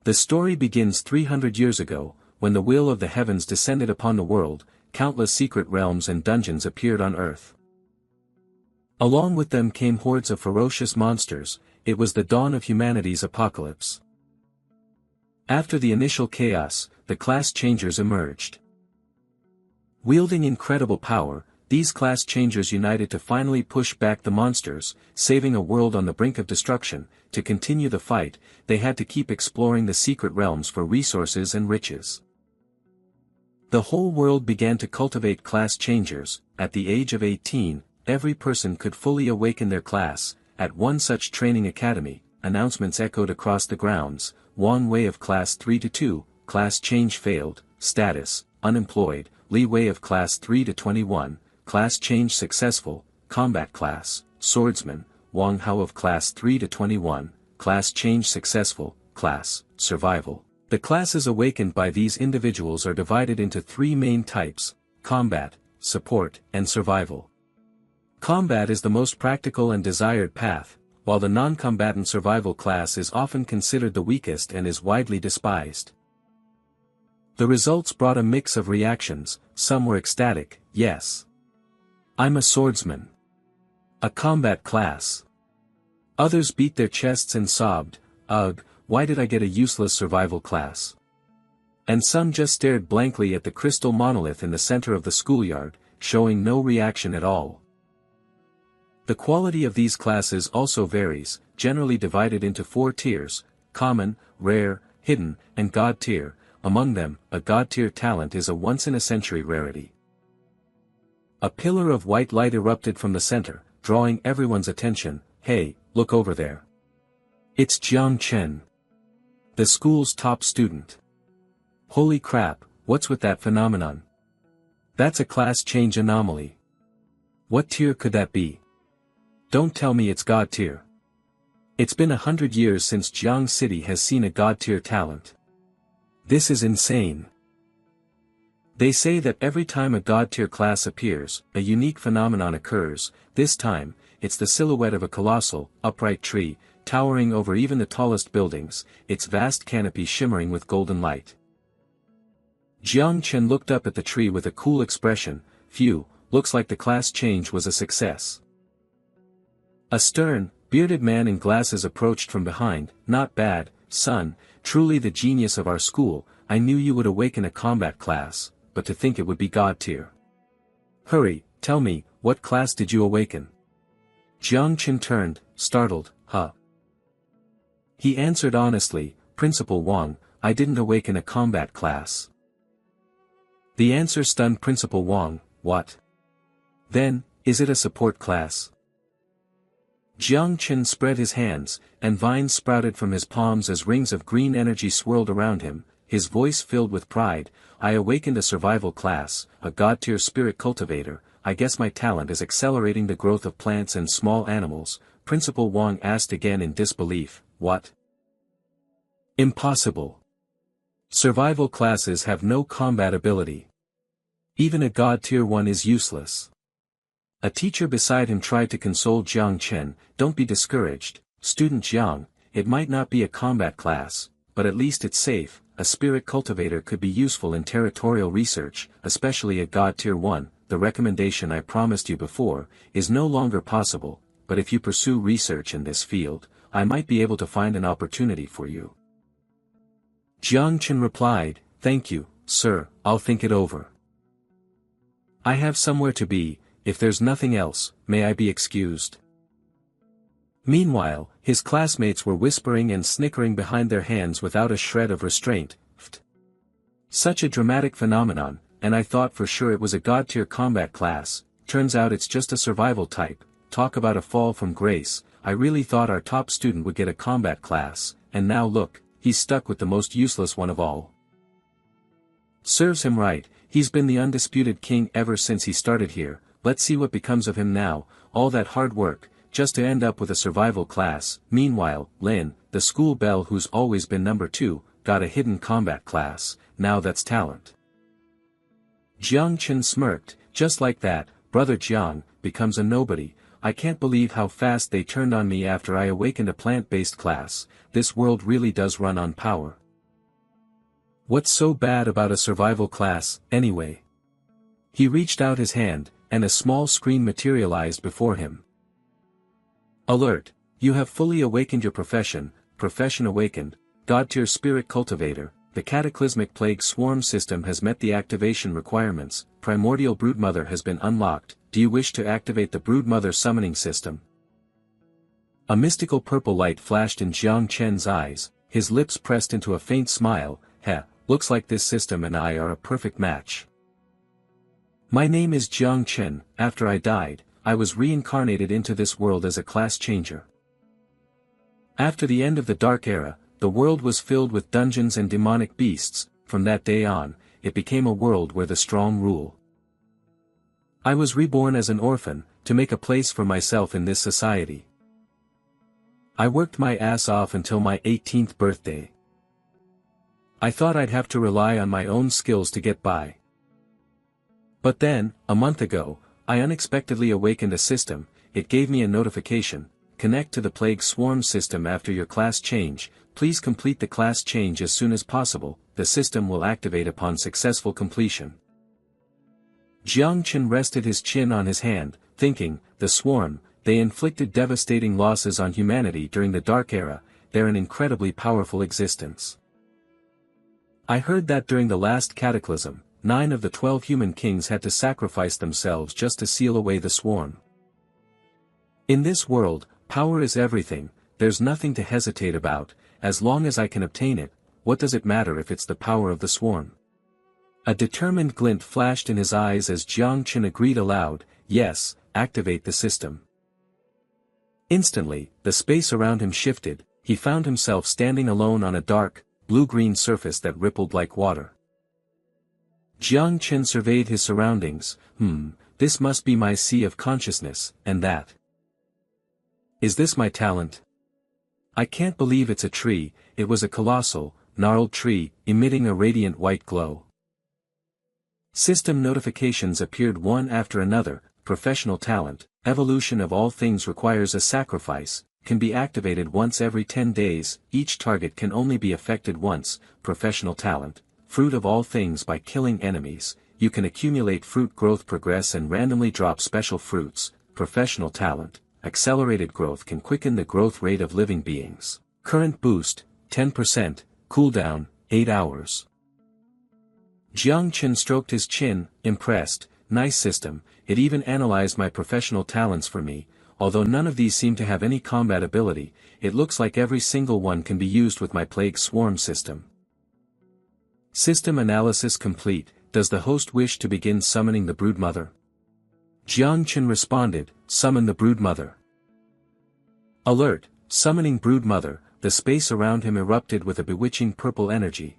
The story begins 300 years ago, when the will of the heavens descended upon the world, countless secret realms and dungeons appeared on earth. Along with them came hordes of ferocious monsters. It was the dawn of humanity's apocalypse. After the initial chaos, the class changers emerged. Wielding incredible power, these class changers united to finally push back the monsters, saving a world on the brink of destruction. To continue the fight, they had to keep exploring the secret realms for resources and riches. The whole world began to cultivate class changers. At the age of 18, every person could fully awaken their class. At one such training academy, announcements echoed across the grounds: Wang Wei of Class 3 to 2, class change failed, status, unemployed; Li Wei of Class 3 to 21, class change successful, combat class, swordsman; Wang Hao of Class 3 to 21, class change successful, class, survival. The classes awakened by these individuals are divided into three main types: combat, support, and survival. Combat is the most practical and desired path, while the non-combatant survival class is often considered the weakest and is widely despised. The results brought a mix of reactions. Some were ecstatic: yes, I'm a swordsman. A combat class. Others beat their chests and sobbed, ugh, why did I get a useless survival class? And some just stared blankly at the crystal monolith in the center of the schoolyard, showing no reaction at all. The quality of these classes also varies, generally divided into 4 tiers: common, rare, hidden, and god tier. Among them, a god tier talent is a once-in-a-century rarity. A pillar of white light erupted from the center, drawing everyone's attention. Hey, look over there. It's Jiang Chen, the school's top student. Holy crap, what's with that phenomenon? That's a class change anomaly. What tier could that be? Don't tell me it's god tier. It's been 100 years since Jiang City has seen a god tier talent. This is insane. They say that every time a god tier class appears, a unique phenomenon occurs. This time, it's the silhouette of a colossal, upright tree, towering over even the tallest buildings, its vast canopy shimmering with golden light. Jiang Chen looked up at the tree with a cool expression. Phew, looks like the class change was a success. A stern, bearded man in glasses approached from behind. Not bad, son, truly the genius of our school. I knew you would awaken a combat class, but to think it would be god tier. Hurry, tell me, what class did you awaken? Jiang Chen turned, startled. Huh? He answered honestly, Principal Wang, I didn't awaken a combat class. The answer stunned Principal Wang. What? Then, is it a support class? Jiang Chen spread his hands, and vines sprouted from his palms as rings of green energy swirled around him, his voice filled with pride. I awakened a survival class, a god-tier spirit cultivator. I guess my talent is accelerating the growth of plants and small animals. Principal Wang asked again in disbelief. What? Impossible. Survival classes have no combat ability. Even a god tier one is useless. A teacher beside him tried to console Jiang Chen. Don't be discouraged, student Jiang, it might not be a combat class, but at least it's safe. A spirit cultivator could be useful in territorial research, especially a god tier 1. The recommendation I promised you before is no longer possible, but if you pursue research in this field, I might be able to find an opportunity for you. Jiang Chen replied, thank you, sir, I'll think it over. I have somewhere to be. If there's nothing else, may I be excused? Meanwhile, his classmates were whispering and snickering behind their hands without a shred of restraint. Such a dramatic phenomenon, and I thought for sure it was a god-tier combat class. Turns out it's just a survival type. Talk about a fall from grace. I really thought our top student would get a combat class, and now look, he's stuck with the most useless one of all. Serves him right, he's been the undisputed king ever since he started here. Let's see what becomes of him now. All that hard work, just to end up with a survival class. Meanwhile, Lin, the school belle who's always been number 2, got a hidden combat class. Now that's talent. Jiang Chen smirked. Just like that, brother Jiang becomes a nobody. I can't believe how fast they turned on me after I awakened a plant-based class. This world really does run on power. What's so bad about a survival class, anyway? He reached out his hand, and a small screen materialized before him. Alert! You have fully awakened your profession awakened, God-tier spirit cultivator. The cataclysmic plague swarm system has met the activation requirements. Primordial broodmother has been unlocked. Do you wish to activate the broodmother summoning system? A mystical purple light flashed in Jiang Chen's eyes, his lips pressed into a faint smile. Looks like this system and I are a perfect match. My name is Jiang Chen. After I died, I was reincarnated into this world as a class changer. After the end of the Dark Era, the world was filled with dungeons and demonic beasts. From that day on, it became a world where the strong rule. I was reborn as an orphan, to make a place for myself in this society. I worked my ass off until my 18th birthday. I thought I'd have to rely on my own skills to get by. But then, a month ago, I unexpectedly awakened a system. It gave me a notification. Connect to the plague swarm system after your class change. Please complete the class change as soon as possible. The system will activate upon successful completion. Jiang Chen rested his chin on his hand, thinking, the swarm, they inflicted devastating losses on humanity during the Dark Era. They're an incredibly powerful existence. I heard that during the last cataclysm, 9 of the 12 human kings had to sacrifice themselves just to seal away the swarm. In this world, power is everything. There's nothing to hesitate about. As long as I can obtain it, what does it matter if it's the power of the swarm? A determined glint flashed in his eyes as Jiang Chen agreed aloud, yes, activate the system. Instantly, the space around him shifted. He found himself standing alone on a dark, blue-green surface that rippled like water. Jiang Chen surveyed his surroundings. This must be my sea of consciousness, and that. Is this my talent? I can't believe it's a tree. It was a colossal, gnarled tree, emitting a radiant white glow. System notifications appeared one after another. Professional talent, evolution of all things requires a sacrifice, can be activated once every 10 days, each target can only be affected once. Professional talent, fruit of all things by killing enemies, you can accumulate fruit growth progress and randomly drop special fruits. Professional talent, accelerated growth can quicken the growth rate of living beings. Current boost, 10%, cooldown, 8 hours. Jiang Chen stroked his chin, impressed. Nice system, it even analyzed my professional talents for me. Although none of these seem to have any combat ability, it looks like every single one can be used with my plague swarm system. System analysis complete. Does the host wish to begin summoning the broodmother? Jiang Chen responded, summon the broodmother. Alert, summoning broodmother. The space around him erupted with a bewitching purple energy.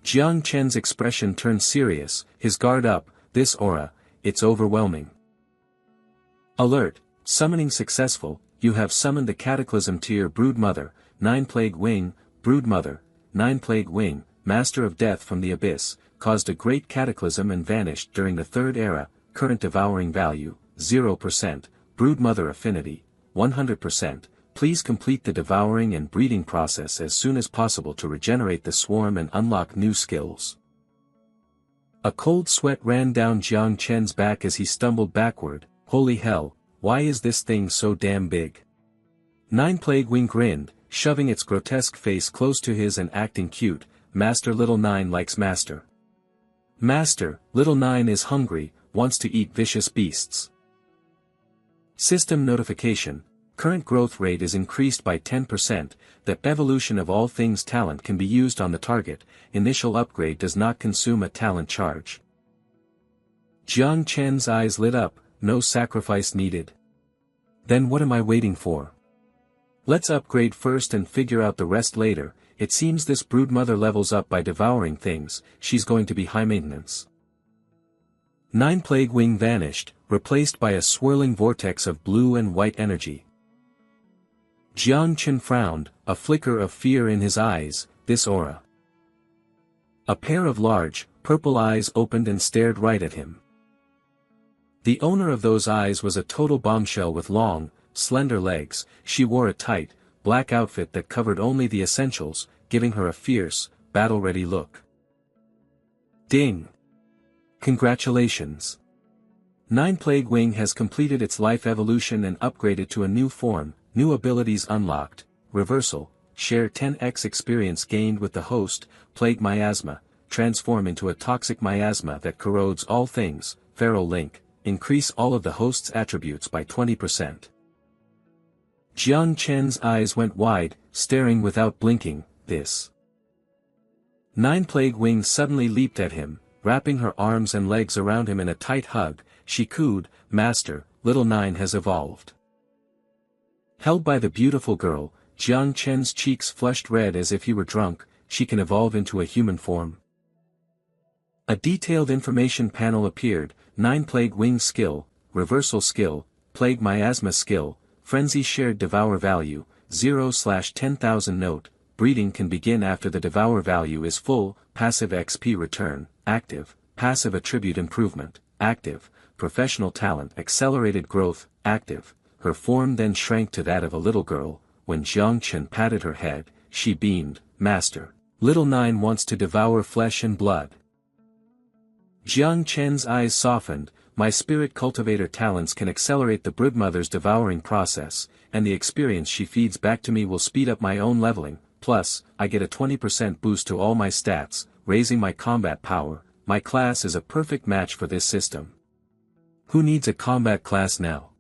Jiang Chen's expression turned serious, his guard up. This aura, it's overwhelming. Alert, summoning successful. You have summoned the cataclysm to your broodmother. 9 plague wing, broodmother, 9 plague wing, master of death from the abyss, caused a great cataclysm and vanished during the Third Era. Current devouring value, 0%, broodmother affinity, 100%. Please complete the devouring and breeding process as soon as possible to regenerate the swarm and unlock new skills. A cold sweat ran down Jiang Chen's back as he stumbled backward. Holy hell, why is this thing so damn big? 9 Plague Wing grinned, shoving its grotesque face close to his and acting cute. Master Little 9 likes Master. Master, Little 9 is hungry, wants to eat vicious beasts. System notification. Current growth rate is increased by 10%, the evolution of all things talent can be used on the target, initial upgrade does not consume a talent charge. Jiang Chen's eyes lit up, no sacrifice needed. Then what am I waiting for? Let's upgrade first and figure out the rest later. It seems this broodmother levels up by devouring things, she's going to be high maintenance. 9 Plague Wing vanished, replaced by a swirling vortex of blue and white energy. Jiang Chen frowned, a flicker of fear in his eyes. This aura. A pair of large, purple eyes opened and stared right at him. The owner of those eyes was a total bombshell with long, slender legs. She wore a tight, black outfit that covered only the essentials, giving her a fierce, battle-ready look. Ding! Congratulations! 9 Plague Wing has completed its life evolution and upgraded to a new form, new abilities unlocked, reversal, share 10x experience gained with the host, Plague Miasma, transform into a toxic miasma that corrodes all things, Feral Link, increase all of the host's attributes by 20%. Jiang Chen's eyes went wide, staring without blinking. This 9 Plague Wing suddenly leaped at him, wrapping her arms and legs around him in a tight hug. She cooed, "Master, little 9 has evolved." Held by the beautiful girl, Jiang Chen's cheeks flushed red as if he were drunk. She can evolve into a human form. A detailed information panel appeared: 9 Plague Wing skill, reversal skill, Plague Miasma skill, frenzy shared devour value, 0/10,000 note, breeding can begin after the devour value is full, passive XP return, active, passive attribute improvement, active, professional talent accelerated growth, active. Her form then shrank to that of a little girl. When Jiang Chen patted her head, she beamed, "Master, little 9 wants to devour flesh and blood." Jiang Chen's eyes softened. "My spirit cultivator talents can accelerate the broodmother's devouring process, and the experience she feeds back to me will speed up my own leveling, plus, I get a 20% boost to all my stats, raising my combat power. My class is a perfect match for this system." Who needs a combat class now?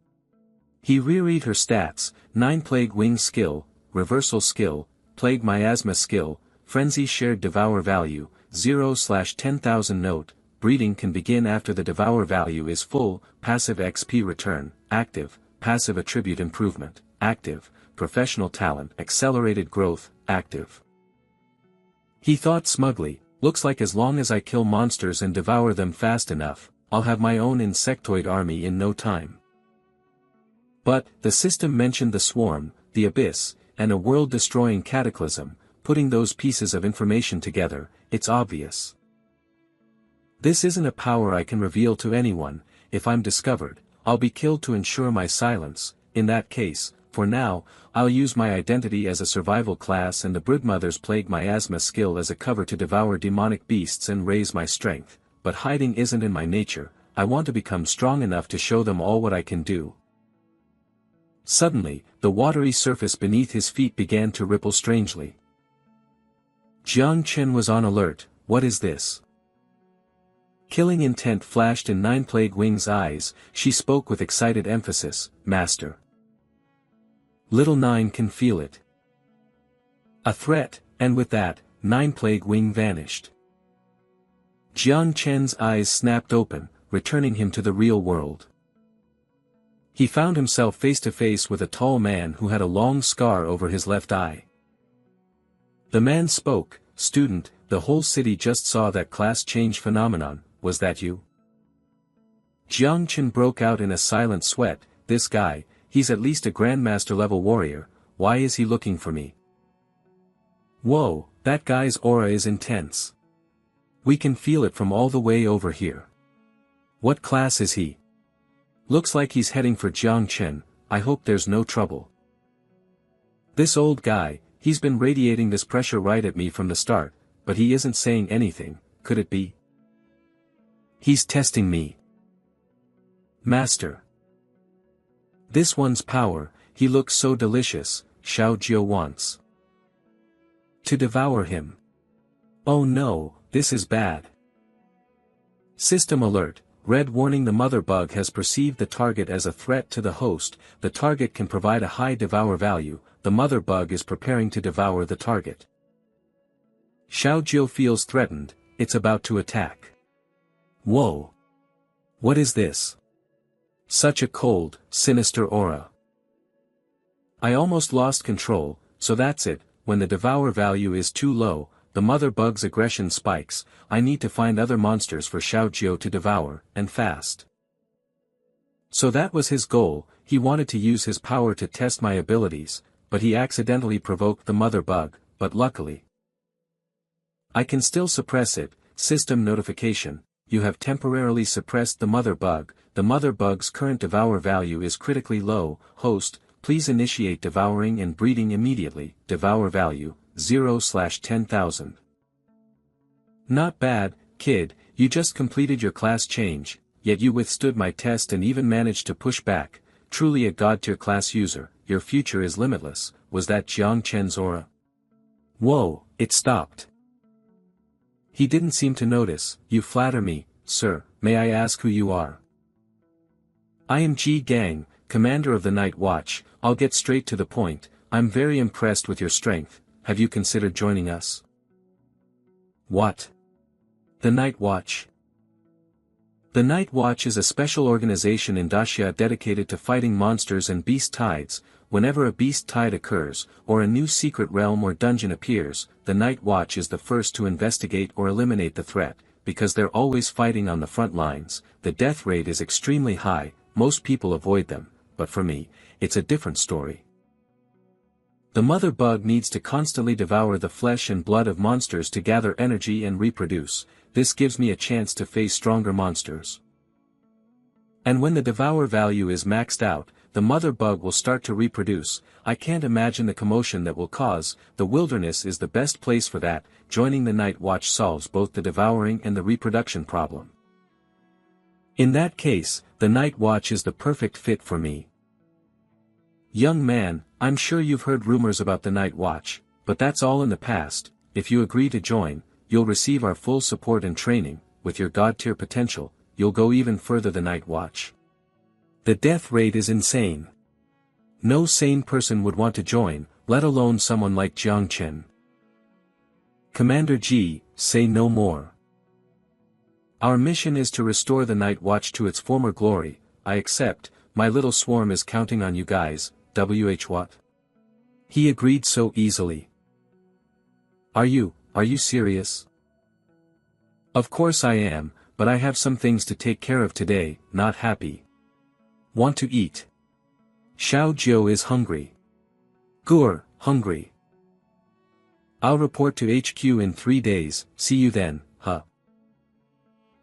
He reread her stats: 9 Plague Wing skill, reversal skill, Plague Miasma skill, frenzy shared devour value, 0/10,000 note, breeding can begin after the devour value is full, passive XP return, active, passive attribute improvement, active, professional talent accelerated growth, active. He thought smugly, "Looks like as long as I kill monsters and devour them fast enough, I'll have my own insectoid army in no time." But, the system mentioned the swarm, the abyss, and a world-destroying cataclysm. Putting those pieces of information together, it's obvious. This isn't a power I can reveal to anyone. If I'm discovered, I'll be killed to ensure my silence. In that case, for now, I'll use my identity as a survival class and the broodmother's Plague Miasma skill as a cover to devour demonic beasts and raise my strength. But hiding isn't in my nature. I want to become strong enough to show them all what I can do. Suddenly, the watery surface beneath his feet began to ripple strangely. Jiang Chen was on alert. What is this? Killing intent flashed in 9 Plague Wing's eyes. She spoke with excited emphasis, "Master. Little 9 can feel it." A threat, and with that, 9 Plague Wing vanished. Jiang Chen's eyes snapped open, returning him to the real world. He found himself face to face with a tall man who had a long scar over his left eye. The man spoke, "Student, the whole city just saw that class change phenomenon, was that you?" Jiang Chen broke out in a silent sweat. "This guy, he's at least a Grandmaster level warrior, why is he looking for me?" "Whoa, that guy's aura is intense. We can feel it from all the way over here. What class is he? Looks like he's heading for Jiang Chen. I hope there's no trouble." "This old guy, he's been radiating this pressure right at me from the start, but he isn't saying anything. Could it be? He's testing me." "Master. This one's power, he looks so delicious." Xiao Jiu wants to devour him. "Oh no, this is bad." System alert. Red warning: the mother bug has perceived the target as a threat to the host. The target can provide a high devour value. The mother bug is preparing to devour the target. Xiao Jiu feels threatened. It's about to attack. Whoa! What is this? Such a cold, sinister aura. I almost lost control. So that's it. When the devour value is too low, the mother bug's aggression spikes. I need to find other monsters for Xiao Jiu to devour, and fast. So that was his goal. He wanted to use his power to test my abilities, but he accidentally provoked the mother bug, but luckily I can still suppress it. System notification: you have temporarily suppressed the mother bug. The mother bug's current devour value is critically low. Host, please initiate devouring and breeding immediately. Devour value, 0/10,000. Not bad, kid, you just completed your class change, yet you withstood my test and even managed to push back. Truly a god-tier class user, your future is limitless. Was that Jiang Chen's aura? Whoa, it stopped. He didn't seem to notice. You flatter me, sir. May I ask who you are? I am Ji Gang, commander of the Night Watch. I'll get straight to the point. I'm very impressed with your strength. Have you considered joining us? What? The Night Watch. The Night Watch is a special organization in Daxia dedicated to fighting monsters and beast tides. Whenever a beast tide occurs, or a new secret realm or dungeon appears, the Night Watch is the first to investigate or eliminate the threat. Because they're always fighting on the front lines, the death rate is extremely high. Most people avoid them, but for me, it's a different story. The mother bug needs to constantly devour the flesh and blood of monsters to gather energy and reproduce. This gives me a chance to face stronger monsters. And when the devour value is maxed out, the mother bug will start to reproduce. I can't imagine the commotion that will cause. The wilderness is the best place for that. Joining the Night Watch solves both the devouring and the reproduction problem. In that case, the Night Watch is the perfect fit for me. Young man, I'm sure you've heard rumors about the Night Watch, but that's all in the past. If you agree to join, you'll receive our full support and training. With your god-tier potential, you'll go even further. The Night Watch. The death rate is insane. No sane person would want to join, let alone someone like Jiang Chen. Commander Ji, say no more. Our mission is to restore the Night Watch to its former glory. I accept. My little swarm is counting on you guys. What? He agreed so easily. Are you serious? Of course I am, but I have some things to take care of today. Not happy. Want to eat. Xiao Jiu is hungry. Gur, hungry. I'll report to HQ in 3 days, see you then, huh?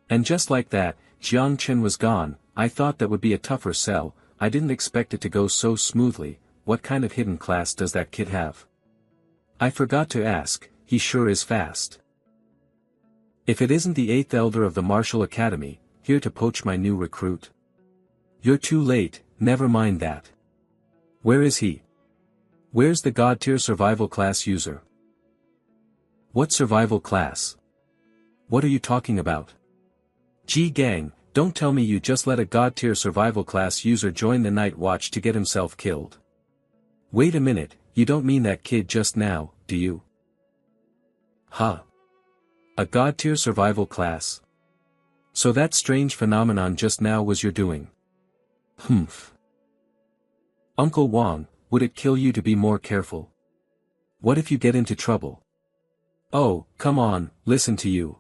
And just like that, Jiang Chen was gone. I thought that would be a tougher sell. I didn't expect it to go so smoothly. What kind of hidden class does that kid have? I forgot to ask. He sure is fast. If it isn't the 8th elder of the Martial Academy, here to poach my new recruit. You're too late, never mind that. Where is he? Where's the god-tier survival class user? What survival class? What are you talking about? Ji Gang, don't tell me you just let a god-tier survival class user join the Night Watch to get himself killed. Wait a minute, you don't mean that kid just now, do you? Huh? A god-tier survival class? So that strange phenomenon just now was your doing? Humph. Uncle Wang, would it kill you to be more careful? What if you get into trouble? Oh, come on, listen to you.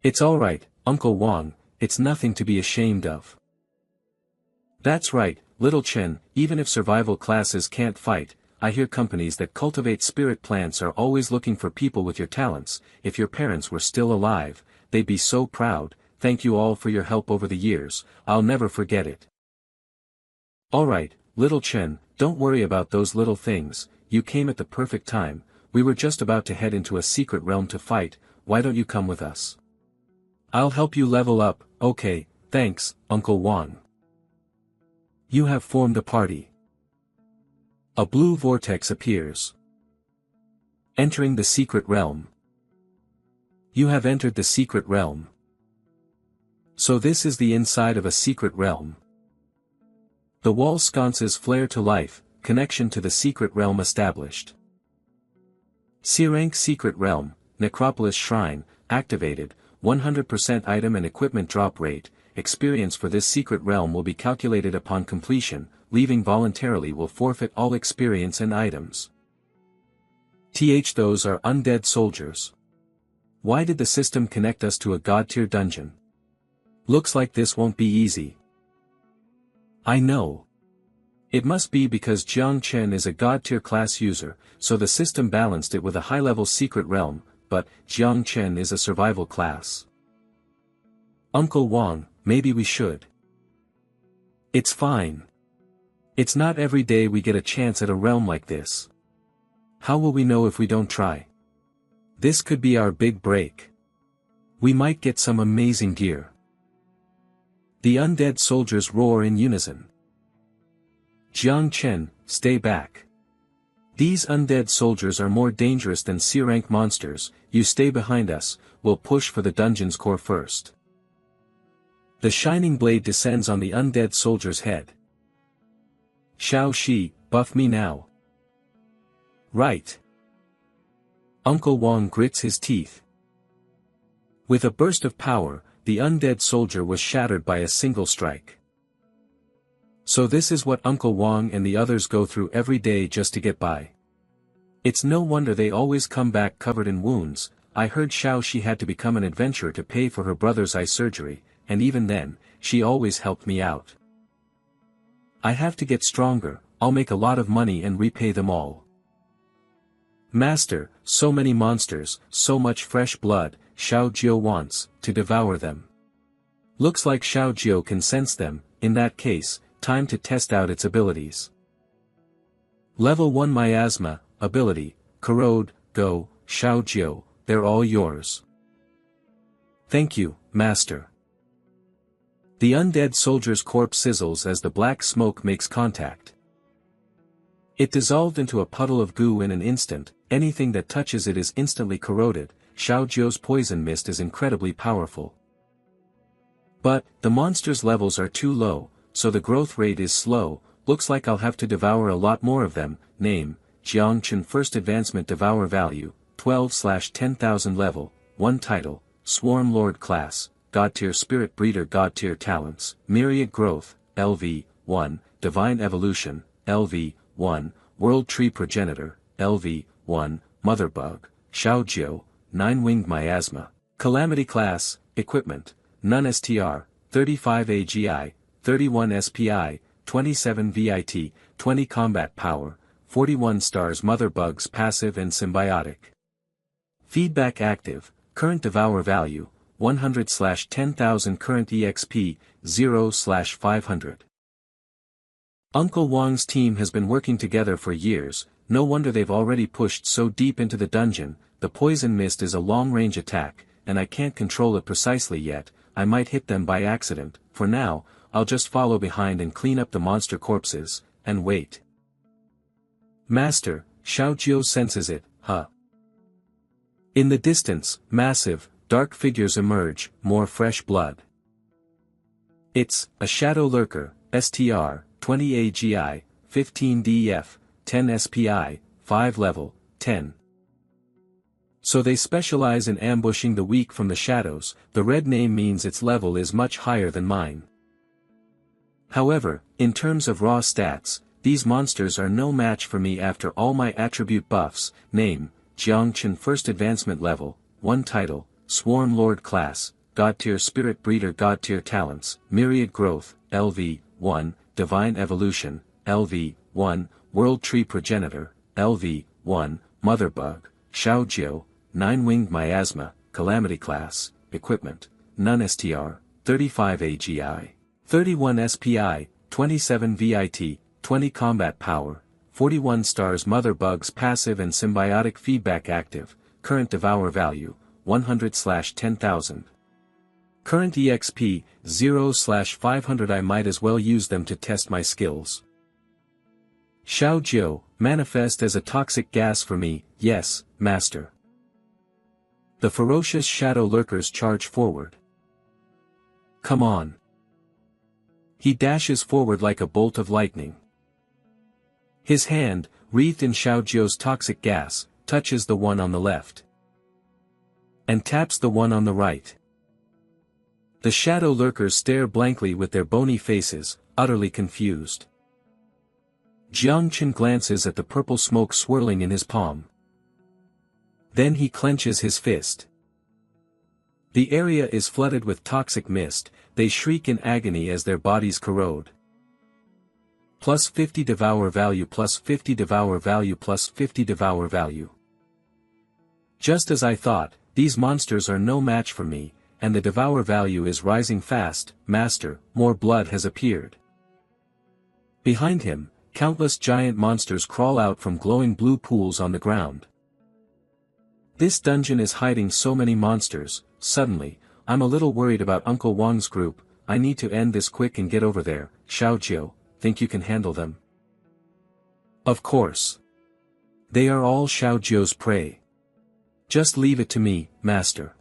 It's alright, Uncle Wang, it's nothing to be ashamed of. That's right, little Chen, even if survival classes can't fight, I hear companies that cultivate spirit plants are always looking for people with your talents. If your parents were still alive, they'd be so proud. Thank you all for your help over the years, I'll never forget it. Alright, little Chen, don't worry about those little things, you came at the perfect time. We were just about to head into a secret realm to fight. Why don't you come with us? I'll help you level up. Okay, thanks, Uncle Wang. You have formed a party. A blue vortex appears. Entering the secret realm. You have entered the secret realm. So this is the inside of a secret realm. The wall sconces flare to life, connection to the secret realm established. C-Rank Secret Realm, Necropolis Shrine, activated, 100% item and equipment drop rate. Experience for this secret realm will be calculated upon completion. Leaving voluntarily will forfeit all experience and items. Those are undead soldiers. Why did the system connect us to a god-tier dungeon? Looks like this won't be easy. I know. It must be because Jiang Chen is a god-tier class user, so the system balanced it with a high-level secret realm, but Jiang Chen is a survival class. Uncle Wang, maybe we should. It's fine. It's not every day we get a chance at a realm like this. How will we know if we don't try? This could be our big break. We might get some amazing gear. The undead soldiers roar in unison. Jiang Chen, stay back. These undead soldiers are more dangerous than C-rank monsters, you stay behind us, we'll push for the dungeon's core first. The shining blade descends on the undead soldier's head. Xiao Shi, buff me now. Right. Uncle Wang grits his teeth. With a burst of power, the undead soldier was shattered by a single strike. So this is what Uncle Wang and the others go through every day just to get by. It's no wonder they always come back covered in wounds. I heard Xiao Shi had to become an adventurer to pay for her brother's eye surgery, and even then, she always helped me out. I have to get stronger, I'll make a lot of money and repay them all. Master, so many monsters, so much fresh blood, Xiao Jiu wants to devour them. Looks like Xiao Jiu can sense them, in that case, time to test out its abilities. Level 1 Miasma, ability, Corrode, go, Xiao Jiu, they're all yours. Thank you, Master. The undead soldier's corpse sizzles as the black smoke makes contact. It dissolved into a puddle of goo in an instant, anything that touches it is instantly corroded. Xiao Jiu's poison mist is incredibly powerful. But, the monster's levels are too low, so the growth rate is slow, looks like I'll have to devour a lot more of them. Name, Jiang Chen First Advancement Devour Value, 12/10,000 Level, 1 Title, Swarm Lord Class, God Tier Spirit Breeder God Tier Talents, Myriad Growth, LV, 1, Divine Evolution, LV, 1, World Tree Progenitor, LV, 1, Mother Bug, Xiao Jiu, 9-Winged Miasma, Calamity Class, Equipment, None STR, 35 AGI, 31 SPI, 27 VIT, 20 Combat Power, 41 stars Mother Bugs Passive and Symbiotic. Feedback Active, Current Devour Value, 100/10,000 Current EXP, 0/500. Uncle Wang's team has been working together for years, no wonder they've already pushed so deep into the dungeon. The poison mist is a long-range attack, and I can't control it precisely yet. I might hit them by accident. For now, I'll just follow behind and clean up the monster corpses, and wait. Master, Xiao Jiu senses it, huh? In the distance, massive, dark figures emerge, more fresh blood. It's a shadow lurker, STR, 20 AGI, 15 DF, 10 SPI, 5 level, 10. So they specialize in ambushing the weak from the shadows. The red name means its level is much higher than mine. However, in terms of raw stats, these monsters are no match for me after all my attribute buffs. Name, Jiang Chen First Advancement Level, 1 Title, Swarm Lord Class, God Tier Spirit Breeder God Tier Talents, Myriad Growth, LV, 1, Divine Evolution, LV, 1, World Tree Progenitor, LV, 1, Mother Bug, Xiao Jiu, 9-Winged Miasma, Calamity Class, Equipment, None STR, 35 AGI, 31 SPI, 27 VIT, 20 Combat Power, 41 stars Mother Bugs Passive and Symbiotic Feedback Active, Current Devour Value, 100/10,000. Current EXP, 0/500. I might as well use them to test my skills. Xiao Jiu, manifest as a toxic gas for me, yes, Master. The ferocious shadow lurkers charge forward. Come on. He dashes forward like a bolt of lightning. His hand, wreathed in Xiao Jiu's toxic gas, touches the one on the left. And taps the one on the right. The shadow lurkers stare blankly with their bony faces, utterly confused. Jiang Chen glances at the purple smoke swirling in his palm. Then he clenches his fist. The area is flooded with toxic mist. They shriek in agony as their bodies corrode. Plus 50 devour value, plus 50 devour value, plus 50 devour value. Just as I thought, these monsters are no match for me, and the devour value is rising fast. Master, more blood has appeared. Behind him, countless giant monsters crawl out from glowing blue pools on the ground. This dungeon is hiding so many monsters. Suddenly, I'm a little worried about Uncle Wang's group. I need to end this quick and get over there. Xiaojiu, think you can handle them? Of course. They are all Xiaojiu's prey. Just leave it to me, master.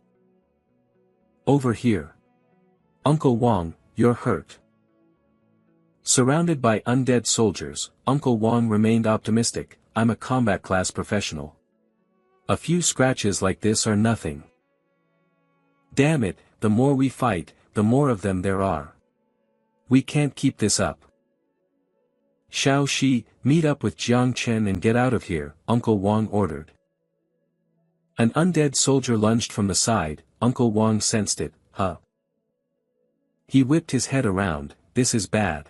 Over here. Uncle Wang, you're hurt. Surrounded by undead soldiers, Uncle Wang remained optimistic. I'm a combat class professional. A few scratches like this are nothing. Damn it, the more we fight, the more of them there are. We can't keep this up. Xiao Shi, meet up with Jiang Chen and get out of here, Uncle Wang ordered. An undead soldier lunged from the side. Uncle Wang sensed it. Huh. He whipped his head around. This is bad.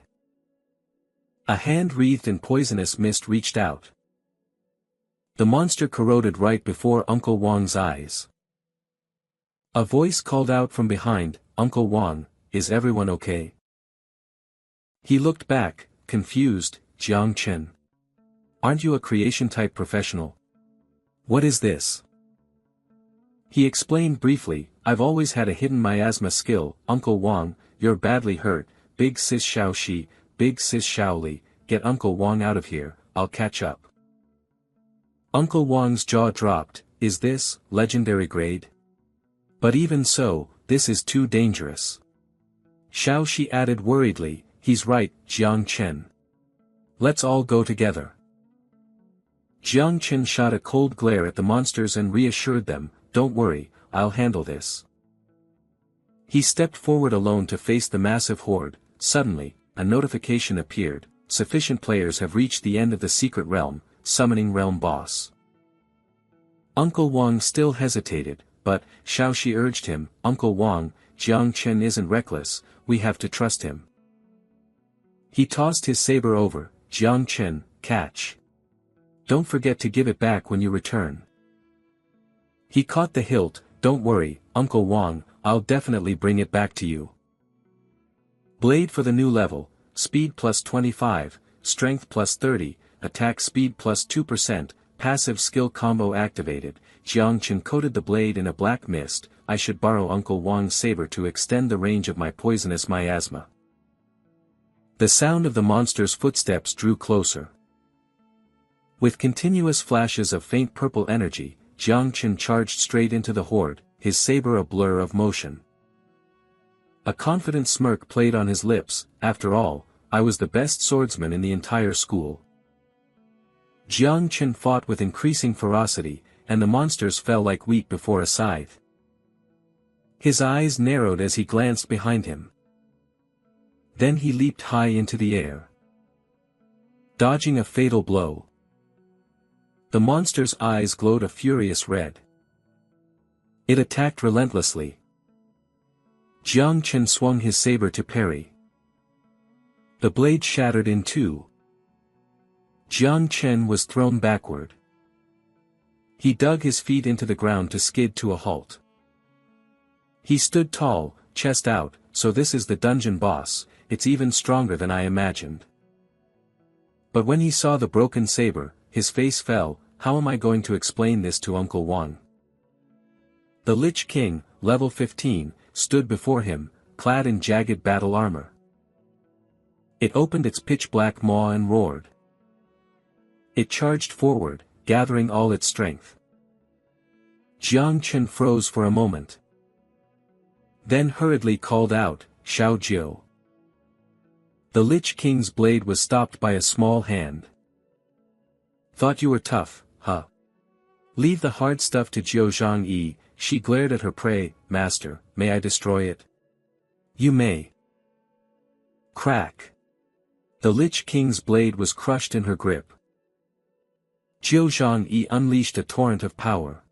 A hand wreathed in poisonous mist reached out. The monster corroded right before Uncle Wang's eyes. A voice called out from behind, Uncle Wang, is everyone okay? He looked back, confused. Jiang Chen. Aren't you a creation-type professional? What is this? He explained briefly, I've always had a hidden miasma skill. Uncle Wang, you're badly hurt. Big sis Xiao Shi, big sis Xiao Li, get Uncle Wang out of here, I'll catch up. Uncle Wang's jaw dropped. Is this legendary grade? But even so, this is too dangerous. Xiao Shi added worriedly, he's right, Jiang Chen. Let's all go together. Jiang Chen shot a cold glare at the monsters and reassured them, don't worry, I'll handle this. He stepped forward alone to face the massive horde. Suddenly, a notification appeared, sufficient players have reached the end of the secret realm, summoning realm boss. Uncle Wang still hesitated, but, Xiao Shi urged him, Uncle Wang, Jiang Chen isn't reckless, we have to trust him. He tossed his saber over, Jiang Chen, catch. Don't forget to give it back when you return. He caught the hilt, don't worry, Uncle Wang, I'll definitely bring it back to you. Blade for the new level, speed plus 25, strength plus 30, attack speed plus 2%, passive skill combo activated. Jiang Chen coated the blade in a black mist. I should borrow Uncle Wang's saber to extend the range of my poisonous miasma. The sound of the monster's footsteps drew closer. With continuous flashes of faint purple energy, Jiang Chen charged straight into the horde, his saber a blur of motion. A confident smirk played on his lips. After all, I was the best swordsman in the entire school. Jiang Chen fought with increasing ferocity, and the monsters fell like wheat before a scythe. His eyes narrowed as he glanced behind him. Then he leaped high into the air, dodging a fatal blow. The monster's eyes glowed a furious red. It attacked relentlessly. Jiang Chen swung his saber to parry. The blade shattered in two. Jiang Chen was thrown backward. He dug his feet into the ground to skid to a halt. He stood tall, chest out, so this is the dungeon boss, it's even stronger than I imagined. But when he saw the broken saber, his face fell. How am I going to explain this to Uncle Wang? The Lich King, level 15, stood before him, clad in jagged battle armor. It opened its pitch-black maw and roared. It charged forward, gathering all its strength. Jiang Chen froze for a moment. Then hurriedly called out, Xiaojiu. The Lich King's blade was stopped by a small hand. Thought you were tough, huh? Leave the hard stuff to Jiu Zhangyi. She glared at her prey. Master, may I destroy it? You may. Crack. The Lich King's blade was crushed in her grip. Jiu Zhangyi unleashed a torrent of power.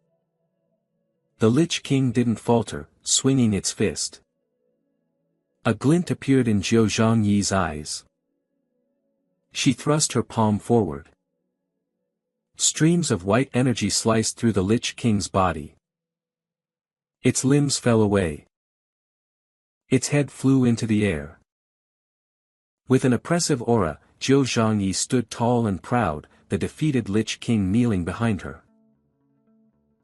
The Lich King didn't falter, swinging its fist. A glint appeared in Jiu Zhangyi's eyes. She thrust her palm forward. Streams of white energy sliced through the Lich King's body. Its limbs fell away. Its head flew into the air. With an oppressive aura, Jiu Zhangyi stood tall and proud, the defeated Lich King kneeling behind her.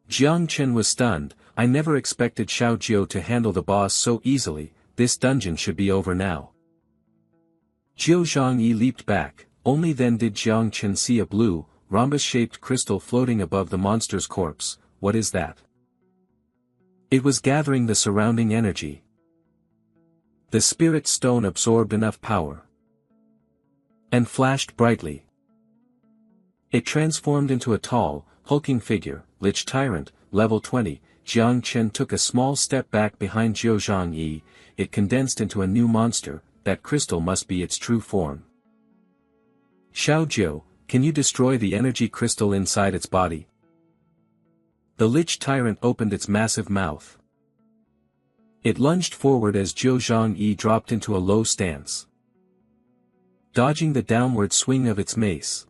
Jiang Chen was stunned. I never expected Xiao Jiu to handle the boss so easily. This dungeon should be over now. Jiu Zhangyi leaped back. Only then did Jiang Chen see a blue, rhombus-shaped crystal floating above the monster's corpse. What is that? It was gathering the surrounding energy. The spirit stone absorbed enough power and flashed brightly. It transformed into a tall, hulking figure, Lich Tyrant, level 20. Jiang Chen took a small step back behind Jiu Zhangyi. It condensed into a new monster. That crystal must be its true form. Xiao Jiu, can you destroy the energy crystal inside its body? The Lich Tyrant opened its massive mouth. It lunged forward as Jiu Zhangyi dropped into a low stance, dodging the downward swing of its mace.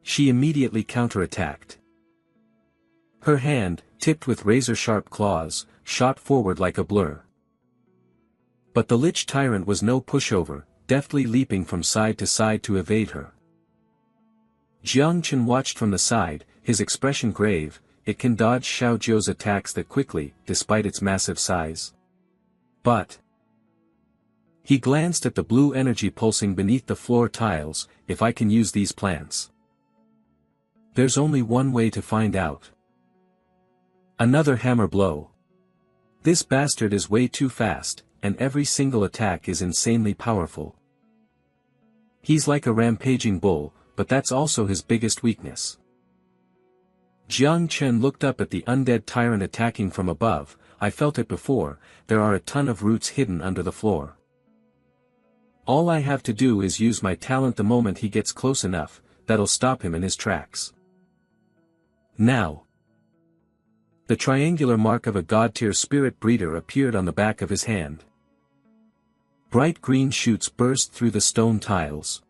She immediately counterattacked. Her hand, tipped with razor-sharp claws, shot forward like a blur. But the Lich Tyrant was no pushover, deftly leaping from side to side to evade her. Jiang Chen watched from the side, his expression grave. It can dodge Xiao Jiu's attacks that quickly, despite its massive size. But he glanced at the blue energy pulsing beneath the floor tiles. If I can use these plants, there's only one way to find out. Another hammer blow. This bastard is way too fast, and every single attack is insanely powerful. He's like a rampaging bull, but that's also his biggest weakness. Jiang Chen looked up at the undead tyrant attacking from above. I felt it before. There are a ton of roots hidden under the floor. All I have to do is use my talent the moment he gets close enough. That'll stop him in his tracks. Now. The triangular mark of a god-tier spirit breeder appeared on the back of his hand. Bright green shoots burst through the stone tiles.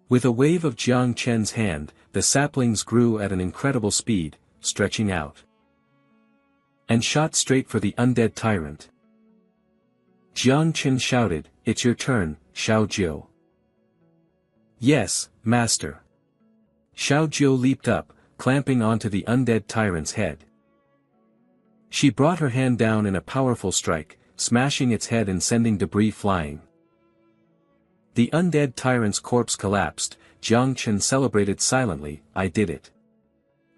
With a wave of Jiang Chen's hand, the saplings grew at an incredible speed, stretching out, and shot straight for the undead tyrant. Jiang Chen shouted, "It's your turn, Xiao Jiu." "Yes, master." Xiao Jiu leaped up, clamping onto the undead tyrant's head. She brought her hand down in a powerful strike, smashing its head and sending debris flying. The undead tyrant's corpse collapsed. Jiang Chen celebrated silently. I did it.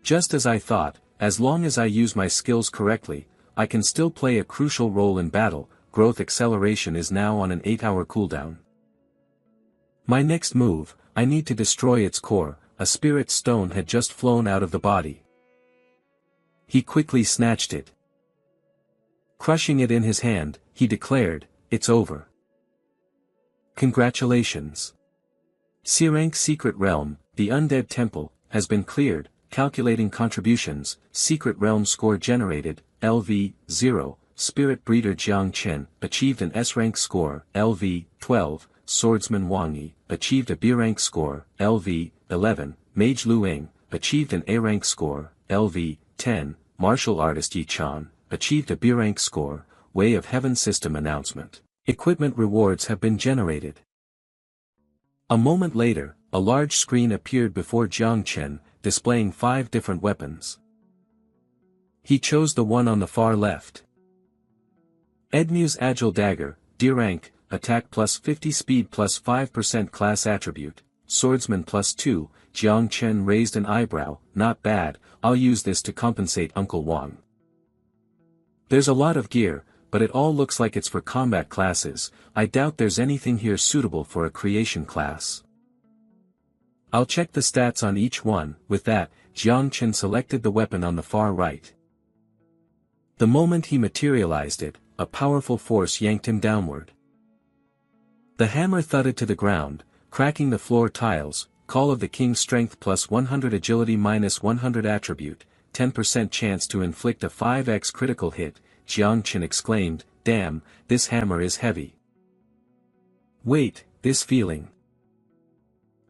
Just as I thought, as long as I use my skills correctly, I can still play a crucial role in battle. Growth acceleration is now on an 8-hour cooldown. My next move, I need to destroy its core. A spirit stone had just flown out of the body. He quickly snatched it. Crushing it in his hand, he declared, "It's over. Congratulations. C-rank Secret Realm, the Undead Temple, has been cleared. Calculating contributions. Secret Realm score generated, LV, 0, Spirit Breeder Jiang Chen, achieved an S-rank score, LV, 12, Swordsman Wang Yi, achieved a B-rank score, LV, 11, Mage Lu Ing, achieved an A-rank score, LV, 10, Martial Artist Yi Chan, achieved a B-rank score. Way of Heaven System announcement. Equipment rewards have been generated." A moment later, a large screen appeared before Jiang Chen, displaying 5 different weapons. He chose the one on the far left. Edmu's Agile Dagger, D-rank, attack plus 50, speed plus 5% class attribute, Swordsman plus 2, Jiang Chen raised an eyebrow. Not bad, I'll use this to compensate Uncle Wang. There's a lot of gear, but it all looks like it's for combat classes. I doubt there's anything here suitable for a creation class. I'll check the stats on each one. With that, Jiang Chen selected the weapon on the far right. The moment he materialized it, a powerful force yanked him downward. The hammer thudded to the ground, cracking the floor tiles. Call of the King, strength plus 100, agility minus 100, attribute, 10% chance to inflict a 5x critical hit. Jiang Chen exclaimed, "Damn, this hammer is heavy. Wait, this feeling."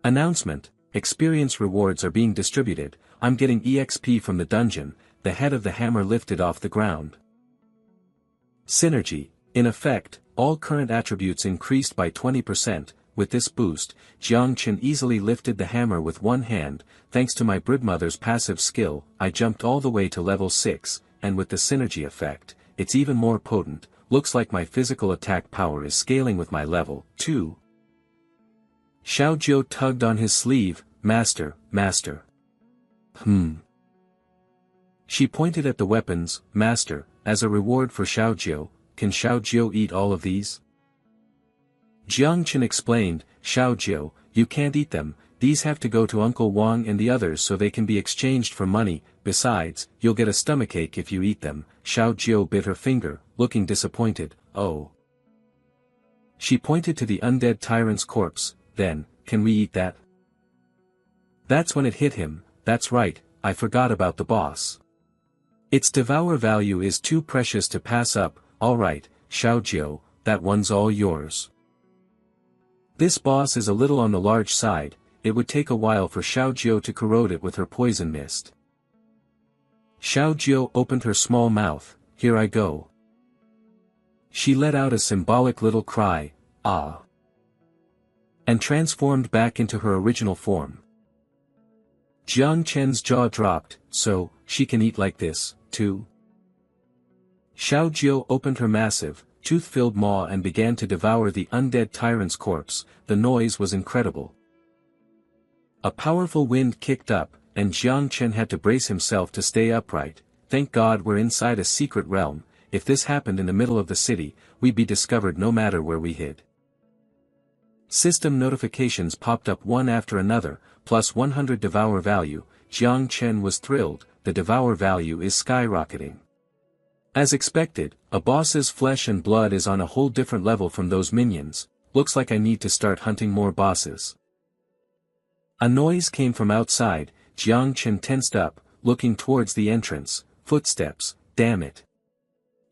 Announcement: experience rewards are being distributed. I'm getting EXP from the dungeon. The head of the hammer lifted off the ground. Synergy: in effect, all current attributes increased by 20%, with this boost, Jiang Chen easily lifted the hammer with one hand. Thanks to my broodmother's passive skill, I jumped all the way to level 6, and with the synergy effect, it's even more potent. Looks like my physical attack power is scaling with my level 2. Xiao Jiu tugged on his sleeve. Master. She pointed at the weapons. Master, as a reward for Xiao Jiu, can Xiao Jiu eat all of these? Jiang Chen explained. Xiao Jiu, you can't eat them, these have to go to Uncle Wang and the others so they can be exchanged for money, besides, you'll get a stomachache if you eat them. Xiao Jiu bit her finger, looking disappointed. Oh. She pointed to the undead tyrant's corpse. Then, can we eat that? That's when it hit him. That's right, I forgot about the boss. Its devour value is too precious to pass up. Alright, Xiao Jiu, that one's all yours. This boss is a little on the large side, it would take a while for Xiao Jiu to corrode it with her poison mist. Xiao Jiu opened her small mouth. Here I go. She let out a symbolic little cry, ah, and transformed back into her original form. Jiang Chen's jaw dropped. So, she can eat like this, too? Xiao Jiu opened her massive, tooth-filled maw and began to devour the undead tyrant's corpse. The noise was incredible. A powerful wind kicked up, and Jiang Chen had to brace himself to stay upright. Thank God we're inside a secret realm. If this happened in the middle of the city, we'd be discovered no matter where we hid. System notifications popped up one after another, plus 100 devour value. Jiang Chen was thrilled, the devour value is skyrocketing. As expected, a boss's flesh and blood is on a whole different level from those minions. Looks like I need to start hunting more bosses. A noise came from outside. Jiang Chen tensed up, looking towards the entrance. Footsteps, damn it.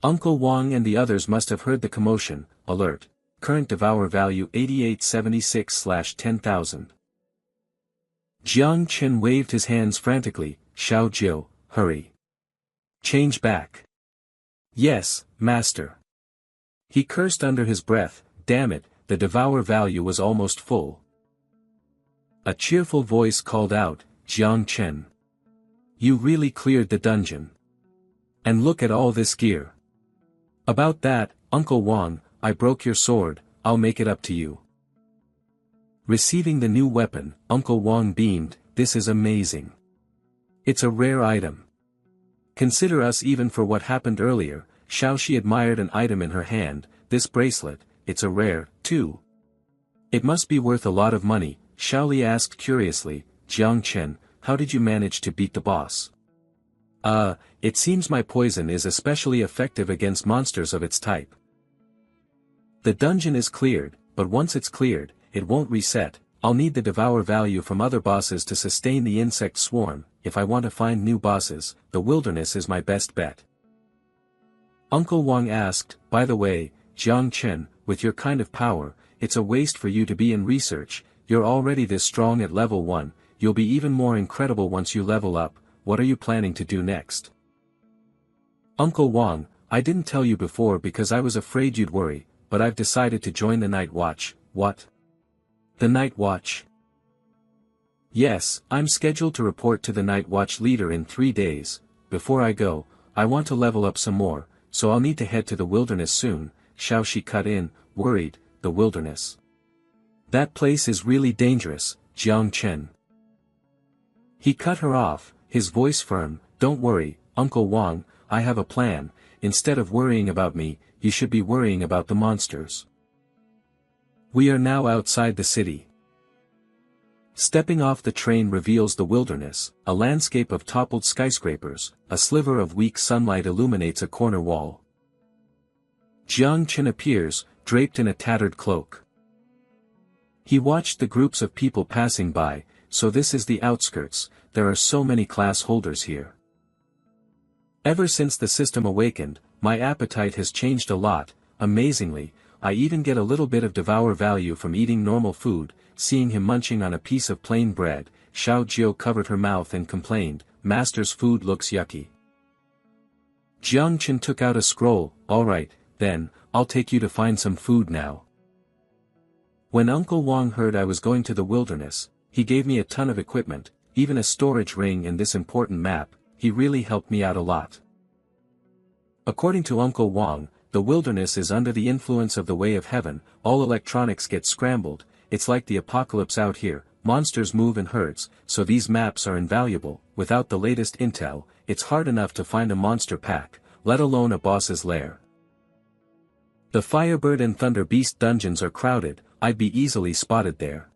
Uncle Wang and the others must have heard the commotion. Alert. Current devour value 8876/10,000. Jiang Chen waved his hands frantically. Xiao Jiu, hurry. Change back. Yes, master. He cursed under his breath. Damn it, the devour value was almost full. A cheerful voice called out, Jiang Chen. You really cleared the dungeon. And look at all this gear. About that, Uncle Wang, I broke your sword, I'll make it up to you. Receiving the new weapon, Uncle Wang beamed. This is amazing. It's a rare item. Consider us even for what happened earlier. Xiao Shi admired an item in her hand. This bracelet, it's a rare, too. It must be worth a lot of money. Xiao Li asked curiously. Jiang Chen, how did you manage to beat the boss? It seems my poison is especially effective against monsters of its type. The dungeon is cleared, but once it's cleared, it won't reset. I'll need the devour value from other bosses to sustain the insect swarm. If I want to find new bosses, the wilderness is my best bet. Uncle Wang asked, by the way, Jiang Chen, with your kind of power, it's a waste for you to be in research. You're already this strong at level 1, you'll be even more incredible once you level up. What are you planning to do next? Uncle Wang, I didn't tell you before because I was afraid you'd worry, but I've decided to join the Night Watch. What? The Night Watch? Yes, I'm scheduled to report to the Night Watch leader in 3 days. Before I go, I want to level up some more, so I'll need to head to the wilderness soon. Xiao Shi cut in, worried. The wilderness. That place is really dangerous, Jiang Chen. He cut her off, his voice firm. Don't worry, Uncle Wang, I have a plan. Instead of worrying about me, you should be worrying about the monsters. We are now outside the city. Stepping off the train reveals the wilderness, a landscape of toppled skyscrapers. A sliver of weak sunlight illuminates a corner wall. Jiang Chen appears, draped in a tattered cloak. He watched the groups of people passing by. So this is the outskirts. There are so many class holders here. Ever since the system awakened, my appetite has changed a lot. Amazingly, I even get a little bit of devour value from eating normal food. Seeing him munching on a piece of plain bread, Xiao Jiu covered her mouth and complained, Master's food looks yucky. Jiang Chen took out a scroll. Alright, then, I'll take you to find some food now. When Uncle Wang heard I was going to the wilderness, he gave me a ton of equipment, even a storage ring and this important map. He really helped me out a lot. According to Uncle Wang, the wilderness is under the influence of the way of heaven, all electronics get scrambled, it's like the apocalypse out here, monsters move in herds, so these maps are invaluable. Without the latest intel, it's hard enough to find a monster pack, let alone a boss's lair. The Firebird and Thunder Beast dungeons are crowded, I'd be easily spotted there.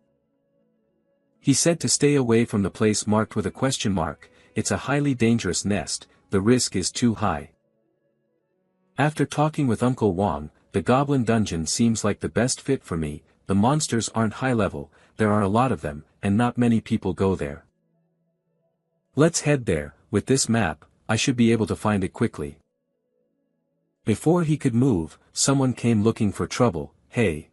He said to stay away from the place marked with a question mark, it's a highly dangerous nest, the risk is too high. After talking with Uncle Wang, the Goblin Dungeon seems like the best fit for me. The monsters aren't high level, there are a lot of them, and not many people go there. Let's head there, with this map, I should be able to find it quickly. Before he could move, someone came looking for trouble. Hey!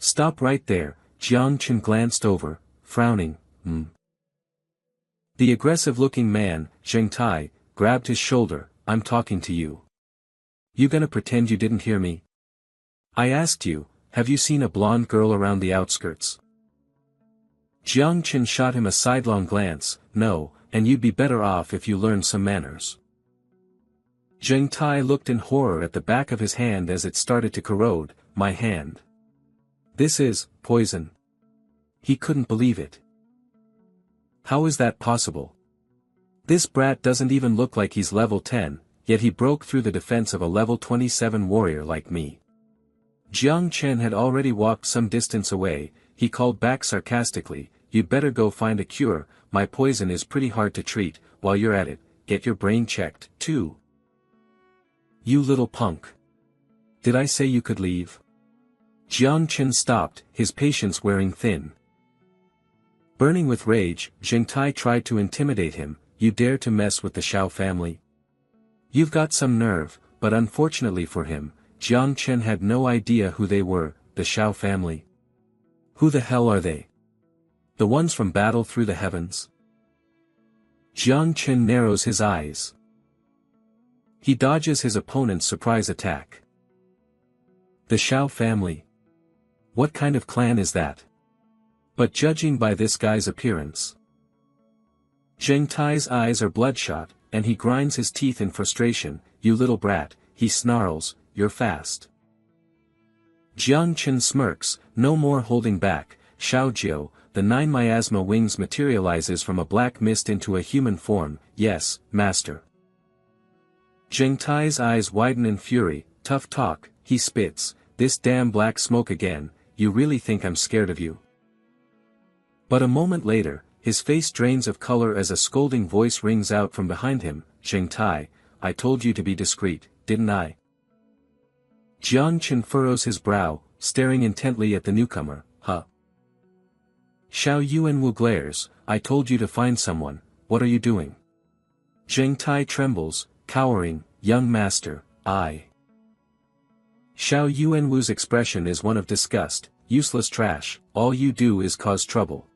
Stop right there, Jiang Chen glanced over, frowning. The aggressive-looking man, Zheng Tai, grabbed his shoulder. I'm talking to you. You gonna pretend you didn't hear me? I asked you, have you seen a blonde girl around the outskirts? Jiang Chen shot him a sidelong glance. No, and you'd be better off if you learned some manners. Zheng Tai looked in horror at the back of his hand as it started to corrode. My hand. This is poison. He couldn't believe it. How is that possible? This brat doesn't even look like he's level 10, yet he broke through the defense of a level 27 warrior like me. Jiang Chen had already walked some distance away. He called back sarcastically, you'd better go find a cure, my poison is pretty hard to treat. While you're at it, get your brain checked, too. You little punk. Did I say you could leave? Jiang Chen stopped, his patience wearing thin. Burning with rage, Zheng Tai tried to intimidate him. You dare to mess with the Shao family? You've got some nerve, but unfortunately for him, Jiang Chen had no idea who they were. The Shao family. Who the hell are they? The ones from Battle Through the Heavens? Jiang Chen narrows his eyes. He dodges his opponent's surprise attack. The Shao family. What kind of clan is that? But judging by this guy's appearance. Zheng Tai's eyes are bloodshot, and he grinds his teeth in frustration. You little brat, he snarls, you're fast. Jiang Chen smirks, no more holding back. Shao Jiao, the 9 miasma wings materializes from a black mist into a human form. Yes, master. Zheng Tai's eyes widen in fury. Tough talk, he spits, this damn black smoke again, you really think I'm scared of you? But a moment later, his face drains of color as a scolding voice rings out from behind him. Zheng Tai, I told you to be discreet, didn't I? Jiang Chen furrows his brow, staring intently at the newcomer. Huh? Xiao Yuanwu glares, I told you to find someone, what are you doing? Zheng Tai trembles, cowering, young master, I. Xiao Yuanwu's expression is one of disgust. Useless trash, all you do is cause trouble.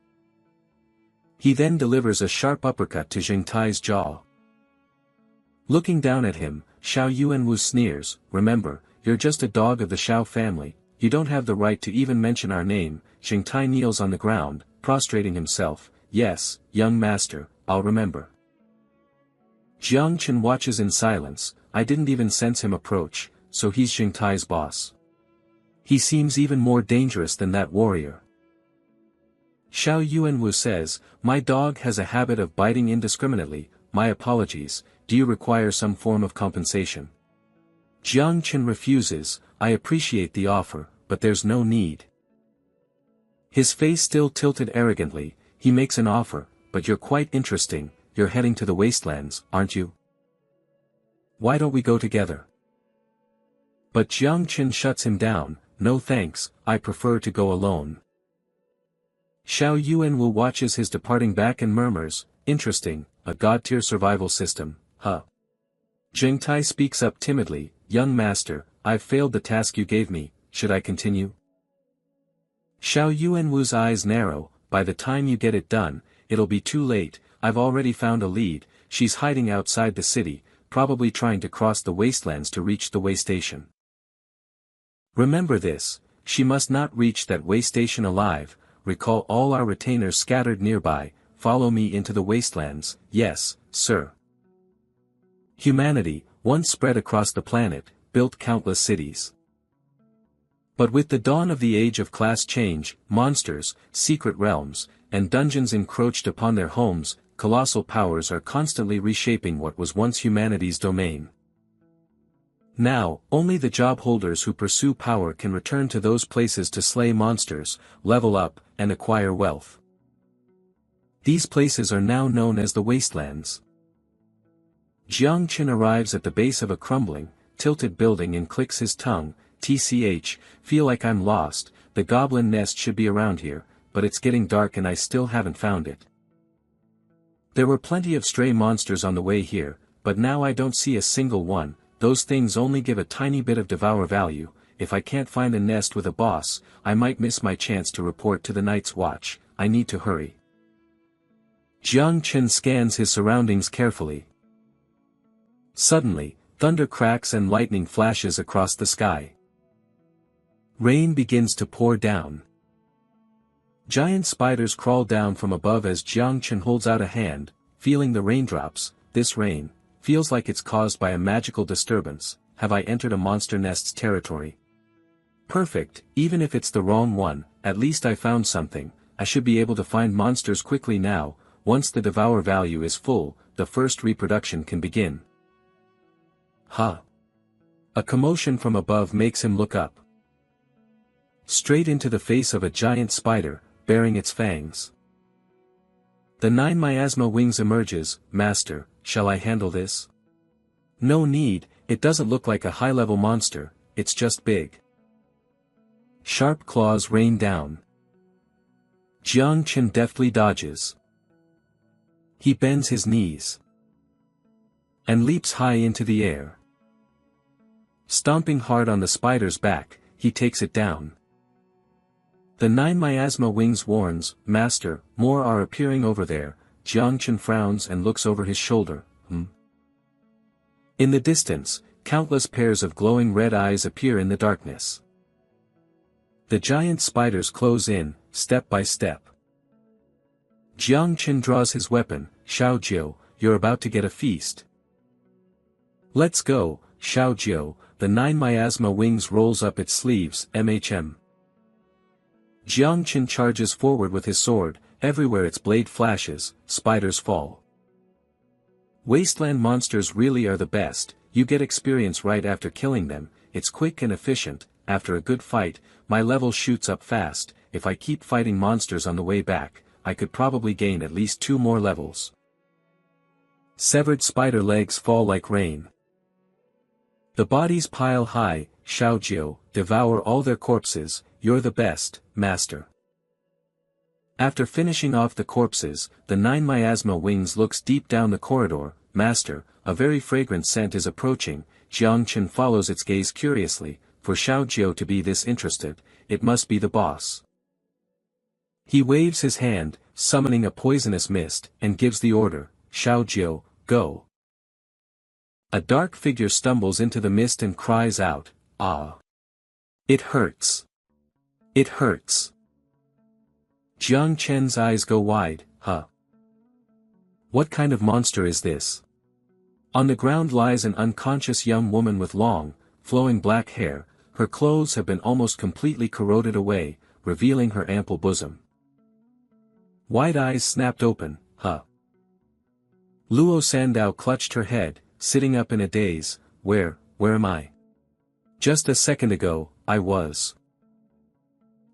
He then delivers a sharp uppercut to Zheng Tai's jaw. Looking down at him, Xiao Yuanwu sneers, remember, you're just a dog of the Shao family, you don't have the right to even mention our name. Zheng Tai kneels on the ground, prostrating himself. Yes, young master, I'll remember. Jiang Chen watches in silence. I didn't even sense him approach, so he's Zheng Tai's boss. He seems even more dangerous than that warrior. Xiao Yuanwu says, my dog has a habit of biting indiscriminately, my apologies, do you require some form of compensation? Jiang Chen refuses, I appreciate the offer, but there's no need. His face still tilted arrogantly, he makes an offer, but you're quite interesting, you're heading to the wastelands, aren't you? Why don't we go together? But Jiang Chen shuts him down, no thanks, I prefer to go alone. Xiao Yuanwu watches his departing back and murmurs, interesting, a god-tier survival system, huh? Zheng Tai speaks up timidly, young master, I've failed the task you gave me, should I continue? Xiao Yuanwu's eyes narrow, by the time you get it done, it'll be too late, I've already found a lead, she's hiding outside the city, probably trying to cross the wastelands to reach the way station. Remember this, she must not reach that way station alive. Recall all our retainers scattered nearby, follow me into the wastelands. Yes, sir. Humanity, once spread across the planet, built countless cities. But with the dawn of the age of class change, monsters, secret realms, and dungeons encroached upon their homes. Colossal powers are constantly reshaping what was once humanity's domain. Now, only the job holders who pursue power can return to those places to slay monsters, level up, and acquire wealth. These places are now known as the wastelands. Jiang Qin arrives at the base of a crumbling, tilted building and clicks his tongue. TCH, feel like I'm lost. The goblin nest should be around here, but it's getting dark and I still haven't found it. There were plenty of stray monsters on the way here, but now I don't see a single one. Those things only give a tiny bit of devour value. If I can't find a nest with a boss, I might miss my chance to report to the Night's Watch. I need to hurry. Jiang Qin scans his surroundings carefully. Suddenly, thunder cracks and lightning flashes across the sky. Rain begins to pour down. Giant spiders crawl down from above as Jiang Qin holds out a hand, feeling the raindrops. This rain feels like it's caused by a magical disturbance. Have I entered a monster nest's territory? Perfect, even if it's the wrong one, at least I found something. I should be able to find monsters quickly now. Once the devour value is full, the first reproduction can begin. Huh. A commotion from above makes him look up. Straight into the face of a giant spider, bearing its fangs. The 9 miasma wings emerges. Master, shall I handle this? No need, it doesn't look like a high-level monster, it's just big. Sharp claws rain down. Jiang Qin deftly dodges. He bends his knees. And leaps high into the air. Stomping hard on the spider's back, he takes it down. The 9 miasma wings warns, Master, more are appearing over there. Jiang Qin frowns and looks over his shoulder. In the distance, countless pairs of glowing red eyes appear in the darkness. The giant spiders close in, step by step. Jiang Qin draws his weapon. Xiao Jiu, you're about to get a feast. Let's go, Xiao Jiu. The 9 miasma wings rolls up its sleeves. MHM. Jiang Qin charges forward with his sword. Everywhere its blade flashes, spiders fall. Wasteland monsters really are the best. You get experience right after killing them. It's quick and efficient. After a good fight, my level shoots up fast. If I keep fighting monsters on the way back, I could probably gain at least 2 more levels. Severed spider legs fall like rain. The bodies pile high. Xiao Jiu, devour all their corpses. You're the best, Master. After finishing off the corpses, the 9 miasma wings looks deep down the corridor. Master, a very fragrant scent is approaching. Jiang Qin follows its gaze curiously. For Xiao Jiu to be this interested, it must be the boss. He waves his hand, summoning a poisonous mist, and gives the order. Xiao Jiu, go. A dark figure stumbles into the mist and cries out, Ah! It hurts. It hurts. Jiang Qin's eyes go wide. Huh? What kind of monster is this? On the ground lies an unconscious young woman with long, flowing black hair. Her clothes have been almost completely corroded away, revealing her ample bosom. Wide eyes snapped open. Huh? Luo Sandow clutched her head, sitting up in a daze. Where am I? Just a second ago, I was.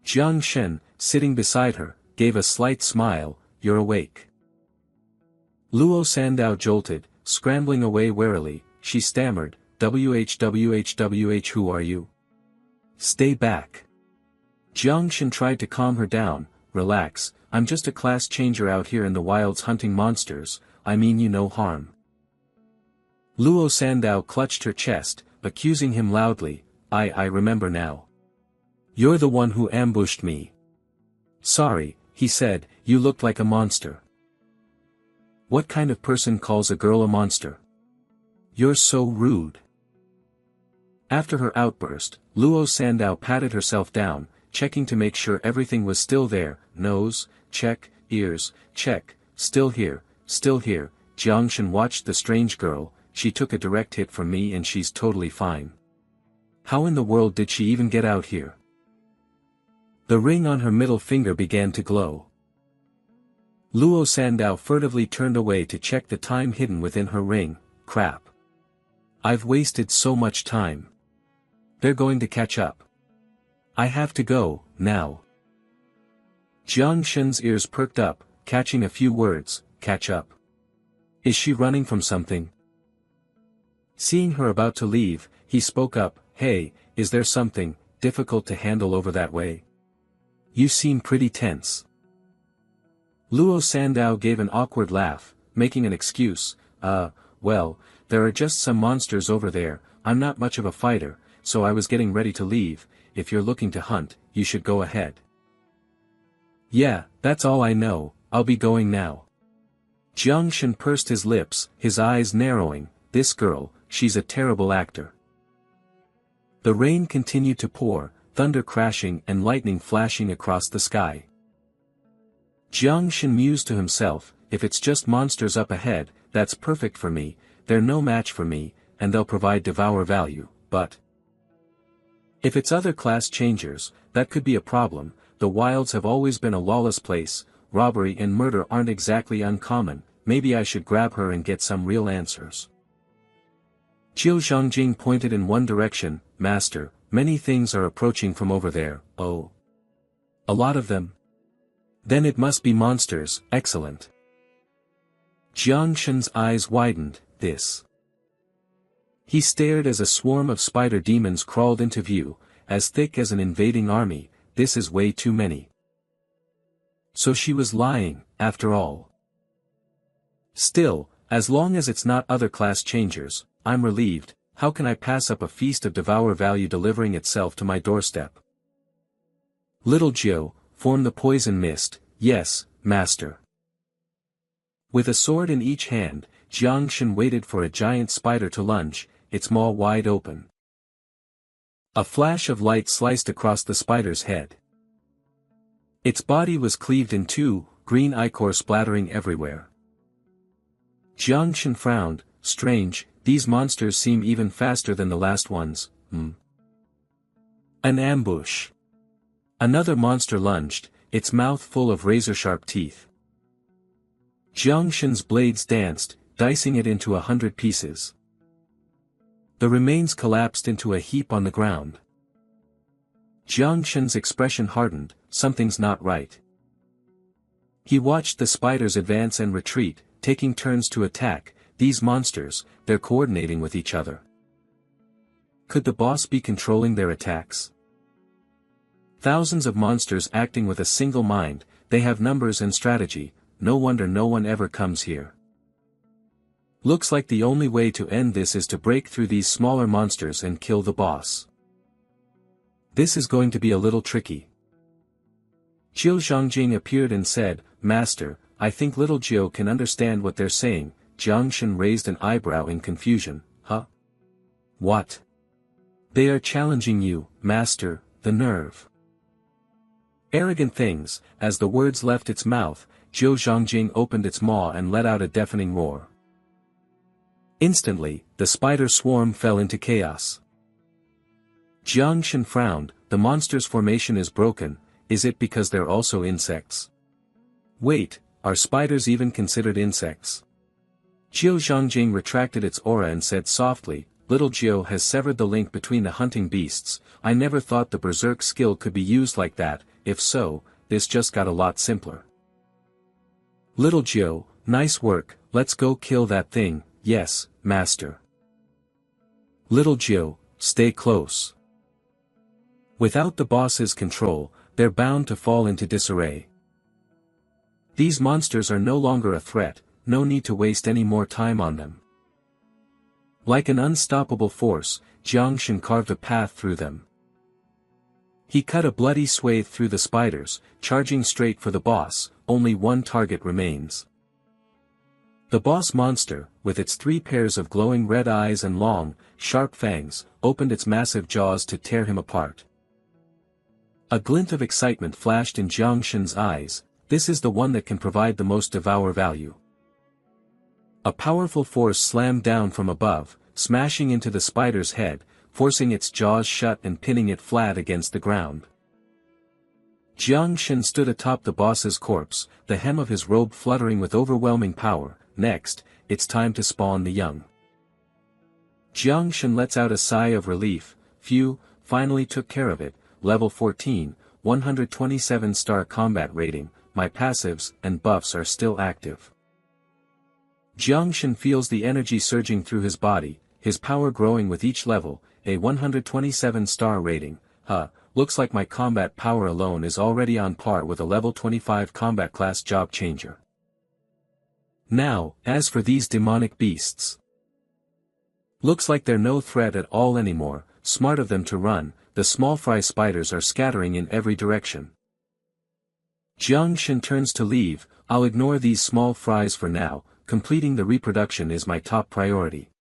Jiang Shen, sitting beside her, gave a slight smile. You're awake. Luo Sandow jolted, scrambling away warily. She stammered, WH, who are you? Stay back. Jiang Shen tried to calm her down. Relax, I'm just a class changer out here in the wilds hunting monsters. I mean you no harm. Luo Sandow clutched her chest, accusing him loudly. I remember now. You're the one who ambushed me. Sorry, he said, you looked like a monster. What kind of person calls a girl a monster? You're so rude. After her outburst, Luo Sandow patted herself down, checking to make sure everything was still there. Nose, check, ears, check, still here, still here. Jiangshan watched the strange girl, she took a direct hit from me and she's totally fine. How in the world did she even get out here? The ring on her middle finger began to glow. Luo Sandow furtively turned away to check the time hidden within her ring. Crap. I've wasted so much time. They're going to catch up. I have to go, now. Jiangshan's ears perked up, catching a few words. Catch up. Is she running from something? Seeing her about to leave, he spoke up. Hey, is there something difficult to handle over that way? You seem pretty tense. Luo Sandow gave an awkward laugh, making an excuse. Well, there are just some monsters over there. I'm not much of a fighter, so I was getting ready to leave. If you're looking to hunt, you should go ahead. Yeah, that's all I know. I'll be going now. Jiangshan pursed his lips, his eyes narrowing. This girl, she's a terrible actor. The rain continued to pour, thunder crashing and lightning flashing across the sky. Jiangshan mused to himself, if it's just monsters up ahead, that's perfect for me. They're no match for me, and they'll provide devour value, but if it's other class changers, that could be a problem. The wilds have always been a lawless place, robbery and murder aren't exactly uncommon. Maybe I should grab her and get some real answers. Qiu Zhangjing pointed in one direction. Master, many things are approaching from over there. Oh. A lot of them? Then it must be monsters. Excellent. Jiangshan's eyes widened. This. He stared as a swarm of spider demons crawled into view, as thick as an invading army. This is way too many. So she was lying, after all. Still, as long as it's not other class changers, I'm relieved. How can I pass up a feast of devour value delivering itself to my doorstep? Little Jiu, form the poison mist. Yes, master. With a sword in each hand, Jiangshan waited for a giant spider to lunge, its maw wide open. A flash of light sliced across the spider's head. Its body was cleaved in two, green ichor splattering everywhere. Jiangshan frowned. Strange, these monsters seem even faster than the last ones. An ambush. Another monster lunged, its mouth full of razor-sharp teeth. Jiangshan's blades danced, dicing it into 100 pieces. The remains collapsed into a heap on the ground. Jiangshan's expression hardened. Something's not right. He watched the spiders advance and retreat, taking turns to attack. These monsters, they're coordinating with each other. Could the boss be controlling their attacks? Thousands of monsters acting with a single mind, they have numbers and strategy. No wonder no one ever comes here. Looks like the only way to end this is to break through these smaller monsters and kill the boss. This is going to be a little tricky. Qiu Zhangjing appeared and said, Master, I think little Jiu can understand what they're saying. Jiangshan raised an eyebrow in confusion. Huh? What? They are challenging you, Master, the nerve. Arrogant things. As the words left its mouth, Qiu Zhangjing opened its maw and let out a deafening roar. Instantly, the spider swarm fell into chaos. Jiangshan frowned. The monster's formation is broken. Is it because they're also insects? Wait, are spiders even considered insects? Qiu Zhangjing retracted its aura and said softly, Little Jiu has severed the link between the hunting beasts. I never thought the berserk skill could be used like that. If so, this just got a lot simpler. Little Jiu, nice work, let's go kill that thing. Yes, master. Little Jiu, stay close. Without the boss's control, they're bound to fall into disarray. These monsters are no longer a threat, no need to waste any more time on them. Like an unstoppable force, Jiangshan carved a path through them. He cut a bloody swathe through the spiders, charging straight for the boss. Only one target remains. The boss monster, with its 3 pairs of glowing red eyes and long, sharp fangs, opened its massive jaws to tear him apart. A glint of excitement flashed in Jiang Shen's eyes. This is the one that can provide the most devour value. A powerful force slammed down from above, smashing into the spider's head, forcing its jaws shut and pinning it flat against the ground. Jiang Shen stood atop the boss's corpse, the hem of his robe fluttering with overwhelming power. Next, it's time to spawn the young. Jiang Shen lets out a sigh of relief. Phew, finally took care of it. Level 14, 127-star combat rating, my passives and buffs are still active. Jiang Shen feels the energy surging through his body, his power growing with each level, a 127-star rating. Looks like my combat power alone is already on par with a level 25 combat class job changer. Now, as for these demonic beasts. Looks like they're no threat at all anymore. Smart of them to run. The small fry spiders are scattering in every direction. Jiang Shen turns to leave. I'll ignore these small fries for now. Completing the reproduction is my top priority.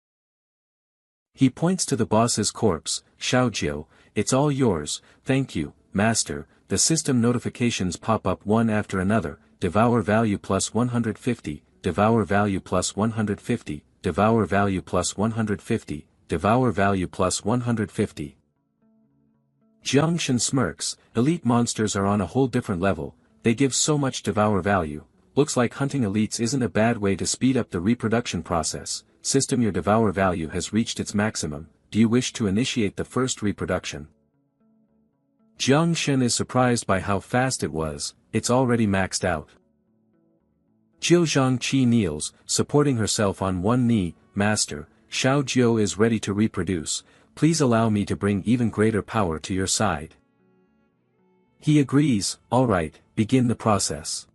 He points to the boss's corpse. Xiaojiu, it's all yours. Thank you, master. The system notifications pop up one after another. Devour value plus 150, devour value plus 150, devour value plus 150, devour value plus 150. Jiang Shen smirks. Elite monsters are on a whole different level. They give so much devour value. Looks like hunting elites isn't a bad way to speed up the reproduction process. System, your devour value has reached its maximum. Do you wish to initiate the first reproduction? Jiang Shen is surprised by how fast it was. It's already maxed out. Jiu Zhangqi kneels, supporting herself on one knee. Master, Xiaojiu is ready to reproduce. Please allow me to bring even greater power to your side. He agrees. Alright, begin the process.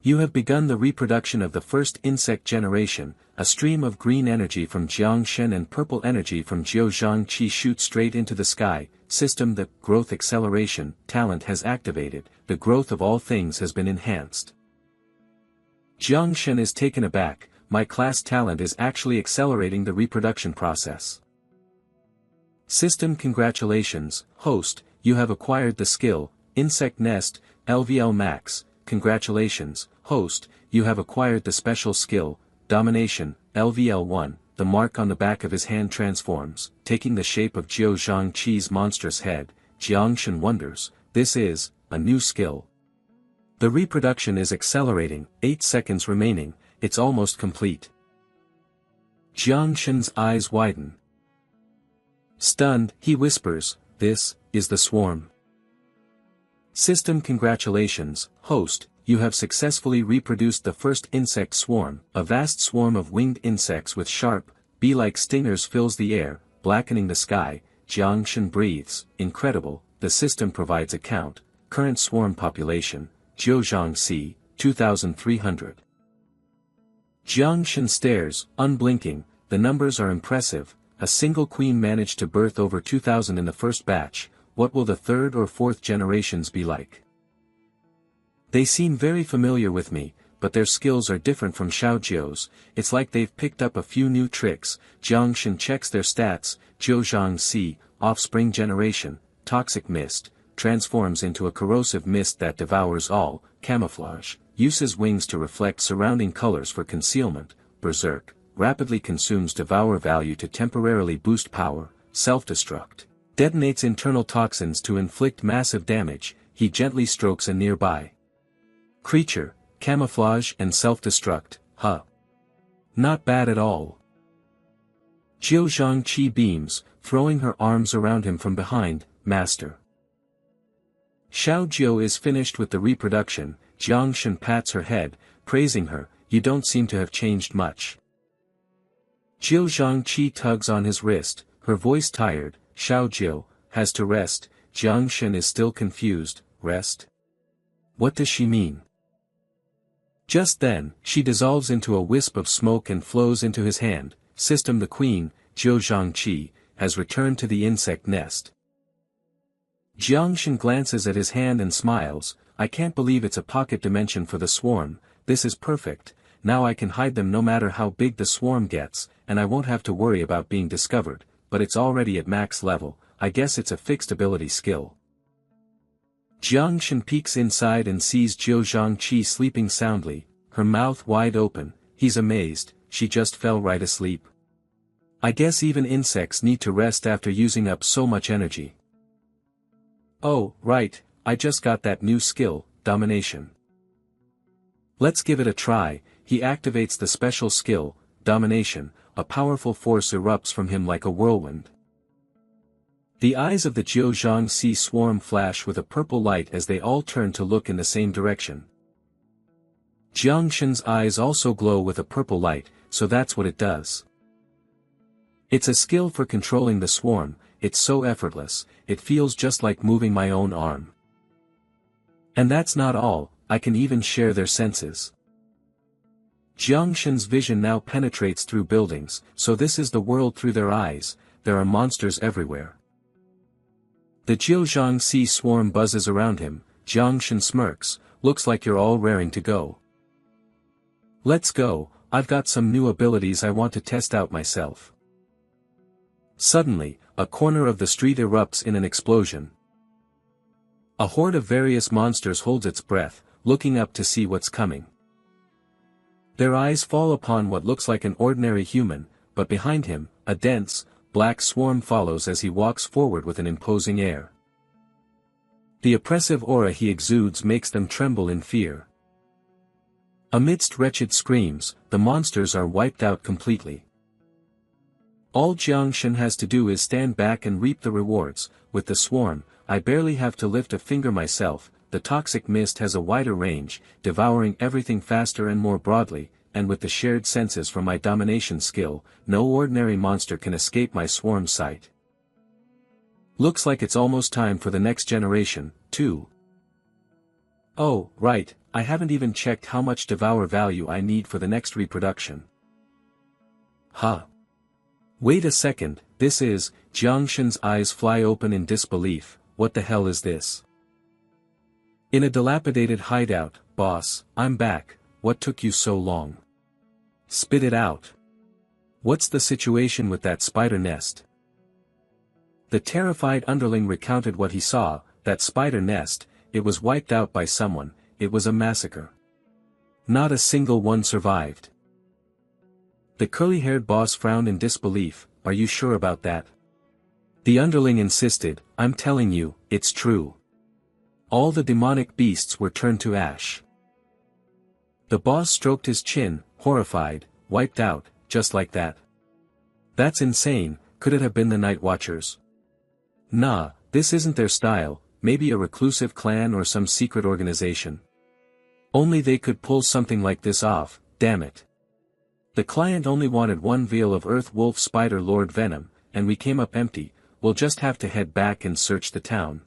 You have begun the reproduction of the first insect generation. A stream of green energy from Jiang Shen and purple energy from Jiu Zhangqi shoot straight into the sky. System, the growth acceleration talent has activated. The growth of all things has been enhanced. Jiang Shen is taken aback. My class talent is actually accelerating the reproduction process. System, congratulations, host, you have acquired the skill, Insect Nest, LVL Max. Congratulations, host, you have acquired the special skill, Domination, LVL1. The mark on the back of his hand transforms, taking the shape of Jiu Zhangqi's monstrous head. Jiang Shen wonders, this is a new skill. The reproduction is accelerating. 8 seconds remaining, it's almost complete. Jiang Shen's eyes widen. Stunned, he whispers, this is the swarm. System, congratulations, host, you have successfully reproduced the first insect swarm. A vast swarm of winged insects with sharp, bee-like stingers fills the air, blackening the sky. Jiang Shen breathes. Incredible. The system provides a count. Current swarm population, Jiuzhangxi, 2,300. Jiang Shen stares, unblinking. The numbers are impressive. A single queen managed to birth over 2,000 in the first batch. What will the third or fourth generations be like? They seem very familiar with me, but their skills are different from Xiaojiu's. It's like they've picked up a few new tricks. Jiang Shen checks their stats. Jiuzhangxi, offspring generation, toxic mist, transforms into a corrosive mist that devours all. Camouflage, uses wings to reflect surrounding colors for concealment. Berserk, rapidly consumes devour value to temporarily boost power. Self-destruct, detonates internal toxins to inflict massive damage. He gently strokes a nearby creature. Camouflage and self-destruct, not bad at all. Jiu Zhangqi beams, throwing her arms around him from behind. Master. Xiaojiu is finished with the reproduction. Jiang Shen pats her head, praising her. You don't seem to have changed much. Jiu Zhangqi tugs on his wrist, her voice tired. Xiaojiu has to rest. Jiang Shen is still confused. Rest? What does she mean? Just then, she dissolves into a wisp of smoke and flows into his hand. System, the queen, Jiu Zhangqi, has returned to the insect nest. Jiang Shen glances at his hand and smiles. I can't believe it's a pocket dimension for the swarm. This is perfect. now I can hide them no matter how big the swarm gets, and I won't have to worry about being discovered, but it's already at max level. I guess it's a fixed ability skill. Jiang Shan peeks inside and sees Jiu Zhangqi sleeping soundly, her mouth wide open. He's amazed, she just fell right asleep. I guess even insects need to rest after using up so much energy. Oh, right, I just got that new skill, domination. Let's give it a try. He activates the special skill, domination. A powerful force erupts from him like a whirlwind. The eyes of the Jiu Zhangxi swarm flash with a purple light as they all turn to look in the same direction. Jiang Shan's eyes also glow with a purple light, so that's what it does. It's a skill for controlling the swarm. It's so effortless, it feels just like moving my own arm. And that's not all, I can even share their senses. Jiang Shan's vision now penetrates through buildings, so this is the world through their eyes. There are monsters everywhere. The Jiu Zhangxi swarm buzzes around him. Jiang Shan smirks, looks like you're all raring to go. Let's go, I've got some new abilities I want to test out myself. Suddenly, a corner of the street erupts in an explosion. A horde of various monsters holds its breath, looking up to see what's coming. Their eyes fall upon what looks like an ordinary human, but behind him, a dense, black swarm follows as he walks forward with an imposing air. The oppressive aura he exudes makes them tremble in fear. Amidst wretched screams, the monsters are wiped out completely. All Jiang Shan has to do is stand back and reap the rewards. With the swarm, I barely have to lift a finger myself. The toxic mist has a wider range, devouring everything faster and more broadly, and with the shared senses from my domination skill, no ordinary monster can escape my swarm sight. Looks like it's almost time for the next generation, too. Oh, right, I haven't even checked how much devour value I need for the next reproduction. Huh. Wait a second, this is, Jiang Shan's eyes fly open in disbelief. What the hell is this? In a dilapidated hideout, boss, I'm back. What took you so long? Spit it out. What's the situation with that spider nest? The terrified underling recounted what he saw. That spider nest, it was wiped out by someone. It was a massacre. Not a single one survived. The curly-haired boss frowned in disbelief. Are you sure about that? The underling insisted. I'm telling you, it's true. All the demonic beasts were turned to ash. The boss stroked his chin, horrified. Wiped out, just like that. That's insane. Could it have been the Night Watchers? Nah, this isn't their style. Maybe a reclusive clan or some secret organization. Only they could pull something like this off, damn it. The client only wanted one vial of Earth Wolf Spider Lord Venom, and we came up empty. We'll just have to head back and search the town.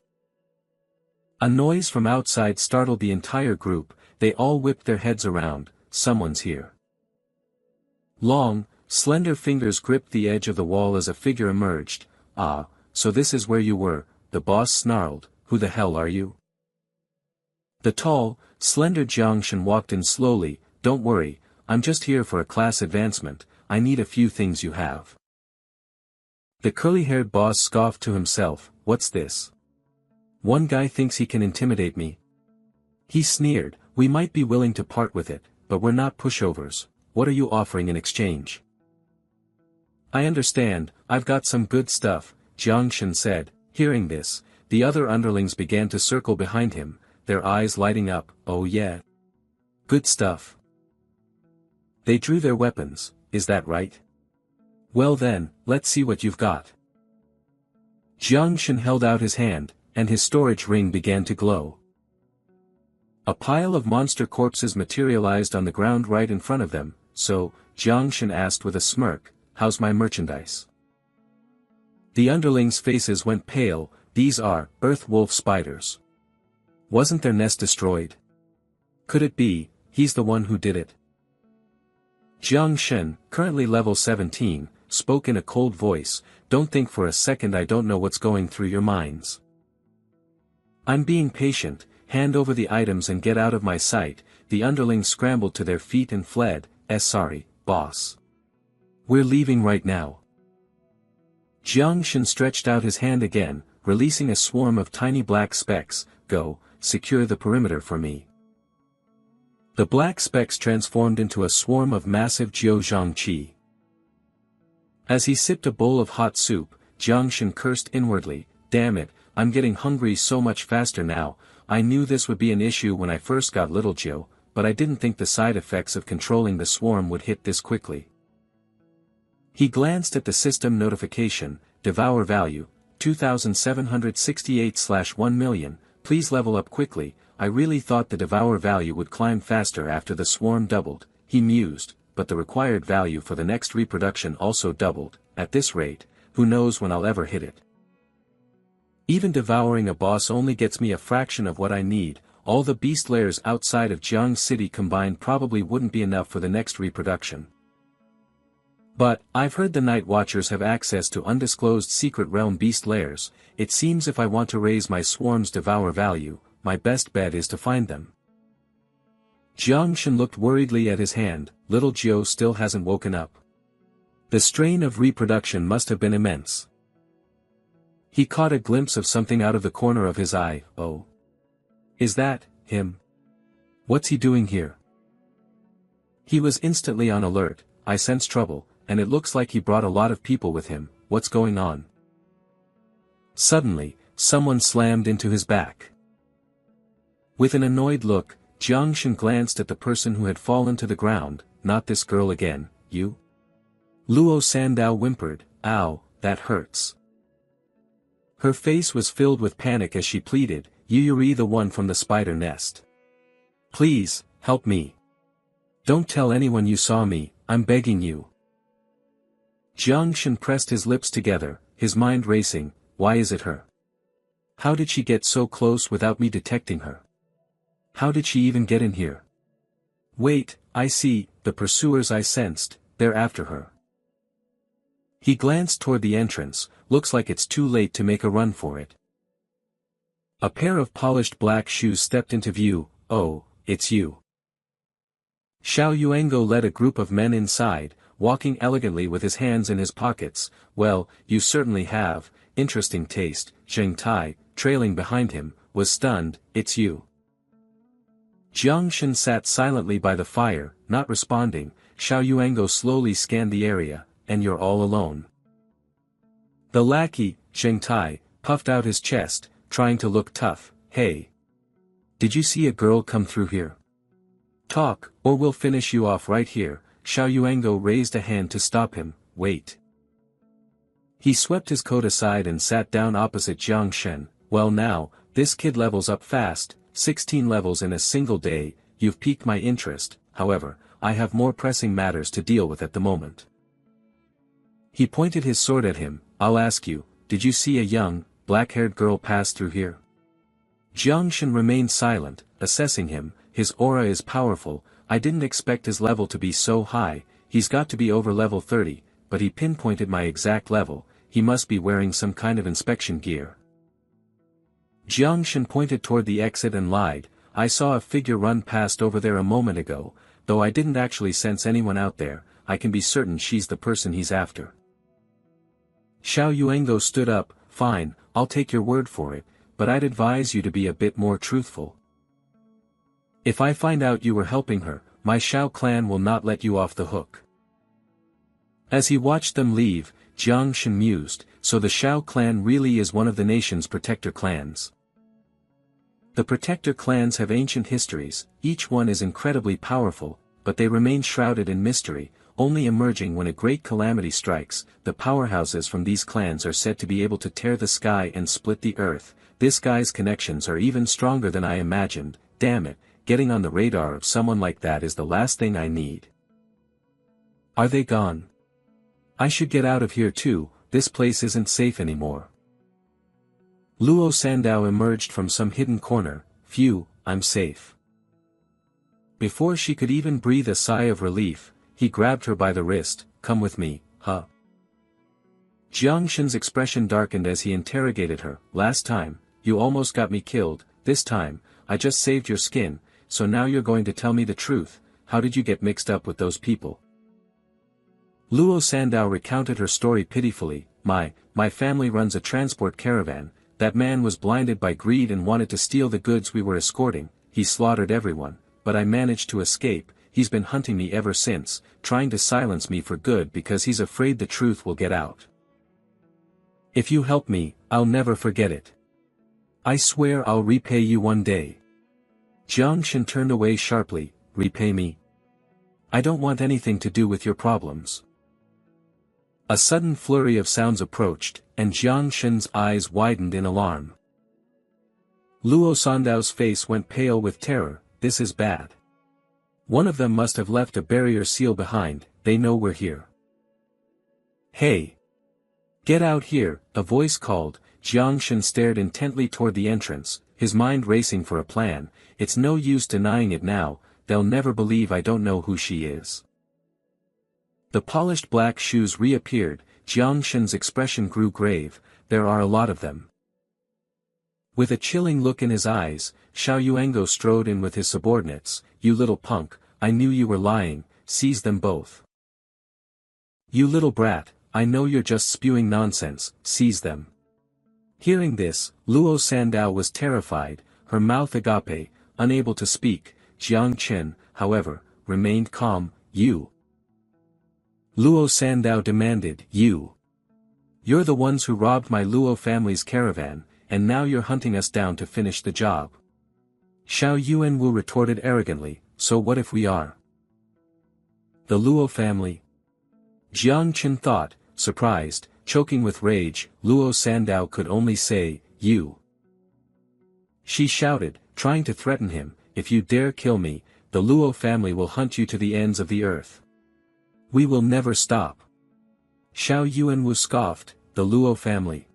A noise from outside startled the entire group. They all whipped their heads around. Someone's here. Long, slender fingers gripped the edge of the wall as a figure emerged. Ah, so this is where you were, the boss snarled. Who the hell are you? The tall, slender Jiang Shan walked in slowly. Don't worry, I'm just here for a class advancement. I need a few things you have. The curly-haired boss scoffed to himself. What's this? One guy thinks he can intimidate me. He sneered. We might be willing to part with it, but we're not pushovers. What are you offering in exchange? I understand, I've got some good stuff, Jiang Shan said. Hearing this, the other underlings began to circle behind him, their eyes lighting up. Oh yeah. Good stuff. They drew their weapons, is that right? Well then, let's see what you've got. Jiang Shan held out his hand, and his storage ring began to glow. A pile of monster corpses materialized on the ground right in front of them. So, Jiang Shan asked with a smirk, how's my merchandise? The underlings' faces went pale. These are Earth Wolf spiders. Wasn't their nest destroyed? Could it be, he's the one who did it? Jiang Shan, currently level 17, spoke in a cold voice. Don't think for a second I don't know what's going through your minds. I'm being patient. Hand over the items and get out of my sight. the underlings scrambled to their feet and fled. Sorry, boss. We're leaving right now. Jiang Shen stretched out his hand again, releasing a swarm of tiny black specks. Go, secure the perimeter for me. The black specks transformed into a swarm of massive Jiuzhang qi. As he sipped a bowl of hot soup, Jiang Shen cursed inwardly, damn it, I'm getting hungry so much faster now. I knew this would be an issue when I first got Little Jiu, but I didn't think the side effects of controlling the swarm would hit this quickly. He glanced at the system notification, Devour Value, 2768/1 million, please level up quickly. I really thought the Devour Value would climb faster after the swarm doubled, he mused, but the required value for the next reproduction also doubled. At this rate, who knows when I'll ever hit it. Even devouring a boss only gets me a fraction of what I need. All the beast layers outside of Jiang City combined probably wouldn't be enough for the next reproduction. But, I've heard the Night Watchers have access to undisclosed secret realm beast layers. It seems if I want to raise my swarm's Devour Value, my best bet is to find them. Jiang Shen looked worriedly at his hand. Little Jiu still hasn't woken up. The strain of reproduction must have been immense. He caught a glimpse of something out of the corner of his eye. Oh. Is that him? What's he doing here? He was instantly on alert. I sense trouble, and it looks like he brought a lot of people with him. What's going on? Suddenly, someone slammed into his back. With an annoyed look, Jiang Shen glanced at the person who had fallen to the ground. Not this girl again, you? Luo Sandao whimpered. Ow, that hurts. Her face was filled with panic as she pleaded, Yuri, the one from the spider nest. Please, help me. Don't tell anyone you saw me, I'm begging you. Jiang Shen pressed his lips together, his mind racing. Why is it her? How did she get so close without me detecting her? How did she even get in here? Wait, I see, the pursuers I sensed, they're after her. He glanced toward the entrance. Looks like it's too late to make a run for it. A pair of polished black shoes stepped into view. Oh, it's you. Xiao Yuango led a group of men inside, walking elegantly with his hands in his pockets. Well, you certainly have, interesting taste. Zheng Tai, trailing behind him, was stunned. It's you. Jiang Shen sat silently by the fire, not responding. Xiao Yuango slowly scanned the area. And you're all alone. The lackey, Zheng Tai, puffed out his chest, trying to look tough. Hey. Did you see a girl come through here? Talk, or we'll finish you off right here. Xiao Yuango raised a hand to stop him. Wait. He swept his coat aside and sat down opposite Jiang Shen. Well now, this kid levels up fast, 16 levels in a single day. You've piqued my interest. However, I have more pressing matters to deal with at the moment. He pointed his sword at him. I'll ask you, did you see a young, black-haired girl pass through here? Jiang Shen remained silent, assessing him. His aura is powerful. I didn't expect his level to be so high. He's got to be over level 30, but he pinpointed my exact level. He must be wearing some kind of inspection gear. Jiang Shen pointed toward the exit and lied. I saw a figure run past over there a moment ago, though I didn't actually sense anyone out there. I can be certain she's the person he's after. Xiao Yuango stood up. Fine, I'll take your word for it, but I'd advise you to be a bit more truthful. If I find out you were helping her, my Xiao clan will not let you off the hook. As he watched them leave, Jiang Shen mused, so the Xiao clan really is one of the nation's protector clans. The protector clans have ancient histories, each one is incredibly powerful, but they remain shrouded in mystery, only emerging when a great calamity strikes. The powerhouses from these clans are said to be able to tear the sky and split the earth. This guy's connections are even stronger than I imagined. Damn it, getting on the radar of someone like that is the last thing I need. Are they gone? I should get out of here too, this place isn't safe anymore. Luo Sandao emerged from some hidden corner. Phew, I'm safe. Before she could even breathe a sigh of relief, he grabbed her by the wrist. Come with me, huh? Jiang Shen's expression darkened as he interrogated her. Last time, you almost got me killed. This time, I just saved your skin. so now you're going to tell me the truth. How did you get mixed up with those people? Luo Sandow recounted her story pitifully. My family runs a transport caravan. That man was blinded by greed and wanted to steal the goods we were escorting. He slaughtered everyone, but I managed to escape. He's been hunting me ever since, trying to silence me for good because he's afraid the truth will get out. If you help me, I'll never forget it. I swear I'll repay you one day. Jiang Shen turned away sharply. Repay me? I don't want anything to do with your problems. A sudden flurry of sounds approached, and Jiang Shen's eyes widened in alarm. Luo Sandow's face went pale with terror. This is bad. One of them must have left a barrier seal behind. They know we're here. Hey! Get out here, a voice called. Jiang Shen stared intently toward the entrance, his mind racing for a plan. It's no use denying it now, they'll never believe I don't know who she is. The polished black shoes reappeared. Jiang Shen's expression grew grave. There are a lot of them. With a chilling look in his eyes, Xiao Yuango strode in with his subordinates. You little punk, I knew you were lying, seize them both. You little brat, I know you're just spewing nonsense, seize them. Hearing this, Luo Sandow was terrified, her mouth agape, unable to speak. Jiang Chen, however, remained calm. You. Luo Sandow demanded. You. You're the ones who robbed my Luo family's caravan, and now you're hunting us down to finish the job. Xiao Yuanwu retorted arrogantly, so what if we are? The Luo family? Jiang Chen thought, surprised, choking with rage. Luo Sandow could only say, you. She shouted, trying to threaten him, if you dare kill me, the Luo family will hunt you to the ends of the earth. We will never stop. Xiao Yuanwu scoffed, the Luo family.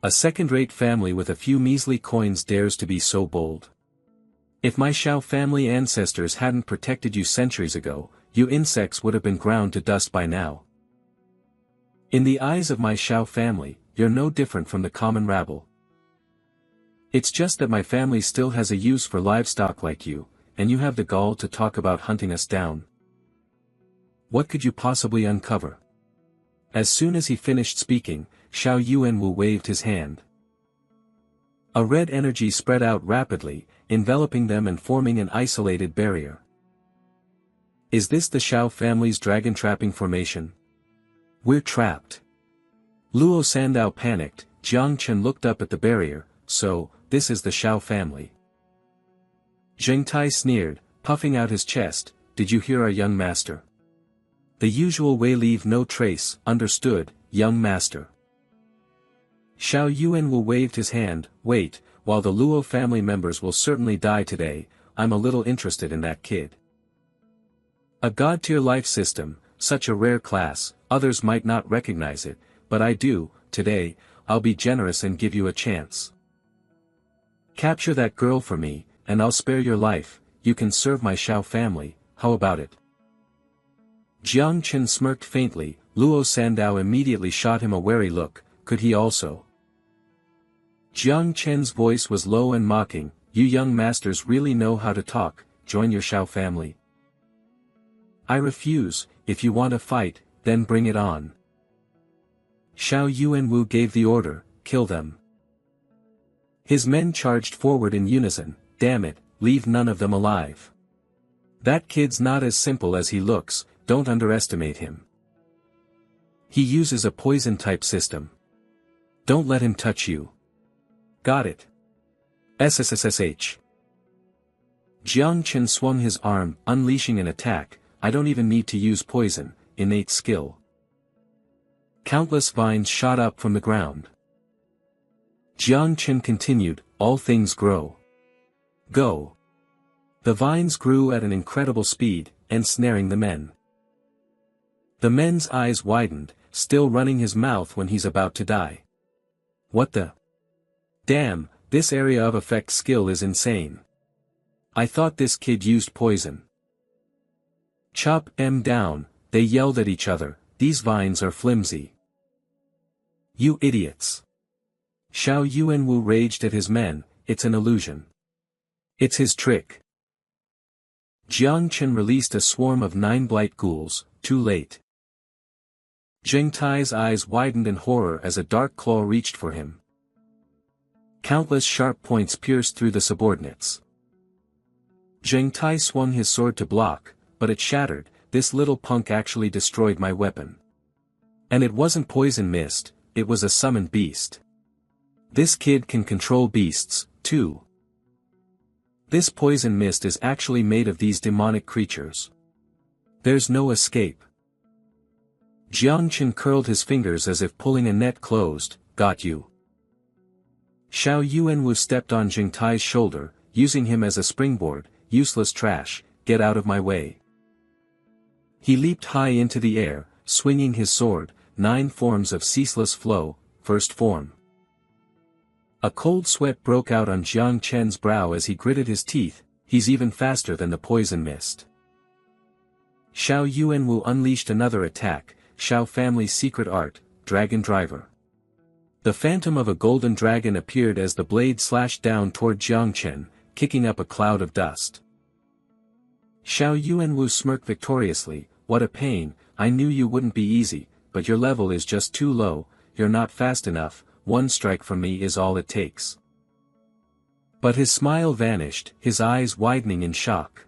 A second-rate family with a few measly coins dares to be so bold. If my Xiao family ancestors hadn't protected you centuries ago, you insects would have been ground to dust by now. In the eyes of my Xiao family, you're no different from the common rabble. It's just that my family still has a use for livestock like you, and you have the gall to talk about hunting us down. What could you possibly uncover? As soon as he finished speaking, Xiao Yuanwu waved his hand. A red energy spread out rapidly, enveloping them and forming an isolated barrier. Is this the Xiao family's dragon trapping formation? We're trapped. Luo Sandow panicked. Jiang Chen looked up at the barrier. So, this is the Xiao family. Zheng Tai sneered, puffing out his chest. Did you hear our young master? The usual way, leave no trace. Understood, young master. Xiao Yuanwu waved his hand. Wait, while the Luo family members will certainly die today, I'm a little interested in that kid. A god-tier life system, such a rare class, others might not recognize it, but I do. Today, I'll be generous and give you a chance. Capture that girl for me, and I'll spare your life. You can serve my Xiao family, how about it? Jiang Chen smirked faintly. Luo Sandow immediately shot him a wary look. Could he also? Jiang Chen's voice was low and mocking. You young masters really know how to talk. Join your Xiao family. I refuse. If you want to fight, then bring it on. Xiao Yuanwu gave the order, kill them. His men charged forward in unison. Damn it, leave none of them alive. That kid's not as simple as he looks, don't underestimate him. He uses a poison-type system. Don't let him touch you. Got it. SSSSH. Jiang Chen swung his arm, unleashing an attack. I don't even need to use poison, innate skill. Countless vines shot up from the ground. Jiang Chen continued, all things grow. Go. The vines grew at an incredible speed, ensnaring the men. The men's eyes widened, still running his mouth when he's about to die. What the? Damn, this area of effect skill is insane. I thought this kid used poison. Chop them down, they yelled at each other, these vines are flimsy. You idiots. Xiao Yuanwu raged at his men, it's an illusion. It's his trick. Jiang Chen released a swarm of 9 blight ghouls, too late. Zheng Tai's eyes widened in horror as a dark claw reached for him. Countless sharp points pierced through the subordinates. Zheng Tai swung his sword to block, but it shattered. This little punk actually destroyed my weapon. And it wasn't poison mist, it was a summoned beast. This kid can control beasts, too. This poison mist is actually made of these demonic creatures. There's no escape. Jiang Chen curled his fingers as if pulling a net closed. Got you. Xiao Yuanwu stepped on Zheng Tai's shoulder, using him as a springboard. Useless trash, get out of my way. He leaped high into the air, swinging his sword. 9 forms of ceaseless flow. First form. A cold sweat broke out on Jiang Chen's brow as he gritted his teeth. He's even faster than the poison mist. Xiao Yuanwu unleashed another attack. Xiao family's secret art, Dragon Driver. The phantom of a golden dragon appeared as the blade slashed down toward Jiang Chen, kicking up a cloud of dust. Xiao Yuanwu smirked victoriously. What a pain, I knew you wouldn't be easy, but your level is just too low, you're not fast enough, 1 strike from me is all it takes. But his smile vanished, his eyes widening in shock.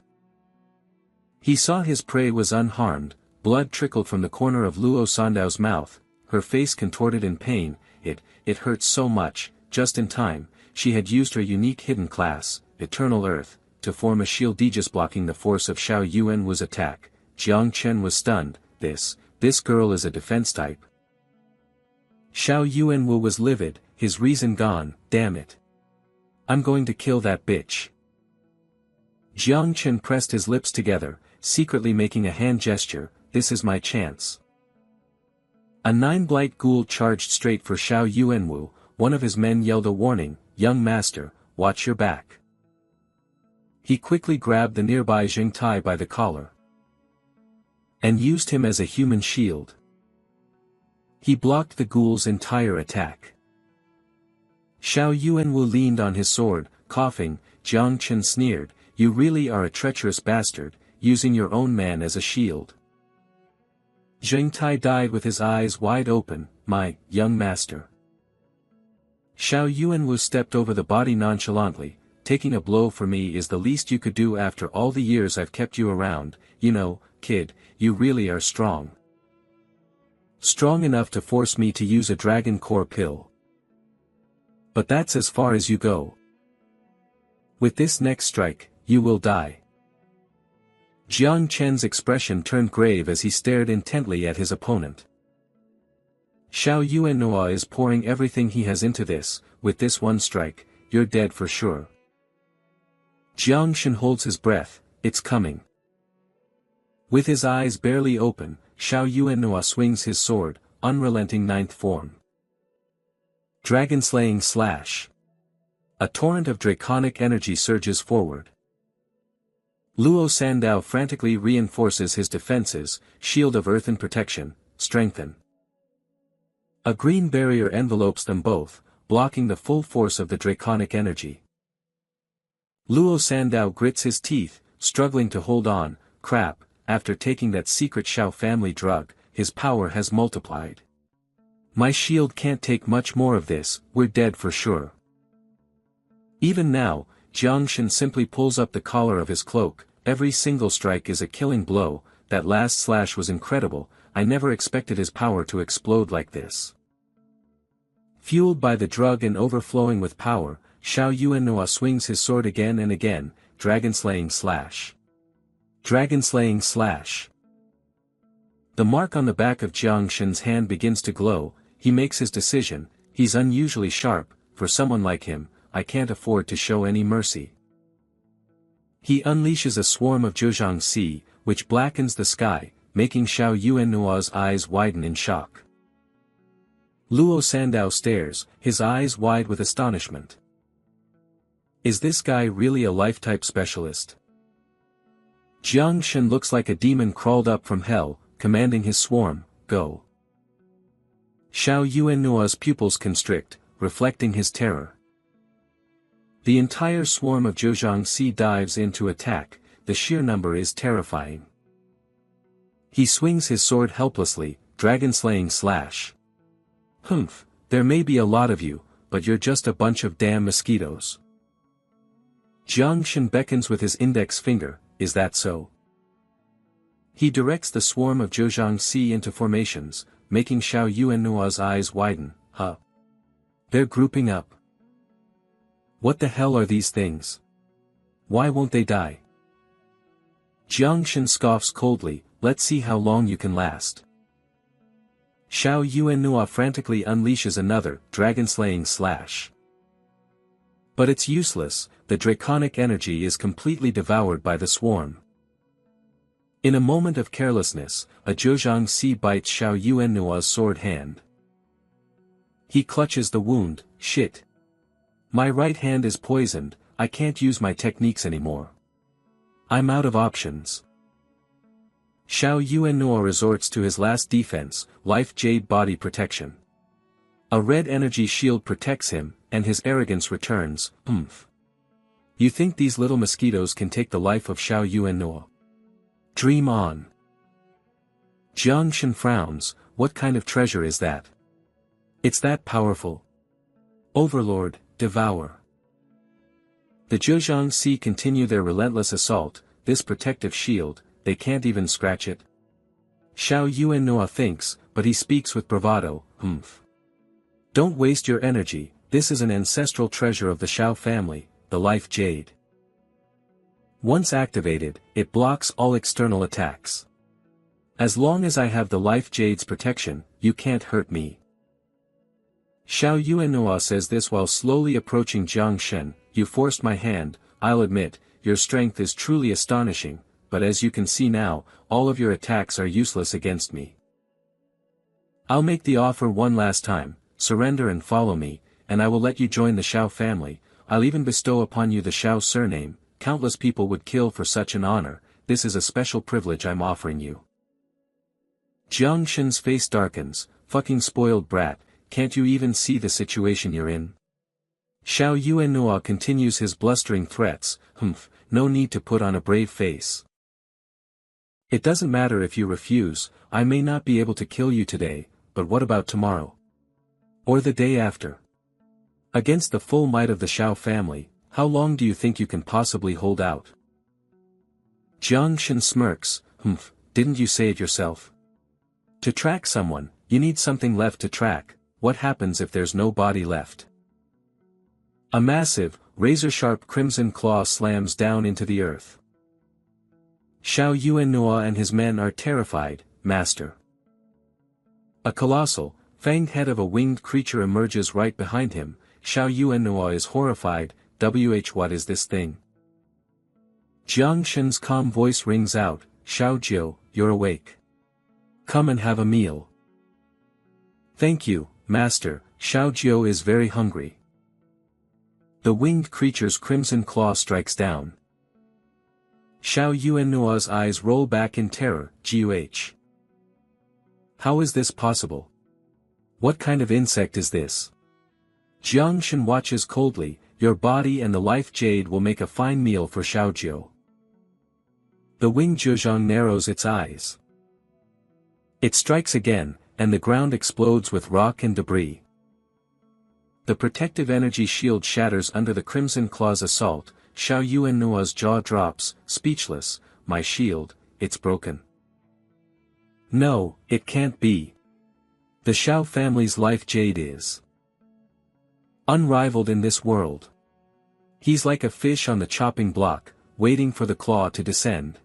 He saw his prey was unharmed. Blood trickled from the corner of Luo Sandao's mouth, her face contorted in pain. It hurt so much. Just in time, she had used her unique hidden class, Eternal Earth, to form a shield Aegis blocking the force of Xiao Yuanwu's attack. Jiang Chen was stunned. This girl is a defense type. Xiao Yuanwu was livid, his reason gone. Damn it. I'm going to kill that bitch. Jiang Chen pressed his lips together, secretly making a hand gesture. This is my chance. A 9 blight ghoul charged straight for Xiao Yuanwu. One of his men yelled a warning. Young master, watch your back. He quickly grabbed the nearby Zheng Tai by the collar and used him as a human shield. He blocked the ghoul's entire attack. Xiao Yuanwu leaned on his sword, coughing. Jiang Chen sneered, you really are a treacherous bastard, using your own man as a shield. Zheng Tai died with his eyes wide open. My, young master. Xiao Yuanwu stepped over the body nonchalantly. Taking a blow for me is the least you could do after all the years I've kept you around. You know, kid, you really are strong. Strong enough to force me to use a dragon core pill. But that's as far as you go. With this next strike, you will die. Jiang Chen's expression turned grave as he stared intently at his opponent. Xiao Yuanwu is pouring everything he has into this. With this 1 strike, you're dead for sure. Jiang Chen holds his breath. It's coming. With his eyes barely open, Xiao Yuanwu swings his sword, unrelenting 9th form. Dragon-slaying slash. A torrent of draconic energy surges forward. Luo Sandao frantically reinforces his defenses. Shield of earthen protection, strengthen. A green barrier envelopes them both, blocking the full force of the draconic energy. Luo Sandao grits his teeth, struggling to hold on. Crap, after taking that secret Xiao family drug, his power has multiplied. My shield can't take much more of this, we're dead for sure. Even now, Jiang Chen simply pulls up the collar of his cloak. Every single strike is a killing blow. That last slash was incredible. I never expected his power to explode like this. Fueled by the drug and overflowing with power, Xiao Yuanwu swings his sword again and again. Dragon-slaying slash. Dragon-slaying slash. The mark on the back of Jiang Shen's hand begins to glow. He makes his decision. He's unusually sharp. For someone like him, I can't afford to show any mercy. He unleashes a swarm of Zhejiang Sea, which blackens the sky, making Xiao Yuanwu's eyes widen in shock. Luo Sandao stares, his eyes wide with astonishment. Is this guy really a life-type specialist? Jiang Shen looks like a demon crawled up from hell, commanding his swarm, go. Xiao Yuanwu's pupils constrict, reflecting his terror. The entire swarm of Zhejiangxi dives in to attack, the sheer number is terrifying. He swings his sword helplessly, dragon-slaying slash. Humph, there may be a lot of you, but you're just a bunch of damn mosquitoes. Jiang Shen beckons with his index finger, is that so? He directs the swarm of Zhejiangxi into formations, making Xiao Yuannua's eyes widen. Huh? They're grouping up. What the hell are these things? Why won't they die? Jiang Shen scoffs coldly, let's see how long you can last. Xiao Yuannua frantically unleashes another, dragon-slaying slash. But it's useless, the draconic energy is completely devoured by the swarm. In a moment of carelessness, a Zhejiangxi bites Xiao Yuannua's sword hand. He clutches the wound, shit. My right hand is poisoned, I can't use my techniques anymore. I'm out of options. Xiao Yuannua resorts to his last defense, Life Jade Body Protection. A red energy shield protects him, and his arrogance returns. You think these little mosquitoes can take the life of Xiao Yuannua? Dream on. Jiang Shen frowns, what kind of treasure is that? It's that powerful. Overlord, devour. The Zhejiangxi continue their relentless assault, this protective shield, they can't even scratch it. Xiao Yuannua thinks, but he speaks with bravado, Don't waste your energy, this is an ancestral treasure of the Xiao family, the Life Jade. Once activated, it blocks all external attacks. As long as I have the Life Jade's protection, you can't hurt me. Xiao Yuannua says this while slowly approaching Jiang Shen, you forced my hand, I'll admit, your strength is truly astonishing, but as you can see now, all of your attacks are useless against me. I'll make the offer one last time, surrender and follow me, and I will let you join the Xiao family, I'll even bestow upon you the Xiao surname, countless people would kill for such an honor, this is a special privilege I'm offering you. Jiang Shen's face darkens, fucking spoiled brat, can't you even see the situation you're in? Xiao Yuannua continues his blustering threats, no need to put on a brave face. It doesn't matter if you refuse, I may not be able to kill you today, but what about tomorrow? Or the day after? Against the full might of the Xiao family, how long do you think you can possibly hold out? Jiang Shen smirks, didn't you say it yourself? To track someone, you need something left to track, what happens if there's no body left? A massive, razor-sharp crimson claw slams down into the earth. Xiao Yuannua and his men are terrified, master. A colossal, fanged head of a winged creature emerges right behind him, Xiao Yuannua is horrified, what is this thing? Jiang Shen's calm voice rings out, Xiao Jiu, you're awake. Come and have a meal. Thank you, master, Xiao Jiu is very hungry. The winged creature's crimson claw strikes down. Xiao Yuannua's eyes roll back in terror, Guh. How is this possible? What kind of insect is this? Jiang Shen watches coldly, your body and the Life Jade will make a fine meal for Xiao Jiu. The winged Zhejiang narrows its eyes. It strikes again, and the ground explodes with rock and debris. The protective energy shield shatters under the Crimson Claw's assault, Xiao Yuannua's jaw drops, speechless, my shield, it's broken. No, it can't be. The Xiao family's Life Jade is unrivaled in this world. He's like a fish on the chopping block, waiting for the claw to descend.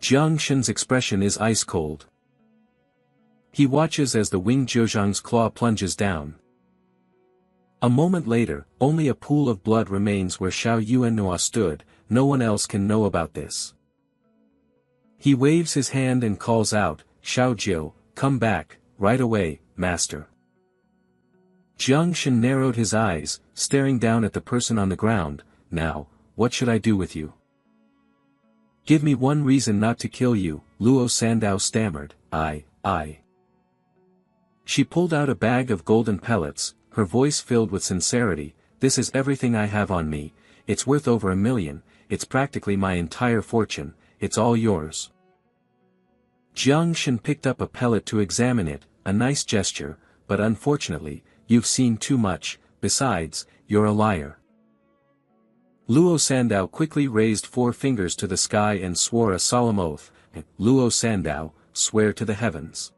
Jiang Shen's expression is ice cold. He watches as the winged Zhejiang's claw plunges down. A moment later, only a pool of blood remains where Xiao Yuannua stood, no one else can know about this. He waves his hand and calls out, Xiao Jiu, come back, right away, master. Jiang Shen narrowed his eyes, staring down at the person on the ground, now, what should I do with you? Give me one reason not to kill you, Luo Sandow stammered, I. She pulled out a bag of golden pellets, her voice filled with sincerity, this is everything I have on me, it's worth over 1 million, it's practically my entire fortune, it's all yours. Jiang Shen picked up a pellet to examine it, a nice gesture, but unfortunately, you've seen too much, besides, you're a liar. Luo Sandao quickly raised 4 fingers to the sky and swore a solemn oath, Luo Sandao, swear to the heavens.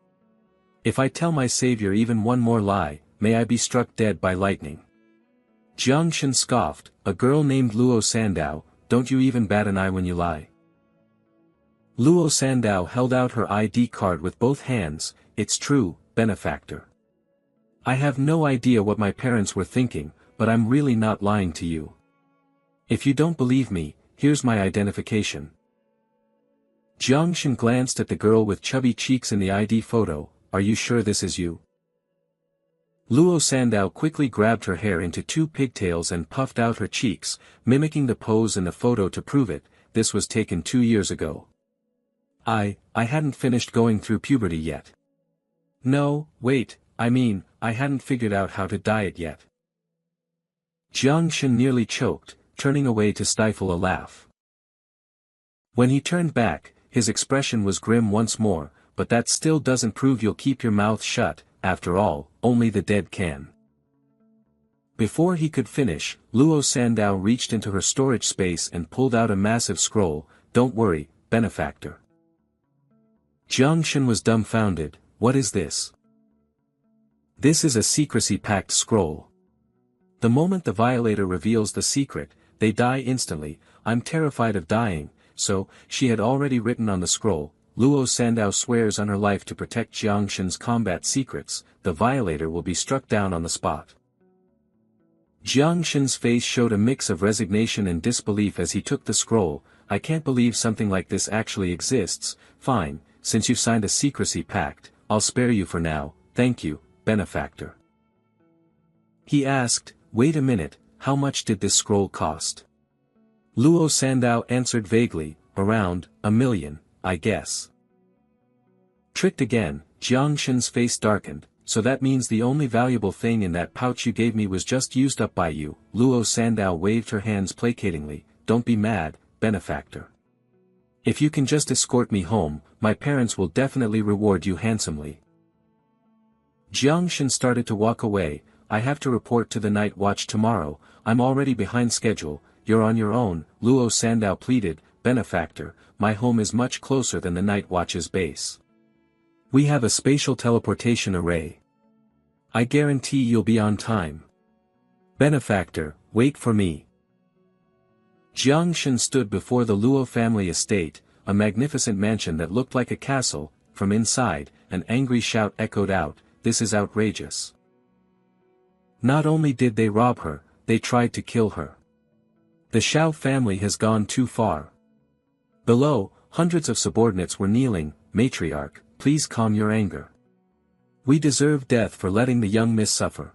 If I tell my savior even one more lie, may I be struck dead by lightning. Jiang Shen scoffed, a girl named Luo Sandao, don't you even bat an eye when you lie. Luo Sandao held out her ID card with both hands, it's true, benefactor. I have no idea what my parents were thinking, but I'm really not lying to you. If you don't believe me, here's my identification. Jiang Shen glanced at the girl with chubby cheeks in the ID photo, are you sure this is you? Luo Sandao quickly grabbed her hair into 2 pigtails and puffed out her cheeks, mimicking the pose in the photo to prove it, this was taken 2 years ago. I hadn't finished going through puberty yet. No, wait, I mean, I hadn't figured out how to diet yet. Jiang Shen nearly choked, turning away to stifle a laugh. When he turned back, his expression was grim once more, but that still doesn't prove you'll keep your mouth shut, after all, only the dead can. Before he could finish, Luo Sandao reached into her storage space and pulled out a massive scroll, don't worry, benefactor. Jiang Shen was dumbfounded, what is this? This is a secrecy pact scroll. The moment the violator reveals the secret, they die instantly, I'm terrified of dying, so, she had already written on the scroll, Luo Sandao swears on her life to protect Jiang Shen's combat secrets, the violator will be struck down on the spot. Jiang Shen's face showed a mix of resignation and disbelief as he took the scroll, I can't believe something like this actually exists, fine, since you've signed a secrecy pact, I'll spare you for now, thank you, benefactor. He asked, wait a minute, how much did this scroll cost? Luo Sandao answered vaguely, around 1 million, I guess. Tricked again, Jiang Shen's face darkened, so that means the only valuable thing in that pouch you gave me was just used up by you, Luo Sandao waved her hands placatingly, don't be mad, benefactor. If you can just escort me home, my parents will definitely reward you handsomely. Jiang Shen started to walk away, I have to report to the night watch tomorrow, I'm already behind schedule, you're on your own, Luo Sandao pleaded, benefactor, my home is much closer than the night watch's base. We have a spatial teleportation array. I guarantee you'll be on time. Benefactor, wait for me. Jiang Shen stood before the Luo family estate, a magnificent mansion that looked like a castle, from inside, an angry shout echoed out, this is outrageous. Not only did they rob her, they tried to kill her. The Xiao family has gone too far. Below, hundreds of subordinates were kneeling, matriarch, please calm your anger. We deserve death for letting the young miss suffer.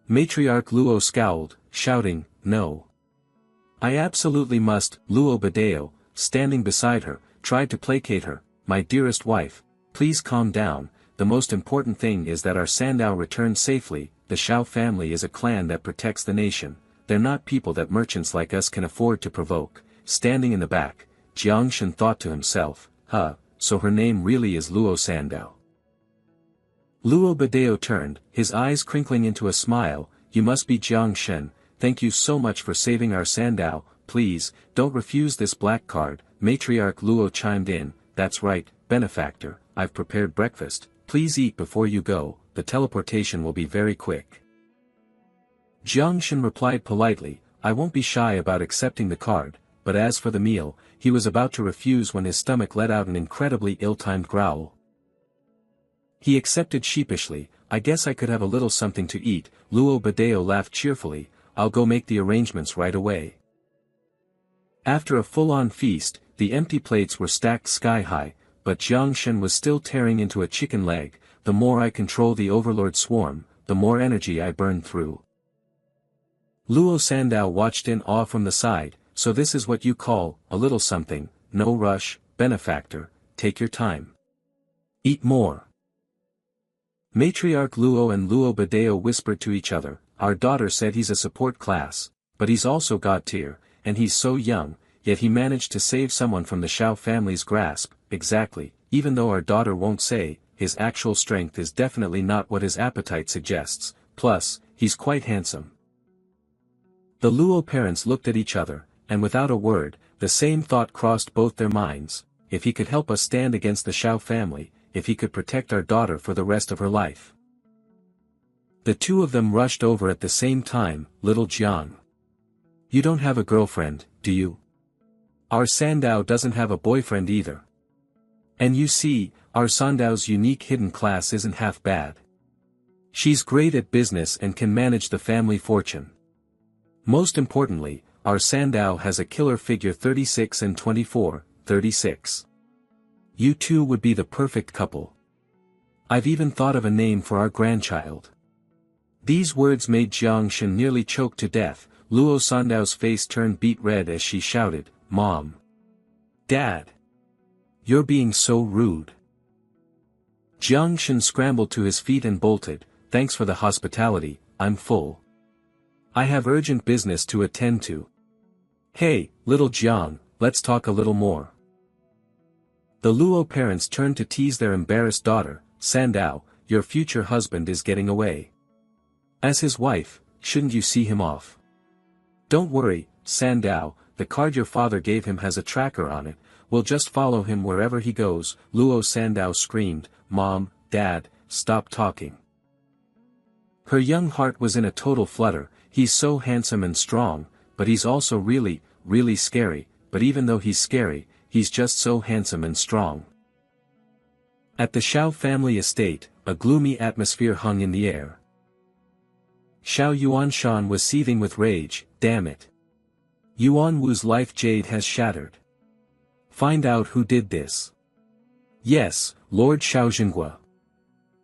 Matriarch Luo scowled, shouting, no. I absolutely must, Luo Badeo, standing beside her, tried to placate her, my dearest wife, please calm down, the most important thing is that our Sandao return safely, the Xiao family is a clan that protects the nation, they're not people that merchants like us can afford to provoke. Standing in the back, Jiang Shen thought to himself, so her name really is Luo Sandao. Luo Badeo turned, his eyes crinkling into a smile, you must be Jiang Shen, thank you so much for saving our Sandao, please, don't refuse this black card, matriarch Luo chimed in, that's right, benefactor, I've prepared breakfast, please eat before you go, the teleportation will be very quick. Jiang Shen replied politely, I won't be shy about accepting the card, but as for the meal, he was about to refuse when his stomach let out an incredibly ill-timed growl. He accepted sheepishly, I guess I could have a little something to eat, Luo Badeo laughed cheerfully, I'll go make the arrangements right away. After a full-on feast, the empty plates were stacked sky-high, but Jiang Shen was still tearing into a chicken leg, the more I control the overlord swarm, the more energy I burn through. Luo Sandao watched in awe from the side, so this is what you call, a little something, no rush, benefactor, take your time. Eat more. Matriarch Luo and Luo Badeo whispered to each other, our daughter said he's a support class, but he's also God tier, and he's so young, yet he managed to save someone from the Shao family's grasp. Exactly, even though our daughter won't say, his actual strength is definitely not what his appetite suggests, plus, he's quite handsome. The Luo parents looked at each other, and without a word, the same thought crossed both their minds: if he could help us stand against the Shao family, if he could protect our daughter for the rest of her life. The two of them rushed over at the same time. Little Jiang. You don't have a girlfriend, do you? Our Sandow doesn't have a boyfriend either. And you see, our Sandow's unique hidden class isn't half bad. She's great at business and can manage the family fortune. Most importantly, our Sandow has a killer figure 36 and 24, 36. You two would be the perfect couple. I've even thought of a name for our grandchild. These words made Jiang Shen nearly choke to death. Luo Sandow's face turned beet red as she shouted, "Mom! Dad! You're being so rude!" Jiang Shen scrambled to his feet and bolted, "Thanks for the hospitality, I'm full. I have urgent business to attend to. Hey, little Jiang, let's talk a little more." The Luo parents turned to tease their embarrassed daughter. "Sandow, your future husband is getting away. As his wife, shouldn't you see him off?" "Don't worry, Sandow, the card your father gave him has a tracker on it, we'll just follow him wherever he goes." Luo Sandow screamed, "Mom, Dad, stop talking." Her young heart was in a total flutter. He's so handsome and strong, but he's also really, really scary. But even though he's scary, he's just so handsome and strong. At the Shao family estate, a gloomy atmosphere hung in the air. Xiao Yuanshan was seething with rage. Damn it! Yuan Wu's life jade has shattered. Find out who did this. Yes, Lord Xiaojingua.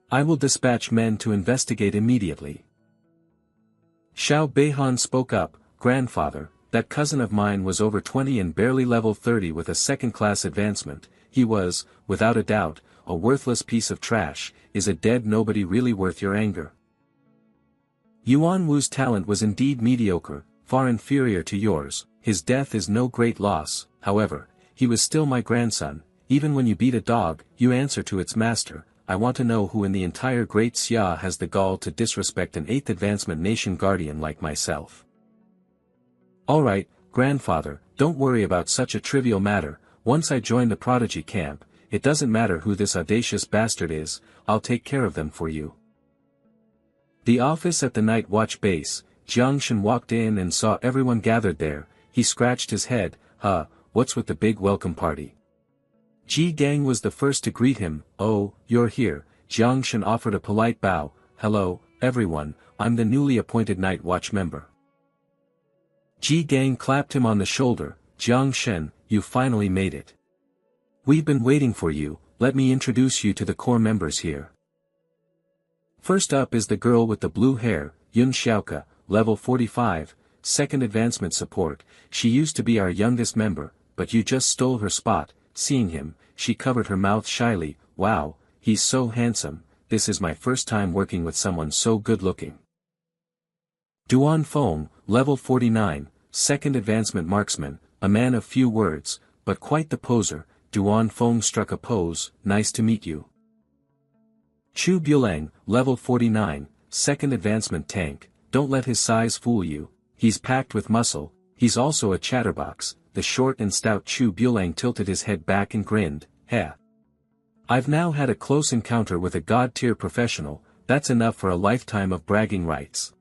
I will dispatch men to investigate immediately. Xiao Beihan spoke up. Grandfather, that cousin of mine was over 20 and barely level 30 with a second-class advancement. He was, without a doubt, a worthless piece of trash. Is a dead nobody really worth your anger? Yuan Wu's talent was indeed mediocre, far inferior to yours. His death is no great loss. However, he was still my grandson. Even when you beat a dog, you answer to its master. I want to know who in the entire Great Xia has the gall to disrespect an 8th advancement nation guardian like myself. Alright, grandfather, don't worry about such a trivial matter. Once I join the prodigy camp, it doesn't matter who this audacious bastard is, I'll take care of them for you. The office at the night watch base. Jiang Shen walked in and saw everyone gathered there. He scratched his head. What's with the big welcome party? Ji Gang was the first to greet him. "Oh, you're here." Jiang Shen offered a polite bow. "Hello, everyone, I'm the newly appointed night watch member." Ji Gang clapped him on the shoulder. "Jiang Shen, you finally made it. We've been waiting for you. Let me introduce you to the core members here. First up is the girl with the blue hair, Yun Xiaoke, level 45, second advancement support. She used to be our youngest member, but you just stole her spot." Seeing him, she covered her mouth shyly. "Wow, he's so handsome, this is my first time working with someone so good-looking." Duan Feng, level 49, second advancement marksman, a man of few words, but quite the poser. Duan Feng struck a pose. "Nice to meet you." Chu Bulang, level 49, second advancement tank. Don't let his size fool you, he's packed with muscle. He's also a chatterbox. The short and stout Chu Bulang tilted his head back and grinned. "Heh. I've now had a close encounter with a god-tier professional, that's enough for a lifetime of bragging rights."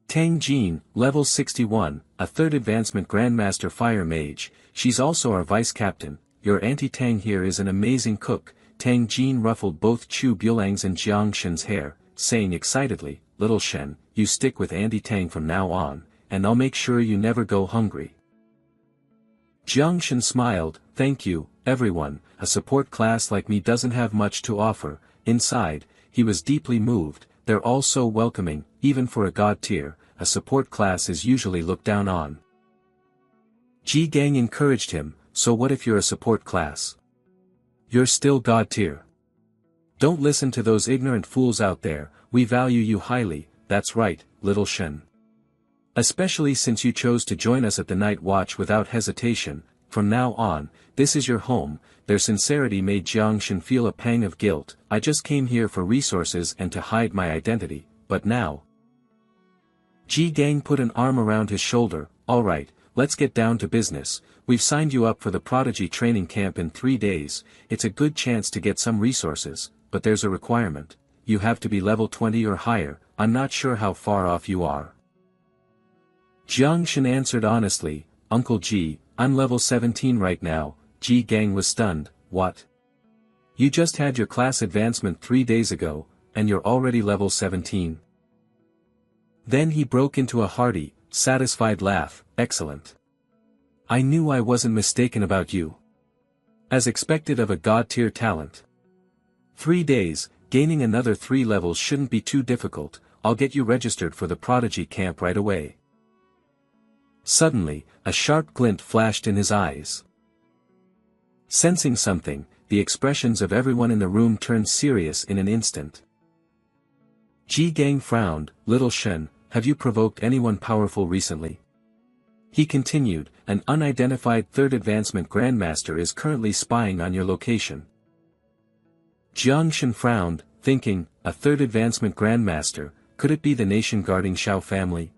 Tang Jin, level 61, a third advancement grandmaster fire mage. She's also our vice captain. Your Auntie Tang here is an amazing cook. Tang Jin ruffled both Chu Bulang's and Jiang Shen's hair, saying excitedly, "Little Shen, you stick with Auntie Tang from now on, and I'll make sure you never go hungry." Jiang Shen smiled. "Thank you, everyone, a support class like me doesn't have much to offer." Inside, he was deeply moved. They're all so welcoming, even for a god tier. A support class is usually looked down on. Ji Gang encouraged him. "So what if you're a support class? You're still god tier. Don't listen to those ignorant fools out there, we value you highly." that's right, little Shen. Especially since you chose to join us at the night watch without hesitation, from now on, this is your home. Their sincerity made Jiang Shen feel a pang of guilt. I just came here for resources and to hide my identity, but now. Ji Gang put an arm around his shoulder. Alright, let's get down to business. We've signed you up for the Prodigy training camp in 3 days. It's a good chance to get some resources, but there's a requirement. You have to be level 20 or higher. I'm not sure how far off you are. Jiang Shen answered honestly, Uncle Ji, I'm level 17 right now. Ji Gang was stunned. What? You just had your class advancement 3 days ago, and you're already level 17. Then he broke into a hearty, satisfied laugh. Excellent. I knew I wasn't mistaken about you. As expected of a god-tier talent. 3 days, gaining another 3 levels shouldn't be too difficult. I'll get you registered for the Prodigy camp right away. Suddenly, a sharp glint flashed in his eyes. Sensing something, the expressions of everyone in the room turned serious in an instant. Ji Gang frowned. Little Shen, have you provoked anyone powerful recently? He continued, an unidentified third advancement grandmaster is currently spying on your location. Jiang Shen frowned, thinking, a third advancement grandmaster, could it be the nation guarding Shao family?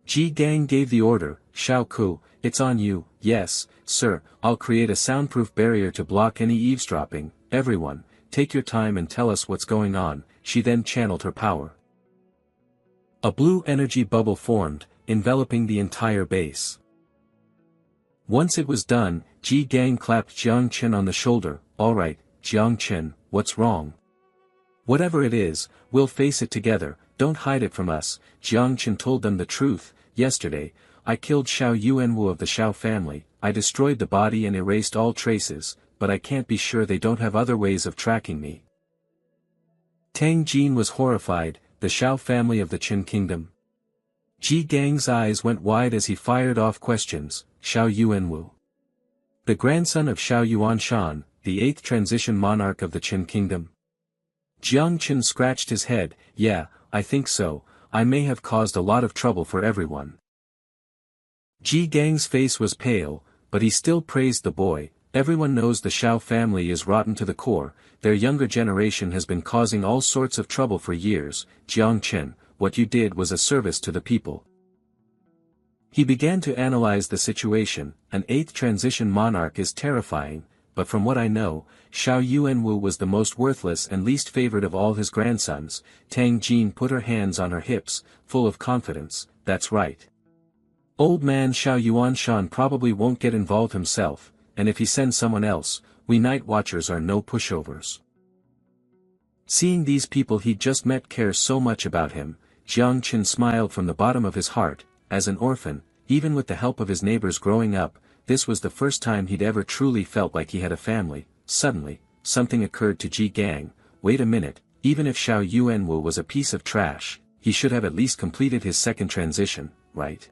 Ji Gang gave the order, Shao Ku, it's on you. Yes, sir, I'll create a soundproof barrier to block any eavesdropping. Everyone, take your time and tell us what's going on. She then channeled her power. A blue energy bubble formed, enveloping the entire base. Once it was done, Ji Gang clapped Jiang Chen on the shoulder. Alright, Jiang Chen, what's wrong? Whatever it is, we'll face it together, don't hide it from us. Jiang Chen told them the truth. Yesterday, I killed Xiao Yuanwu of the Xiao family. I destroyed the body and erased all traces, but I can't be sure they don't have other ways of tracking me. Tang Jin was horrified. The Xiao family of the Qin kingdom. Ji Gang's eyes went wide as he fired off questions. Xiao Yuanwu, the grandson of Xiao Yuanshan, the 8th transition monarch of the Qin kingdom. Jiang Chen scratched his head. Yeah, I think so. I may have caused a lot of trouble for everyone. Ji Gang's face was pale, but he still praised the boy. Everyone knows the Xiao family is rotten to the core. Their younger generation has been causing all sorts of trouble for years. Jiang Chen, what you did was a service to the people. He began to analyze the situation. An 8th transition monarch is terrifying, but from what I know, Xiao Yuanwu was the most worthless and least favored of all his grandsons. Tang Jin put her hands on her hips, full of confidence. That's right. Old man Xiao Yuanshan probably won't get involved himself, and if he sends someone else, we night watchers are no pushovers. Seeing these people he'd just met care so much about him, Jiang Chen smiled from the bottom of his heart. As an orphan, even with the help of his neighbors growing up, this was the first time he'd ever truly felt like he had a family. Suddenly, something occurred to Ji Gang. Wait a minute, even if Xiao Yuanwu was a piece of trash, he should have at least completed his second transition, right?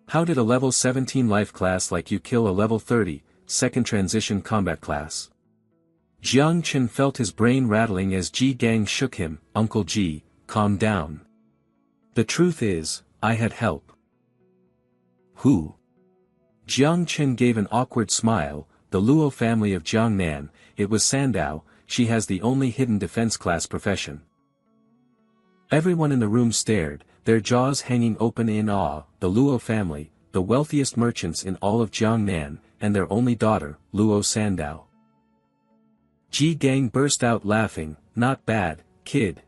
How did a level 17 life class like you kill a level 30, second transition combat class? Jiang Chen felt his brain rattling as Ji Gang shook him. Uncle Ji, calm down. The truth is, I had help. Who? Jiang Chen gave an awkward smile. The Luo family of Jiangnan. It was Sandow. She has the only hidden defense class profession. Everyone in the room stared, their jaws hanging open in awe. The Luo family, the wealthiest merchants in all of Jiangnan, and their only daughter, Luo Sandow. Ji Gang burst out laughing. Not bad, kid.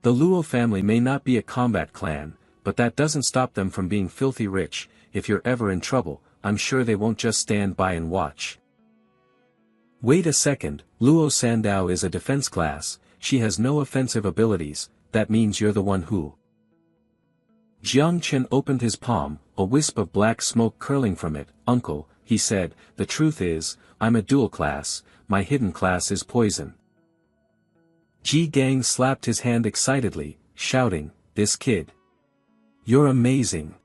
The Luo family may not be a combat clan, but that doesn't stop them from being filthy rich. If you're ever in trouble, I'm sure they won't just stand by and watch. Wait a second, Luo Sandow is a defense class. She has no offensive abilities. That means you're the one who... Jiang Chen opened his palm, a wisp of black smoke curling from it. Uncle, he said, the truth is, I'm a dual class. My hidden class is poison. Ji Gang slapped his hand excitedly, shouting, this kid. You're amazing.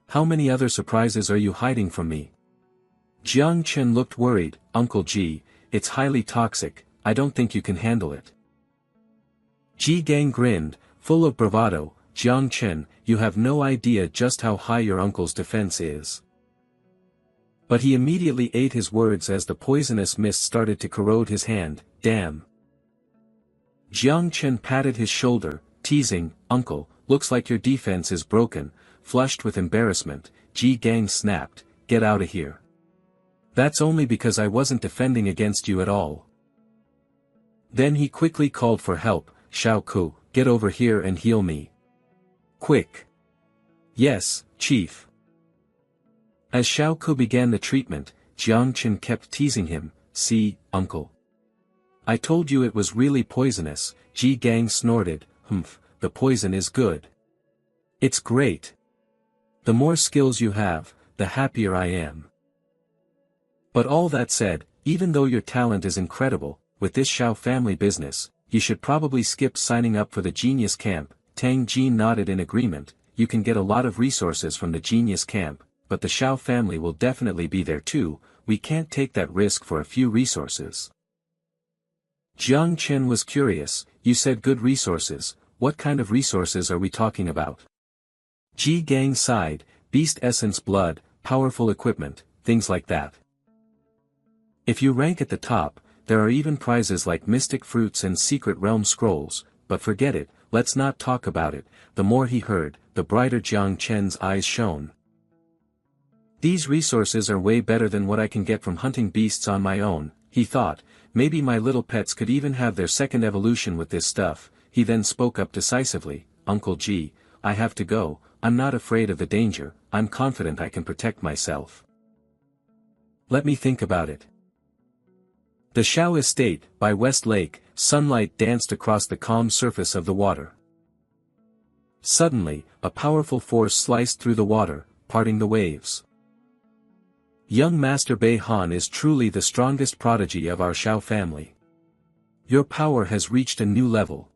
How many other surprises are you hiding from me? Jiang Chen looked worried. Uncle Ji, it's highly toxic. I don't think you can handle it. Ji Gang grinned, full of bravado. Jiang Chen, you have no idea just how high your uncle's defense is. But he immediately ate his words as the poisonous mist started to corrode his hand. Damn. Jiang Chen patted his shoulder, teasing, Uncle, looks like your defense is broken. Flushed with embarrassment, Ji Gang snapped, get out of here. That's only because I wasn't defending against you at all. Then he quickly called for help. Xiao Ku, get over here and heal me. Quick. Yes, Chief. As Xiao Ku began the treatment, Jiang Chen kept teasing him, see, Uncle. I told you it was really poisonous. Ji Gang snorted, humph, the poison is good. It's great. The more skills you have, the happier I am. But all that said, even though your talent is incredible, with this Xiao family business, you should probably skip signing up for the Genius Camp. Tang Jin nodded in agreement. You can get a lot of resources from the Genius Camp, but the Xiao family will definitely be there too. We can't take that risk for a few resources. Jiang Chen was curious. You said good resources. What kind of resources are we talking about? Ji Gang sighed, beast essence blood, powerful equipment, things like that. If you rank at the top, there are even prizes like mystic fruits and secret realm scrolls, but forget it, let's not talk about it. The more he heard, the brighter Jiang Chen's eyes shone. These resources are way better than what I can get from hunting beasts on my own, he thought. Maybe my little pets could even have their second evolution with this stuff. He then spoke up decisively, Uncle Ji, I have to go. I'm not afraid of the danger, I'm confident I can protect myself. Let me think about it. The Xiao Estate, by West Lake, sunlight danced across the calm surface of the water. Suddenly, a powerful force sliced through the water, parting the waves. Young Master Bei Han is truly the strongest prodigy of our Xiao family. Your power has reached a new level.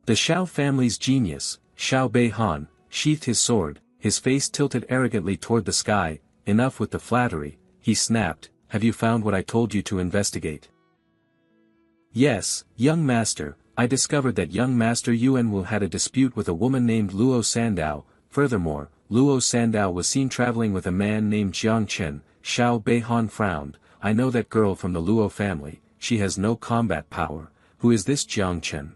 The Xiao family's genius, Xiao Bei Han, sheathed his sword, his face tilted arrogantly toward the sky. Enough with the flattery, he snapped, have you found what I told you to investigate? Yes, young master, I discovered that young Master Yuan Wu had a dispute with a woman named Luo Sandao. Furthermore, Luo Sandao was seen traveling with a man named Jiang Chen. Xiao Bei Han frowned, I know that girl from the Luo family, she has no combat power. Who is this Jiang Chen?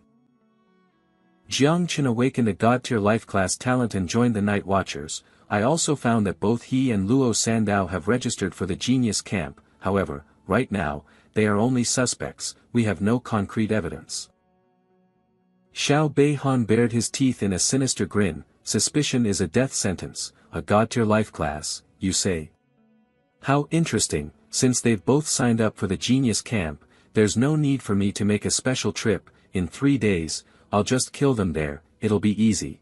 Jiang Chen awakened a god-tier life-class talent and joined the Night Watchers. I also found that both he and Luo Sandao have registered for the Genius Camp. However, right now, they are only suspects, we have no concrete evidence. Xiao Bei Han bared his teeth in a sinister grin. Suspicion is a death sentence, a god-tier life class, you say? How interesting, since they've both signed up for the Genius Camp, there's no need for me to make a special trip. In 3 days, I'll just kill them there, it'll be easy.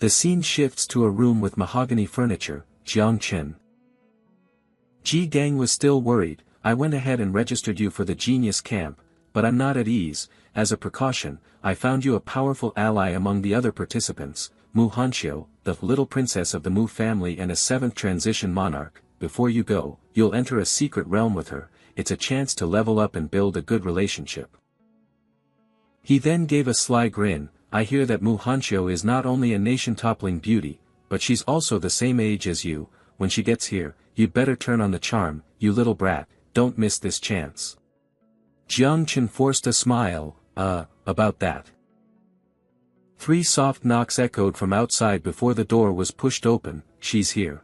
The scene shifts to a room with mahogany furniture. Jiang Chen. Ji Gang was still worried. I went ahead and registered you for the Genius Camp, but I'm not at ease. As a precaution, I found you a powerful ally among the other participants, Mu Hanxiu, the little princess of the Mu family and a 7th transition monarch. Before you go, you'll enter a secret realm with her. It's a chance to level up and build a good relationship. He then gave a sly grin. I hear that Mu Hanxiu is not only a nation-toppling beauty, but she's also the same age as you. When she gets here, you'd better turn on the charm, you little brat, don't miss this chance. Jiang Chen forced a smile. About that. 3 soft knocks echoed from outside before the door was pushed open. She's here.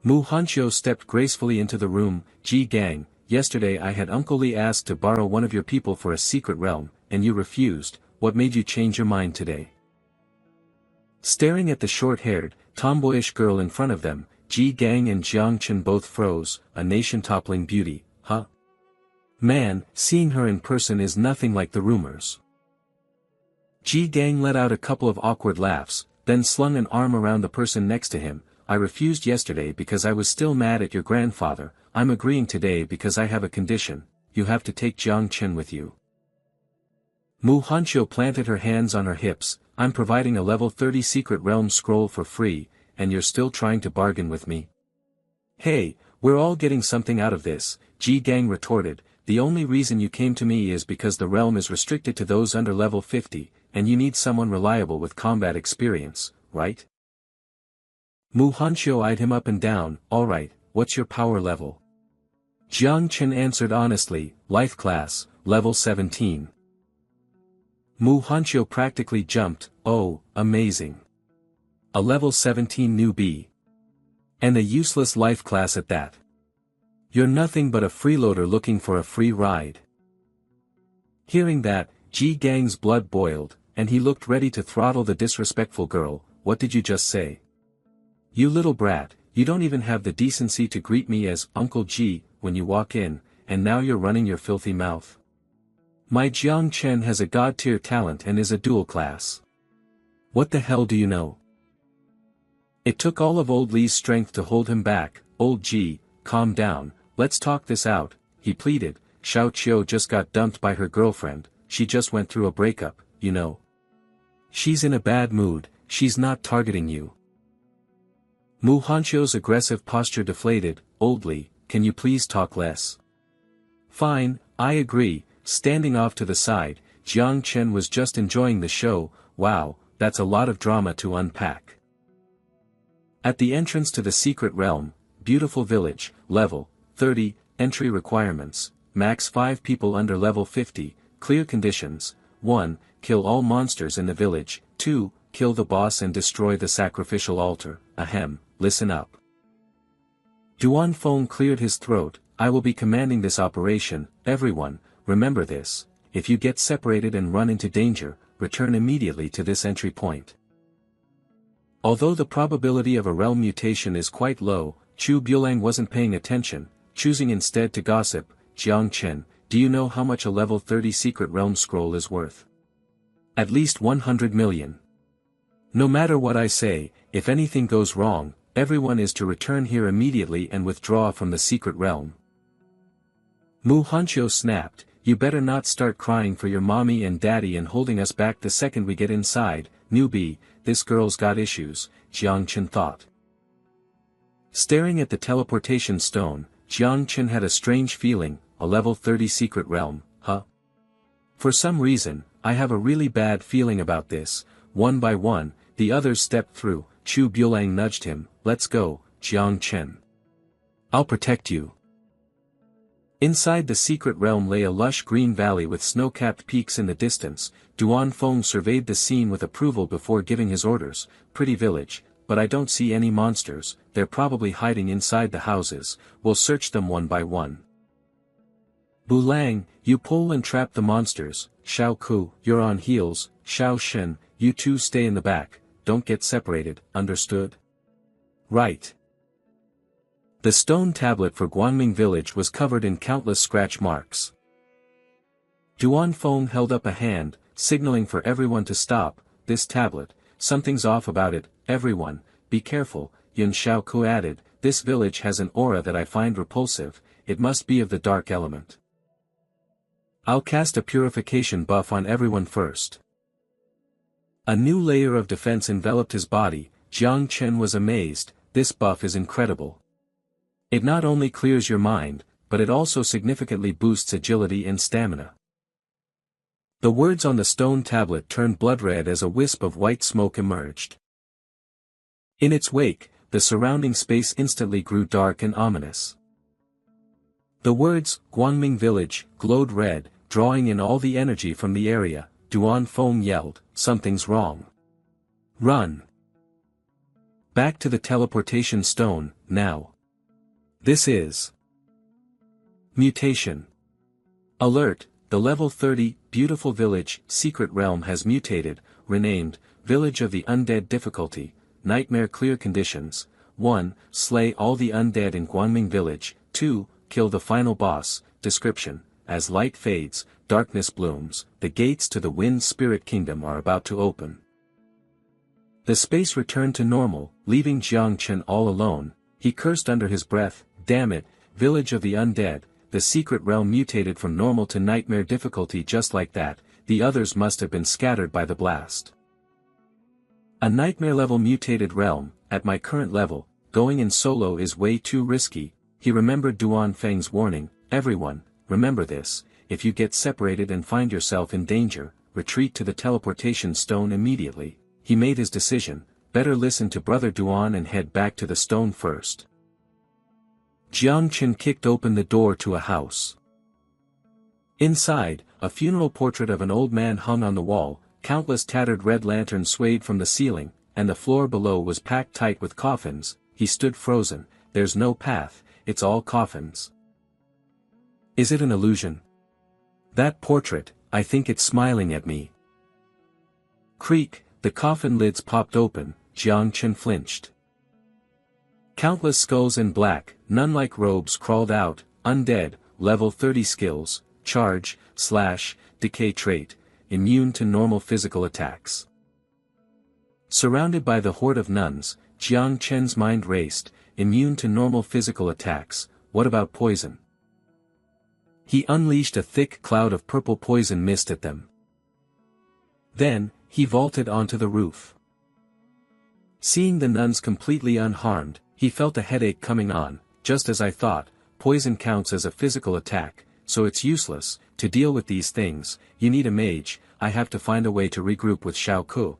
Mu Hanxiu stepped gracefully into the room. Ji Gang, yesterday I had Uncle Li asked to borrow one of your people for a secret realm, and you refused. What made you change your mind today? Staring at the short-haired, tomboyish girl in front of them, Ji Gang and Jiang Chen both froze. A nation-toppling beauty, huh? Man, seeing her in person is nothing like the rumors. Ji Gang let out a couple of awkward laughs, then slung an arm around the person next to him. I refused yesterday because I was still mad at your grandfather. I'm agreeing today because I have a condition. You have to take Jiang Chen with you. Mu Hanxiu planted her hands on her hips. I'm providing a level 30 secret realm scroll for free, and you're still trying to bargain with me? Hey, we're all getting something out of this, Ji Gang retorted. the only reason you came to me is because the realm is restricted to those under level 50, and you need someone reliable with combat experience, right? Mu Hanxiu eyed him up and down. Alright, what's your power level? Jiang Chen answered honestly, life class, level 17. Mu Hanxiu practically jumped. Oh, amazing. A level 17 newbie. And a useless life class at that. You're nothing but a freeloader looking for a free ride. Hearing that, Ji Gang's blood boiled, and he looked ready to throttle the disrespectful girl. What did you just say? You little brat, you don't even have the decency to greet me as Uncle Ji when you walk in, and now you're running your filthy mouth. My Jiang Chen has a god-tier talent and is a dual class. What the hell do you know? It took all of old Li's strength to hold him back. Old Ji, calm down, let's talk this out, he pleaded. Xiao Qiu just got dumped by her girlfriend, she just went through a breakup, you know. She's in a bad mood, she's not targeting you. Mu Hanxiu's aggressive posture deflated. Old Li, can you please talk less? Fine, I agree. Standing off to the side, Jiang Chen was just enjoying the show. Wow, that's a lot of drama to unpack. At the entrance to the secret realm, beautiful village, level 30, entry requirements, max 5 people under level 50, clear conditions, 1, kill all monsters in the village, 2, kill the boss and destroy the sacrificial altar. Ahem, listen up. Duan Feng cleared his throat. I will be commanding this operation. Everyone, remember this, if you get separated and run into danger, return immediately to this entry point. Although the probability of a realm mutation is quite low, Chu Buelang wasn't paying attention, choosing instead to gossip. Jiang Chen, do you know how much a level 30 secret realm scroll is worth? At least 100 million. No matter what I say, if anything goes wrong, everyone is to return here immediately and withdraw from the secret realm. Mu Hanxiu snapped, you better not start crying for your mommy and daddy and holding us back the second we get inside. Newbie, this girl's got issues, Jiang Chen thought. Staring at the teleportation stone, Jiang Chen had a strange feeling. A level 30 secret realm, huh? For some reason, I have a really bad feeling about this. One by one, the others stepped through. Chu Buelang nudged him. Let's go, Jiang Chen. I'll protect you. Inside the secret realm lay a lush green valley with snow-capped peaks in the distance. Duan Feng surveyed the scene with approval before giving his orders. Pretty village, but I don't see any monsters. They're probably hiding inside the houses. We'll search them one by one. Bulang, you pull and trap the monsters. Xiao Ku, you're on heels. Xiao Shen, you two stay in the back. Don't get separated, understood? Right. The stone tablet for Guanming village was covered in countless scratch marks. Duan Feng held up a hand, signaling for everyone to stop. This tablet, something's off about it. Everyone, be careful, Yun Xiaoku added. This village has an aura that I find repulsive. It must be of the dark element. I'll cast a purification buff on everyone first. A new layer of defense enveloped his body. Jiang Chen was amazed. This buff is incredible. It not only clears your mind, but it also significantly boosts agility and stamina. The words on the stone tablet turned blood red as a wisp of white smoke emerged. In its wake, the surrounding space instantly grew dark and ominous. The words, Guanming Village, glowed red, drawing in all the energy from the area. Duan Feng yelled, something's wrong. Run! Back to the teleportation stone, now. This is mutation. Alert, the level 30, beautiful village, secret realm has mutated, renamed, Village of the Undead difficulty, nightmare clear conditions. 1. Slay all the undead in Guanming village. 2. Kill the final boss. Description, as light fades, darkness blooms, the gates to the wind spirit kingdom are about to open. The space returned to normal, leaving Jiang Chen all alone. He cursed under his breath, damn it, Village of the Undead, the secret realm mutated from normal to nightmare difficulty just like that. The others must have been scattered by the blast. A nightmare level mutated realm, at my current level, going in solo is way too risky. He remembered Duan Feng's warning, everyone, remember this, if you get separated and find yourself in danger, retreat to the teleportation stone immediately. He made his decision, better listen to Brother Duan and head back to the stone first. Jiang Chen kicked open the door to a house. Inside, a funeral portrait of an old man hung on the wall, countless tattered red lanterns swayed from the ceiling, and the floor below was packed tight with coffins. He stood frozen. There's no path, it's all coffins. Is it an illusion? That portrait, I think it's smiling at me. Creak, the coffin lids popped open, Jiang Chen flinched. Countless skulls in black, nun-like robes crawled out, undead, level 30 skills, charge, slash, decay trait, immune to normal physical attacks. Surrounded by the horde of nuns, Jiang Chen's mind raced, immune to normal physical attacks, what about poison? He unleashed a thick cloud of purple poison mist at them. Then, he vaulted onto the roof. Seeing the nuns completely unharmed, he felt a headache coming on. Just as I thought, poison counts as a physical attack, so it's useless. To deal with these things, you need a mage. I have to find a way to regroup with Xiao Ku.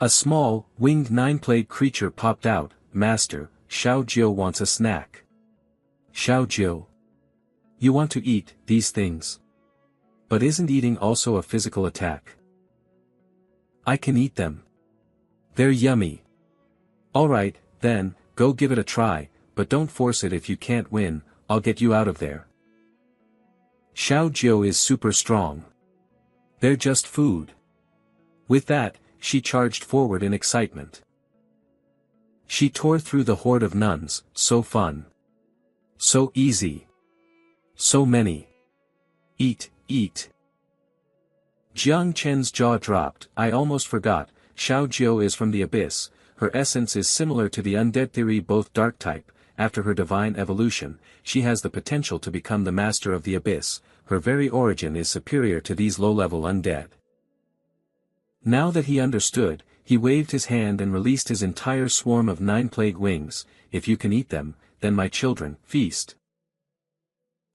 A small, winged nine-plagued creature popped out. Master, Xiao Jiu wants a snack. Xiao Jiu. You want to eat these things? But isn't eating also a physical attack? I can eat them. They're yummy. Alright, then, go give it a try, but don't force it. If you can't win, I'll get you out of there. Xiao Jiu is super strong. They're just food. With that, she charged forward in excitement. She tore through the horde of nuns. So fun. So easy. So many. Eat, eat. Jiang Chen's jaw dropped. I almost forgot, Xiao Jiu is from the abyss. Her essence is similar to the undead theory, both dark type. After her divine evolution, she has the potential to become the master of the abyss. Her very origin is superior to these low-level undead. Now that he understood, he waved his hand and released his entire swarm of 9 plague wings. If you can eat them, then my children, feast.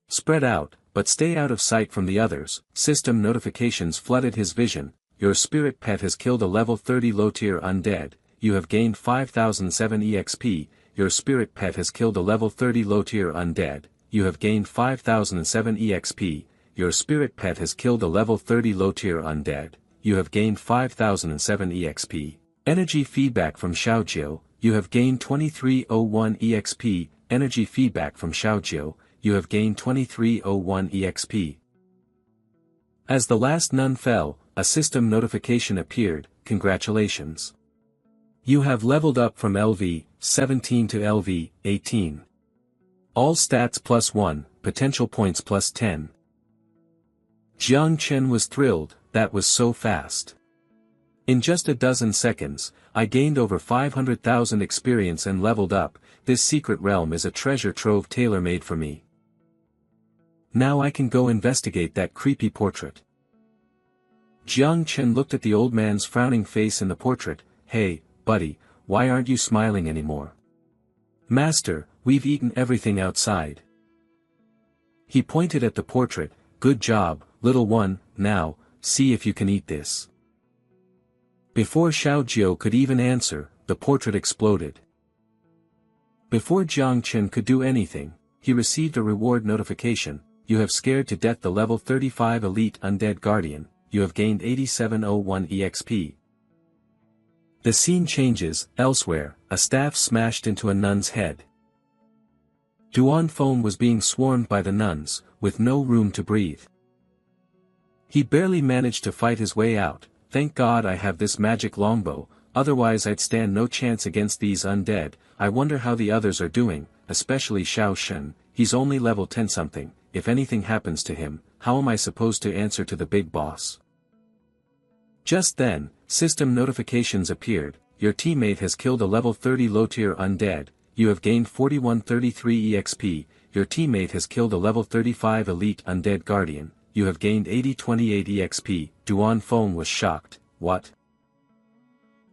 Spread out, but stay out of sight from the others. System notifications flooded his vision. Your spirit pet has killed a level 30 low-tier undead. You have gained 5007 EXP. Your spirit pet has killed a level 30 low-tier undead. You have gained 5007 EXP. Your spirit pet has killed a level 30 low-tier undead. You have gained 5007 EXP. Energy feedback from Xiao Jiu. You have gained 2301 EXP. Energy feedback from Xiao Jiu. You have gained 2301 EXP. As the last nun fell, a system notification appeared. Congratulations. You have leveled up from LV 17 to LV 18. All stats +1, potential points +10. Jiang Chen was thrilled. That was so fast. In just a dozen seconds, I gained over 500,000 experience and leveled up. This secret realm is a treasure trove tailor-made for me. Now I can go investigate that creepy portrait. Jiang Chen looked at the old man's frowning face in the portrait. Hey, buddy, why aren't you smiling anymore? Master, we've eaten everything outside. He pointed at the portrait. Good job, little one. Now, see if you can eat this. Before Xiao Jiu could even answer, the portrait exploded. Before Jiang Chen could do anything, he received a reward notification. You have scared to death the level 35 elite undead guardian. You have gained 8701 EXP. The scene changes. Elsewhere, a staff smashed into a nun's head. Duan Feng was being swarmed by the nuns, with no room to breathe. He barely managed to fight his way out. Thank God I have this magic longbow, otherwise I'd stand no chance against these undead. I wonder how the others are doing, especially Xiao Shen. He's only level 10 something. If anything happens to him, how am I supposed to answer to the big boss? Just then, system notifications appeared. Your teammate has killed a level 30 low-tier undead. You have gained 4133 EXP. Your teammate has killed a level 35 elite undead guardian. You have gained 8028 EXP. Duan Feng was shocked. What?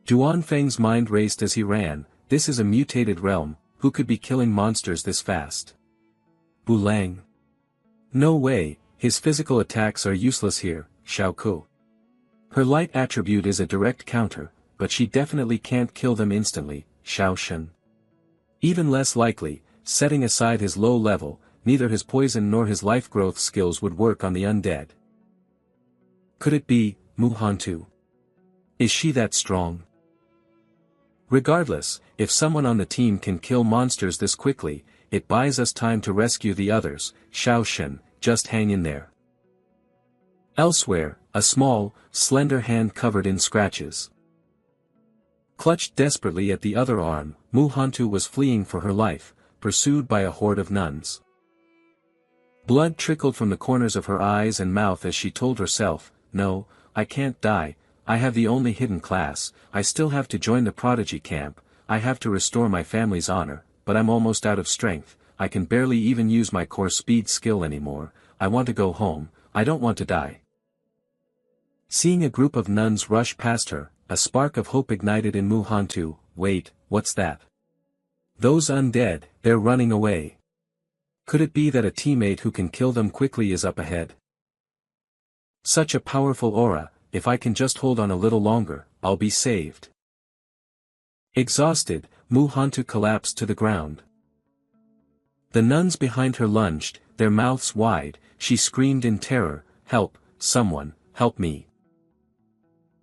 Duan Feng's mind raced as he ran. This is a mutated realm. Who could be killing monsters this fast? Bulang. No way, his physical attacks are useless here, Xiao Ku. Her light attribute is a direct counter, but she definitely can't kill them instantly, Xiao Shen. Even less likely, setting aside his low level, neither his poison nor his life growth skills would work on the undead. Could it be, Mu Hantu? Is she that strong? Regardless, if someone on the team can kill monsters this quickly, it buys us time to rescue the others, Xiao Shen, just hang in there. Elsewhere, a small, slender hand covered in scratches. Clutched desperately at the other arm, Mu Hantu was fleeing for her life, pursued by a horde of nuns. Blood trickled from the corners of her eyes and mouth as she told herself, "No, I can't die, I have the only hidden class, I still have to join the prodigy camp, I have to restore my family's honor, but I'm almost out of strength, I can barely even use my core speed skill anymore, I want to go home, I don't want to die." Seeing a group of nuns rush past her, a spark of hope ignited in Mu Hantu. Wait, what's that? Those undead, they're running away. Could it be that a teammate who can kill them quickly is up ahead? Such a powerful aura, if I can just hold on a little longer, I'll be saved. Exhausted, Mu Hantu collapsed to the ground. The nuns behind her lunged, their mouths wide, she screamed in terror, "Help, someone, help me."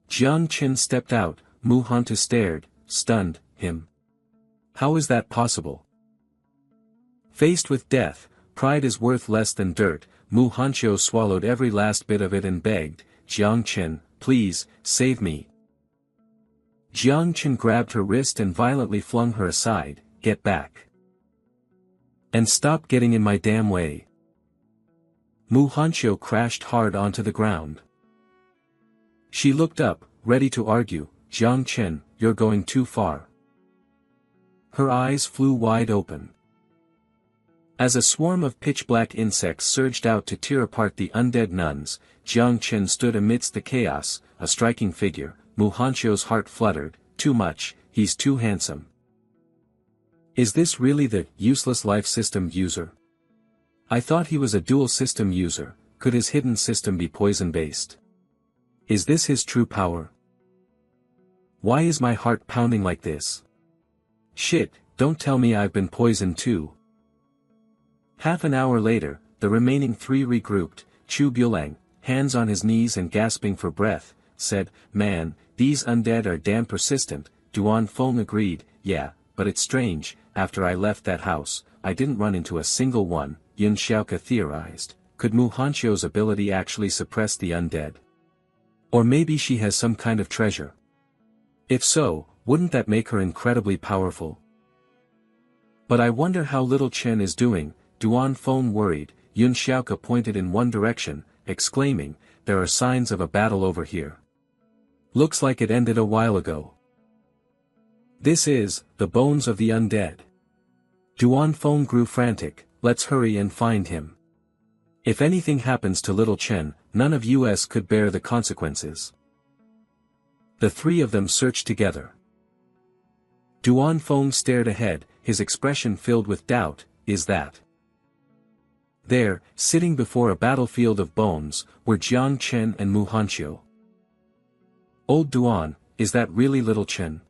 Jiang Qin stepped out, Mu Hantu stared, stunned, him. How is that possible? Faced with death, pride is worth less than dirt, Mu Hanqiu swallowed every last bit of it and begged, "Jiang Qin, please, save me." Jiang Qin grabbed her wrist and violently flung her aside, "Get back. And stop getting in my damn way." Mu Hanqiu crashed hard onto the ground. She looked up, ready to argue, "Jiang Qin, you're going too far." Her eyes flew wide open. As a swarm of pitch-black insects surged out to tear apart the undead nuns, Jiang Qin stood amidst the chaos, a striking figure. Mu Hanqiu's heart fluttered, "Too much, he's too handsome." Is this really the useless life system user? I thought he was a dual system user. Could his hidden system be poison-based? Is this his true power? Why is my heart pounding like this? Shit, don't tell me I've been poisoned too. Half an hour later, the remaining three regrouped. Chu Bulang, hands on his knees and gasping for breath, said, "Man, these undead are damn persistent." Duan Feng agreed, "Yeah, but it's strange, after I left that house, I didn't run into a single one." Yun Xiaoke theorized, could Mu Hanqiu's ability actually suppress the undead? Or maybe she has some kind of treasure. If so, wouldn't that make her incredibly powerful? But I wonder how little Chen is doing. Duan Feng worried. Yun Xiaoke pointed in one direction, exclaiming, "There are signs of a battle over here. Looks like it ended a while ago. This is, the bones of the undead." Duan Feng grew frantic, "Let's hurry and find him. If anything happens to little Chen, none of us could bear the consequences." The three of them searched together. Duan Feng stared ahead, his expression filled with doubt. "Is that?" There, sitting before a battlefield of bones, were Jiang Chen and Mu Hanqiu. "Old Duan, is that really little Chen?"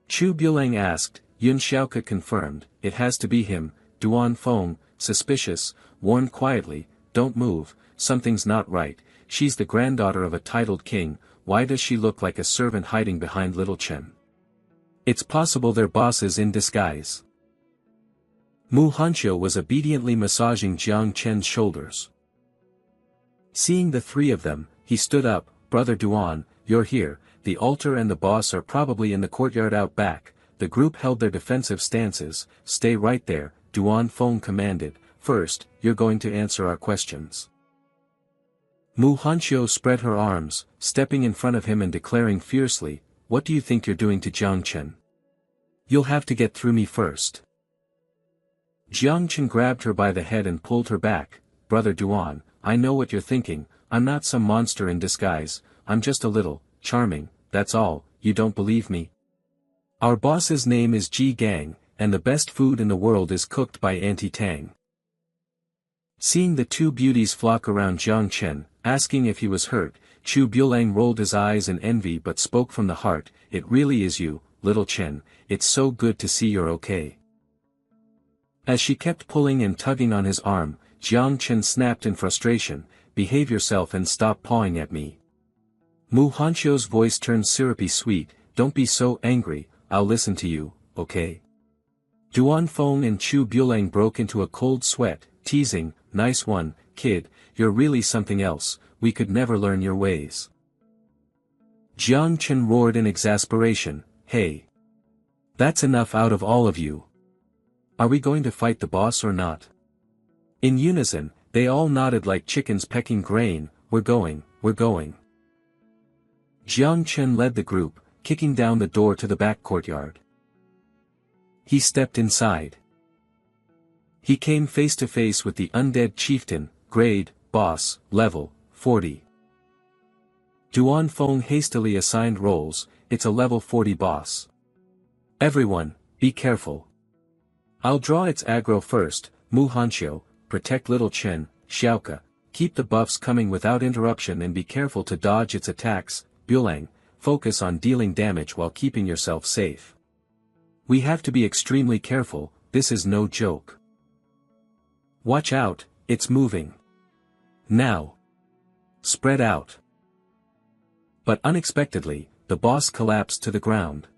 Chu Bulang asked. Yun Xiaoke confirmed, "It has to be him." Duan Feng, suspicious, warned quietly, "Don't move, something's not right, she's the granddaughter of a titled king, why does she look like a servant hiding behind little Chen? It's possible they're bosses in disguise." Mu Hanqiu was obediently massaging Jiang Chen's shoulders. Seeing the three of them, he stood up, "Brother Duan, you're here, the altar and the boss are probably in the courtyard out back." The group held their defensive stances. "Stay right there," Duan Feng commanded, "First, you're going to answer our questions." Mu Hanqiu spread her arms, stepping in front of him and declaring fiercely, "What do you think you're doing to Jiang Chen? You'll have to get through me first." Jiang Chen grabbed her by the head and pulled her back. "Brother Duan, I know what you're thinking, I'm not some monster in disguise, I'm just a little, charming, that's all, you don't believe me? Our boss's name is Ji Gang, and the best food in the world is cooked by Auntie Tang." Seeing the two beauties flock around Jiang Chen, asking if he was hurt, Chu Bulang rolled his eyes in envy but spoke from the heart, "It really is you, little Chen, it's so good to see you're okay." As she kept pulling and tugging on his arm, Jiang Chen snapped in frustration, "Behave yourself and stop pawing at me." Mu Hanxiu's voice turned syrupy sweet, "Don't be so angry, I'll listen to you, okay?" Duan Feng and Chu Bulang broke into a cold sweat, teasing, "Nice one, kid, you're really something else, we could never learn your ways." Jiang Chen roared in exasperation, "Hey! That's enough out of all of you. Are we going to fight the boss or not?" In unison, they all nodded like chickens pecking grain, we're going." Jiang Chen led the group, kicking down the door to the back courtyard. He stepped inside. He came face to face with the undead chieftain, grade, boss, level, 40. Duan Feng hastily assigned roles, "It's a level 40 boss. Everyone, be careful. I'll draw its aggro first, Mu Hanxiu, protect little Chen, Xiaoke, keep the buffs coming without interruption and be careful to dodge its attacks, Bulang, focus on dealing damage while keeping yourself safe. We have to be extremely careful, this is no joke. Watch out, it's moving. Now. Spread out." But unexpectedly, the boss collapsed to the ground.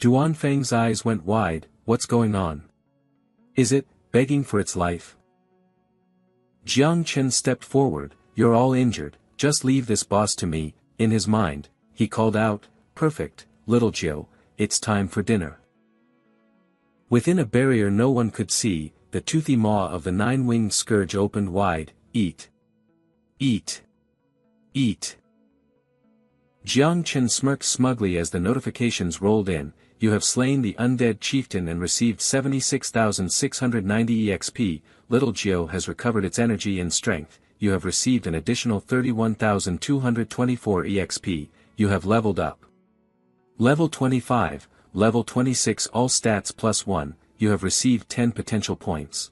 Duan Feng's eyes went wide, "What's going on? Is it begging for its life?" Jiang Chen stepped forward, "You're all injured, just leave this boss to me." In his mind, he called out, "Perfect, little Jiu, it's time for dinner." Within a barrier no one could see, the toothy maw of the nine-winged scourge opened wide, "Eat! Eat! Eat!" Jiang Chen smirked smugly as the notifications rolled in, "You have slain the undead chieftain and received 76,690 EXP, little Jiu has recovered its energy and strength, you have received an additional 31,224 EXP, you have leveled up. Level 25, level 26 all stats +1, you have received 10 potential points.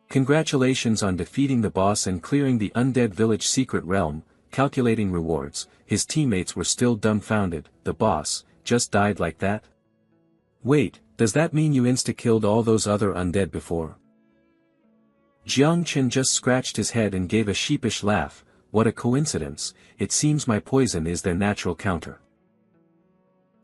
Congratulations on defeating the boss and clearing the undead village secret realm." Calculating rewards, his teammates were still dumbfounded, "The boss just died like that? Wait, does that mean you insta-killed all those other undead before?" Jiang Chen just scratched his head and gave a sheepish laugh, "What a coincidence, it seems my poison is their natural counter."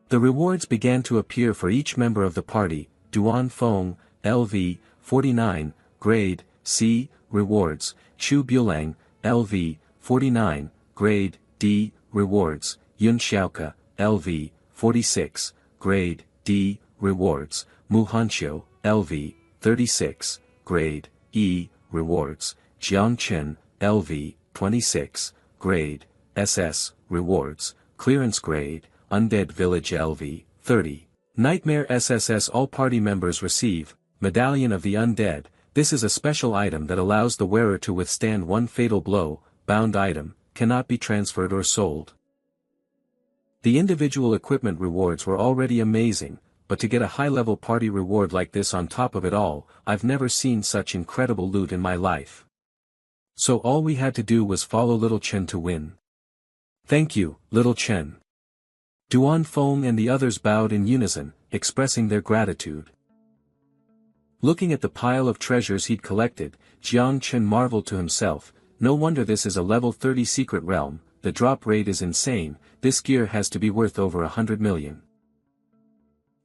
The rewards began to appear for each member of the party, Duan Feng, LV, 49, grade, C, rewards, Chu Bulang, LV, 49, grade, D, rewards, Yun Xiaoke, LV, 46, grade, D, rewards, Mu Hanxiu, LV, 36, grade, E, rewards, Jiang Chen, LV, 26, grade, SS, rewards, clearance grade, Undead Village LV, 30. Nightmare SSS. All party members receive, Medallion of the Undead. This is a special item that allows the wearer to withstand one fatal blow, bound item, cannot be transferred or sold. The individual equipment rewards were already amazing, but to get a high-level party reward like this on top of it all, I've never seen such incredible loot in my life. So all we had to do was follow little Chen to win. Thank you, little Chen. Duan Feng and the others bowed in unison, expressing their gratitude. Looking at the pile of treasures he'd collected, Jiang Chen marveled to himself, no wonder this is a level 30 secret realm, the drop rate is insane, this gear has to be worth over 100 million.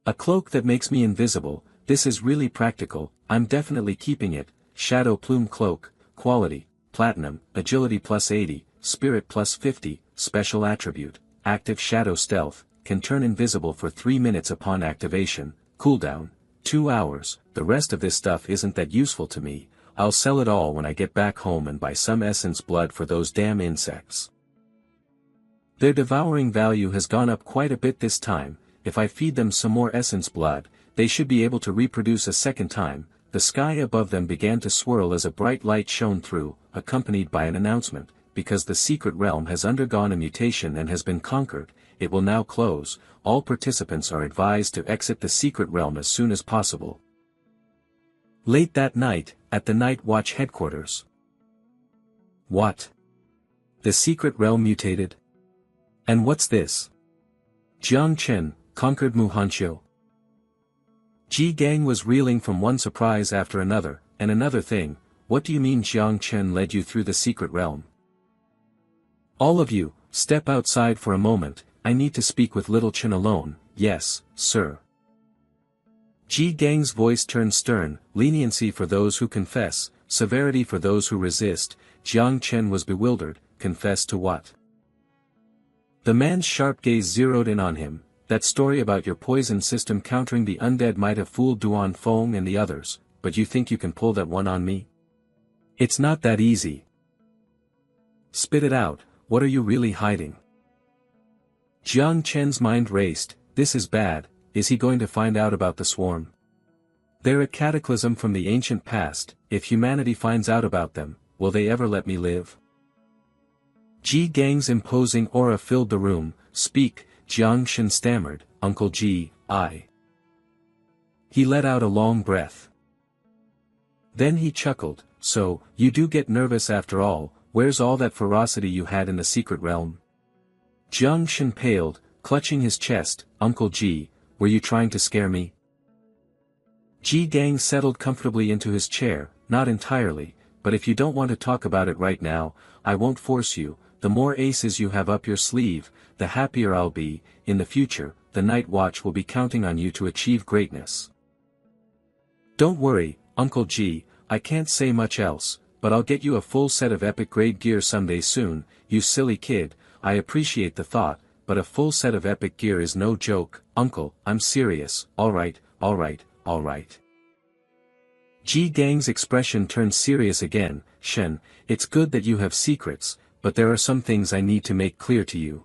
A cloak that makes me invisible, this is really practical, I'm definitely keeping it, shadow plume cloak, quality, platinum, agility +80, spirit +50, special attribute, active shadow stealth, can turn invisible for 3 minutes upon activation, cooldown, 2 hours, the rest of this stuff isn't that useful to me, I'll sell it all when I get back home and buy some essence blood for those damn insects. Their devouring value has gone up quite a bit this time, if I feed them some more essence blood, they should be able to reproduce a second time. The sky above them began to swirl as a bright light shone through, accompanied by an announcement, because the secret realm has undergone a mutation and has been conquered, it will now close, all participants are advised to exit the secret realm as soon as possible. Late that night, at the Night Watch headquarters. What? The secret realm mutated? And what's this? Jiang Chen conquered Muhanqiu. Ji Gang was reeling from one surprise after another, and another thing. What do you mean Jiang Chen led you through the secret realm? All of you, step outside for a moment, I need to speak with little Chen alone. Yes, sir. Ji Gang's voice turned stern, leniency for those who confess, severity for those who resist. Jiang Chen was bewildered, confess to what? The man's sharp gaze zeroed in on him. That story about your poison system countering the undead might have fooled Duan Feng and the others, but you think you can pull that one on me? It's not that easy. Spit it out, what are you really hiding? Jiang Chen's mind raced, this is bad, is he going to find out about the swarm? They're a cataclysm from the ancient past, if humanity finds out about them, will they ever let me live? Ji Gang's imposing aura filled the room. Speak, Jiang Shen stammered, Uncle Ji, I. He let out a long breath. Then he chuckled, so, you do get nervous after all, where's all that ferocity you had in the secret realm? Jiang Shen paled, clutching his chest, Uncle Ji, were you trying to scare me? Ji Gang settled comfortably into his chair, not entirely, but if you don't want to talk about it right now, I won't force you. The more aces you have up your sleeve, the happier I'll be. In the future, the Night Watch will be counting on you to achieve greatness. Don't worry, Uncle Ji, I can't say much else, but I'll get you a full set of epic grade gear someday soon. You silly kid, I appreciate the thought, but a full set of epic gear is no joke. Uncle, I'm serious. Alright, alright, alright. Ji Gang's expression turned serious again. Shen, it's good that you have secrets, but there are some things I need to make clear to you.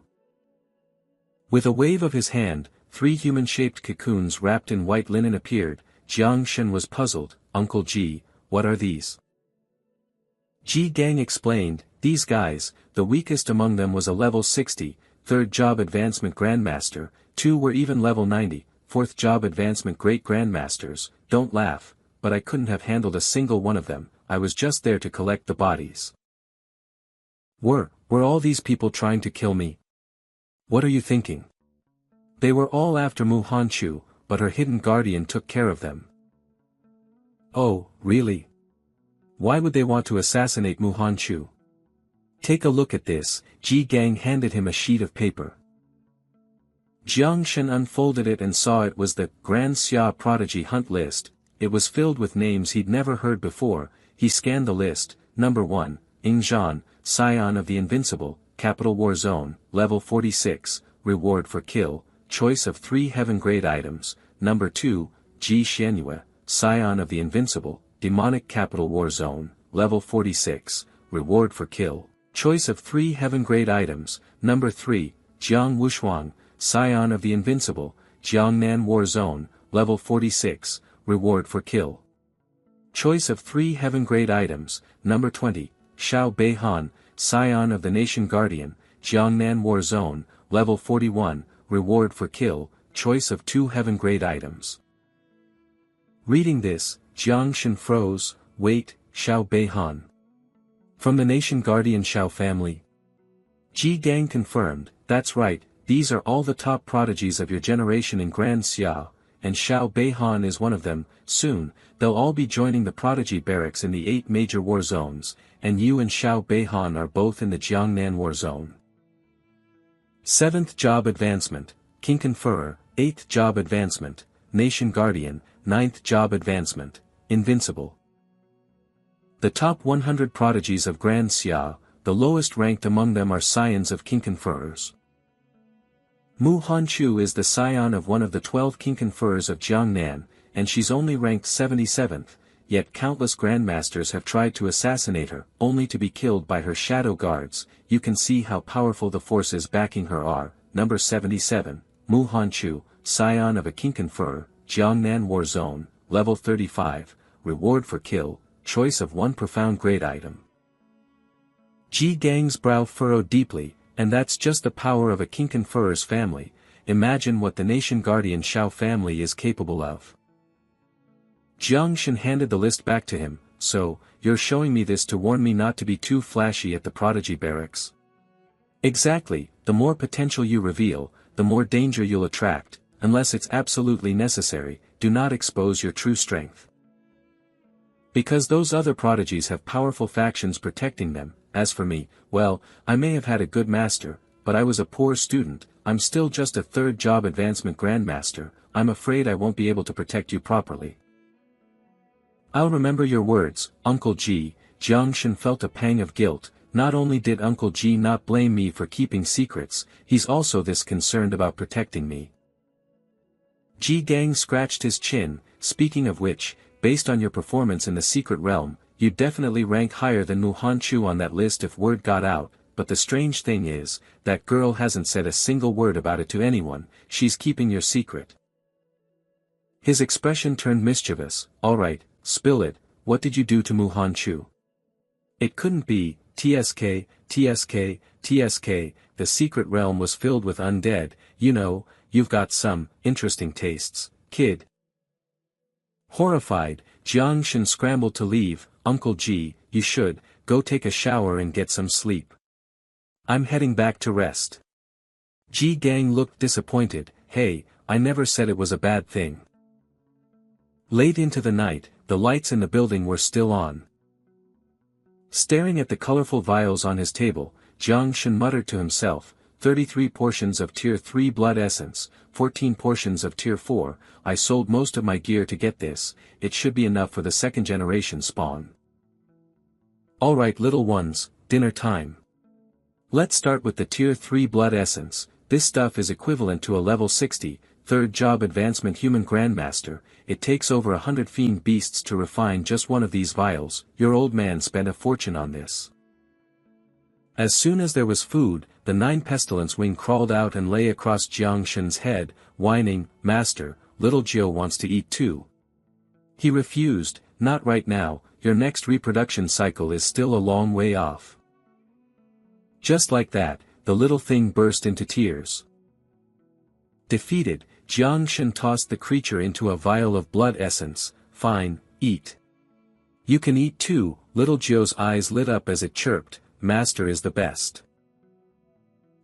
With a wave of his hand, 3 human-shaped cocoons wrapped in white linen appeared. Jiang Shen was puzzled. Uncle Ji, what are these? Ji Gang explained, these guys, the weakest among them was a level 60, 3rd job advancement grandmaster, 2 were even level 90, 4th job advancement great grandmasters. Don't laugh, but I couldn't have handled a single one of them, I was just there to collect the bodies. Were all these people trying to kill me? What are you thinking? They were all after Muhanqiu, but her hidden guardian took care of them. Oh, really? Why would they want to assassinate Muhanqiu? Take a look at this. Ji Gang handed him a sheet of paper. Jiang Shen unfolded it and saw it was the Grand Xia Prodigy Hunt list. It was filled with names he'd never heard before. He scanned the list. Number 1, Ing Zhan, Scion of the Invincible, Capital War Zone, Level 46, Reward for Kill, Choice of 3 Heaven-grade items. Number 2, Ji Xianyue, Scion of the Invincible, Demonic Capital War Zone, Level 46, Reward for Kill, Choice of 3 Heaven-grade items. Number 3, Jiang Wushuang, Scion of the Invincible, Jiangnan War Zone, Level 46, Reward for Kill. Choice of 3 Heaven-grade items. Number 20, Xiao Beihan, Scion of the Nation Guardian, Jiangnan War Zone, Level 41, Reward for Kill, Choice of 2 Heaven-grade items. Reading this, Jiang Shen froze. Wait, Xiao Beihan. From the Nation Guardian Xiao family? Ji Gang confirmed, that's right, these are all the top prodigies of your generation in Grand Xia, and Xiao Beihan is one of them. Soon, they'll all be joining the prodigy barracks in the 8 major war zones, and you and Xiao Beihan are both in the Jiangnan war zone. 7th job advancement, King Conferrer. 8th job advancement, Nation Guardian. 9th job advancement, Invincible. The top 100 prodigies of Grand Xia, the lowest ranked among them are scions of King Conferrers. Muhanqiu is the scion of one of the 12 King Conferrers of Jiangnan, and she's only ranked 77th, yet countless grandmasters have tried to assassinate her, only to be killed by her shadow guards. You can see how powerful the forces backing her are. Number 77, Muhanqiu, scion of a King Conferrer, Jiangnan War Zone, Level 35, Reward for Kill, Choice of 1 Profound Grade Item. Ji Gang's brow furrowed deeply, and that's just the power of a King Conferrer's family. Imagine what the Nation Guardian Xiao family is capable of. Jiang Shen handed the list back to him. so, you're showing me this to warn me not to be too flashy at the prodigy barracks? Exactly, the more potential you reveal, the more danger you'll attract, unless it's absolutely necessary, do not expose your true strength. Because those other prodigies have powerful factions protecting them. As for me, well, I may have had a good master, but I was a poor student. I'm still just a third job advancement grandmaster. I'm afraid I won't be able to protect you properly. I'll remember your words, Uncle G. Jiang Shen felt a pang of guilt. Not only did Uncle G not blame me for keeping secrets, he's also this concerned about protecting me. Ji Gang scratched his chin. Speaking of which, based on your performance in the secret realm, you'd definitely rank higher than Mu Hanchu on that list if word got out, but the strange thing is, that girl hasn't said a single word about it to anyone. She's keeping your secret. His expression turned mischievous. Alright, spill it, what did you do to Mu Hanchu? It couldn't be, TSK, TSK, TSK, the secret realm was filled with undead. You know, you've got some interesting tastes, kid. Horrified, Jiang Shen scrambled to leave. Uncle G, you should, go take a shower and get some sleep. I'm heading back to rest. Ji Gang looked disappointed. Hey, I never said it was a bad thing. Late into the night, the lights in the building were still on. Staring at the colorful vials on his table, Jiang Shen muttered to himself, 33 portions of Tier 3 blood essence, 14 portions of Tier 4, I sold most of my gear to get this, it should be enough for the second generation spawn. Alright little ones, dinner time. Let's start with the Tier 3 blood essence. This stuff is equivalent to a level 60, third job advancement human grandmaster. It takes over 100 fiend beasts to refine just one of these vials. Your old man spent a fortune on this. As soon as there was food, the 9 pestilence wing crawled out and lay across Jiang Shen's head, whining, Master, little Jiao wants to eat too. He refused, not right now, your next reproduction cycle is still a long way off. Just like that, the little thing burst into tears. Defeated, Jiang Shen tossed the creature into a vial of blood essence. Fine, eat. You can eat too. Little Jiao's eyes lit up as it chirped, Master is the best.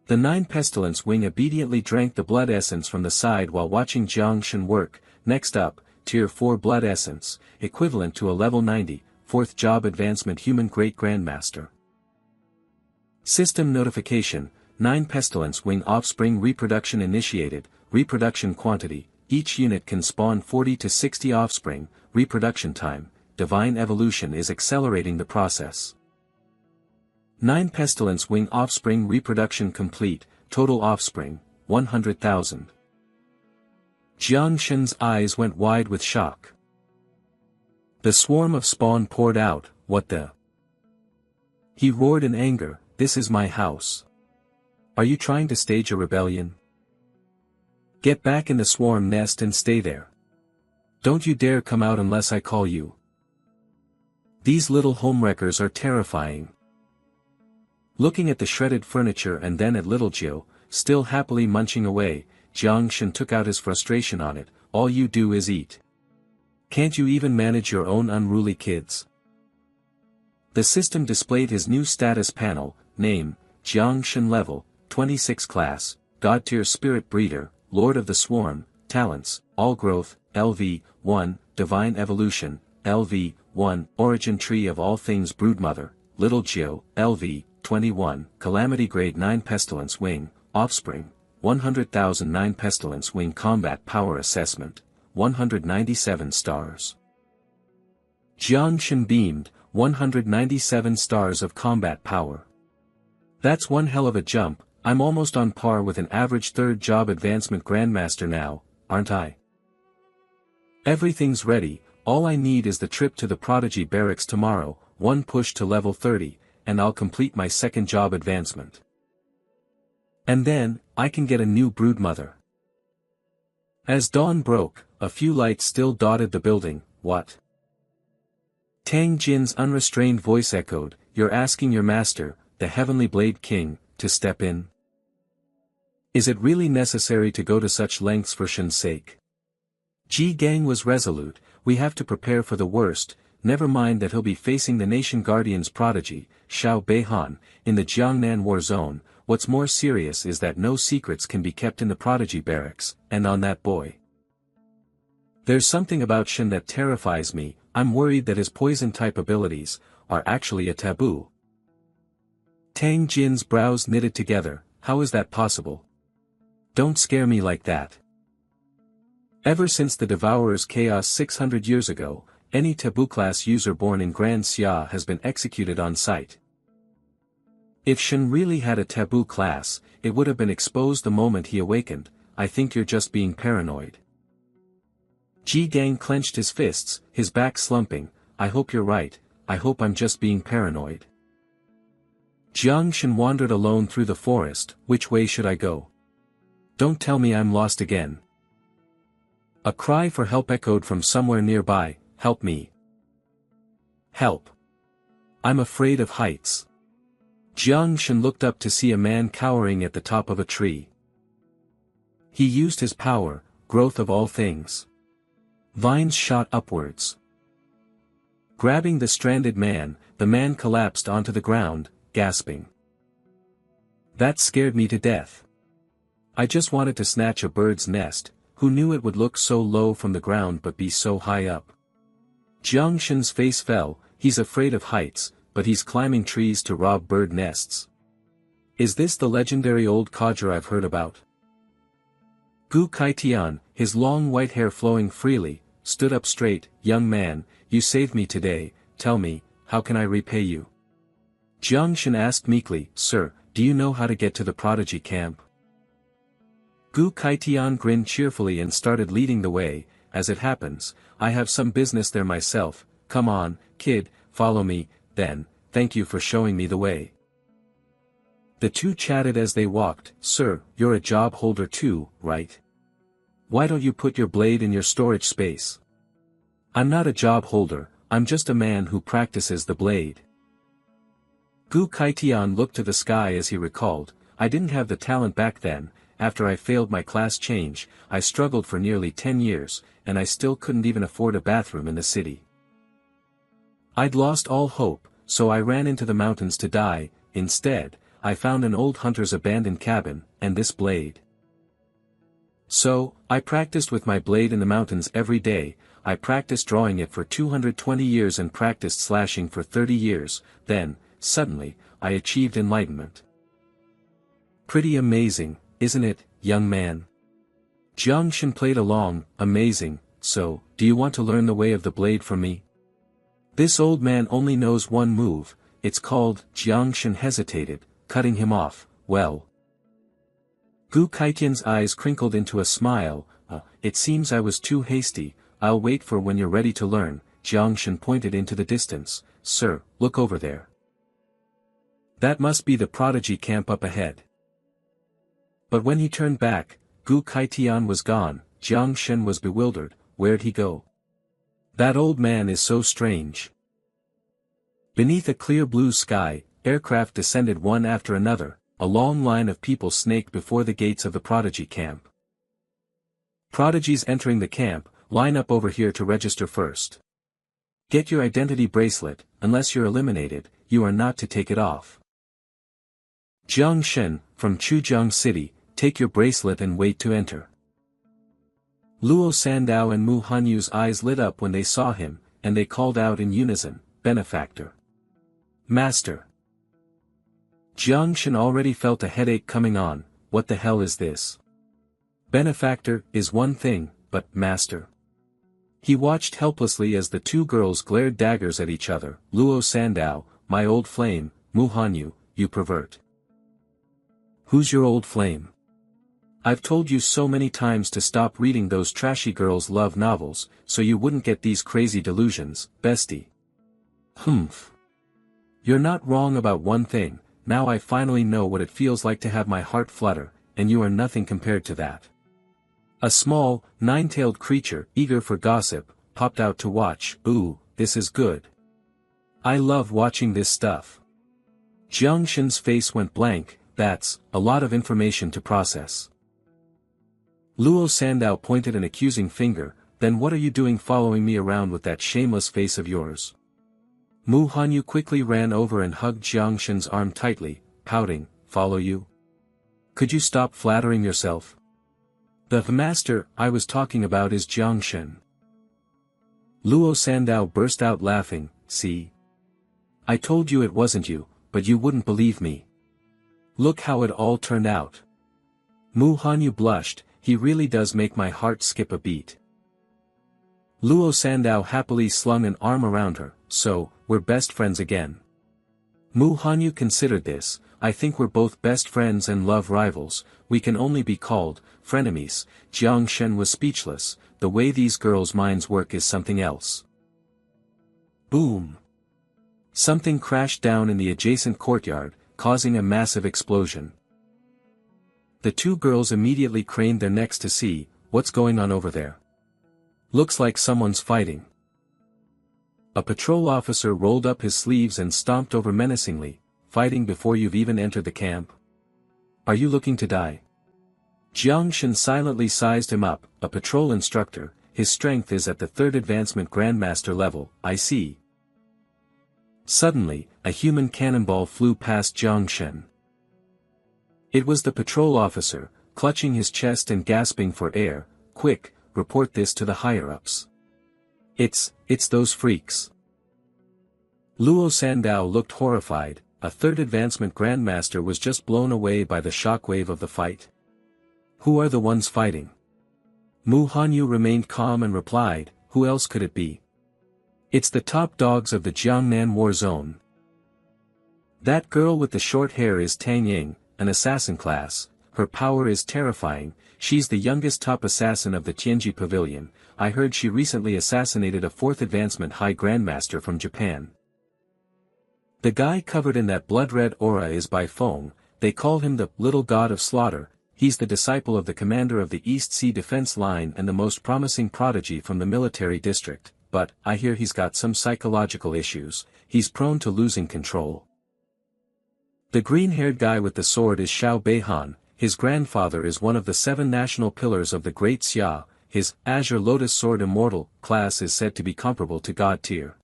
The 9 pestilence wing obediently drank the blood essence from the side while watching Jiang Shen work. Next up, Tier 4 blood essence, equivalent to a level 90, 4th job advancement human great grandmaster. System notification, 9 pestilence wing offspring reproduction initiated. Reproduction quantity, each unit can spawn 40 to 60 offspring. Reproduction time, divine evolution is accelerating the process. 9 pestilence wing offspring reproduction complete, total offspring, 100,000. Jiang Shen's eyes went wide with shock. The swarm of spawn poured out. What the? He roared in anger, this is my house. Are you trying to stage a rebellion? Get back in the swarm nest and stay there. Don't you dare come out unless I call you. These little homewreckers are terrifying. Looking at the shredded furniture and then at little Jiao, still happily munching away, Jiang Shen took out his frustration on it. All you do is eat. Can't you even manage your own unruly kids? The system displayed his new status panel, name, Jiang Shen level, 26 class, God tier spirit breeder, Lord of the Swarm, talents, all growth, LV, 1, divine evolution, LV, 1, origin tree of all things broodmother, little Jiao, LV, 21, calamity grade 9 pestilence wing, offspring, 100,000 9 pestilence wing combat power assessment, 197 stars. Jiang Shen beamed, 197 stars of combat power. That's one hell of a jump. I'm almost on par with an average third job advancement grandmaster now, aren't I? Everything's ready, all I need is the trip to the prodigy barracks tomorrow, one push to level 30, and I'll complete my second job advancement. And then, I can get a new broodmother. As dawn broke, a few lights still dotted the building. What? Tang Jin's unrestrained voice echoed, you're asking your master, the Heavenly Blade King, to step in? Is it really necessary to go to such lengths for Shen's sake? Ji Gang was resolute, we have to prepare for the worst, never mind that he'll be facing the Nation Guardian's prodigy, Xiao Beihan, in the Jiangnan War Zone. What's more serious is that no secrets can be kept in the prodigy barracks, and on that boy. There's something about Shen that terrifies me. I'm worried that his poison-type abilities are actually a taboo. Tang Jin's brows knitted together. How is that possible? Don't scare me like that. Ever since the Devourer's chaos 600 years ago, any taboo class user born in Grand Xia has been executed on sight. If Shen really had a taboo class, it would have been exposed the moment he awakened. I think you're just being paranoid. Ji Gang clenched his fists, his back slumping. I hope you're right, I hope I'm just being paranoid. Jiang Shen wandered alone through the forest. Which way should I go? Don't tell me I'm lost again. A cry for help echoed from somewhere nearby. Help me. Help. I'm afraid of heights. Jiang Shen looked up to see a man cowering at the top of a tree. He used his power, growth of all things. Vines shot upwards. Grabbing the stranded man, the man collapsed onto the ground, gasping. That scared me to death. I just wanted to snatch a bird's nest. Who knew it would look so low from the ground but be so high up? Jiang Shen's face fell. He's afraid of heights, but he's climbing trees to rob bird nests. Is this the legendary old codger I've heard about? Gu Kaitian, his long white hair flowing freely, stood up straight. Young man, you saved me today. Tell me, how can I repay you? Jiang Shen asked meekly. Sir, do you know how to get to the prodigy camp? Gu Kaitian grinned cheerfully and started leading the way. As it happens, I have some business there myself. Come on, kid, follow me, then. Thank you for showing me the way. The two chatted as they walked. Sir, you're a job holder too, right? Why don't you put your blade in your storage space? I'm not a job holder, I'm just a man who practices the blade. Gu Kaitian looked to the sky as he recalled. I didn't have the talent back then. After I failed my class change, I struggled for nearly 10 years, and I still couldn't even afford a bathroom in the city. I'd lost all hope, so I ran into the mountains to die. Instead, I found an old hunter's abandoned cabin, and this blade. So, I practiced with my blade in the mountains every day. I practiced drawing it for 220 years and practiced slashing for 30 years, then, suddenly, I achieved enlightenment. Pretty amazing, isn't it, young man? Jiang Shen played along. Amazing. So, do you want to learn the way of the blade from me? This old man only knows one move, it's called. Jiang Shen hesitated, cutting him off. Well. Gu Kaitian's eyes crinkled into a smile. It seems I was too hasty. I'll wait for when you're ready to learn. Jiang Shen pointed into the distance. Sir, look over there. That must be the prodigy camp up ahead. But when he turned back, Gu Kaitian was gone. Jiang Shen was bewildered. Where'd he go? That old man is so strange. Beneath a clear blue sky, aircraft descended one after another. A long line of people snaked before the gates of the prodigy camp. Prodigies entering the camp, line up over here to register first. Get your identity bracelet. Unless you're eliminated, you are not to take it off. Jiang Shen, from Chujiang City, take your bracelet and wait to enter. Luo Sandao and Mu Hanyu's eyes lit up when they saw him, and they called out in unison, Benefactor. Master. Jiang Shen already felt a headache coming on. What the hell is this? Benefactor is one thing, but master. He watched helplessly as the two girls glared daggers at each other. Luo Sandao, my old flame. Mu Hanyu, you pervert. Who's your old flame? I've told you so many times to stop reading those trashy girls' love novels, so you wouldn't get these crazy delusions, bestie. Humph. You're not wrong about one thing. Now I finally know what it feels like to have my heart flutter, and you are nothing compared to that. A small, nine-tailed creature, eager for gossip, popped out to watch. Ooh, this is good. I love watching this stuff. Jiang Shen's face went blank. That's a lot of information to process. Luo Sandao pointed an accusing finger. Then what are you doing following me around with that shameless face of yours? Mu Hanyu quickly ran over and hugged Jiang Shen's arm tightly, pouting, "Follow you? Could you stop flattering yourself? The master I was talking about is Jiang Shen." Luo Sandao burst out laughing, "See? I told you it wasn't you, but you wouldn't believe me. Look how it all turned out." Mu Hanyu blushed, "He really does make my heart skip a beat." Luo Sandao happily slung an arm around her, "So, we're best friends again." Mu Hanyu considered this, "I think we're both best friends and love rivals, we can only be called frenemies." Jiang Shen was speechless, the way these girls' minds work is something else. Boom! Something crashed down in the adjacent courtyard, causing a massive explosion. The two girls immediately craned their necks to see, "What's going on over there? Looks like someone's fighting." A patrol officer rolled up his sleeves and stomped over menacingly, "Fighting before you've even entered the camp? Are you looking to die?" Jiang Shen silently sized him up, "A patrol instructor, his strength is at the 3rd advancement grandmaster level, I see." Suddenly, a human cannonball flew past Jiang Shen. It was the patrol officer, clutching his chest and gasping for air, "Quick, report this to the higher-ups. It's those freaks." Luo Sandao looked horrified, a 3rd advancement grandmaster was just blown away by the shockwave of the fight. "Who are the ones fighting?" Mu Hanyu remained calm and replied, "Who else could it be? It's the top dogs of the Jiangnan war zone. That girl with the short hair is Tang Ying, an assassin class, her power is terrifying, she's the youngest top assassin of the Tianji Pavilion, I heard she recently assassinated a 4th advancement high grandmaster from Japan. The guy covered in that blood-red aura is Bai Feng, they call him the little god of slaughter, he's the disciple of the commander of the East Sea Defense Line and the most promising prodigy from the military district, but I hear he's got some psychological issues, he's prone to losing control. The green-haired guy with the sword is Xiao Beihan, his grandfather is one of the 7 national pillars of the Great Xia, his Azure Lotus Sword Immortal class is said to be comparable to God tier."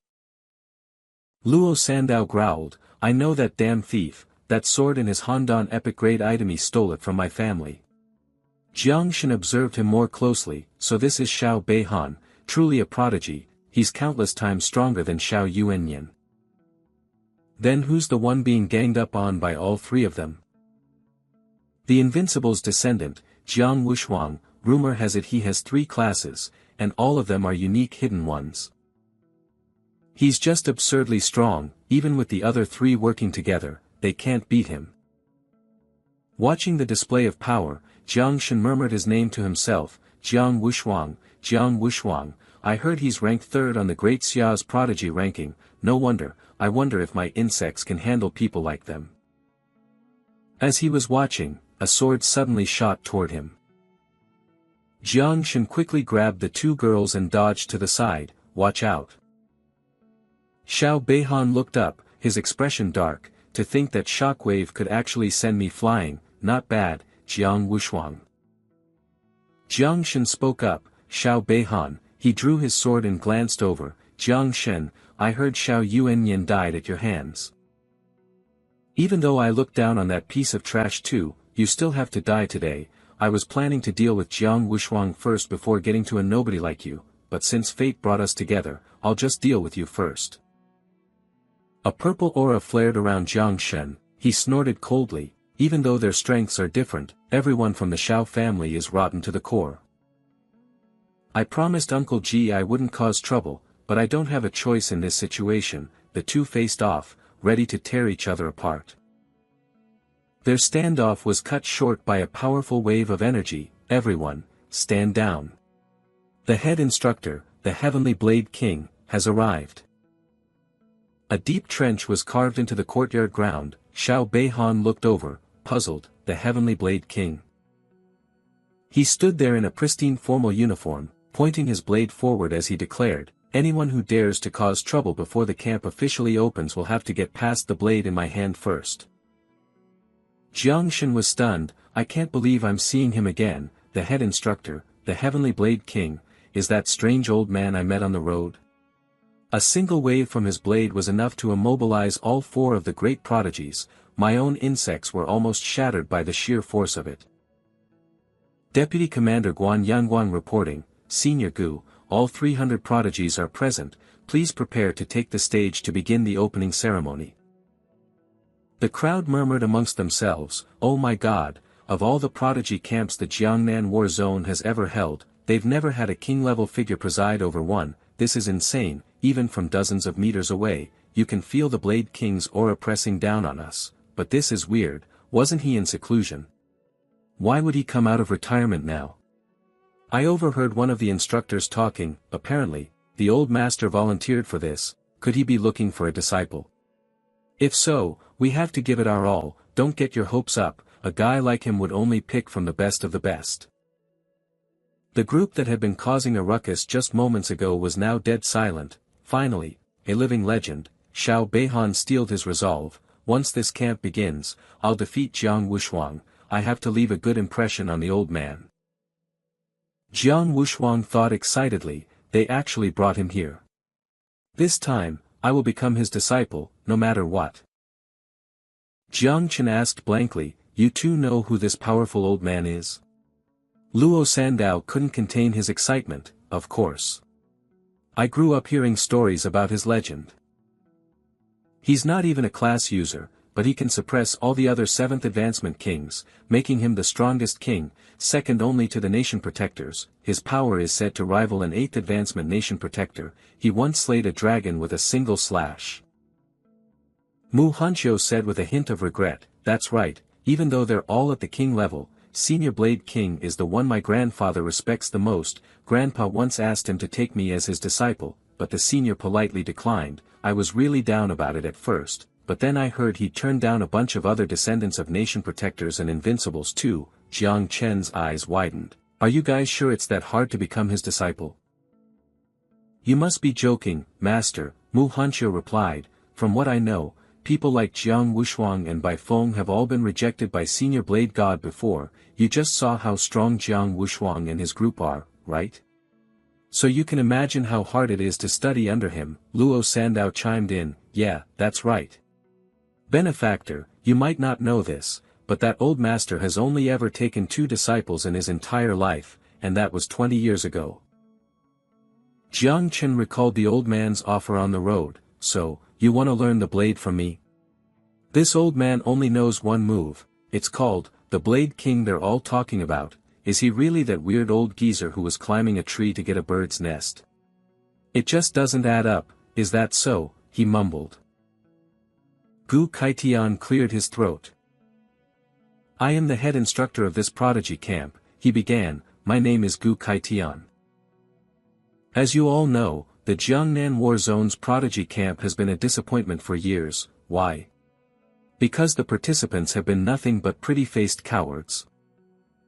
Luo Sandao growled, "I know that damn thief, that sword in his Handan epic grade item, he stole it from my family." Jiang Shen observed him more closely, "So this is Xiao Beihan, truly a prodigy, he's countless times stronger than Xiao Yuanyan. Then who's the one being ganged up on by all 3 of them?" "The Invincible's descendant, Jiang Wushuang, rumor has it he has 3 classes, and all of them are unique hidden ones. He's just absurdly strong, even with the other 3 working together, they can't beat him." Watching the display of power, Jiang Shen murmured his name to himself, Jiang Wushuang, I heard he's ranked 3rd on the Great Xia's prodigy ranking, no wonder, I wonder if my insects can handle people like them. As he was watching, a sword suddenly shot toward him. Jiang Shen quickly grabbed the 2 girls and dodged to the side, "Watch out." Xiao Beihan looked up, his expression dark, "To think that shockwave could actually send me flying, not bad, Jiang Wushuang." Jiang Shen spoke up, "Xiao Beihan," he drew his sword and glanced over, "Jiang Shen, I heard Xiao Yuanyan died at your hands. Even though I looked down on that piece of trash too, you still have to die today. I was planning to deal with Jiang Wushuang first before getting to a nobody like you, but since fate brought us together, I'll just deal with you first." A purple aura flared around Jiang Shen, he snorted coldly, "Even though their strengths are different, everyone from the Xiao family is rotten to the core. I promised Uncle Ji I wouldn't cause trouble, but I don't have a choice in this situation." The 2 faced off, ready to tear each other apart. Their standoff was cut short by a powerful wave of energy. "Everyone, stand down. The head instructor, the Heavenly Blade King, has arrived." A deep trench was carved into the courtyard ground. Xiao Beihan looked over, puzzled, "The Heavenly Blade King?" He stood there in a pristine formal uniform, pointing his blade forward as he declared, "Anyone who dares to cause trouble before the camp officially opens will have to get past the blade in my hand first." Jiang Shen was stunned, "I can't believe I'm seeing him again, the head instructor, the Heavenly Blade King, is that strange old man I met on the road? A single wave from his blade was enough to immobilize all four of the great prodigies. My own insects were almost shattered by the sheer force of it. Deputy Commander Guan Yangguang reporting, Senior Gu, all 300 prodigies are present, please prepare to take the stage to begin the opening ceremony. The crowd murmured amongst themselves, oh my god, of all the prodigy camps the Jiangnan War Zone has ever held, they've never had a king-level figure preside over one. This is insane. Even from dozens of meters away, you can feel the Blade King's aura pressing down on us, but this is weird. Wasn't he in seclusion? Why would he come out of retirement now? I overheard one of the instructors talking. Apparently, the old master volunteered for this. Could he be looking for a disciple? If so, we have to give it our all. Don't get your hopes up, a guy like him would only pick from the best of the best. The group that had been causing a ruckus just moments ago was now dead silent. Finally, a living legend, Xiao Beihan steeled his resolve. Once this camp begins, I'll defeat Jiang Wushuang. I have to leave a good impression on the old man. Jiang Wushuang thought excitedly, they actually brought him here. This time, I will become his disciple, no matter what. Jiang Chen asked blankly, you two know who this powerful old man is? Luo Sandao couldn't contain his excitement, of course. I grew up hearing stories about his legend. He's not even a class user, but he can suppress all the other 7th advancement kings, making him the strongest king, second only to the nation protectors. His power is said to rival an 8th advancement nation protector. He once slayed a dragon with a single slash. Mu Hanqiu said with a hint of regret, that's right, even though they're all at the king level, Senior Blade King is the one my grandfather respects the most. Grandpa once asked him to take me as his disciple, but the senior politely declined. I was really down about it at first, but then I heard he'd turned down a bunch of other descendants of nation protectors and invincibles too. Jiang Chen's eyes widened. Are you guys sure it's that hard to become his disciple? You must be joking, master, Mu Hanqiu replied. From what I know, people like Jiang Wushuang and Bai Feng have all been rejected by Senior Blade God before. You just saw how strong Jiang Wushuang and his group are, right? So you can imagine how hard it is to study under him. Luo Sandao chimed in, yeah, that's right. Benefactor, you might not know this, but that old master has only ever taken 2 disciples in his entire life, and that was 20 years ago. Jiang Chen recalled the old man's offer on the road. So, you want to learn the blade from me? This old man only knows one move. It's called, the Blade King they're all talking about. Is he really that weird old geezer who was climbing a tree to get a bird's nest? It just doesn't add up. Is that so? He mumbled. Gu Kaitian cleared his throat. I am the head instructor of this prodigy camp, he began. My name is Gu Kaitian. As you all know, the Jiangnan War Zone's prodigy camp has been a disappointment for years. Why? Because the participants have been nothing but pretty-faced cowards.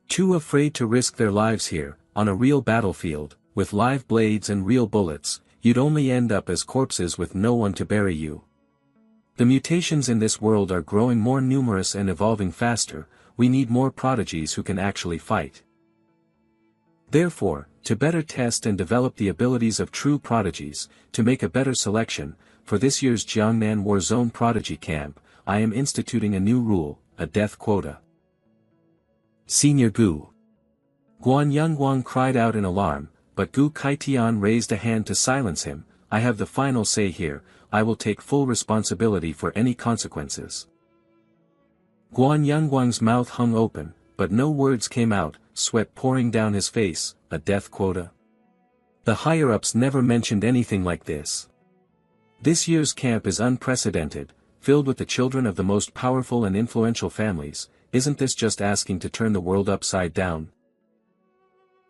Too afraid to risk their lives here, on a real battlefield, with live blades and real bullets. You'd only end up as corpses with no one to bury you. The mutations in this world are growing more numerous and evolving faster. We need more prodigies who can actually fight. Therefore, to better test and develop the abilities of true prodigies, to make a better selection, for this year's Jiangnan War Zone Prodigy Camp, I am instituting a new rule, a death quota. Senior Gu. Guan Yangguang cried out in alarm, but Gu Kaitian raised a hand to silence him. I have the final say here. I will take full responsibility for any consequences. Guan Yangguang's mouth hung open, but no words came out, sweat pouring down his face. A death quota? The higher-ups never mentioned anything like this. This year's camp is unprecedented, filled with the children of the most powerful and influential families. Isn't this just asking to turn the world upside down?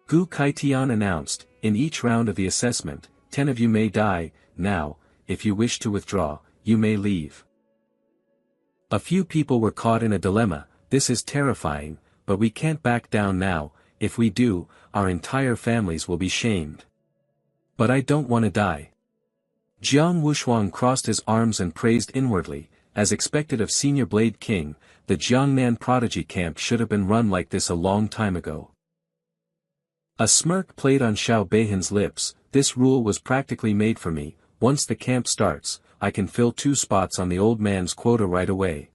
Gu Kaitian announced, in each round of the assessment, 10 of you may die. Now, if you wish to withdraw, you may leave. A few people were caught in a dilemma. This is terrifying, but we can't back down now. If we do, our entire families will be shamed. But I don't want to die. Jiang Wushuang crossed his arms and praised inwardly. As expected of Senior Blade King, the Jiangnan Prodigy Camp should have been run like this a long time ago. A smirk played on Xiao Beihan's lips. This rule was practically made for me. once the camp starts, I can fill 2 spots on the old man's quota right away.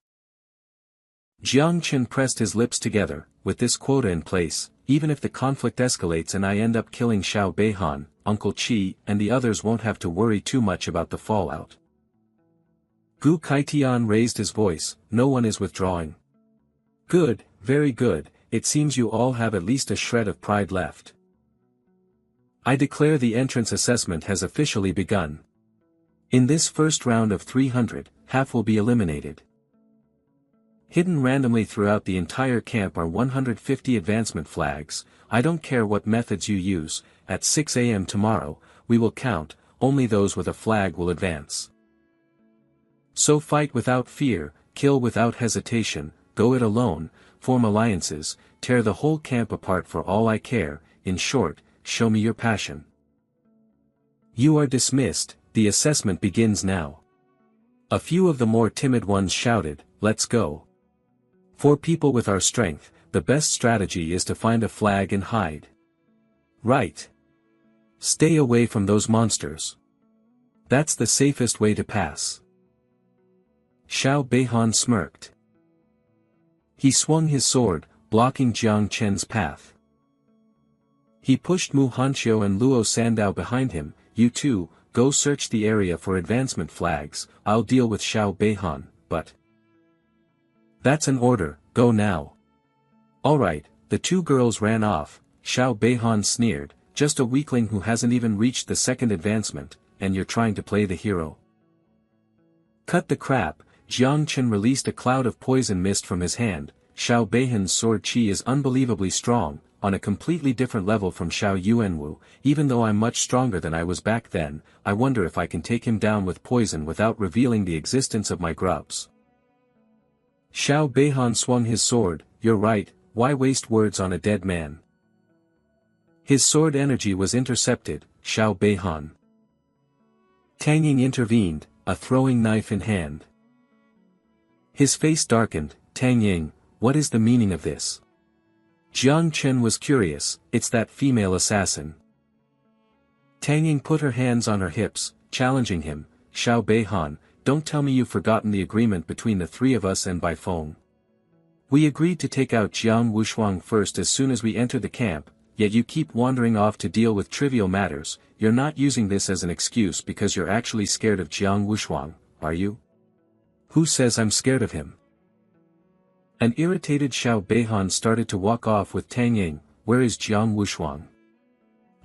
Jiang Chen pressed his lips together. With this quota in place, even if the conflict escalates and I end up killing Xiao Beihan, Uncle Qi and the others won't have to worry too much about the fallout. Gu Kaitian raised his voice, no one is withdrawing. Good, very good, it seems you all have at least a shred of pride left. I declare the entrance assessment has officially begun. In this first round of 300, half will be eliminated. Hidden randomly throughout the entire camp are 150 advancement flags. I don't care what methods you use, at 6 a.m. tomorrow, we will count, only those with a flag will advance. So fight without fear, kill without hesitation, go it alone, form alliances, tear the whole camp apart for all I care, in short, show me your passion. You are dismissed, the assessment begins now. A few of the more timid ones shouted, let's go. For people with our strength, the best strategy is to find a flag and hide. Right. Stay away from those monsters. That's the safest way to pass. Xiao Beihan smirked. He swung his sword, blocking Jiang Chen's path. He pushed Mu Hanqiu and Luo Sandao behind him. You two, go search the area for advancement flags, I'll deal with Xiao Beihan, but... That's an order, go now. Alright, the 2 girls ran off. Xiao Beihan sneered, just a weakling who hasn't even reached the 2nd advancement, and you're trying to play the hero. Cut the crap. Jiang Chen released a cloud of poison mist from his hand. Xiao Beihan's sword qi is unbelievably strong, on a completely different level from Xiao Yuanwu. Even though I'm much stronger than I was back then, I wonder if I can take him down with poison without revealing the existence of my grubs. Xiao Beihan swung his sword. You're right, why waste words on a dead man? His sword energy was intercepted. Xiao Beihan. Tang Ying intervened, a throwing knife in hand. His face darkened. Tang Ying, what is the meaning of this? Jiang Chen was curious. It's that female assassin. Tang Ying put her hands on her hips, challenging him. Xiao Beihan, don't tell me you've forgotten the agreement between the 3 of us and Bai Feng. We agreed to take out Jiang Wushuang first as soon as we enter the camp, yet you keep wandering off to deal with trivial matters. You're not using this as an excuse because you're actually scared of Jiang Wushuang, are you? Who says I'm scared of him? An irritated Xiao Beihan started to walk off with Tang Ying. Where is Jiang Wushuang?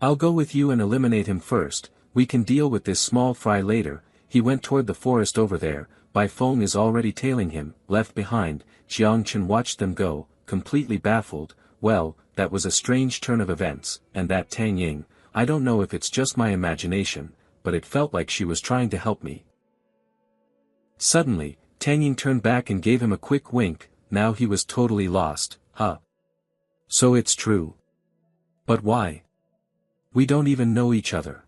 I'll go with you and eliminate him first, we can deal with this small fry later. He went toward the forest over there. Bai Feng is already tailing him. Left behind. Jiang Chen watched them go, completely baffled. Well, that was a strange turn of events, and that Tang Ying, I don't know if it's just my imagination, but it felt like she was trying to help me. Suddenly, Tang Ying turned back and gave him a quick wink. Now he was totally lost. Huh. So it's true. But why? We don't even know each other.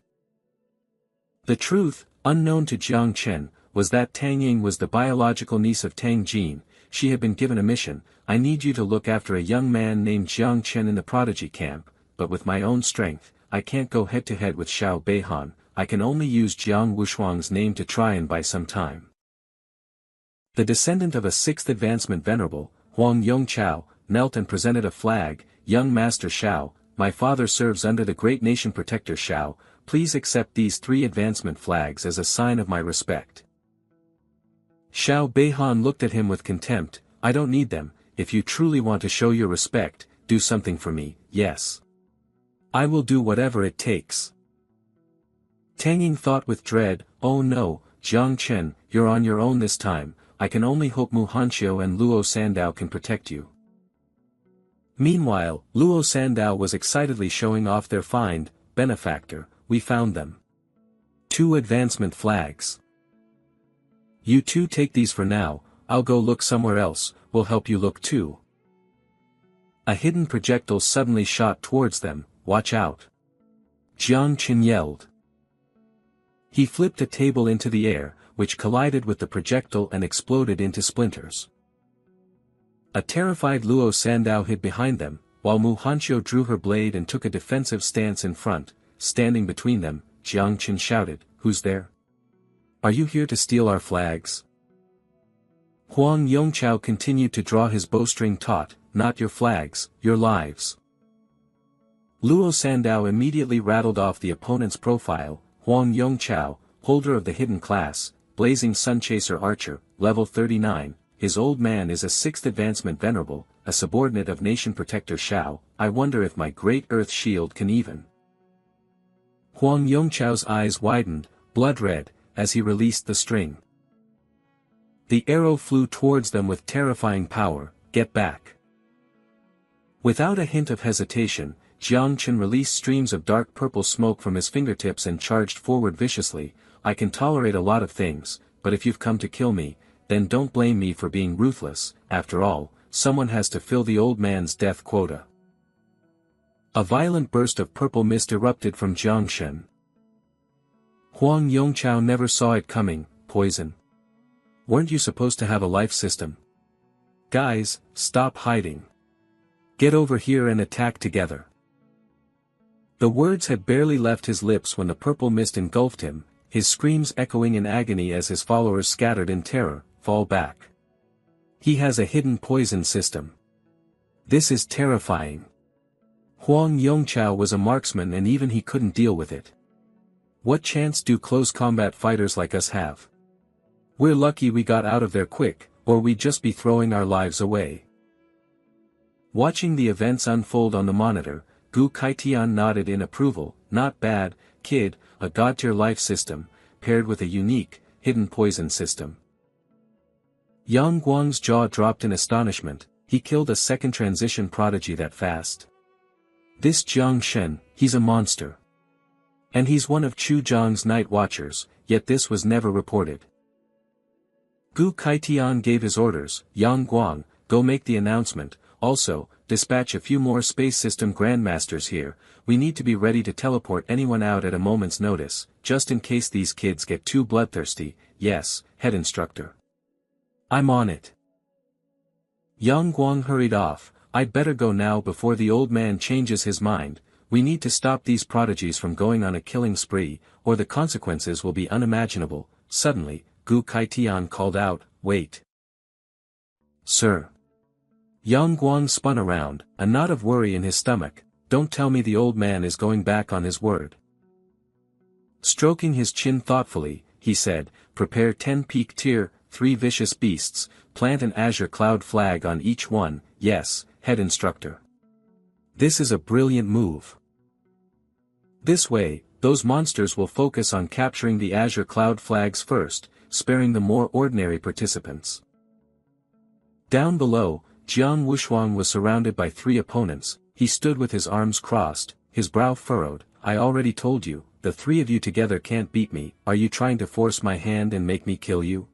The truth, unknown to Jiang Chen, was that Tang Ying was the biological niece of Tang Jin. She had been given a mission. I need you to look after a young man named Jiang Chen in the prodigy camp, but with my own strength, I can't go head-to-head with Xiao Beihan. I can only use Jiang Wushuang's name to try and buy some time. The descendant of a 6th advancement venerable, Huang Yongchao, knelt and presented a flag. Young Master Xiao, my father serves under the great nation protector Xiao. Please accept these 3 advancement flags as a sign of my respect. Xiao Beihan looked at him with contempt. I don't need them. If you truly want to show your respect, do something for me. Yes. I will do whatever it takes. Tang Ying thought with dread. Oh no, Jiang Chen, you're on your own this time. I can only hope Mu Hanqiu and Luo Sandao can protect you. Meanwhile, Luo Sandao was excitedly showing off their find. Benefactor, we found them. 2 advancement flags. You 2 take these for now. I'll go look somewhere else. We'll help you look too. A hidden projectile suddenly shot towards them. Watch out. Jiang Chen yelled. He flipped a table into the air, which collided with the projectile and exploded into splinters. A terrified Luo Sandao hid behind them, while Mu Hanqiu drew her blade and took a defensive stance in front. Standing between them, Jiang Chen shouted, Who's there? Are you here to steal our flags? Huang Yongchao continued to draw his bowstring taut, not your flags, your lives. Luo Sandao immediately rattled off the opponent's profile. Huang Yongchao, holder of the hidden class, Blazing Sunchaser Archer, level 39, his old man is a 6th advancement venerable, a subordinate of Nation Protector Shao. I wonder if my great earth shield can even. Huang Yongchao's eyes widened, blood red, as he released the string. The arrow flew towards them with terrifying power. Get back. Without a hint of hesitation, Jiang Chen released streams of dark purple smoke from his fingertips and charged forward viciously. I can tolerate a lot of things, but if you've come to kill me, then don't blame me for being ruthless. After all, someone has to fill the old man's death quota. A violent burst of purple mist erupted from Jiang Chen. Huang Yongchao never saw it coming. Poison. Weren't you supposed to have a life system? Guys, stop hiding. Get over here and attack together. The words had barely left his lips when the purple mist engulfed him, his screams echoing in agony as his followers scattered in terror. Fall back. He has a hidden poison system. This is terrifying. Huang Yongchao was a marksman and even he couldn't deal with it. What chance do close combat fighters like us have? We're lucky we got out of there quick, or we'd just be throwing our lives away. Watching the events unfold on the monitor, Gu Kaitian nodded in approval. Not bad, kid, a god-tier life system, paired with a unique, hidden poison system. Yang Guang's jaw dropped in astonishment. He killed a second transition prodigy that fast. This Jiang Shen, he's a monster. And he's one of Chu Zhang's night watchers, yet this was never reported. Gu Kaitian gave his orders. Yang Guang, go make the announcement. Also, dispatch a few more space system grandmasters here. We need to be ready to teleport anyone out at a moment's notice, just in case these kids get too bloodthirsty. Yes, head instructor. I'm on it. Yang Guang hurried off. I'd better go now before the old man changes his mind. We need to stop these prodigies from going on a killing spree, or the consequences will be unimaginable. Suddenly, Gu Kaitian called out, wait. Sir. Yang Guang spun around, a knot of worry in his stomach. Don't tell me the old man is going back on his word. Stroking his chin thoughtfully, he said, prepare 10 peak tier, 3 vicious beasts, plant an azure cloud flag on each one. Yes, head instructor. This is a brilliant move. This way, those monsters will focus on capturing the azure cloud flags first, sparing the more ordinary participants. Down below, Jiang Wushuang was surrounded by 3 opponents. He stood with his arms crossed, his brow furrowed. I already told you, the 3 of you together can't beat me. Are you trying to force my hand and make me kill you?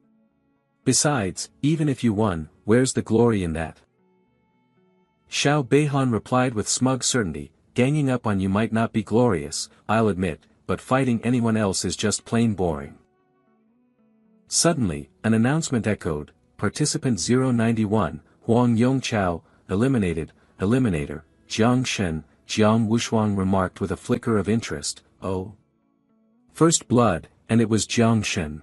Besides, even if you won, where's the glory in that? Xiao Beihan replied with smug certainty, ganging up on you might not be glorious, I'll admit, but fighting anyone else is just plain boring. Suddenly, an announcement echoed, Participant 091, Huang Yongchao, eliminated, eliminator, Jiang Shen. Jiang Wushuang remarked with a flicker of interest, oh. First blood, and it was Jiang Shen.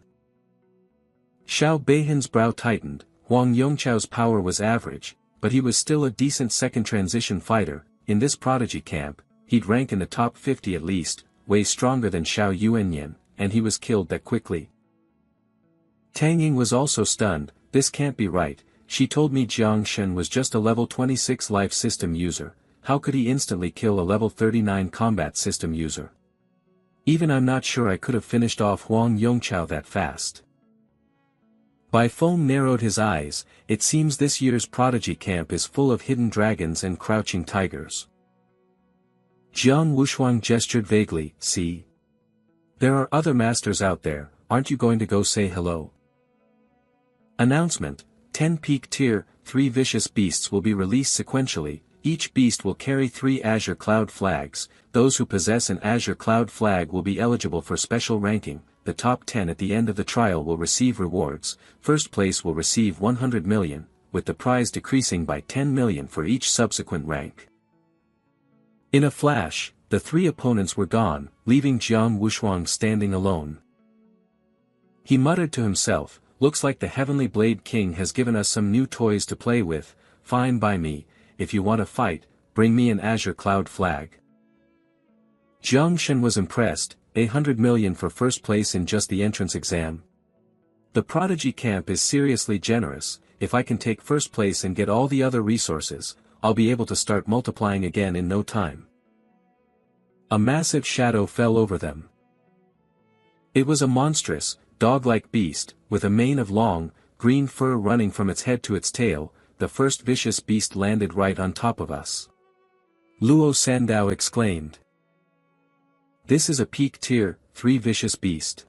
Xiao Beihan's brow tightened. Huang Yongchao's power was average, but he was still a decent second transition fighter. In this prodigy camp, he'd rank in the top 50 at least, way stronger than Xiao Yuanyan, and he was killed that quickly. Tang Ying was also stunned. This can't be right. She told me Jiang Shen was just a level 26 life system user. How could he instantly kill a level 39 combat system user? Even I'm not sure I could have finished off Huang Yongchao that fast. Bai Feng narrowed his eyes. It seems this year's prodigy camp is full of hidden dragons and crouching tigers. Jiang Wushuang gestured vaguely, see? There are other masters out there, aren't you going to go say hello? Announcement, 10 peak tier, 3 vicious beasts will be released sequentially. Each beast will carry 3 azure cloud flags. Those who possess an azure cloud flag will be eligible for special ranking. The top 10 at the end of the trial will receive rewards. First place will receive 100 million, with the prize decreasing by 10 million for each subsequent rank. In a flash, the 3 opponents were gone, leaving Jiang Wushuang standing alone. He muttered to himself, looks like the Heavenly Blade King has given us some new toys to play with, fine by me, if you want to fight, bring me an azure cloud flag. Jiang Shen was impressed, 100 million for first place in just the entrance exam. The prodigy camp is seriously generous. If I can take first place and get all the other resources, I'll be able to start multiplying again in no time. A massive shadow fell over them. It was a monstrous, dog-like beast, with a mane of long, green fur running from its head to its tail. The first vicious beast landed right on top of us. Luo Sandao exclaimed. This is a peak tier 3 vicious beast.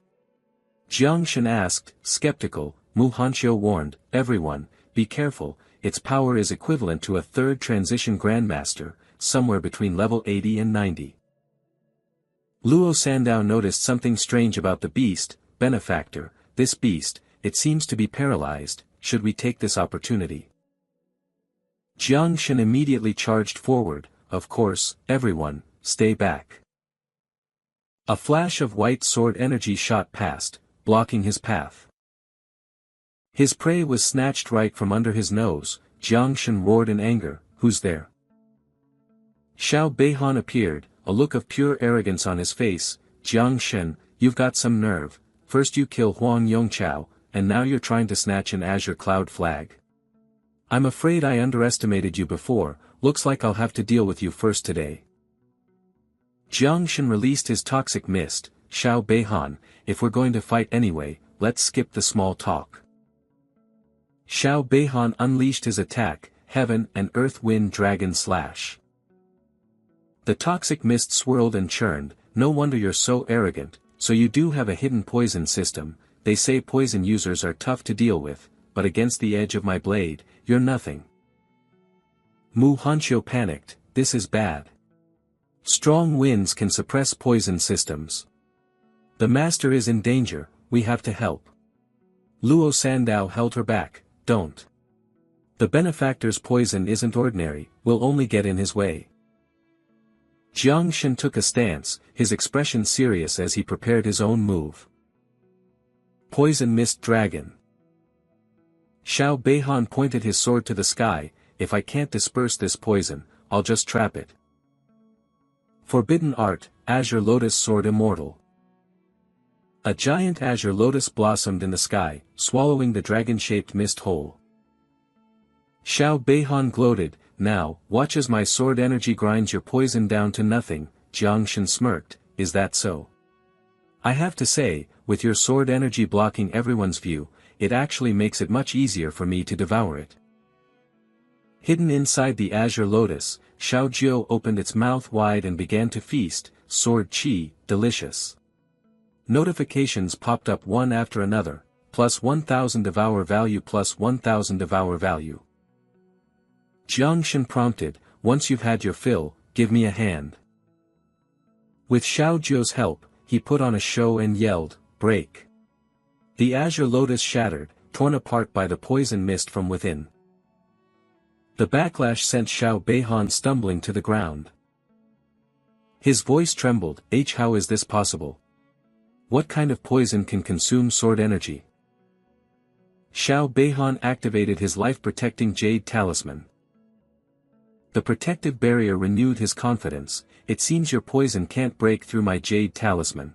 Jiang Shen asked, skeptical. Mu Hanqiu warned, everyone, be careful, its power is equivalent to a third transition grandmaster, somewhere between level 80 and 90. Luo Sandao noticed something strange about the beast. Benefactor, this beast, it seems to be paralyzed, should we take this opportunity? Jiang Shen immediately charged forward, of course, everyone, stay back. A flash of white sword energy shot past, blocking his path. His prey was snatched right from under his nose. Jiang Shen roared in anger, who's there? Xiao Beihan appeared, a look of pure arrogance on his face. Jiang Shen, you've got some nerve, first you kill Huang Yongqiao, and now you're trying to snatch an azure cloud flag. I'm afraid I underestimated you before, looks like I'll have to deal with you first today. Jiang Shen released his toxic mist. Xiao Beihan, if we're going to fight anyway, let's skip the small talk. Xiao Beihan unleashed his attack, Heaven and Earth Wind Dragon Slash. The toxic mist swirled and churned. No wonder you're so arrogant, so you do have a hidden poison system. They say poison users are tough to deal with, but against the edge of my blade, you're nothing. Mu Hanqiu panicked, this is bad. Strong winds can suppress poison systems. The master is in danger, we have to help. Luo Sandao held her back, don't. The benefactor's poison isn't ordinary, we'll only get in his way. Jiang Shen took a stance, his expression serious as he prepared his own move. Poison Mist Dragon. Xiao Beihan pointed his sword to the sky, if I can't disperse this poison, I'll just trap it. Forbidden Art, Azure Lotus Sword Immortal. A giant azure lotus blossomed in the sky, swallowing the dragon-shaped mist whole. Xiao Beihan gloated, now, watch as my sword energy grinds your poison down to nothing. Jiang Shen smirked, is that so? I have to say, with your sword energy blocking everyone's view, it actually makes it much easier for me to devour it. Hidden inside the azure lotus, Xiao Jiu opened its mouth wide and began to feast. Sword Qi, delicious. Notifications popped up one after another, plus 1000 devour value plus 1000 devour value. Jiang Shen prompted, once you've had your fill, give me a hand. With Xiao Jiu's help, he put on a show and yelled, break. The azure lotus shattered, torn apart by the poison mist from within. The backlash sent Xiao Beihan stumbling to the ground. His voice trembled, how is this possible? What kind of poison can consume sword energy? Xiao Beihan activated his life-protecting jade talisman. The protective barrier renewed his confidence, it seems your poison can't break through my jade talisman.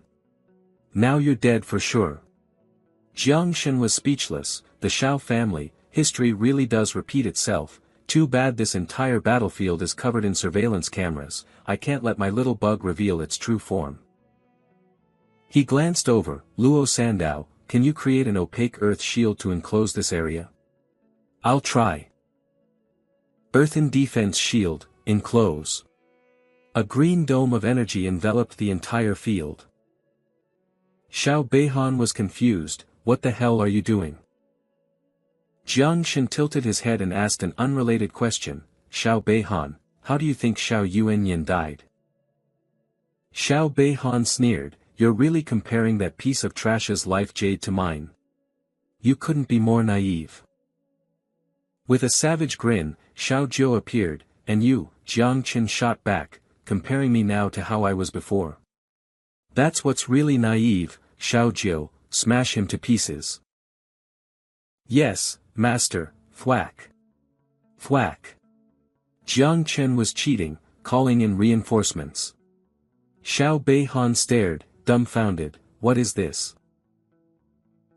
Now you're dead for sure. Jiang Shen was speechless, the Xiao family, history really does repeat itself, too bad this entire battlefield is covered in surveillance cameras, I can't let my little bug reveal its true form. He glanced over, Luo Sandao, can you create an opaque earth shield to enclose this area? I'll try. Earthen defense shield, enclose. A green dome of energy enveloped the entire field. Xiao Beihan was confused, what the hell are you doing? Jiang Shen tilted his head and asked an unrelated question, Xiao Beihan, how do you think Xiao Yuanyin died? Xiao Beihan sneered, you're really comparing that piece of trash's life jade to mine. You couldn't be more naive. With a savage grin, Xiao Jiu appeared, and you, Jiang Qin shot back, comparing me now to how I was before. That's what's really naive, Xiao Jiu, smash him to pieces. Yes, master, thwack. Thwack. Jiang Chen was cheating, calling in reinforcements. Xiao Beihan stared, dumbfounded, what is this?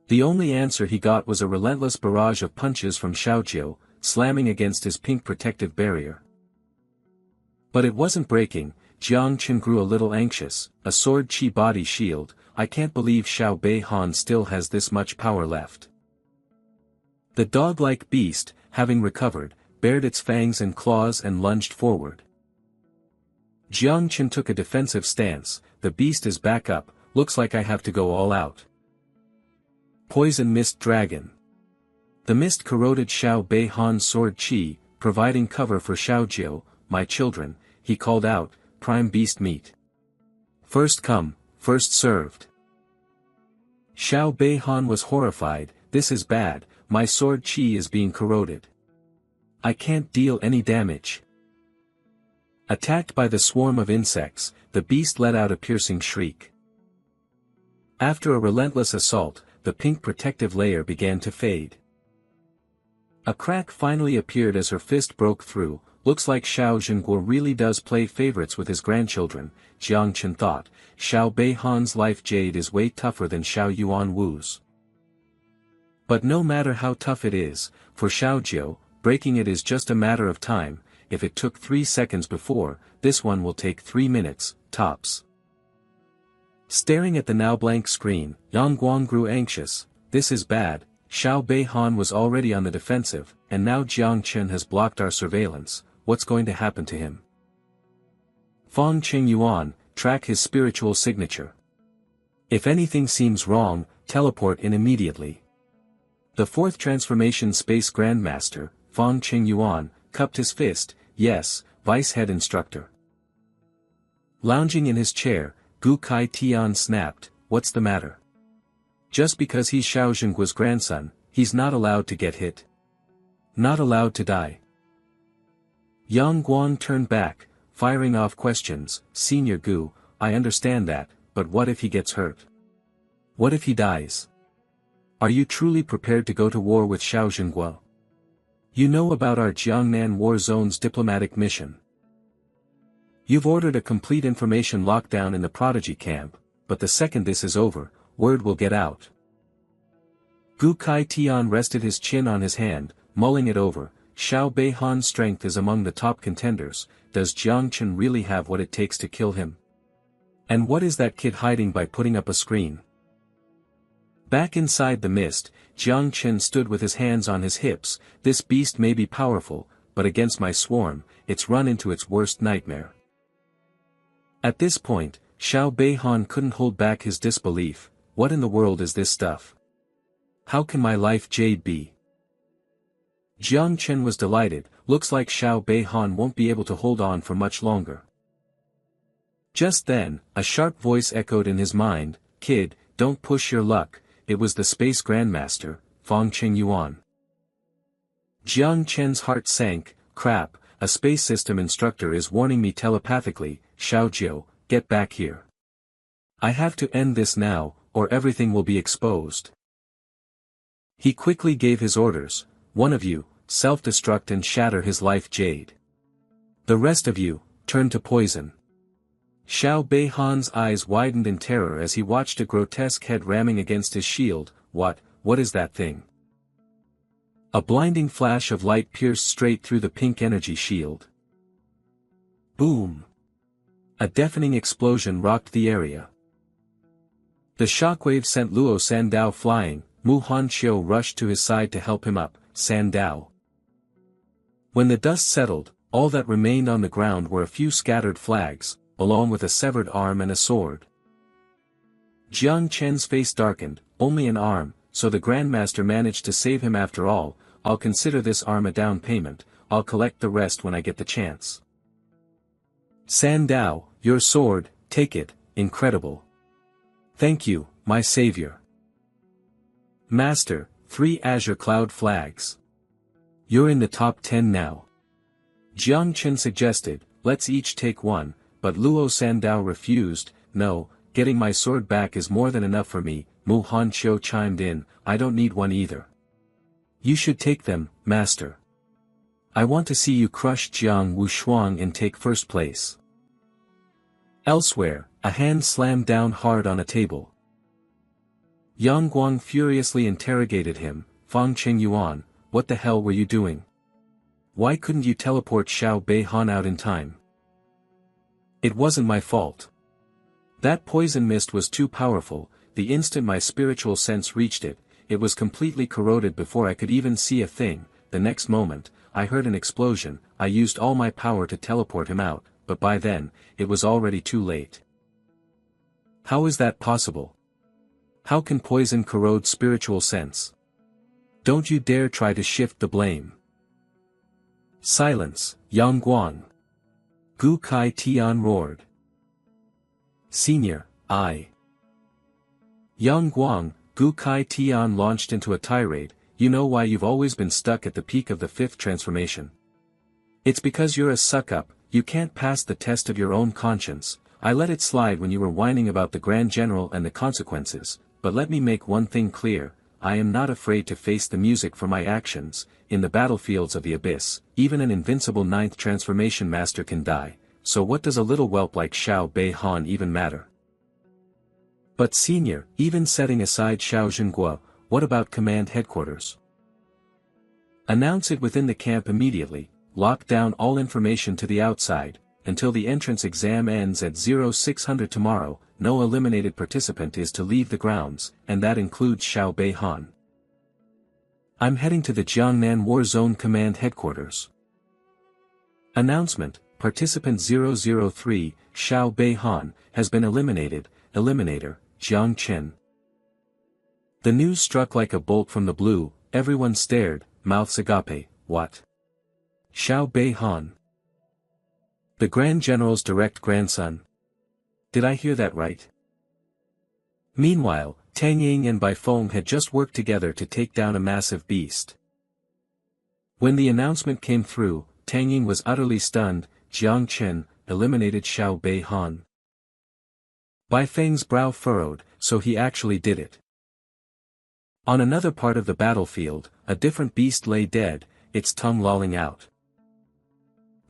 The only answer he got was a relentless barrage of punches from Xiaojiu, slamming against his pink protective barrier. But it wasn't breaking. Jiang Chen grew a little anxious. A sword chi body shield, I can't believe Xiao Beihan still has this much power left. The dog-like beast, having recovered, bared its fangs and claws and lunged forward. Jiang Chen took a defensive stance. The beast is back up, looks like I have to go all out. Poison Mist Dragon. The mist corroded Xiao Beihan's sword chi, providing cover for Xiaojiu. My children, he called out, prime beast meat. First come, first served. Xiao Beihan was horrified, this is bad, my sword chi is being corroded. I can't deal any damage. Attacked by the swarm of insects, the beast let out a piercing shriek. After a relentless assault, the pink protective layer began to fade. A crack finally appeared as her fist broke through. Looks like Xiao Zhenguo really does play favorites with his grandchildren, Jiang Chen thought. Xiao Beihan's life jade is way tougher than Xiao Yuan Wu's. But no matter how tough it is, for Xiaojiu, breaking it is just a matter of time. If it took 3 seconds before, this one will take 3 minutes, tops. Staring at the now blank screen, Yang Guang grew anxious. This is bad. Xiao Beihan was already on the defensive, and now Jiang Chen has blocked our surveillance. What's going to happen to him? Fong Qingyuan, track his spiritual signature. If anything seems wrong, teleport in immediately. The fourth transformation space grandmaster, Fong Qingyuan, cupped his fist. Yes, vice head instructor. Lounging in his chair, Gu Kai Tian snapped, what's the matter? Just because he's Xiao Zhenguo's grandson, he's not allowed to get hit. Not allowed to die. Yang Guang turned back, firing off questions. Senior Gu, I understand that, but what if he gets hurt? What if he dies? Are you truly prepared to go to war with Xiao Zhenguo? You know about our Jiangnan war zone's diplomatic mission. You've ordered a complete information lockdown in the prodigy camp, but the second this is over, word will get out. Gu Kai Tian rested his chin on his hand, mulling it over. Xiao Beihan's strength is among the top contenders. Does Jiang Chen really have what it takes to kill him? And what is that kid hiding by putting up a screen? Back inside the mist, Jiang Chen stood with his hands on his hips. This beast may be powerful, but against my swarm, it's run into its worst nightmare. At this point, Xiao Beihan couldn't hold back his disbelief. What in the world is this stuff? How can my life jade be? Jiang Chen was delighted. Looks like Xiao Beihan won't be able to hold on for much longer. Just then, a sharp voice echoed in his mind, kid, don't push your luck. It was the space grandmaster, Fong Qingyuan. Jiang Chen's heart sank. Crap, a space system instructor is warning me telepathically. Xiaojiu, get back here. I have to end this now, or everything will be exposed. He quickly gave his orders. One of you, self-destruct and shatter his life jade. The rest of you, turn to poison. Xiao Beihan's eyes widened in terror as he watched a grotesque head ramming against his shield. What is that thing? A blinding flash of light pierced straight through the pink energy shield. Boom! A deafening explosion rocked the area. The shockwave sent Luo Sandao flying. Mu Hanqiu rushed to his side to help him up. Sandao. When the dust settled, all that remained on the ground were a few scattered flags, along with a severed arm and a sword. Jiang Chen's face darkened. Only an arm, so the Grandmaster managed to save him after all. I'll consider this arm a down payment. I'll collect the rest when I get the chance. Sandao, your sword, take it. Incredible. Thank you, my savior. Master, 3 Azure Cloud flags. You're in the top 10 now. Jiang Chen suggested, let's each take one, but Luo Sandao refused. No, getting my sword back is more than enough for me. Mu Hanqiu chimed in, I don't need one either. You should take them, master. I want to see you crush Jiang Wushuang and take first place. Elsewhere, a hand slammed down hard on a table. Yang Guang furiously interrogated him, Fang Qingyuan, what the hell were you doing? Why couldn't you teleport Xiao Beihan out in time? It wasn't my fault. That poison mist was too powerful, the instant my spiritual sense reached it, it was completely corroded before I could even see a thing. The next moment, I heard an explosion, I used all my power to teleport him out, but by then, it was already too late. How is that possible? How can poison corrode spiritual sense? Don't you dare try to shift the blame. Silence, Yang Guang. Gu Kai Tian roared. Senior, I. Yang Guang, Gu Kai Tian launched into a tirade, you know why you've always been stuck at the peak of the fifth transformation. It's because you're a suck-up, you can't pass the test of your own conscience. I let it slide when you were whining about the Grand General and the consequences, but let me make one thing clear, I am not afraid to face the music for my actions. In the battlefields of the abyss, even an invincible ninth transformation master can die, so what does a little whelp like Xiao Beihan even matter? But senior, even setting aside Xiao Zhenguo, what about command headquarters? Announce it within the camp immediately, lock down all information to the outside, until the entrance exam ends at 0600 tomorrow, no eliminated participant is to leave the grounds, and that includes Xiao Beihan. I'm heading to the Jiangnan War Zone Command Headquarters. Announcement, Participant 003, Xiao Beihan, has been eliminated, Eliminator, Jiang Chen. The news struck like a bolt from the blue, everyone stared, mouths agape, what? Xiao Beihan. The Grand General's direct grandson. Did I hear that right? Meanwhile, Tang Ying and Bai Feng had just worked together to take down a massive beast. When the announcement came through, Tang Ying was utterly stunned, Jiang Chen, eliminated Xiao Beihan. Bai Feng's brow furrowed, so he actually did it. On another part of the battlefield, a different beast lay dead, its tongue lolling out.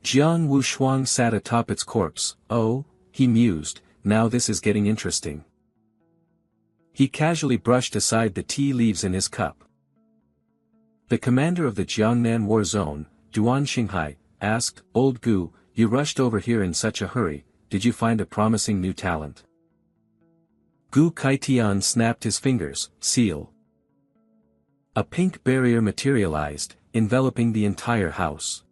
Jiang Wushuang sat atop its corpse, oh, he mused, now this is getting interesting. He casually brushed aside the tea leaves in his cup. The commander of the Jiangnan War Zone, Duan Xinghai, asked, Old Gu, you rushed over here in such a hurry, did you find a promising new talent? Gu Kaitian snapped his fingers, seal. A pink barrier materialized, enveloping the entire house.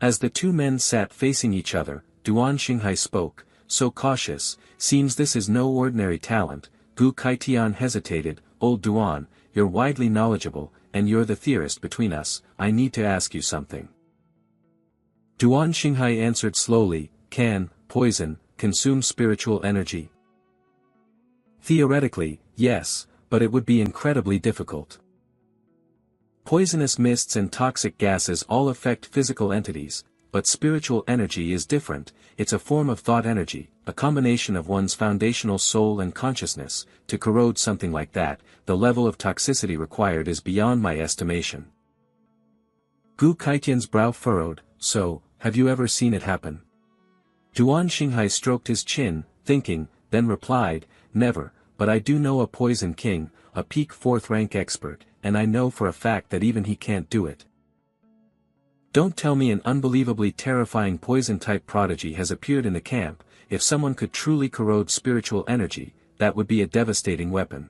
As the two men sat facing each other, Duan Xinghai spoke, so cautious, seems this is no ordinary talent. Gu Kaitian hesitated, Old Duan, you're widely knowledgeable, and you're the theorist between us, I need to ask you something. Duan Xinghai answered slowly, can poison consume spiritual energy? Theoretically, yes, but it would be incredibly difficult. Poisonous mists and toxic gases all affect physical entities, but spiritual energy is different, it's a form of thought energy, a combination of one's foundational soul and consciousness. To corrode something like that, the level of toxicity required is beyond my estimation. Gu Kaitian's brow furrowed, so, have you ever seen it happen? Duan Xinghai stroked his chin, thinking, then replied, never, but I do know a poison king, a peak 4th rank expert, and I know for a fact that even he can't do it. Don't tell me an unbelievably terrifying poison-type prodigy has appeared in the camp. If someone could truly corrode spiritual energy, that would be a devastating weapon.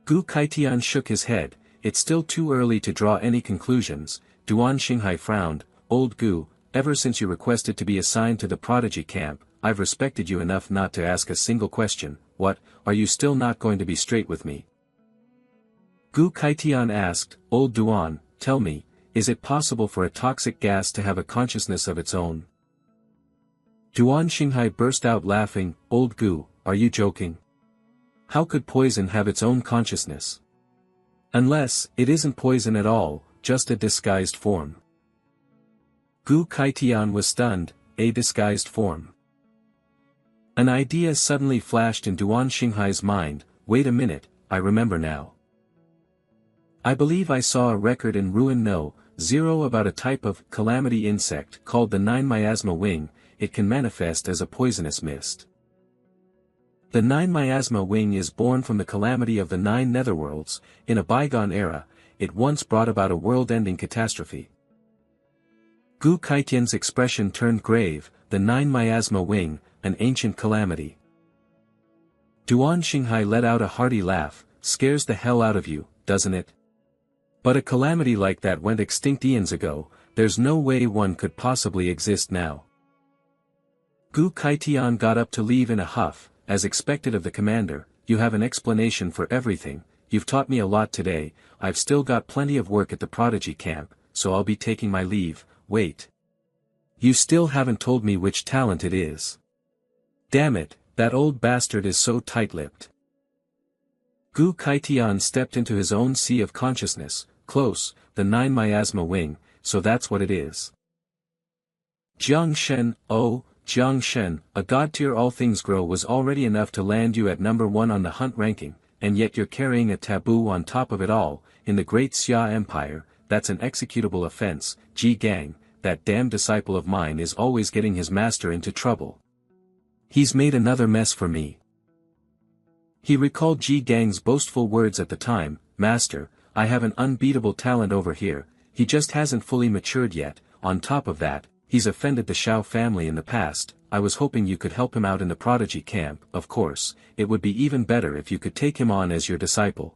Gu Kaitian shook his head, it's still too early to draw any conclusions. Duan Xinghai frowned, Old Gu, ever since you requested to be assigned to the prodigy camp, I've respected you enough not to ask a single question. What, are you still not going to be straight with me? Gu Kaitian asked, Old Duan, tell me, is it possible for a toxic gas to have a consciousness of its own? Duan Xinghai burst out laughing, Old Gu, are you joking? How could poison have its own consciousness? Unless, it isn't poison at all, just a disguised form. Gu Kaitian was stunned, a disguised form. An idea suddenly flashed in Duan Xinghai's mind. Wait a minute, I remember now. I believe I saw a record in Ruin No. 0 about a type of calamity insect called the 9 miasma wing. It can manifest as a poisonous mist. The 9 miasma wing is born from the calamity of the 9 netherworlds. In a bygone era, it once brought about a world-ending catastrophe. Gu Kaitian's expression turned grave. The 9 miasma wing, an ancient calamity. Duan Xinghai let out a hearty laugh. Scares the hell out of you, doesn't it? But a calamity like that went extinct eons ago. There's no way one could possibly exist now. Gu Kaitian got up to leave in a huff. As expected of the commander, you have an explanation for everything. You've taught me a lot today. I've still got plenty of work at the prodigy camp, so I'll be taking my leave. Wait. You still haven't told me which talent it is. Damn it, that old bastard is so tight-lipped. Gu Kaitian stepped into his own sea of consciousness. Close, the 9 miasma wing, so that's what it is. Jiang Shen, oh, Jiang Shen, a god-tier all things grow was already enough to land you at number 1 on the hunt ranking, and yet you're carrying a taboo on top of it all. In the great Xia Empire, that's an executable offense. Ji Gang, that damn disciple of mine is always getting his master into trouble. He's made another mess for me. He recalled Ji Gang's boastful words at the time. Master, I have an unbeatable talent over here, he just hasn't fully matured yet. On top of that, he's offended the Shao family in the past. I was hoping you could help him out in the prodigy camp. Of course, it would be even better if you could take him on as your disciple.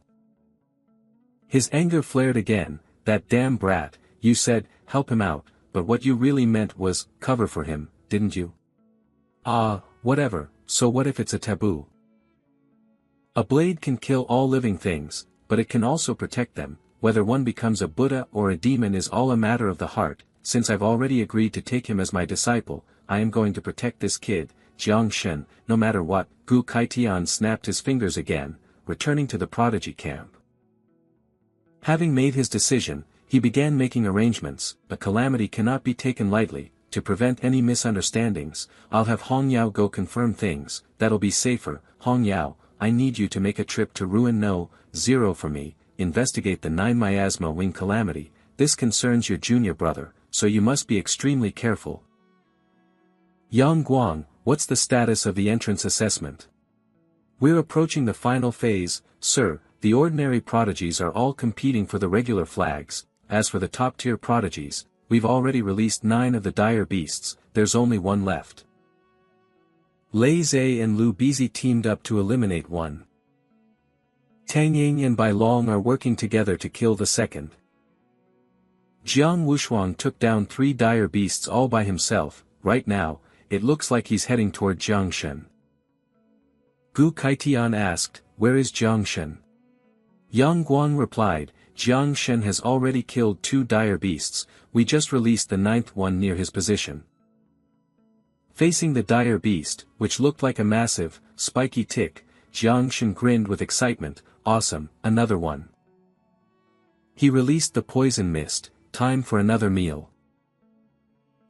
His anger flared again. That damn brat, you said, help him out, but what you really meant was, cover for him, didn't you? Whatever, so what if it's a taboo? A blade can kill all living things, but it can also protect them. Whether one becomes a Buddha or a demon is all a matter of the heart. Since I've already agreed to take him as my disciple, I am going to protect this kid, Jiang Shen, no matter what. Gu Kaitian snapped his fingers again, returning to the prodigy camp. Having made his decision, he began making arrangements. A calamity cannot be taken lightly. To prevent any misunderstandings, I'll have Hong Yao go confirm things. That'll be safer. Hong Yao, I need you to make a trip to Ruin No. 0 for me. Investigate the 9 miasma wing calamity. This concerns your junior brother, so you must be extremely careful. Yang Guang, what's the status of the entrance assessment? We're approaching the final phase, sir. The ordinary prodigies are all competing for the regular flags. As for the top-tier prodigies, we've already released 9 of the dire beasts. There's only 1 left. Lei Zhe and Lu Bizi teamed up to eliminate 1. Tang Ying and Bai Long are working together to kill the second. Jiang Wushuang took down 3 dire beasts all by himself. Right now, it looks like he's heading toward Jiangshen. Gu Kaitian asked, where is Jiangshen? Yang Guang replied, Jiangshen has already killed 2 dire beasts. We just released the 9th one near his position. Facing the dire beast, which looked like a massive, spiky tick, Jiangshen grinned with excitement. Awesome, another one. He released the poison mist. Time for another meal.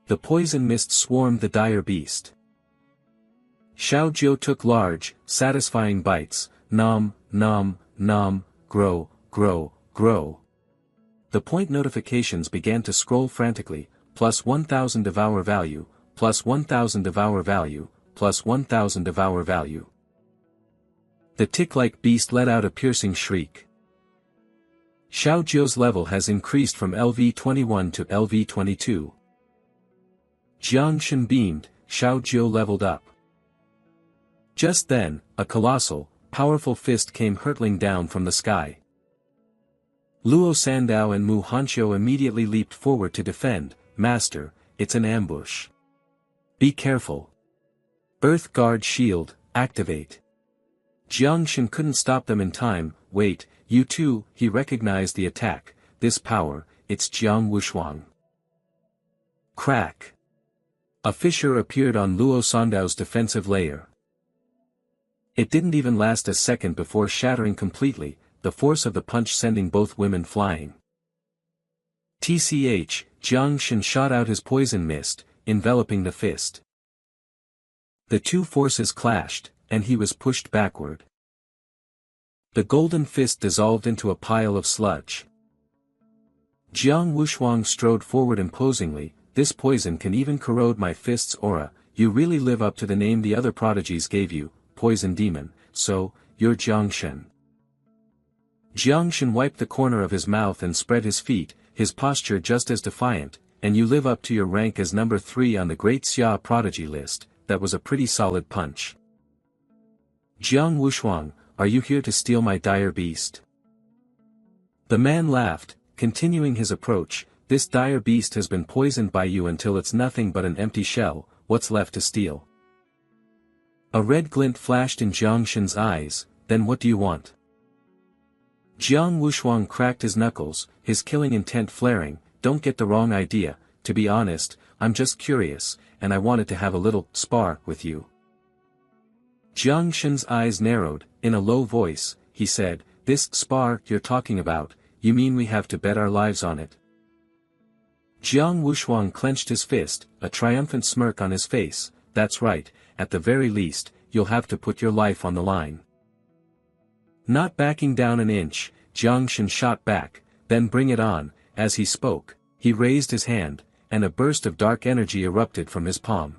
The poison mist swarmed the dire beast. Xiao Jiu took large, satisfying bites. Nom, nom, nom, grow, grow, grow. The point notifications began to scroll frantically. Plus 1000 devour value, plus 1000 devour value, plus 1000 devour value. The tick-like beast let out a piercing shriek. Xiao Jiu's level has increased from LV21 to LV22. Jiangshen beamed. Xiao Jiu leveled up. Just then, a colossal, powerful fist came hurtling down from the sky. Luo Sandao and Mu Hanqiu immediately leaped forward to defend. Master, it's an ambush. Be careful. Earth Guard Shield, activate. Jiangshen couldn't stop them in time. Wait, you too. He recognized the attack. This power, it's Jiang Wushuang. Crack. A fissure appeared on Luo Sandao's defensive layer. It didn't even last a second before shattering completely, the force of the punch sending both women flying. TCH, Jiangshen shot out his poison mist, enveloping the fist. The two forces clashed, and he was pushed backward. The golden fist dissolved into a pile of sludge. Jiang Wushuang strode forward imposingly. This poison can even corrode my fist's aura. You really live up to the name the other prodigies gave you, Poison Demon, so, you're Jiang Shen. Jiang Shen wiped the corner of his mouth and spread his feet, his posture just as defiant, and you live up to your rank as number 3 on the Great Xia prodigy list. That was a pretty solid punch. Jiang Wushuang, are you here to steal my dire beast? The man laughed, continuing his approach. This dire beast has been poisoned by you until it's nothing but an empty shell. What's left to steal? A red glint flashed in Jiang Shen's eyes. Then what do you want? Jiang Wushuang cracked his knuckles, his killing intent flaring. Don't get the wrong idea, to be honest, I'm just curious, and I wanted to have a little spar with you. Jiang Shen's eyes narrowed. In a low voice, he said, this spar you're talking about, you mean we have to bet our lives on it? Jiang Wushuang clenched his fist, a triumphant smirk on his face. That's right, at the very least, you'll have to put your life on the line. Not backing down an inch, Jiang Shen shot back, then bring it on. As he spoke, he raised his hand, and a burst of dark energy erupted from his palm.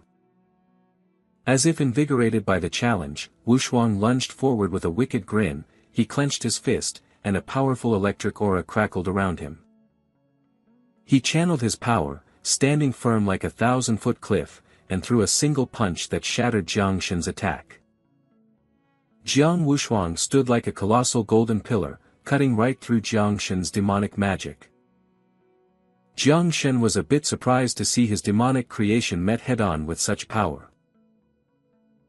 As if invigorated by the challenge, Wushuang lunged forward with a wicked grin. He clenched his fist, and a powerful electric aura crackled around him. He channeled his power, standing firm like a 1,000-foot cliff, and threw a single punch that shattered Jiang Shen's attack. Jiang Wushuang stood like a colossal golden pillar, cutting right through Jiang Shen's demonic magic. Jiang Shen was a bit surprised to see his demonic creation met head-on with such power.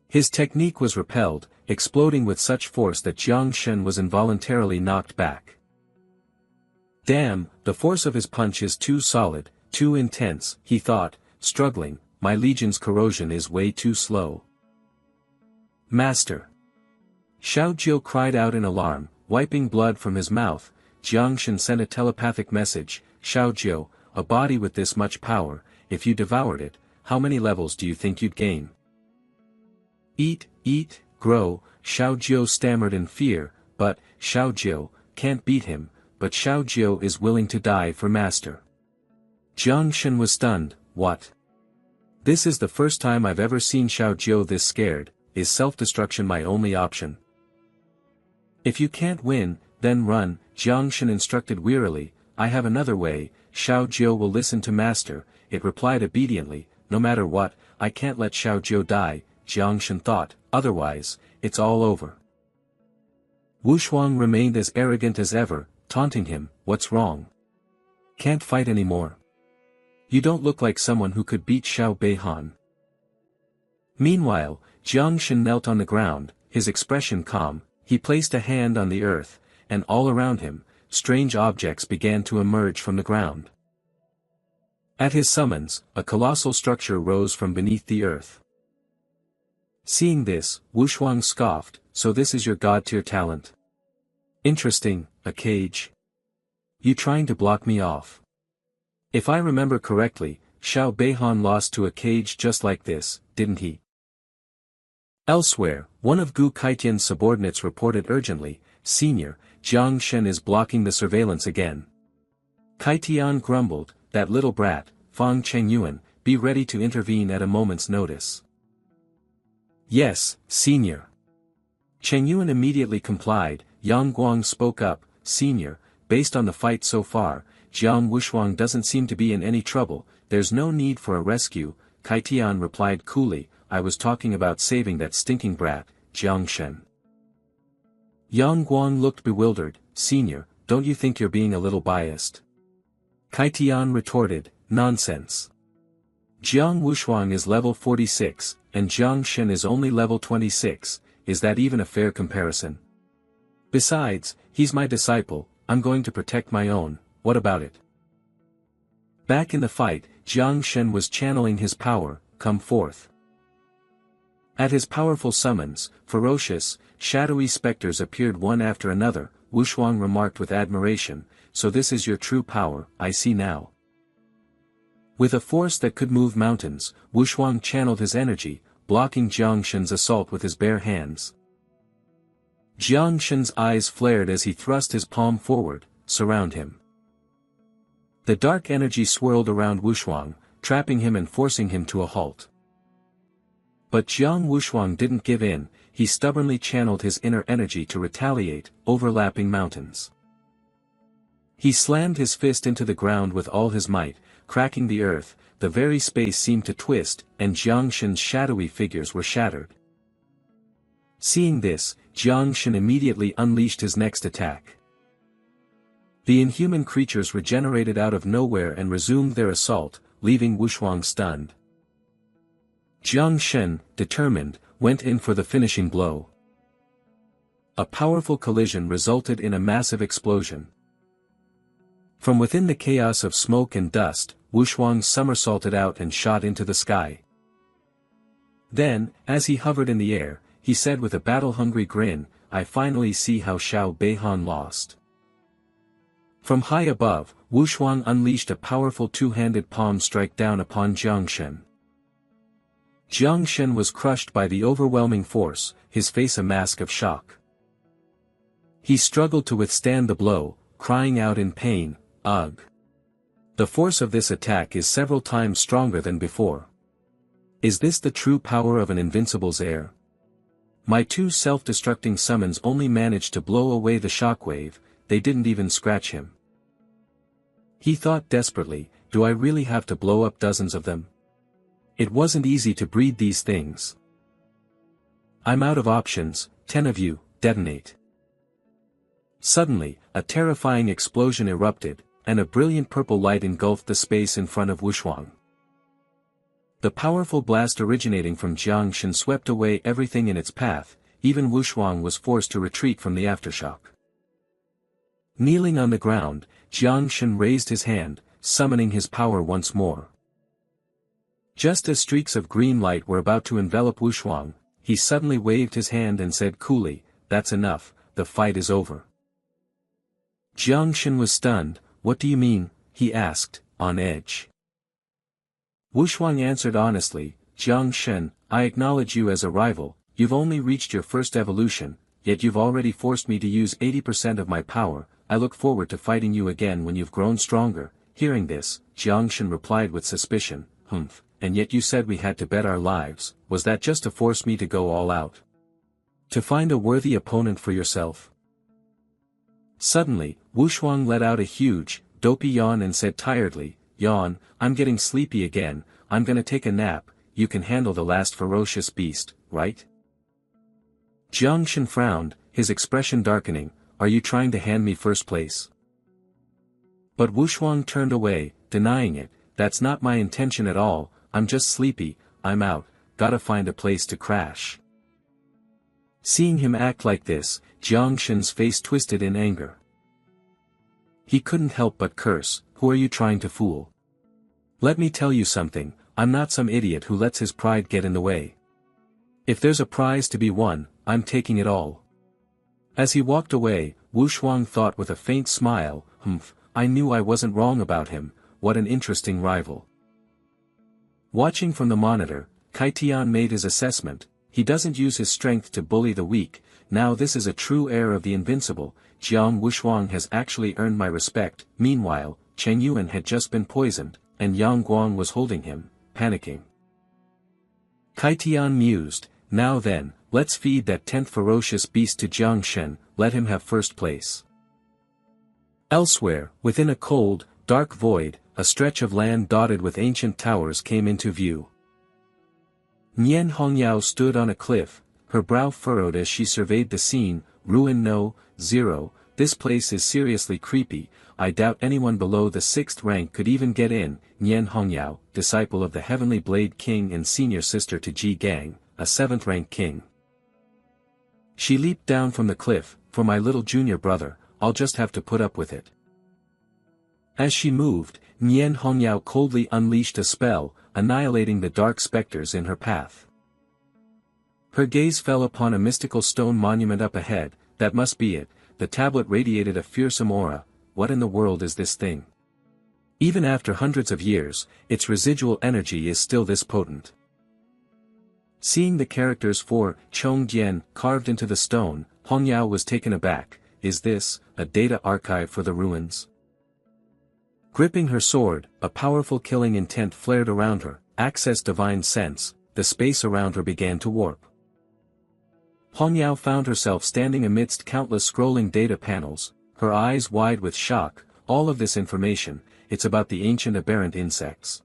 His technique was repelled, exploding with such force that Jiang Shen was involuntarily knocked back. Damn, the force of his punch is too solid, too intense, he thought, struggling. My legion's corrosion is way too slow. Master! Xiaojiu cried out in alarm, wiping blood from his mouth. Jiang Shen sent a telepathic message. Xiaojiu, a body with this much power, if you devoured it, how many levels do you think you'd gain? Eat, grow, Xiaojiu stammered in fear, but, Xiaojiu, can't beat him, but Xiaojiu is willing to die for master. Jiang Shen was stunned. What? This is the first time I've ever seen Xiaojiu this scared. Is self-destruction my only option? If you can't win, then run, Jiang Shen instructed wearily. I have another way. Xiaojiu will listen to master, it replied obediently. No matter what, I can't let Xiaojiu die, Jiang Shen thought, otherwise, it's all over. Wushuang remained as arrogant as ever, taunting him. What's wrong? Can't fight anymore? You don't look like someone who could beat Xiao Beihan. Meanwhile, Jiang Shen knelt on the ground, his expression calm. He placed a hand on the earth, and all around him, strange objects began to emerge from the ground. At his summons, a colossal structure rose from beneath the earth. Seeing this, Wushuang scoffed. So this is your god-tier talent? Interesting, a cage? You trying to block me off? If I remember correctly, Xiao Beihan lost to a cage just like this, didn't he? Elsewhere, one of Gu Kaitian's subordinates reported urgently, Senior, Jiang Shen is blocking the surveillance again. Kaitian grumbled, that little brat, Fang Chengyuan, be ready to intervene at a moment's notice. Yes, Senior. Chengyuan immediately complied. Yang Guang spoke up, Senior, based on the fight so far, Jiang Wushuang doesn't seem to be in any trouble, there's no need for a rescue. Kaitian replied coolly, I was talking about saving that stinking brat, Jiang Shen. Yang Guang looked bewildered. Senior, don't you think you're being a little biased? Kaitian retorted, nonsense. Jiang Wushuang is level 46, and Jiang Shen is only level 26, is that even a fair comparison? Besides, he's my disciple, I'm going to protect my own, what about it? Back in the fight, Jiang Shen was channeling his power. Come forth. At his powerful summons, ferocious, shadowy specters appeared one after another. Wushuang remarked with admiration, so this is your true power, I see now. With a force that could move mountains, Wushuang channeled his energy, blocking Jiang Shen's assault with his bare hands. Jiang Shen's eyes flared as he thrust his palm forward, surround him. The dark energy swirled around Wushuang, trapping him and forcing him to a halt. But Jiang Wushuang didn't give in, he stubbornly channeled his inner energy to retaliate, overlapping mountains. He slammed his fist into the ground with all his might, cracking the earth, the very space seemed to twist, and Jiang Shen's shadowy figures were shattered. Seeing this, Jiang Shen immediately unleashed his next attack. The inhuman creatures regenerated out of nowhere and resumed their assault, leaving Wushuang stunned. Jiang Shen, determined, went in for the finishing blow. A powerful collision resulted in a massive explosion. From within the chaos of smoke and dust, Wushuang somersaulted out and shot into the sky. Then, as he hovered in the air, he said with a battle-hungry grin, I finally see how Xiao Beihan lost. From high above, Wushuang unleashed a powerful two-handed palm strike down upon Jiang Shen. Jiang Shen was crushed by the overwhelming force, his face a mask of shock. He struggled to withstand the blow, crying out in pain, ugh. The force of this attack is several times stronger than before. Is this the true power of an invincible's heir? My two self-destructing summons only managed to blow away the shockwave, they didn't even scratch him. He thought desperately, do I really have to blow up dozens of them? It wasn't easy to breed these things. I'm out of options, 10 of you, detonate. Suddenly, a terrifying explosion erupted, and a brilliant purple light engulfed the space in front of Wushuang. The powerful blast originating from Jiang Shen swept away everything in its path, even Wushuang was forced to retreat from the aftershock. Kneeling on the ground, Jiang Shen raised his hand, summoning his power once more. Just as streaks of green light were about to envelop Wushuang, he suddenly waved his hand and said coolly, that's enough, the fight is over. Jiang Shen was stunned, what do you mean, he asked, on edge. Wushuang answered honestly, Jiang Shen, I acknowledge you as a rival, you've only reached your first evolution, yet you've already forced me to use 80% of my power, I look forward to fighting you again when you've grown stronger. Hearing this, Jiang Shen replied with suspicion, and yet you said we had to bet our lives, was that just to force me to go all out? To find a worthy opponent for yourself? Suddenly, Wushuang let out a huge, dopey yawn and said tiredly, yawn, I'm getting sleepy again, I'm gonna take a nap, you can handle the last ferocious beast, right? Jiang Shen frowned, his expression darkening, are you trying to hand me first place? But Wushuang turned away, denying it, that's not my intention at all, I'm just sleepy, I'm out, gotta find a place to crash. Seeing him act like this, Jiang Shen's face twisted in anger. He couldn't help but curse, who are you trying to fool? Let me tell you something, I'm not some idiot who lets his pride get in the way. If there's a prize to be won, I'm taking it all. As he walked away, Wushuang thought with a faint smile, I knew I wasn't wrong about him, what an interesting rival. Watching from the monitor, Kaitian made his assessment, he doesn't use his strength to bully the weak, now this is a true heir of the invincible, Jiang Wushuang has actually earned my respect. Meanwhile, Cheng Yuan had just been poisoned, and Yang Guang was holding him, panicking. Kaitian mused, now then, let's feed that 10th ferocious beast to Jiang Shen, let him have first place. Elsewhere, within a cold, dark void, a stretch of land dotted with ancient towers came into view. Nian Hongyao stood on a cliff, her brow furrowed as she surveyed the scene, ruin no, 0, this place is seriously creepy, I doubt anyone below the 6th rank could even get in. Nian Hongyao, disciple of the Heavenly Blade King and senior sister to Ji Gang, a 7th rank king. She leaped down from the cliff, for my little junior brother, I'll just have to put up with it. As she moved, Nian Hongyao coldly unleashed a spell, annihilating the dark specters in her path. Her gaze fell upon a mystical stone monument up ahead, that must be it, the tablet radiated a fearsome aura, what in the world is this thing? Even after hundreds of years, its residual energy is still this potent. Seeing the characters for Chong Jian carved into the stone, Hong Yao was taken aback. Is this a data archive for the ruins? Gripping her sword, a powerful killing intent flared around her. Access divine sense. The space around her began to warp. Hong Yao found herself standing amidst countless scrolling data panels, her eyes wide with shock. All of this information, it's about the ancient aberrant insects.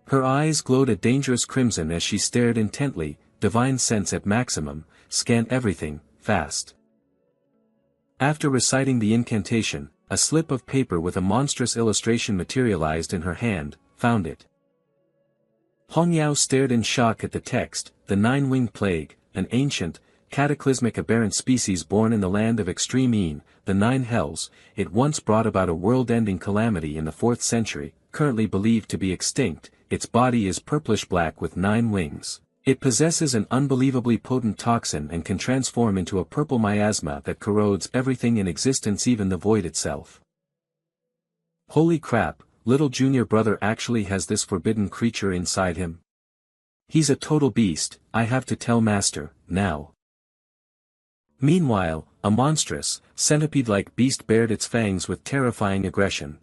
Her eyes glowed a dangerous crimson as she stared intently, divine sense at maximum, scan everything, fast. After reciting the incantation, a slip of paper with a monstrous illustration materialized in her hand. Found it. Hong Yao stared in shock at the text. The nine-winged plague, an ancient, cataclysmic aberrant species born in the land of extreme Yin, the Nine Hells. It once brought about a world-ending calamity in the 4th century, currently believed to be extinct. Its body is purplish-black with 9 wings. It possesses an unbelievably potent toxin and can transform into a purple miasma that corrodes everything in existence, even the void itself. Holy crap, little junior brother actually has this forbidden creature inside him. He's a total beast. I have to tell master, now. Meanwhile, a monstrous, centipede-like beast bared its fangs with terrifying aggression.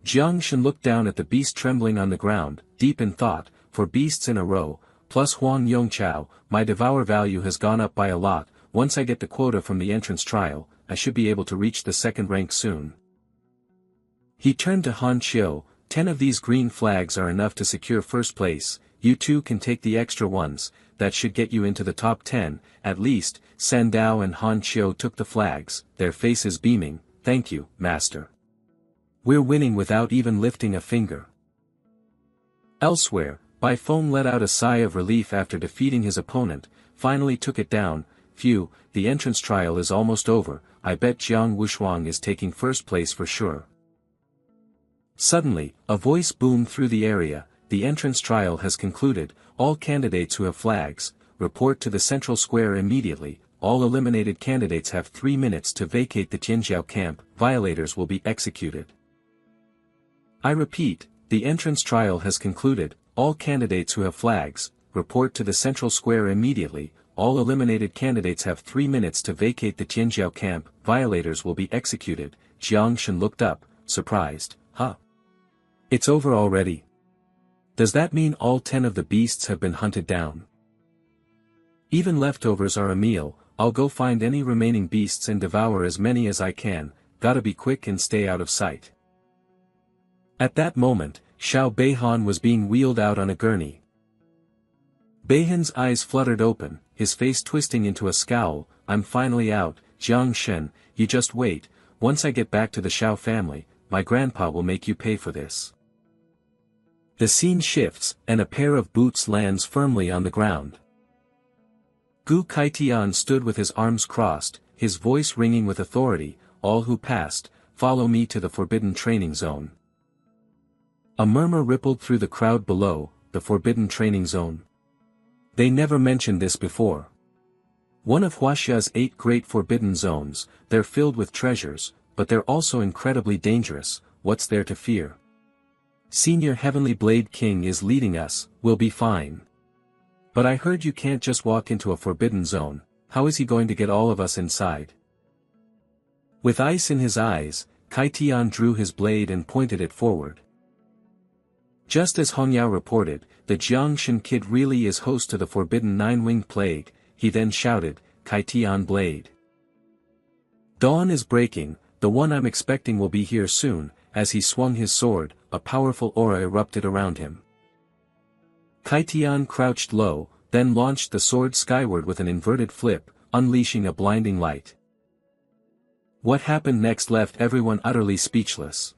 Jiang Shen looked down at the beast trembling on the ground, deep in thought. 4 beasts in a row, plus Huang Yongchao, my devour value has gone up by a lot. Once I get the quota from the entrance trial, I should be able to reach the 2nd rank soon. He turned to Han Qiu. 10 of these green flags are enough to secure 1st place. You too can take the extra ones. That should get you into the top 10, at least. Sandao and Han Qiu took the flags, their faces beaming. Thank you, master. We're winning without even lifting a finger. Elsewhere, Bai Feng let out a sigh of relief after defeating his opponent, finally took it down. Phew, the entrance trial is almost over. I bet Jiang Wushuang is taking 1st place for sure. Suddenly, a voice boomed through the area. The entrance trial has concluded. All candidates who have flags, report to the central square immediately. All eliminated candidates have 3 minutes to vacate the Tianjiao camp. Violators will be executed. I repeat, the entrance trial has concluded. All candidates who have flags, report to the central square immediately. All eliminated candidates have 3 minutes to vacate the Tianjiao camp. Violators will be executed. Jiang Shen looked up, surprised. Huh? It's over already? Does that mean all 10 of the beasts have been hunted down? Even leftovers are a meal. I'll go find any remaining beasts and devour as many as I can. Gotta be quick and stay out of sight. At that moment, Xiao Beihan was being wheeled out on a gurney. Beihan's eyes fluttered open, his face twisting into a scowl. I'm finally out, Jiang Shen, you just wait. Once I get back to the Xiao family, my grandpa will make you pay for this. The scene shifts, and a pair of boots lands firmly on the ground. Gu Kaitian stood with his arms crossed, his voice ringing with authority. All who passed, follow me to the forbidden training zone. A murmur rippled through the crowd below. The forbidden training zone. They never mentioned this before. One of Huaxia's 8 great forbidden zones. They're filled with treasures, but they're also incredibly dangerous. What's there to fear? Senior Heavenly Blade King is leading us. We'll be fine. But I heard you can't just walk into a forbidden zone. How is he going to get all of us inside? With ice in his eyes, Kaitian drew his blade and pointed it forward. Just as Hong Yao reported, the Jiangshan kid really is host to the forbidden 9-winged plague. He then shouted, Kaitian blade. Dawn is breaking, the one I'm expecting will be here soon. As he swung his sword, a powerful aura erupted around him. Kaitian crouched low, then launched the sword skyward with an inverted flip, unleashing a blinding light. What happened next left everyone utterly speechless.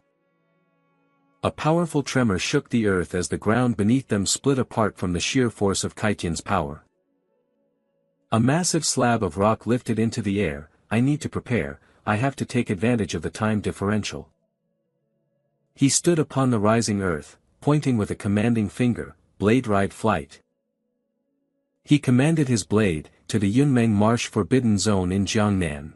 A powerful tremor shook the earth as the ground beneath them split apart from the sheer force of Kaitian's power. A massive slab of rock lifted into the air. I need to prepare, I have to take advantage of the time differential. He stood upon the rising earth, pointing with a commanding finger, blade ride flight. He commanded his blade, to the Yunmeng Marsh forbidden zone in Jiangnan.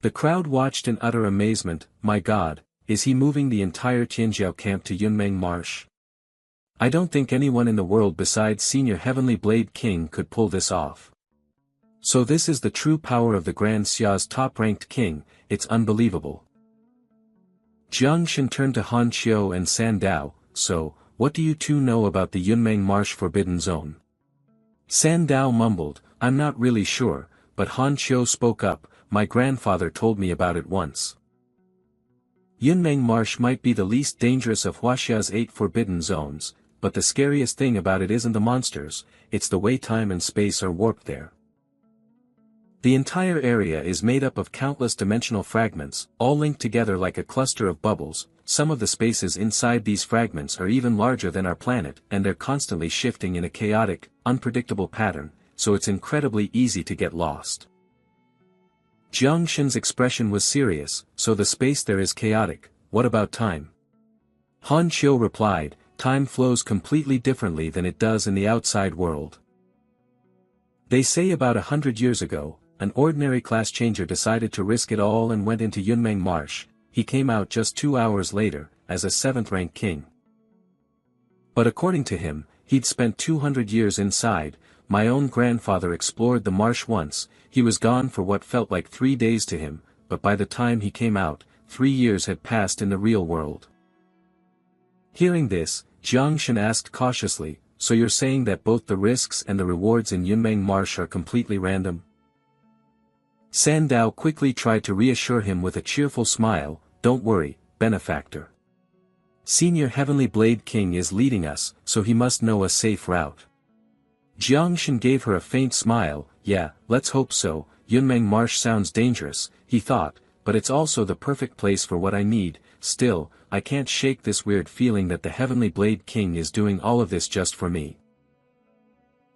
The crowd watched in utter amazement. My God, is he moving the entire Tianjiao camp to Yunmeng Marsh? I don't think anyone in the world besides Senior Heavenly Blade King could pull this off. So this is the true power of the Grand Xia's top-ranked king, it's unbelievable. Jiang Shan turned to Han Qiu and San Dao, so, what do you two know about the Yunmeng Marsh Forbidden Zone? San Dao mumbled, I'm not really sure, but Han Qiu spoke up, my grandfather told me about it once. Yunmeng Marsh might be the least dangerous of Huaxia's 8 forbidden zones, but the scariest thing about it isn't the monsters, it's the way time and space are warped there. The entire area is made up of countless dimensional fragments, all linked together like a cluster of bubbles. Some of the spaces inside these fragments are even larger than our planet, and they're constantly shifting in a chaotic, unpredictable pattern, so it's incredibly easy to get lost. Jiang Shan's expression was serious, so the space there is chaotic, what about time? Han Qiu replied, time flows completely differently than it does in the outside world. They say about 100 years ago, an ordinary class changer decided to risk it all and went into Yunmeng Marsh. He came out just 2 hours later, as a 7th-rank king. But according to him, he'd spent 200 years inside. My own grandfather explored the marsh once, he was gone for what felt like 3 days to him, but by the time he came out, 3 years had passed in the real world. Hearing this, Jiang Shan asked cautiously, so you're saying that both the risks and the rewards in Yunmeng Marsh are completely random? San Dao quickly tried to reassure him with a cheerful smile, don't worry, benefactor. Senior Heavenly Blade King is leading us, so he must know a safe route. Jiang Shan gave her a faint smile, yeah, let's hope so. Yunmeng Marsh sounds dangerous, he thought, but it's also the perfect place for what I need. Still, I can't shake this weird feeling that the Heavenly Blade King is doing all of this just for me.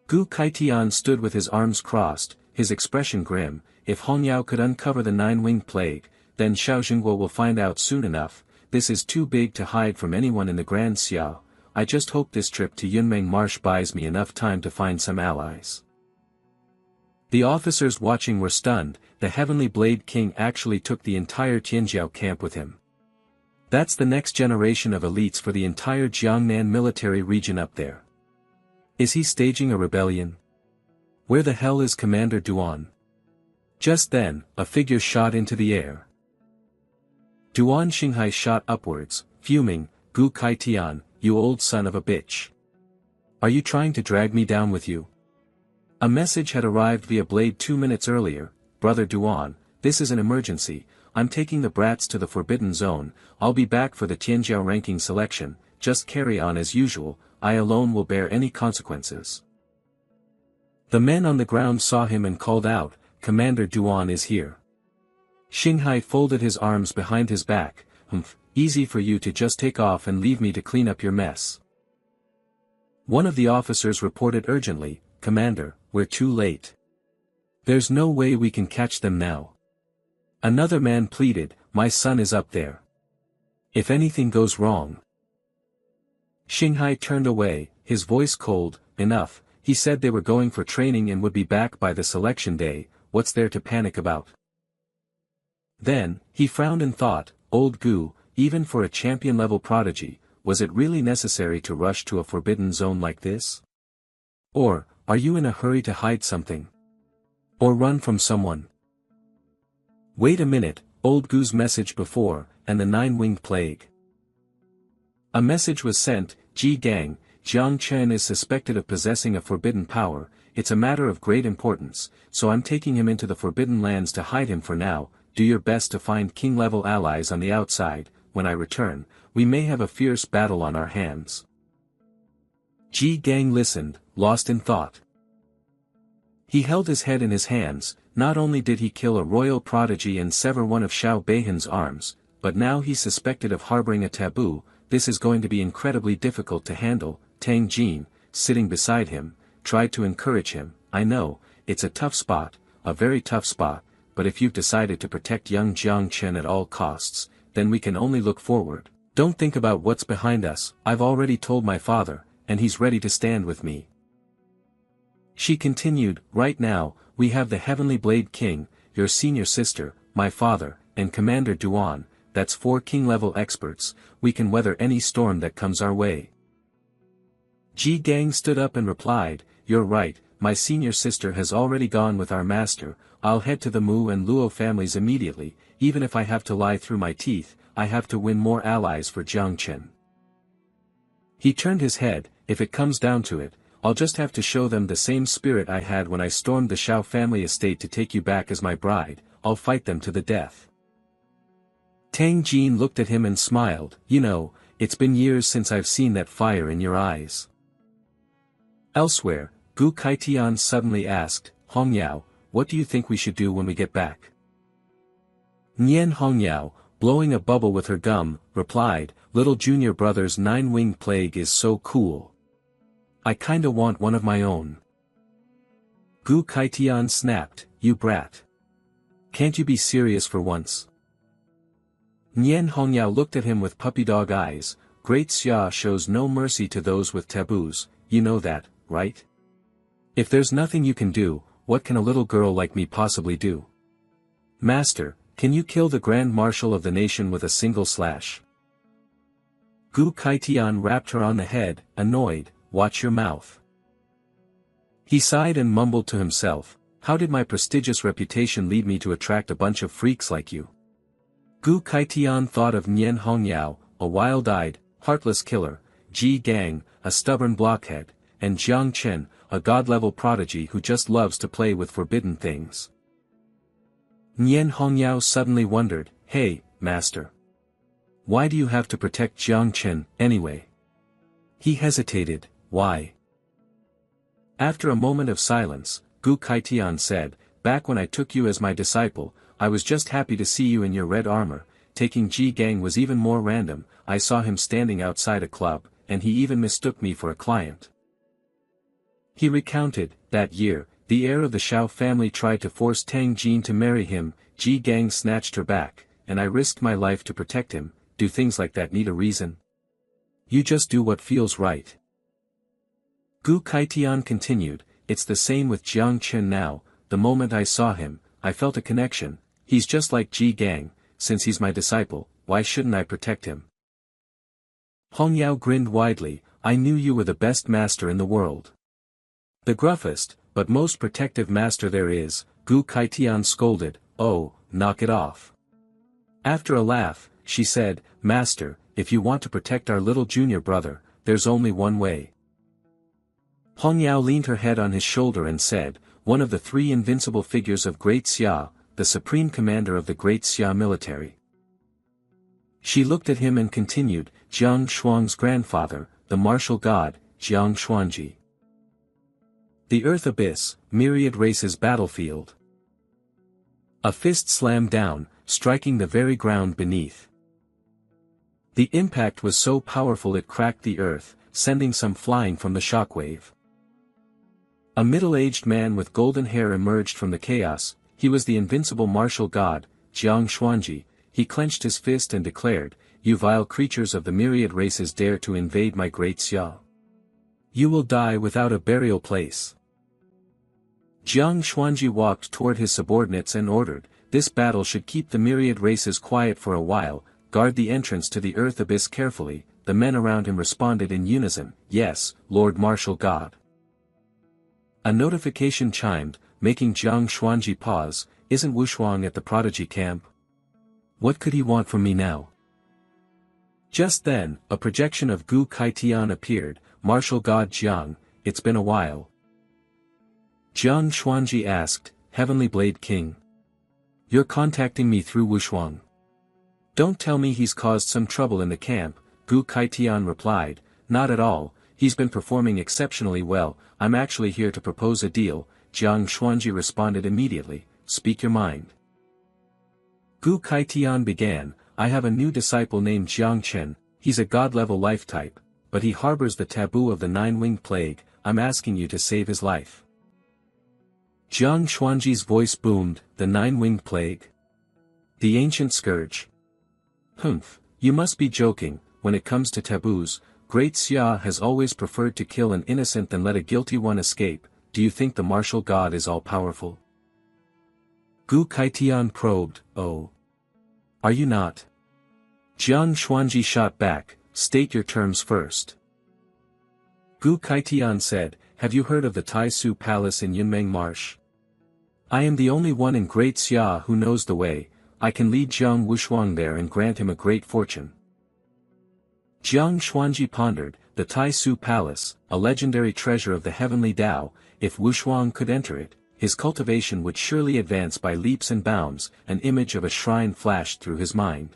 Gu Kaitian stood with his arms crossed, his expression grim. If Hongyao could uncover the 9-winged plague, then Xiaojingguo will find out soon enough. This is too big to hide from anyone in the Grand Xiao. I just hope this trip to Yunmeng Marsh buys me enough time to find some allies. The officers watching were stunned. The Heavenly Blade King actually took the entire Tianjiao camp with him. That's the next generation of elites for the entire Jiangnan military region up there. Is he staging a rebellion? Where the hell is Commander Duan? Just then, a figure shot into the air. Duan Xinghai shot upwards, fuming, Gu Kaitian, you old son of a bitch. Are you trying to drag me down with you? A message had arrived via Blade 2 minutes earlier, Brother Duan, this is an emergency, I'm taking the brats to the Forbidden Zone, I'll be back for the Tianjiao ranking selection, just carry on as usual, I alone will bear any consequences. The men on the ground saw him and called out, Commander Duan is here. Xinghai folded his arms behind his back, easy for you to just take off and leave me to clean up your mess. One of the officers reported urgently, Commander, we're too late. There's no way we can catch them now. Another man pleaded, my son is up there. If anything goes wrong. Xinghai turned away, his voice cold, enough, he said they were going for training and would be back by the selection day, what's there to panic about? Then, he frowned and thought, old Gu, even for a champion-level prodigy, was it really necessary to rush to a forbidden zone like this? Or, are you in a hurry to hide something? Or run from someone? Wait a minute, old Gu's message before, and the 9-winged plague. A message was sent, Ji Gang, Jiang Chen is suspected of possessing a forbidden power, it's a matter of great importance, so I'm taking him into the Forbidden Lands to hide him for now, do your best to find king-level allies on the outside, when I return, we may have a fierce battle on our hands. Ji Gang listened, lost in thought. He held his head in his hands, not only did he kill a royal prodigy and sever one of Xiao Beihan's arms, but now he's suspected of harboring a taboo, this is going to be incredibly difficult to handle. Tang Jin, sitting beside him, tried to encourage him, I know, it's a tough spot, a very tough spot, but if you've decided to protect young Jiang Chen at all costs, then we can only look forward. Don't think about what's behind us, I've already told my father, and he's ready to stand with me. She continued, right now, we have the Heavenly Blade King, your senior sister, my father, and Commander Duan, that's 4 king-level experts, we can weather any storm that comes our way. Ji Gang stood up and replied, "You're right, my senior sister has already gone with our master. I'll head to the Mu and Luo families immediately. Even if I have to lie through my teeth, I have to win more allies for Jiang Chen." He turned his head. "If it comes down to it, I'll just have to show them the same spirit I had when I stormed the Shao family estate to take you back as my bride. I'll fight them to the death." Tang Jin looked at him and smiled. "You know, it's been years since I've seen that fire in your eyes." Elsewhere, Gu Kaitian suddenly asked, "Hongyao, what do you think we should do when we get back?" Nian Hongyao, blowing a bubble with her gum, replied, "Little junior brother's 9-winged plague is so cool. I kinda want one of my own." Gu Kaitian snapped, "You brat. Can't you be serious for once?" Nian Hongyao looked at him with puppy dog eyes. "Great Xia shows no mercy to those with taboos, you know that, right? If there's nothing you can do, what can a little girl like me possibly do? Master, can you kill the Grand Marshal of the nation with a single slash?" Gu Kaitian rapped her on the head, annoyed, "Watch your mouth." He sighed and mumbled to himself, "How did my prestigious reputation lead me to attract a bunch of freaks like you?" Gu Kaitian thought of Nian Hongyao, a wild-eyed, heartless killer, Ji Gang, a stubborn blockhead, and Jiang Chen, a god-level prodigy who just loves to play with forbidden things. Nian Hongyao suddenly wondered, "Hey, master. Why do you have to protect Jiang Chen, anyway?" He hesitated, "Why?" After a moment of silence, Gu Kaitian said, "Back when I took you as my disciple, I was just happy to see you in your red armor. Taking Ji Gang was even more random. I saw him standing outside a club, and he even mistook me for a client." He recounted, "That year, the heir of the Shao family tried to force Tang Jin to marry him. Ji Gang snatched her back, and I risked my life to protect him. Do things like that need a reason? You just do what feels right." Gu Kaitian continued, "It's the same with Jiang Chen now. The moment I saw him, I felt a connection. He's just like Ji Gang. Since he's my disciple, why shouldn't I protect him?" Hongyao grinned widely, "I knew you were the best master in the world. The gruffest, but most protective master there is." Gu Kaitian scolded, "Oh, knock it off." After a laugh, she said, "Master, if you want to protect our little junior brother, there's only one way." Hongyao leaned her head on his shoulder and said, "One of the 3 invincible figures of Great Xia, the supreme commander of the Great Xia military." She looked at him and continued, "Jiang Shuang's grandfather, the martial god, Jiang Xuanji. The Earth Abyss, Myriad Races battlefield." A fist slammed down, striking the very ground beneath. The impact was so powerful it cracked the earth, sending some flying from the shockwave. A middle-aged man with golden hair emerged from the chaos. He was the invincible martial god, Jiang Xuanji. He clenched his fist and declared, "You vile creatures of the myriad races dare to invade my great Xia. You will die without a burial place." Jiang Xuanji walked toward his subordinates and ordered, "This battle should keep the myriad races quiet for a while. Guard the entrance to the earth abyss carefully." The men around him responded in unison, "Yes, Lord Martial God." A notification chimed, making Jiang Xuanji pause. "Isn't Wushuang at the prodigy camp? What could he want from me now?" Just then, a projection of Gu Kaitian appeared. "Martial God Jiang, it's been a while." Jiang Xuanji asked, "Heavenly Blade King? You're contacting me through Wushuang? Don't tell me he's caused some trouble in the camp." Gu Kaitian replied, "Not at all, he's been performing exceptionally well. I'm actually here to propose a deal." Jiang Xuanji responded immediately, "Speak your mind." Gu Kaitian began, "I have a new disciple named Jiang Chen. He's a god-level life type, but he harbors the taboo of the 9-winged plague. I'm asking you to save his life." Jiang Xuanji's voice boomed, "The 9-winged plague? The ancient scourge? Humph, you must be joking. When it comes to taboos, Great Xia has always preferred to kill an innocent than let a guilty one escape. Do you think the martial god is all-powerful?" Gu Kaitian probed, "Oh. Are you not?" Jiang Xuanji shot back, "State your terms first." Gu Kaitian said, have you heard of the Tai Su Palace in Yunmeng Marsh? I am the only one in Great Xia who knows the way. I can lead Jiang Wushuang there and grant him a great fortune. Jiang Xuanji pondered, the Tai Su Palace, a legendary treasure of the heavenly Tao. If Wushuang could enter it, his cultivation would surely advance by leaps and bounds. An image of a shrine flashed through his mind.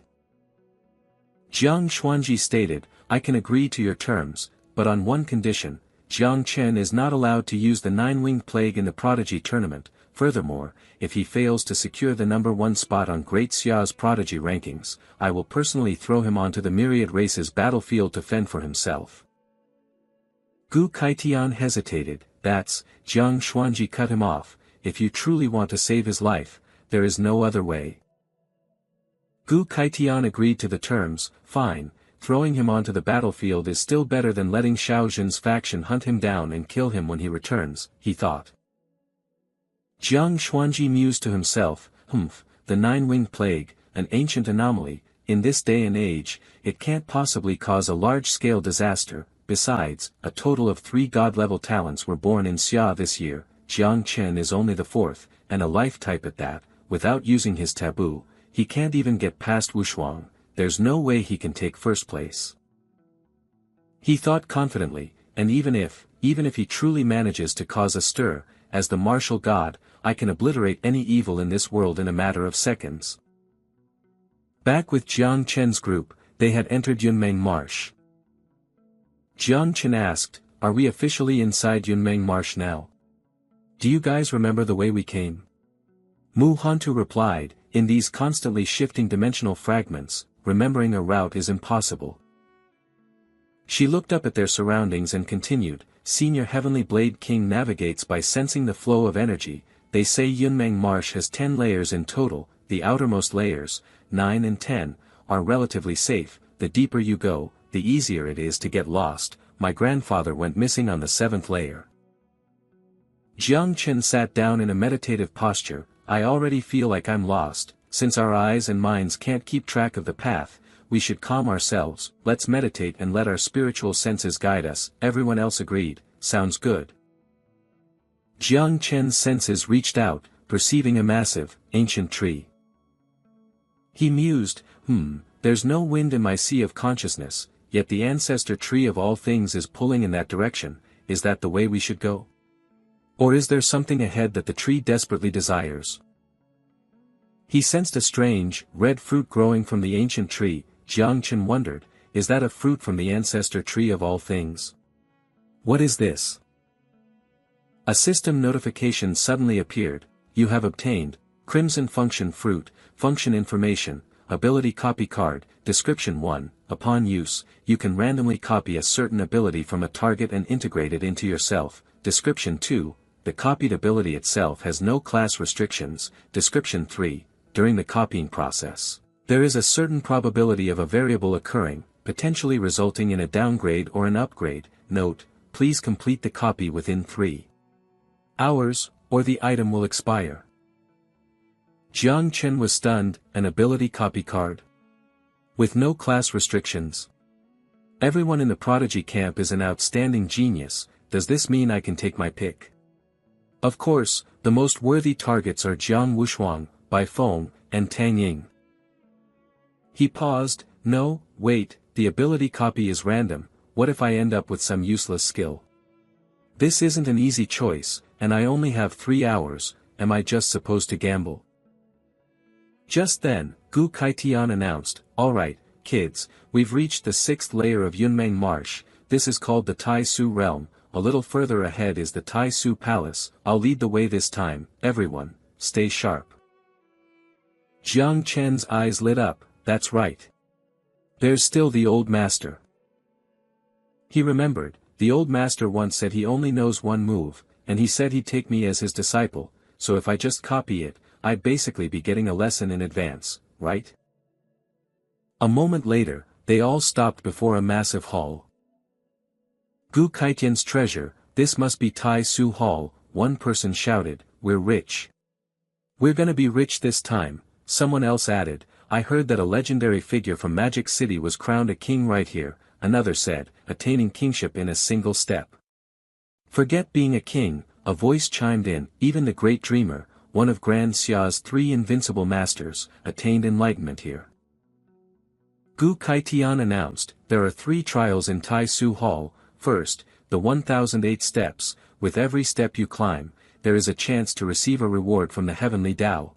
Jiang Xuanji stated, I can agree to your terms, but on one condition. Jiang Chen is not allowed to use the nine-winged plague in the Prodigy tournament. Furthermore, if he fails to secure the number 1 spot on Great Xia's Prodigy rankings, I will personally throw him onto the myriad races battlefield to fend for himself. Gu Kaitian hesitated. That's, Jiang Xuanji cut him off, if you truly want to save his life, there is no other way. Gu Kaitian agreed to the terms. Fine, throwing him onto the battlefield is still better than letting Xiao Zhen's faction hunt him down and kill him when he returns, he thought. Jiang Xuanji mused to himself, the nine-winged plague, an ancient anomaly, in this day and age, it can't possibly cause a large-scale disaster. Besides, a total of 3 god-level talents were born in Xia this year. Jiang Chen is only the 4th, and a life type at that. Without using his taboo, he can't even get past Wushuang. There's no way he can take first place. He thought confidently, and even if he truly manages to cause a stir, as the martial god, I can obliterate any evil in this world in a matter of seconds. Back with Jiang Chen's group, they had entered Yunmeng Marsh. Jiang Chen asked, are we officially inside Yunmeng Marsh now? Do you guys remember the way we came? Mu Hantu replied, in these constantly shifting dimensional fragments, remembering a route is impossible. She looked up at their surroundings and continued, Senior Heavenly Blade King navigates by sensing the flow of energy. They say Yunmeng Marsh has 10 layers in total. The outermost layers, 9 and 10, are relatively safe. The deeper you go, the easier it is to get lost. My grandfather went missing on the 7th layer. Jiang Chen sat down in a meditative posture. I already feel like I'm lost. Since our eyes and minds can't keep track of the path, we should calm ourselves. Let's meditate and let our spiritual senses guide us. Everyone else agreed. Sounds good. Jiang Chen's senses reached out, perceiving a massive, ancient tree. He mused, there's no wind in my sea of consciousness, yet the ancestor tree of all things is pulling in that direction. Is that the way we should go? Or is there something ahead that the tree desperately desires? He sensed a strange, red fruit growing from the ancient tree. Jiang Chen wondered, is that a fruit from the ancestor tree of all things? What is this? A system notification suddenly appeared. You have obtained, Crimson Function Fruit, Function Information, Ability Copy Card, Description 1, upon use, you can randomly copy a certain ability from a target and integrate it into yourself. Description 2, the copied ability itself has no class restrictions. Description 3, during the copying process, there is a certain probability of a variable occurring, potentially resulting in a downgrade or an upgrade. Note, please complete the copy within 3 hours, or the item will expire. Jiang Chen was stunned. An ability copy card? With no class restrictions? Everyone in the Prodigy camp is an outstanding genius. Does this mean I can take my pick? Of course, the most worthy targets are Jiang Wushuang, Bai Feng, and Tang Ying. He paused. No, wait, the ability copy is random. What if I end up with some useless skill? This isn't an easy choice, and I only have 3 hours. Am I just supposed to gamble? Just then, Gu Kaitian announced, alright, kids, we've reached the 6th layer of Yunmeng Marsh. This is called the Tai Su Realm. A little further ahead is the Tai Su Palace. I'll lead the way this time. Everyone, stay sharp. Jiang Chen's eyes lit up. That's right. There's still the old master. He remembered, the old master once said he only knows one move, and he said he'd take me as his disciple, so if I just copy it, I'd basically be getting a lesson in advance, right? A moment later, they all stopped before a massive hall. Gu Kaitian's treasure, this must be Tai Su Hall, one person shouted, we're rich. We're gonna be rich this time, someone else added, I heard that a legendary figure from Magic City was crowned a king right here. another said, attaining kingship in a single step. Forget being a king, a voice chimed in, even the great dreamer, one of Grand Xia's 3 invincible masters, attained enlightenment here. Gu Kaitian announced, there are 3 trials in Tai Su Hall. First, the 1008 steps, with every step you climb, there is a chance to receive a reward from the heavenly Tao.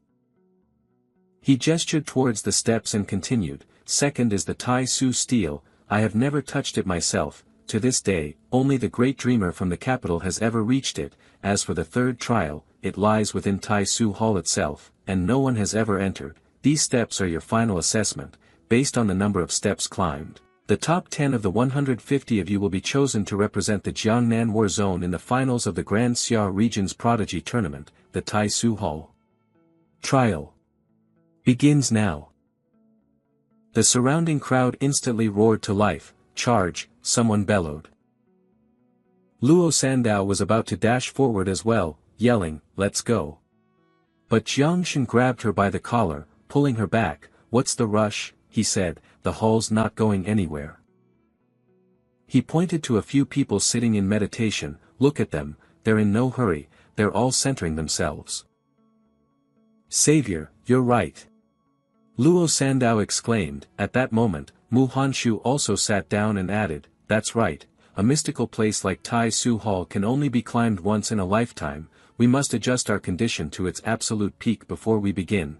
He gestured towards the steps and continued, second is the Tai Su steel, I have never touched it myself, to this day, only the great dreamer from the capital has ever reached it, as for the third trial, it lies within Tai Su Hall itself, and no one has ever entered. These steps are your final assessment, based on the number of steps climbed. The top 10 of the 150 of you will be chosen to represent the Jiangnan War Zone in the finals of the Grand Xia Region's Prodigy Tournament, the Tai Su Hall. Trial begins now. The surrounding crowd instantly roared to life. Charge, someone bellowed. Luo Sandao was about to dash forward as well, yelling, let's go. But Jiang Shen grabbed her by the collar, pulling her back. What's the rush, he said, the hall's not going anywhere. He pointed to a few people sitting in meditation, look at them, they're in no hurry, they're all centering themselves. Savior, you're right. Luo Sandao exclaimed. At that moment, Mu Hanshu also sat down and added, that's right, a mystical place like Tai Su Hall can only be climbed once in a lifetime, we must adjust our condition to its absolute peak before we begin.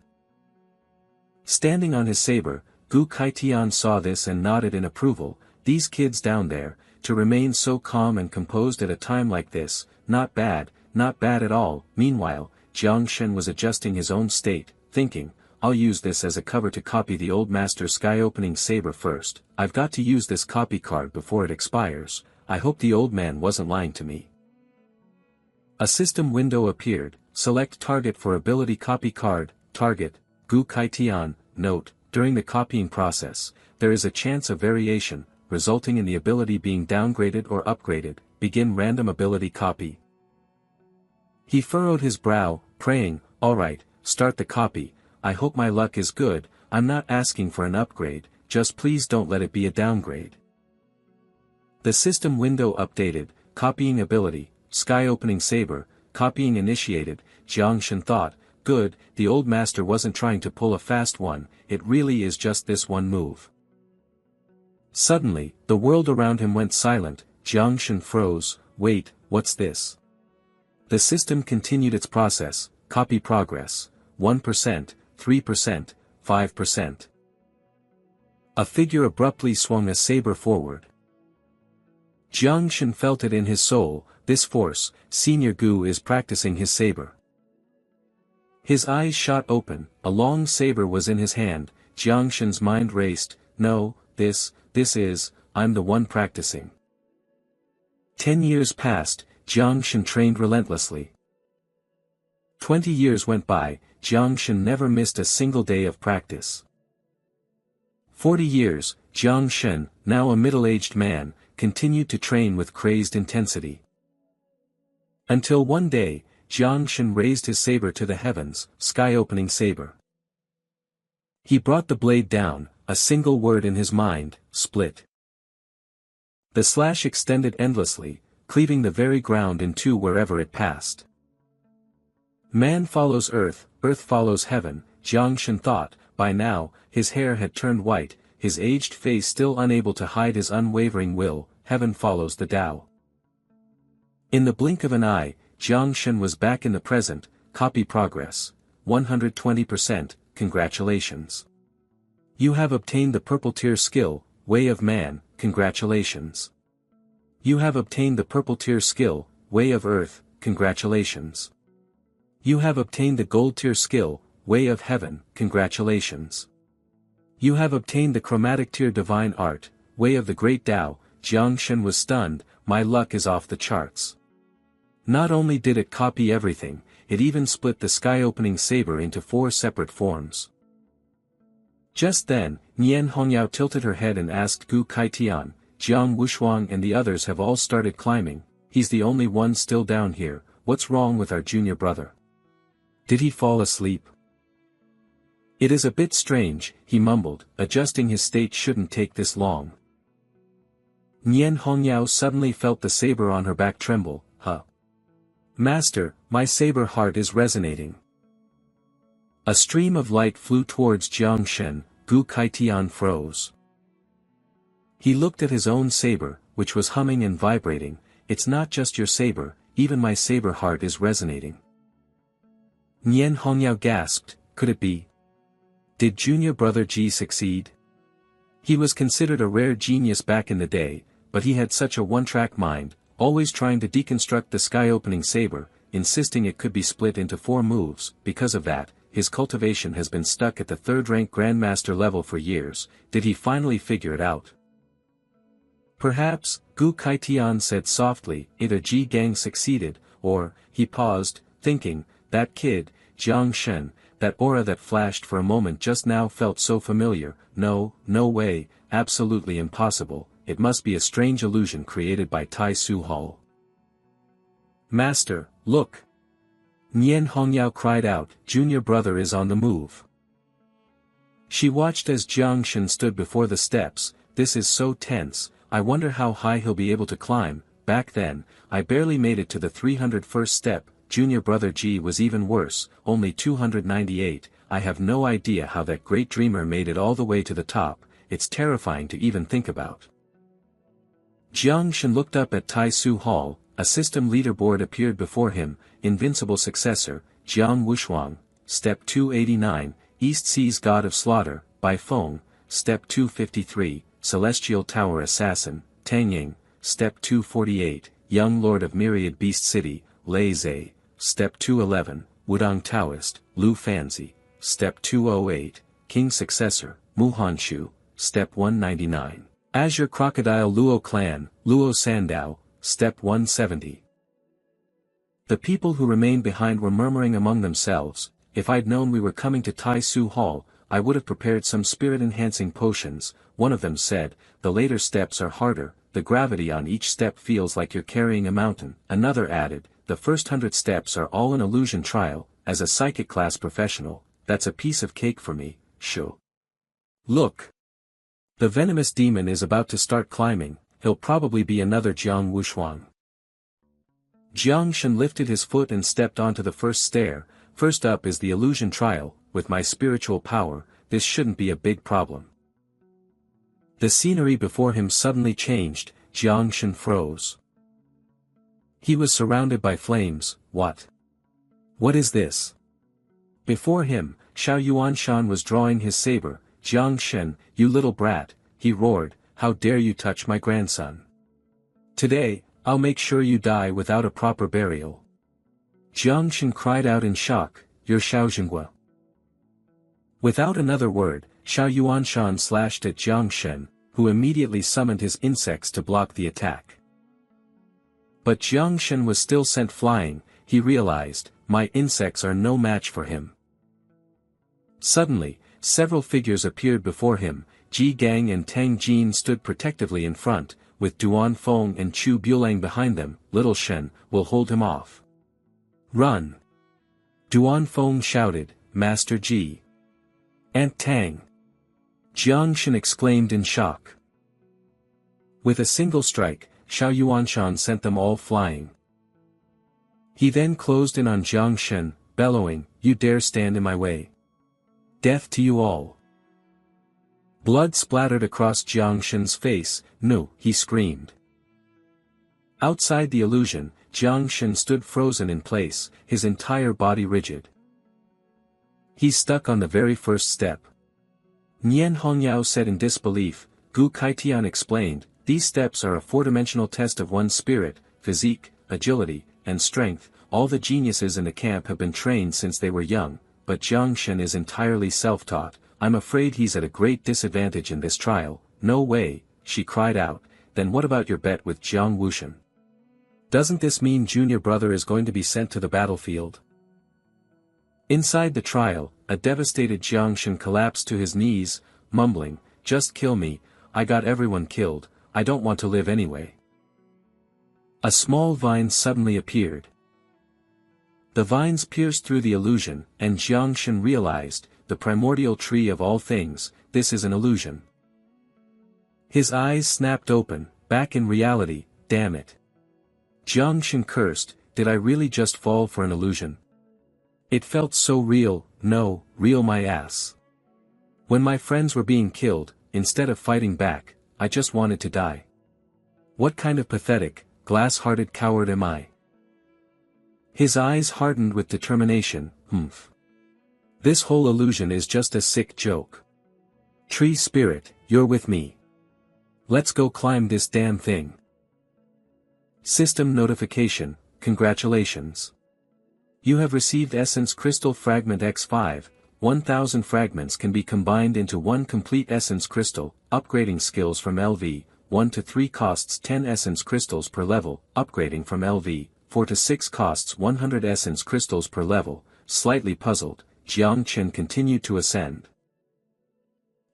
Standing on his saber, Gu Kaitian saw this and nodded in approval, these kids down there, to remain so calm and composed at a time like this, not bad at all. Meanwhile, Jiang Shen was adjusting his own state, thinking, I'll use this as a cover to copy the old master's sky-opening saber first, I've got to use this copy card before it expires, I hope the old man wasn't lying to me. A system window appeared, select target for ability copy card, target, Gu Kaitian, note, during the copying process, there is a chance of variation, resulting in the ability being downgraded or upgraded, begin random ability copy. He furrowed his brow, praying, alright, start the copy, I hope my luck is good, I'm not asking for an upgrade, just please don't let it be a downgrade. The system window updated, copying ability, sky opening saber, copying initiated, Jiang Shen thought, good, the old master wasn't trying to pull a fast one, it really is just this one move. Suddenly, the world around him went silent, Jiang Shen froze, wait, what's this? The system continued its process, copy progress, 1%, 3%, 5%. A figure abruptly swung a saber forward. Jiang Shen felt it in his soul, this force, Senior Gu is practicing his saber. His eyes shot open, a long saber was in his hand, Jiang Shen's mind raced, no, this is, I'm the one practicing. 10 years passed, Jiang Shen trained relentlessly. 20 years went by, Jiang Shen never missed a single day of practice. 40 years, Jiang Shen, now a middle-aged man, continued to train with crazed intensity. Until one day, Jiang Shen raised his saber to the heavens, sky-opening saber. He brought the blade down, a single word in his mind, split. The slash extended endlessly, cleaving the very ground in two wherever it passed. Man follows earth, earth follows heaven, Jiang Shen thought, by now, his hair had turned white, his aged face still unable to hide his unwavering will, heaven follows the Tao. In the blink of an eye, Jiang Shen was back in the present, copy progress, 120%, congratulations. You have obtained the purple tier skill, Way of Man, congratulations. You have obtained the purple tier skill, Way of Earth, congratulations. You have obtained the gold tier skill, Way of Heaven, congratulations. You have obtained the chromatic tier Divine Art, Way of the Great Tao. Jiang Shen was stunned, my luck is off the charts. Not only did it copy everything, it even split the sky-opening saber into 4 separate forms. Just then, Nian Hongyao tilted her head and asked Gu Kaitian, Jiang Wushuang and the others have all started climbing, he's the only one still down here, what's wrong with our junior brother? Did he fall asleep? It is a bit strange, he mumbled, adjusting his state shouldn't take this long. Nian Hongyao suddenly felt the saber on her back tremble. Huh. Master, my saber heart is resonating. A stream of light flew towards Jiang Shen. Gu Kaitian froze. He looked at his own saber, which was humming and vibrating. It's not just your saber, even my saber heart is resonating. Nian Hongyao gasped, could it be? Did junior brother Ji succeed? He was considered a rare genius back in the day, but he had such a one-track mind, always trying to deconstruct the sky-opening saber, insisting it could be split into 4 moves. Because of that, his cultivation has been stuck at the 3rd-rank Grandmaster level for years. Did he finally figure it out? Perhaps, Gu Kaitian said softly, either Ji Gang succeeded, or, he paused, thinking, that kid, Jiang Shen, that aura that flashed for a moment just now felt so familiar. No way, absolutely impossible, it must be a strange illusion created by Tai Su Hall. Master, look! Nian Hongyao cried out, junior brother is on the move. She watched as Jiang Shen stood before the steps. This is so tense, I wonder how high he'll be able to climb. Back then, I barely made it to the 301st step, junior brother Ji was even worse, only 298, I have no idea how that great dreamer made it all the way to the top, it's terrifying to even think about. Jiang Shen looked up at Tai Su Hall, a system leaderboard appeared before him, invincible successor, Jiang Wushuang, Step 289, East Sea's God of Slaughter, Bai Feng, Step 253, Celestial Tower Assassin, Tang Ying, Step 248, Young Lord of Myriad Beast City, Lei Zhe, Step 211, Wudong Taoist, Lu Fanzi, Step 208, King Successor, Mu Hanshu, Step 199, Azure Crocodile Luo Clan, Luo Sandao, Step 170. The people who remained behind were murmuring among themselves, if I'd known we were coming to Tai Su Hall, I would have prepared some spirit-enhancing potions. One of them said, the later steps are harder, the gravity on each step feels like you're carrying a mountain. Another added, the first 100 steps are all an illusion trial, as a psychic class professional, that's a piece of cake for me, sure. Look! The venomous demon is about to start climbing, he'll probably be another Jiang Wushuang. Jiang Shen lifted his foot and stepped onto the first stair. First up is the illusion trial, with my spiritual power, this shouldn't be a big problem. The scenery before him suddenly changed, Jiang Shen froze. He was surrounded by flames. What? What is this? Before him, Xiao Yuanshan was drawing his saber. Jiang Shen, you little brat, he roared, how dare you touch my grandson? Today, I'll make sure you die without a proper burial. Jiang Shen cried out in shock, you're Xiao Zhenghua. Without another word, Xiao Yuanshan slashed at Jiang Shen, who immediately summoned his insects to block the attack. But Jiang Shen was still sent flying. He realized, my insects are no match for him. Suddenly, several figures appeared before him. Ji Gang and Tang Jin stood protectively in front, with Duan Feng and Chu Bulang behind them. Little Shen will hold him off. Run! Duan Feng shouted, Master Ji. Aunt Tang! Jiang Shen exclaimed in shock. With a single strike, Xiao Yuanshan sent them all flying. He then closed in on Jiang Shen, bellowing, you dare stand in my way. Death to you all. Blood splattered across Jiang Shen's face. No, he screamed. Outside the illusion, Jiang Shen stood frozen in place, his entire body rigid. He's stuck on the very first step. Nian Hongyao said in disbelief. Gu Kaitian explained, these steps are a 4-dimensional test of one's spirit, physique, agility, and strength. All the geniuses in the camp have been trained since they were young, but Jiang Shen is entirely self-taught. I'm afraid he's at a great disadvantage in this trial. No way, she cried out. Then what about your bet with Jiang Wushan? Doesn't this mean junior brother is going to be sent to the battlefield? Inside the trial, a devastated Jiang Shen collapsed to his knees, mumbling, just kill me, I got everyone killed, I don't want to live anyway. A small vine suddenly appeared. The vines pierced through the illusion, and Jiang Shen realized, the primordial tree of all things, this is an illusion. His eyes snapped open, back in reality, damn it. Jiang Chen cursed, did I really just fall for an illusion? It felt so real, no, real my ass. When my friends were being killed, instead of fighting back, I just wanted to die. What kind of pathetic, glass-hearted coward am I? His eyes hardened with determination, This whole illusion is just a sick joke. Tree spirit, you're with me. Let's go climb this damn thing. System notification, congratulations. You have received Essence Crystal Fragment X5, 1000 fragments can be combined into one complete Essence Crystal, upgrading skills from LV, 1 to 3 costs 10 Essence Crystals per level, upgrading from LV, 4 to 6 costs 100 Essence Crystals per level. Slightly puzzled, Jiang Chen continued to ascend.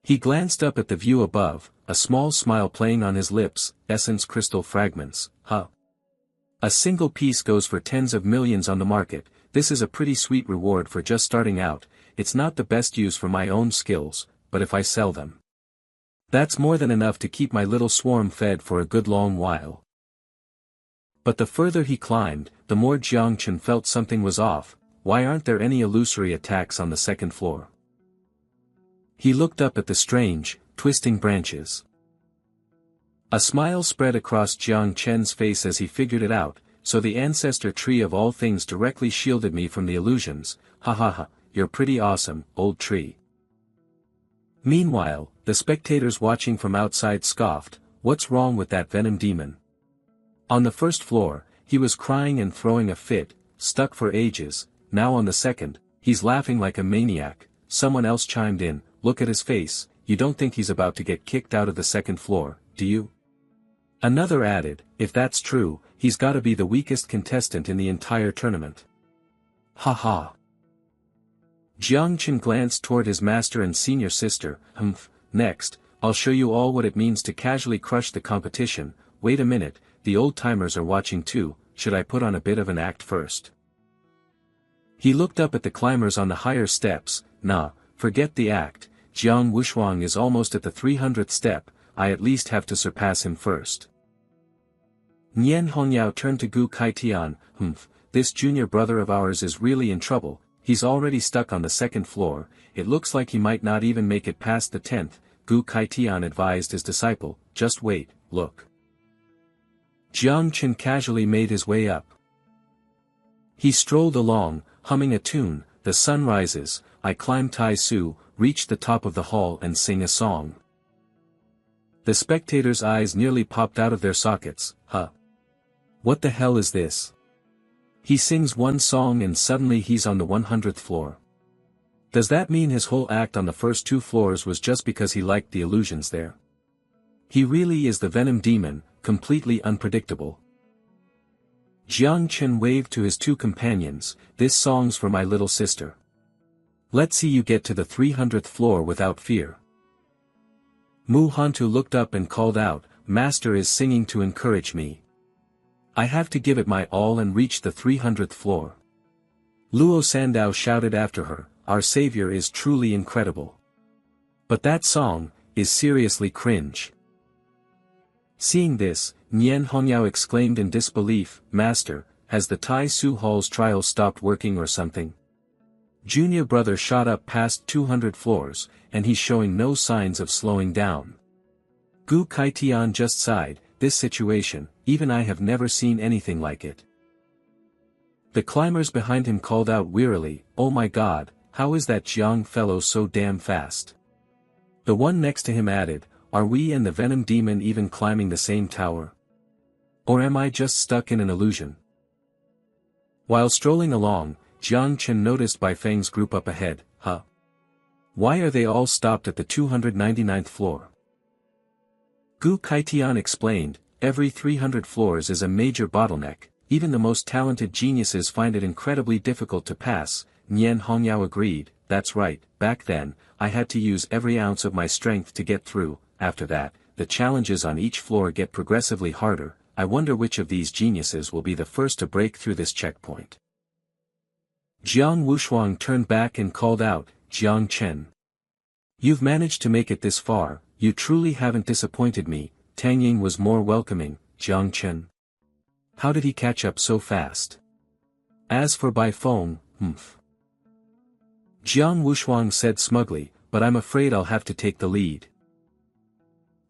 He glanced up at the view above, a small smile playing on his lips. Essence Crystal Fragments, huh? A single piece goes for tens of millions on the market. This is a pretty sweet reward for just starting out. It's not the best use for my own skills, but if I sell them, that's more than enough to keep my little swarm fed for a good long while. But the further he climbed, the more Jiang Chen felt something was off. Why aren't there any illusory attacks on the second floor? He looked up at the strange, twisting branches. A smile spread across Jiang Chen's face as he figured it out. So the ancestor tree of all things directly shielded me from the illusions. Ha ha ha, you're pretty awesome, old tree. Meanwhile, the spectators watching from outside scoffed, what's wrong with that venom demon? On the first floor, he was crying and throwing a fit, stuck for ages. Now on the second, he's laughing like a maniac. Someone else chimed in, look at his face, you don't think he's about to get kicked out of the second floor, do you? Another added, if that's true, he's gotta be the weakest contestant in the entire tournament. Ha ha. Jiang Chen glanced toward his master and senior sister, next, I'll show you all what it means to casually crush the competition. Wait a minute, the old-timers are watching too, should I put on a bit of an act first? He looked up at the climbers on the higher steps. Nah, forget the act, Jiang Wushuang is almost at the 300th step, I at least have to surpass him first. Nian Hongyao turned to Gu Kaitian, this junior brother of ours is really in trouble, he's already stuck on the second floor, it looks like he might not even make it past the 10th, Gu Kaitian advised his disciple, just wait, look. Jiang Chen casually made his way up. He strolled along, humming a tune, the sun rises, I climb Tai Su, reach the top of the hall and sing a song. The spectators' eyes nearly popped out of their sockets, huh? What the hell is this? He sings one song and suddenly he's on the 100th floor. Does that mean his whole act on the first 2 floors was just because he liked the illusions there? He really is the venom demon, completely unpredictable. Jiang Chen waved to his 2 companions, this song's for my little sister. Let's see you get to the 300th floor without fear. Mu Hantu looked up and called out, Master is singing to encourage me. I have to give it my all and reach the 300th floor. Luo Sandao shouted after her, our savior is truly incredible. But that song is seriously cringe. Seeing this, Nian Hongyao exclaimed in disbelief, Master, has the Tai Su Hall's trial stopped working or something? Junior brother shot up past 200 floors, and he's showing no signs of slowing down. Gu Kaitian just sighed, this situation, even I have never seen anything like it. The climbers behind him called out wearily, oh my god, how is that Jiang fellow so damn fast? The one next to him added, are we and the venom demon even climbing the same tower? Or am I just stuck in an illusion? While strolling along, Jiang Chen noticed Bai Feng's group up ahead, huh? Why are they all stopped at the 299th floor? Gu Kaitian explained, every 300 floors is a major bottleneck, even the most talented geniuses find it incredibly difficult to pass. Nian Hongyao agreed, that's right, back then, I had to use every ounce of my strength to get through, after that, the challenges on each floor get progressively harder, I wonder which of these geniuses will be the first to break through this checkpoint. Jiang Wushuang turned back and called out, Jiang Chen. You've managed to make it this far, you truly haven't disappointed me, Tang Ying was more welcoming. Jiang Chen. How did he catch up so fast? As for Bai Feng, Jiang Wushuang said smugly, but I'm afraid I'll have to take the lead.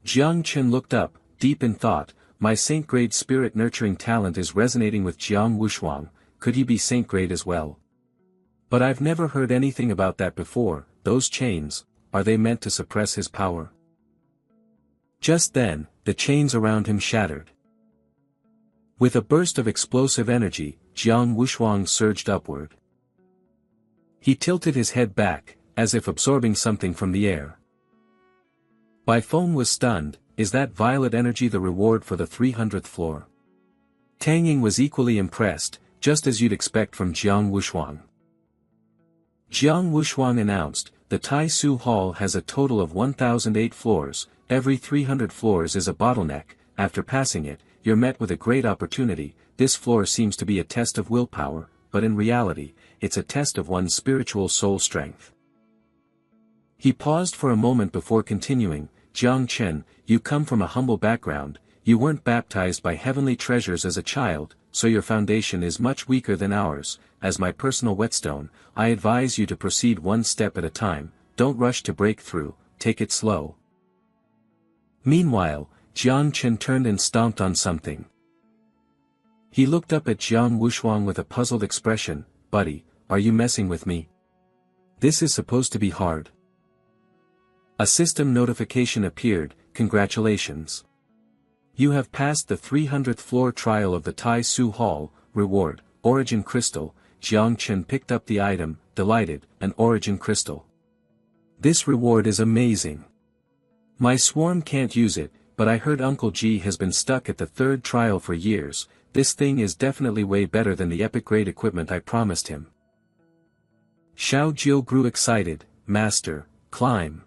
Jiang Chen looked up, deep in thought. My saint-grade spirit-nurturing talent is resonating with Jiang Wushuang. Could he be saint-grade as well? But I've never heard anything about that before. Those chains, are they meant to suppress his power? Just then, the chains around him shattered. With a burst of explosive energy, Jiang Wushuang surged upward. He tilted his head back, as if absorbing something from the air. Bai Feng was stunned. Is that violet energy the reward for the 300th floor? Tang Ying was equally impressed, just as you'd expect from Jiang Wushuang. Jiang Wushuang announced, the Tai Su Hall has a total of 1,008 floors, every 300 floors is a bottleneck. After passing it, you're met with a great opportunity. This floor seems to be a test of willpower, but in reality, it's a test of one's spiritual soul strength. He paused for a moment before continuing, Jiang Chen, you come from a humble background, you weren't baptized by heavenly treasures as a child, so your foundation is much weaker than ours. As my personal whetstone, I advise you to proceed one step at a time, don't rush to break through, take it slow. Meanwhile, Jiang Chen turned and stomped on something. He looked up at Jiang Wushuang with a puzzled expression. Buddy, are you messing with me? This is supposed to be hard. A system notification appeared. Congratulations. You have passed the 300th floor trial of the Tai Su Hall. Reward, Origin Crystal. Jiang Chen picked up the item, delighted, an Origin Crystal. This reward is amazing. My swarm can't use it, but I heard Uncle Ji has been stuck at the 3rd trial for years. This thing is definitely way better than the epic-grade equipment I promised him. Xiao Jiu grew excited. Master, climb.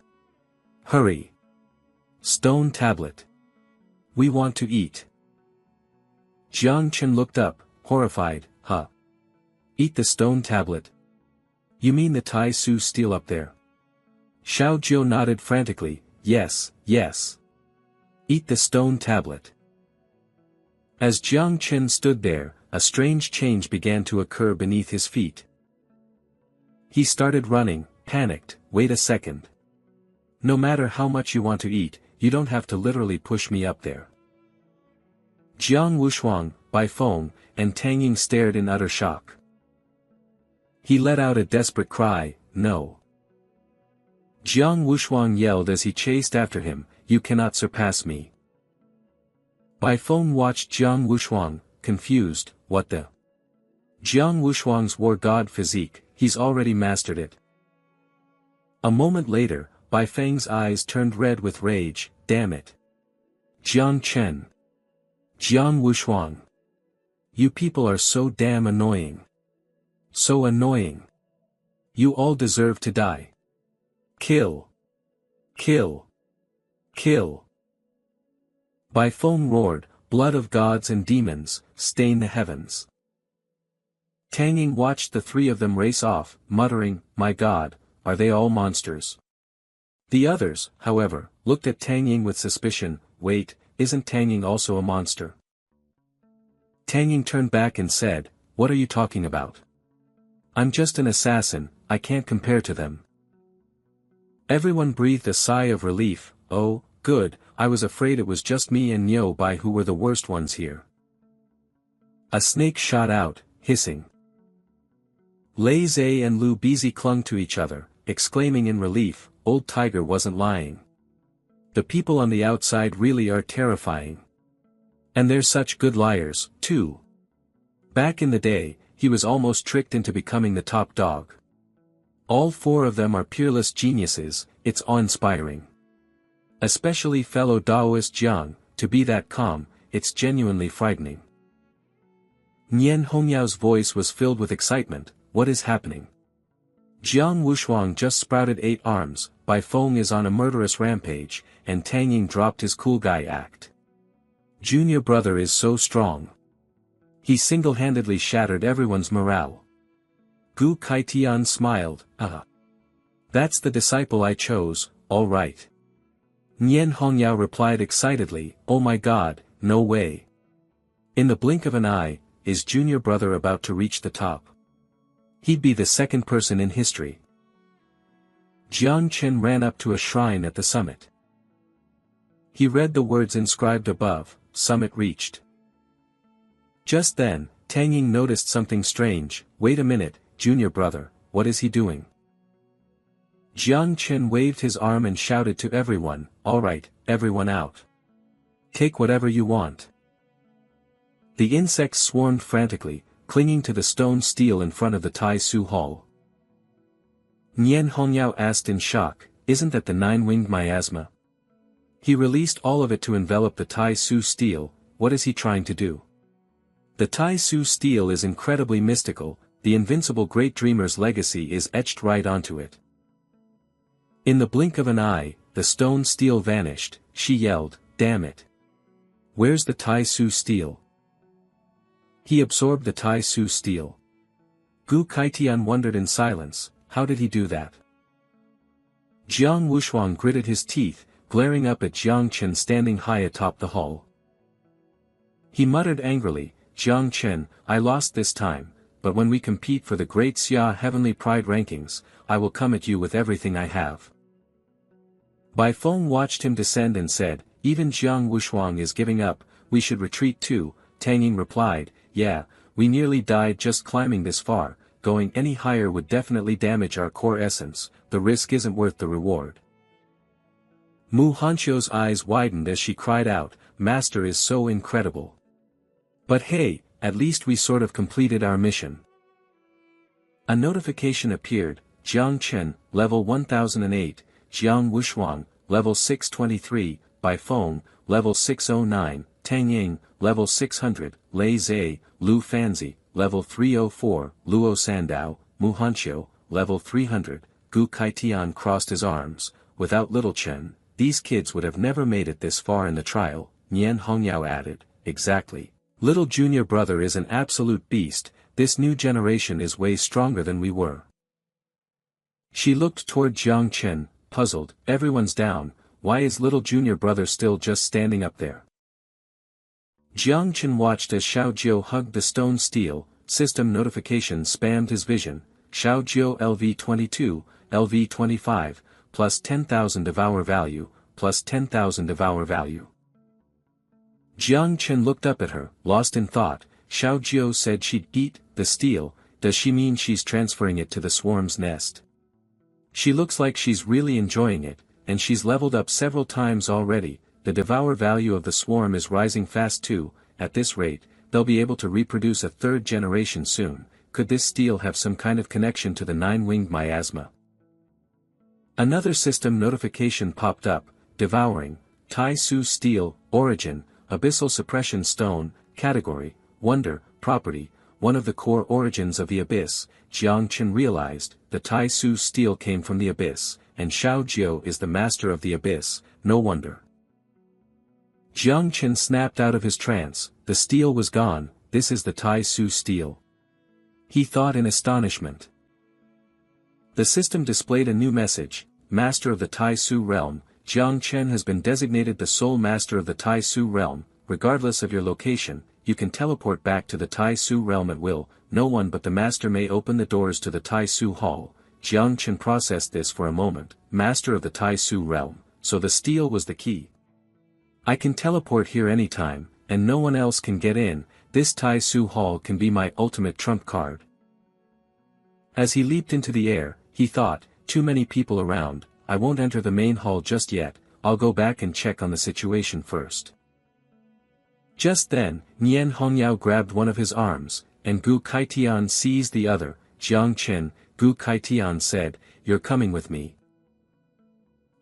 Hurry. Stone tablet. We want to eat. Jiang Chen looked up, horrified. Huh? Eat the stone tablet? You mean the Tai Su steel up there? Xiao Jiu nodded frantically. Yes, yes. Eat the stone tablet. As Jiang Chen stood there, a strange change began to occur beneath his feet. He started running, panicked. Wait a second. No matter how much you want to eat, you don't have to literally push me up there. Jiang Wushuang, Bai Feng, and Tang Ying stared in utter shock. He let out a desperate cry, no. Jiang Wushuang yelled as he chased after him, you cannot surpass me. Bai Feng watched Jiang Wushuang, confused, what the? Jiang Wushuang's war god physique, he's already mastered it. A moment later, Bai Feng's eyes turned red with rage. Damn it. Jiang Chen. Jiang Wushuang. You people are so damn annoying. So annoying. You all deserve to die. Kill. Kill. Kill. Bai Feng roared, blood of gods and demons, stain the heavens. Tang Ying watched the 3 of them race off, muttering, my god, are they all monsters? The others, however, looked at Tang Ying with suspicion. Wait, isn't Tang Ying also a monster? Tang Ying turned back and said, what are you talking about? I'm just an assassin, I can't compare to them. Everyone breathed a sigh of relief. Oh, good, I was afraid it was just me and Niu Bai who were the worst ones here. A snake shot out, hissing. Lei Zhe and Lu Bizi clung to each other, exclaiming in relief, Old Tiger wasn't lying. The people on the outside really are terrifying. And they're such good liars, too. Back in the day, he was almost tricked into becoming the top dog. All 4 of them are peerless geniuses, it's awe-inspiring. Especially fellow Daoist Jiang, to be that calm, it's genuinely frightening. Nian Hongyao's voice was filled with excitement. What is happening? Jiang Wushuang just sprouted 8 arms, Bai Feng is on a murderous rampage, and Tang Ying dropped his cool guy act. Junior brother is so strong. He single-handedly shattered everyone's morale. Gu Kaitian smiled, That's the disciple I chose, all right. Nian Hongyao replied excitedly, "Oh my god, no way. In the blink of an eye, is junior brother about to reach the top? He'd be the second person in history." Jiang Chen ran up to a shrine at the summit. He read the words inscribed above, "Summit reached." Just then, Tang Ying noticed something strange. "Wait a minute, junior brother, what is he doing?" Jiang Chen waved his arm and shouted to everyone, "All right, everyone out. Take whatever you want." The insects swarmed frantically, clinging to the stone steel in front of the Tai Su Hall. Nian Hongyao asked in shock, "Isn't that the nine-winged miasma?" He released all of it to envelop the Tai Su steel. What is he trying to do? The Tai Su steel is incredibly mystical, the invincible great dreamer's legacy is etched right onto it. In the blink of an eye, the stone steel vanished. She yelled, "Damn it! Where's the Tai Su steel?" He absorbed the Tai Su steel. Gu Kaitian wondered in silence, how did he do that? Jiang Wushuang gritted his teeth, glaring up at Jiang Chen standing high atop the hall. He muttered angrily, "Jiang Chen, I lost this time, but when we compete for the Great Xia Heavenly Pride rankings, I will come at you with everything I have." Bai Feng watched him descend and said, "Even Jiang Wushuang is giving up, we should retreat too." Tang Ying replied, "Yeah, we nearly died just climbing this far, going any higher would definitely damage our core essence, the risk isn't worth the reward." Mu Hanqiu's eyes widened as she cried out, "Master is so incredible. But hey, at least we sort of completed our mission." A notification appeared, Jiang Chen, level 1008, Jiang Wushuang, level 623, Bai Feng, level 609, Tang Ying, level 600, Lei Zhe, Lu Fanzi, level 304, Luo Sandao, Mu Hanqiu, level 300, Gu Kaitian crossed his arms. Without Little Chen, these kids would have never made it this far in the trial. Nian Hongyao added, "Exactly. Little junior brother is an absolute beast, this new generation is way stronger than we were." She looked toward Jiang Chen, puzzled, "Everyone's down, why is little junior brother still just standing up there?" Jiang Chen watched as Xiao Jiu hugged the stone steel, system notifications spammed his vision, Xiao Jiu LV22, LV25, plus 10,000 devour value, plus 10,000 devour value. Jiang Chen looked up at her, lost in thought. Xiao Jiu said she'd eat the steel, does she mean she's transferring it to the swarm's nest? She looks like she's really enjoying it, and she's leveled up several times already. The devour value of the swarm is rising fast too. At this rate, they'll be able to reproduce a third generation soon. Could this steel have some kind of connection to the nine-winged miasma? Another system notification popped up, devouring, Tai Su steel, origin, abyssal suppression stone, category, wonder, property, one of the core origins of the abyss. Jiang Chen realized, the Tai Su steel came from the abyss, and Xiao Jiu is the master of the abyss, no wonder. Jiang Chen snapped out of his trance, the steel was gone, this is the Tai Su steel. He thought in astonishment. The system displayed a new message, Master of the Tai Su realm, Jiang Chen has been designated the sole master of the Tai Su realm, regardless of your location, you can teleport back to the Tai Su realm at will, no one but the master may open the doors to the Tai Su hall. Jiang Chen processed this for a moment, master of the Tai Su realm, so the steel was the key. I can teleport here anytime, and no one else can get in, this Tai Su hall can be my ultimate trump card. As he leaped into the air, he thought, too many people around, I won't enter the main hall just yet, I'll go back and check on the situation first. Just then, Nian Hongyao grabbed one of his arms, and Gu Kaitian seized the other. Jiang Chen, Gu Kaitian said, you're coming with me.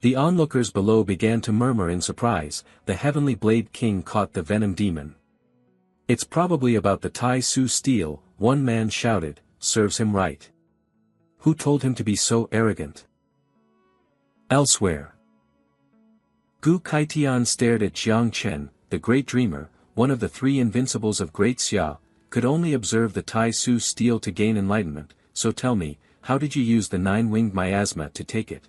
The onlookers below began to murmur in surprise, the Heavenly Blade King caught the Venom Demon. It's probably about the Tai Su steel, one man shouted, serves him right. Who told him to be so arrogant? Elsewhere. Gu Kaitian stared at Jiang Chen, the great dreamer, one of the three invincibles of Great Xia, could only observe the Tai Su steel to gain enlightenment, so tell me, how did you use the nine-winged miasma to take it?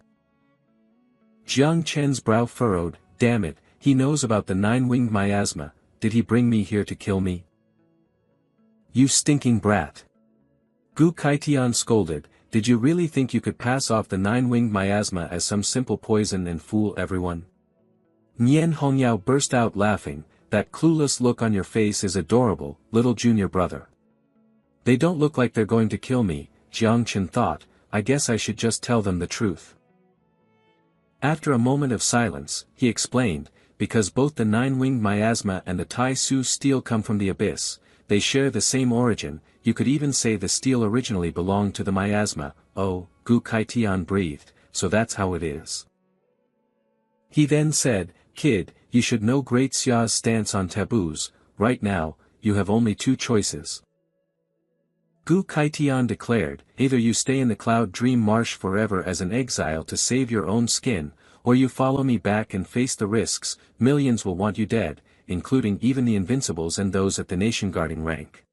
Jiang Chen's brow furrowed. Damn it, he knows about the nine-winged miasma. Did he bring me here to kill me? You stinking brat. Gu Kaitian scolded. Did you really think you could pass off the nine-winged miasma as some simple poison and fool everyone? Nian Hongyao burst out laughing. That clueless look on your face is adorable, little junior brother. They don't look like they're going to kill me, Jiang Chen thought. I guess I should just tell them the truth. After a moment of silence, he explained, because both the nine-winged miasma and the Tai Su steel come from the abyss, they share the same origin. You could even say the steel originally belonged to the miasma. Oh, Gu Kaitian breathed, so that's how it is. He then said, Kid, you should know Great Xia's stance on taboos. Right now, you have only two choices. Gu Kaitian declared, either you stay in the Cloud Dream Marsh forever as an exile to save your own skin, or you follow me back and face the risks. Millions will want you dead, including even the invincibles and those at the nation-guarding rank.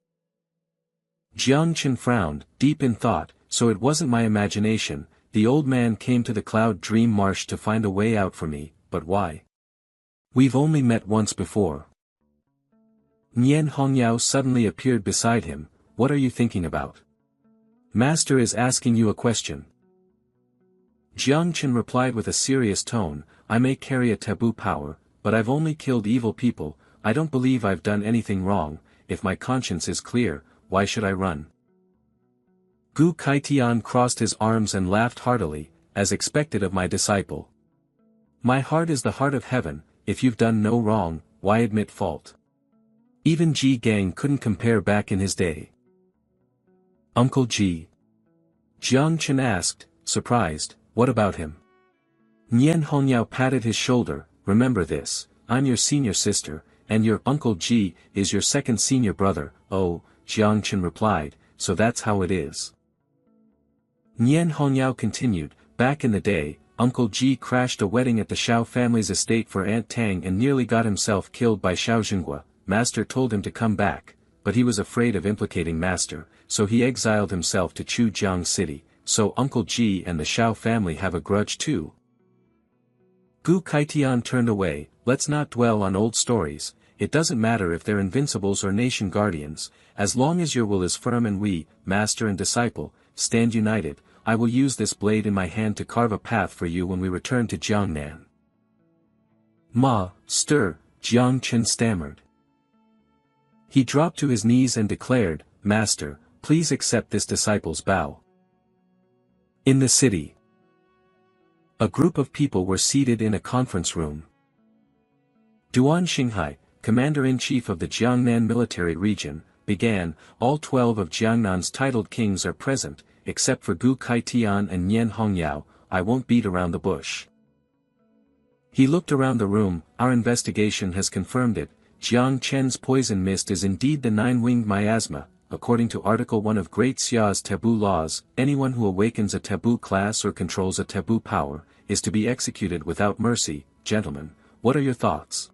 Jiang Chen frowned, deep in thought. So it wasn't my imagination. The old man came to the Cloud Dream Marsh to find a way out for me, but why? We've only met once before. Nian Hongyao suddenly appeared beside him. What are you thinking about? Master is asking you a question. Jiang Chen replied with a serious tone, I may carry a taboo power, but I've only killed evil people. I don't believe I've done anything wrong. If my conscience is clear, why should I run? Gu Kaitian crossed his arms and laughed heartily, as expected of my disciple. My heart is the heart of heaven. If you've done no wrong, why admit fault? Even Ji Gang couldn't compare back in his day. Uncle Ji. Jiang Chen asked, surprised, what about him? Nian Hongyao patted his shoulder, remember this, I'm your senior sister, and your Uncle Ji is your second senior brother. Oh, Jiang Chen replied, so that's how it is. Nian Hongyao continued, back in the day, Uncle Ji crashed a wedding at the Xiao family's estate for Aunt Tang and nearly got himself killed by Xiao Jinghua. Master told him to come back, but he was afraid of implicating Master, so he exiled himself to Chujiang City. So Uncle Ji and the Xiao family have a grudge too. Gu Kaitian turned away. Let's not dwell on old stories. It doesn't matter if they're invincibles or nation guardians, as long as your will is firm and we, master and disciple, stand united. I will use this blade in my hand to carve a path for you when we return to Jiangnan. Ma, stir, Jiang Chen stammered. He dropped to his knees and declared, Master, please accept this disciple's bow. In the city, a group of people were seated in a conference room. Duan Xinghai, commander-in-chief of the Jiangnan military region, began, all 12 of Jiangnan's titled kings are present, except for Gu Kaitian and Nian Hongyao. I won't beat around the bush. He looked around the room. Our investigation has confirmed it. Jiang Chen's poison mist is indeed the nine-winged miasma. According to Article 1 of Great Xia's taboo laws, anyone who awakens a taboo class or controls a taboo power, is to be executed without mercy. Gentlemen, what are your thoughts?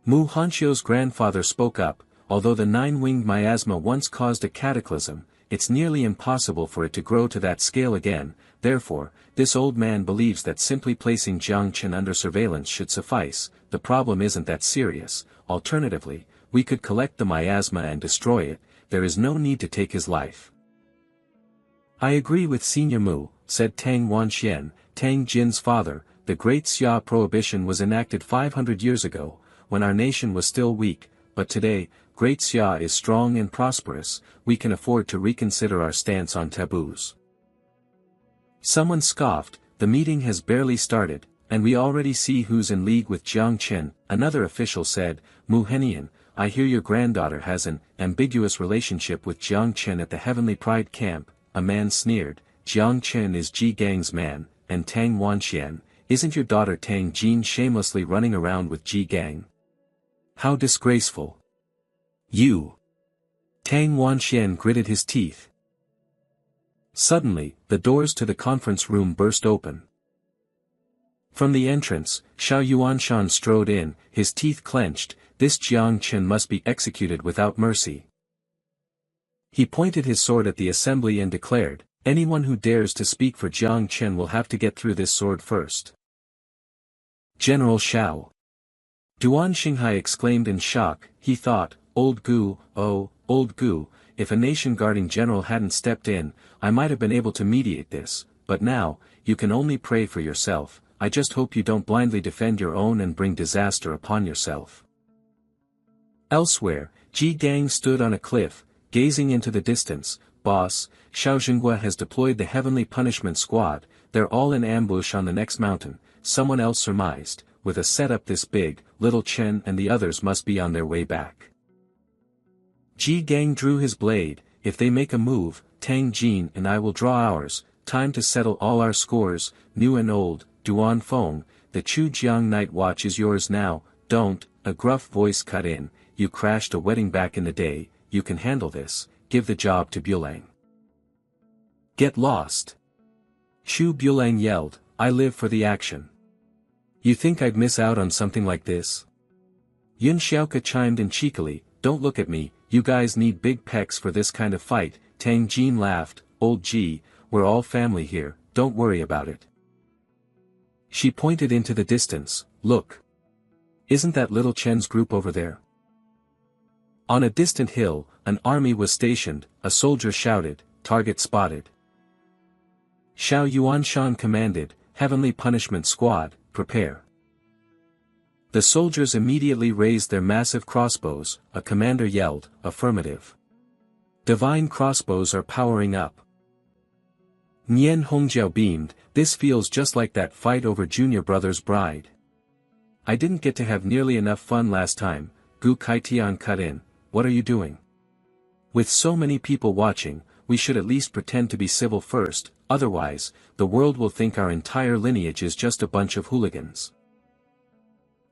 Mu Hanxiu's grandfather spoke up. Although the nine-winged miasma once caused a cataclysm, it's nearly impossible for it to grow to that scale again. Therefore, this old man believes that simply placing Jiang Chen under surveillance should suffice. The problem isn't that serious. Alternatively, we could collect the miasma and destroy it. There is no need to take his life. I agree with Senior Mu, said Tang Wanxian, Tang Jin's father. The Great Xia prohibition was enacted 500 years ago, when our nation was still weak, but today, Great Xia is strong and prosperous. We can afford to reconsider our stance on taboos. Someone scoffed, the meeting has barely started, and we already see who's in league with Jiang Chen. Another official said, Mu Henian, I hear your granddaughter has an ambiguous relationship with Jiang Chen at the Heavenly Pride camp. A man sneered, Jiang Chen is Ji Gang's man, and Tang Wanxian, isn't your daughter Tang Jin shamelessly running around with Ji Gang? How disgraceful. You. Tang Wanxian gritted his teeth. Suddenly, the doors to the conference room burst open. From the entrance, Xiao Yuanshan strode in, his teeth clenched. This Jiang Chen must be executed without mercy. He pointed his sword at the assembly and declared, Anyone who dares to speak for Jiang Chen will have to get through this sword first. General Shao. Duan Xinghai exclaimed in shock. He thought, old Gu, oh, old Gu, if a nation-guarding general hadn't stepped in, I might have been able to mediate this, but now, you can only pray for yourself. I just hope you don't blindly defend your own and bring disaster upon yourself. Elsewhere, Ji Gang stood on a cliff, gazing into the distance. Boss, Xiao Xinghua has deployed the Heavenly Punishment Squad. They're all in ambush on the next mountain, someone else surmised. With a setup this big, Little Chen and the others must be on their way back. Ji Gang drew his blade. If they make a move, Tang Jin and I will draw ours. Time to settle all our scores, new and old. Duan Feng, the Chu Jiang Night Watch is yours now. Don't, a gruff voice cut in. You crashed a wedding back in the day. You can handle this. Give the job to Bulang. Get lost. Chu Bulang yelled. I live for the action. You think I'd miss out on something like this? Yun Xiaoke chimed in cheekily. Don't look at me, you guys need big pecs for this kind of fight. Tang Jin laughed. Old Ji, we're all family here, don't worry about it. She pointed into the distance. Look. Isn't that Little Chen's group over there? On a distant hill, an army was stationed. A soldier shouted, target spotted. Xiao Yuanshan commanded, Heavenly Punishment Squad, prepare. The soldiers immediately raised their massive crossbows. A commander yelled, affirmative. Divine crossbows are powering up. Nian Hongjiao beamed. This feels just like that fight over Junior Brother's bride. I didn't get to have nearly enough fun last time. Gu Kaitian cut in. What are you doing? With so many people watching, we should at least pretend to be civil first, otherwise, the world will think our entire lineage is just a bunch of hooligans.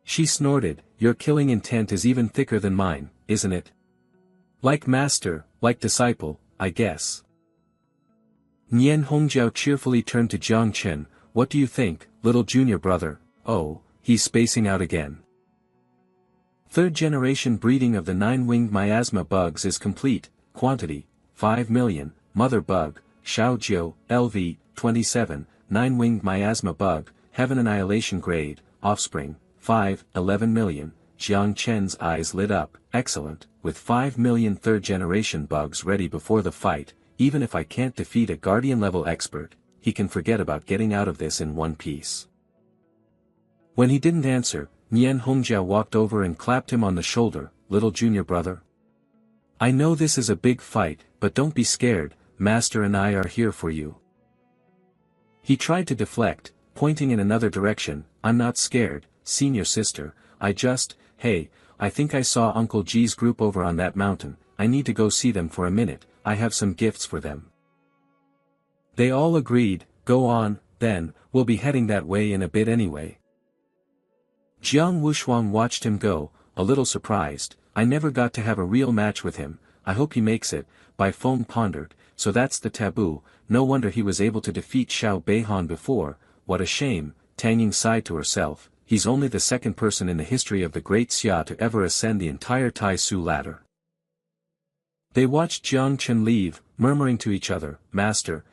She snorted. Your killing intent is even thicker than mine, isn't it? Like master, like disciple, I guess. Nian Hongjiao cheerfully turned to Jiang Chen. What do you think, little junior brother? Oh, he's spacing out again. Third generation breeding of the 9-winged miasma bugs is complete. Quantity, 5 million. Mother bug, Xiaojiu, LV, 27, 9-winged miasma bug, heaven annihilation grade. Offspring, 11 million. Jiang Chen's eyes lit up. Excellent, with 5 million third-generation bugs ready before the fight, even if I can't defeat a Guardian-level expert, he can forget about getting out of this in one piece. When he didn't answer, Nian Hongjiao walked over and clapped him on the shoulder. Little junior brother. I know this is a big fight, but don't be scared, Master and I are here for you. He tried to deflect, pointing in another direction. I'm not scared, senior sister, hey, I think I saw Uncle G's group over on that mountain. I need to go see them for a minute. I have some gifts for them. They all agreed. Go on, then, we'll be heading that way in a bit anyway. Jiang Wushuang watched him go, a little surprised. I never got to have a real match with him. I hope he makes it. Bai Feng pondered. So that's the taboo. No wonder he was able to defeat Xiao Beihan before. What a shame. Tang Ying sighed to herself. He's only the second person in the history of the Great Xia to ever ascend the entire Tai Su ladder. They watched Jiang Chen leave, murmuring to each other, Master,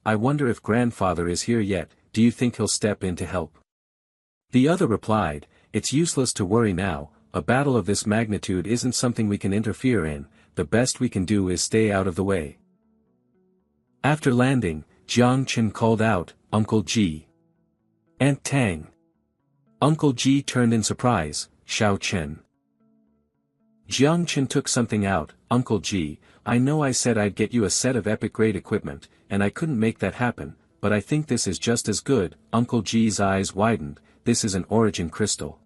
I wonder if grandfather is here yet. Do you think he'll step in to help? The other replied, it's useless to worry now. A battle of this magnitude isn't something we can interfere in. The best we can do is stay out of the way. After landing, Jiang Chen called out, Uncle Ji. Aunt Tang. Uncle Ji turned in surprise. Xiao Chen. Jiang Chen took something out. Uncle Ji, I know I said I'd get you a set of epic-grade equipment, and I couldn't make that happen, but I think this is just as good. Uncle Ji's eyes widened. This is an origin crystal.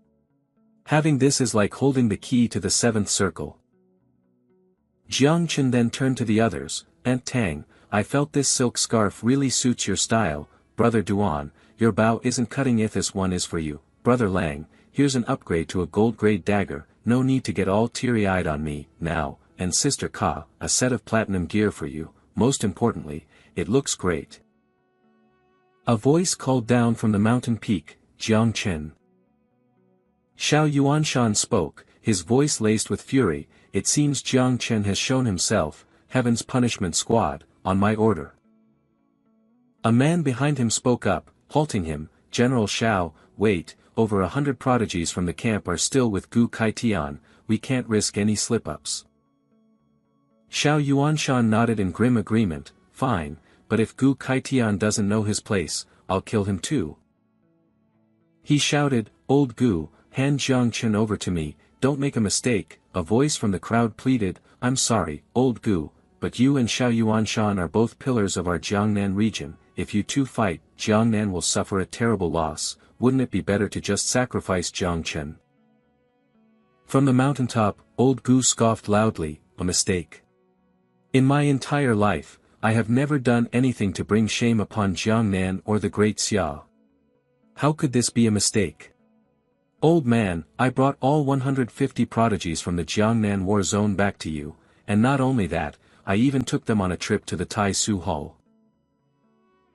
Having this is like holding the key to the seventh circle. Jiang Chen then turned to the others. Aunt Tang, I felt this silk scarf really suits your style. Brother Duan, your bow isn't cutting if this one is for you. Brother Lang, here's an upgrade to a gold-grade dagger. No need to get all teary-eyed on me, now. And Sister Ka, a set of platinum gear for you. Most importantly, it looks great. A voice called down from the mountain peak. Jiang Chen. Xiao Yuanshan spoke, his voice laced with fury. It seems Jiang Chen has shown himself, Heaven's Punishment Squad, on my order. A man behind him spoke up, halting him, "General Shao, wait, over 100 prodigies from the camp are still with Gu Kaitian, we can't risk any slip-ups." Xiao Yuanshan nodded in grim agreement, "Fine, but if Gu Kaitian doesn't know his place, I'll kill him too." He shouted, "Old Gu, hand Jiangchen over to me, don't make a mistake." A voice from the crowd pleaded, "I'm sorry, Old Gu, but you and Xiao Yuanshan are both pillars of our Jiangnan region. If you two fight, Jiangnan will suffer a terrible loss. Wouldn't it be better to just sacrifice Jiangchen?" From the mountaintop, Old Gu scoffed loudly, "A mistake. In my entire life, I have never done anything to bring shame upon Jiangnan or the Great Xia. How could this be a mistake? Old man, I brought all 150 prodigies from the Jiangnan war zone back to you, and not only that, I even took them on a trip to the Tai Su Hall."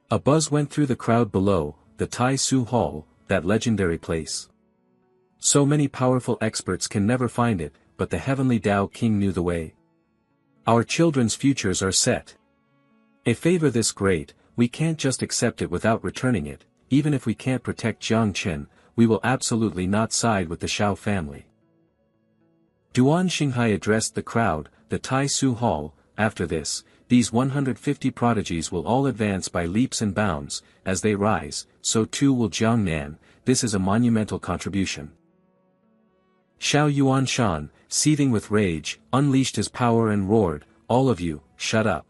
A buzz went through the crowd below, the Tai Su Hall, that legendary place. So many powerful experts can never find it, but the heavenly Tao King knew the way. Our children's futures are set. A favor this great, we can't just accept it without returning it. Even if we can't protect Jiangchen, we will absolutely not side with the Shao family. Duan Xinghai addressed the crowd, the Tai Su Hall. After this, these 150 prodigies will all advance by leaps and bounds. As they rise, so too will Jiangnan. This is a monumental contribution. Xiao Yuanshan, seething with rage, unleashed his power and roared, "All of you, shut up."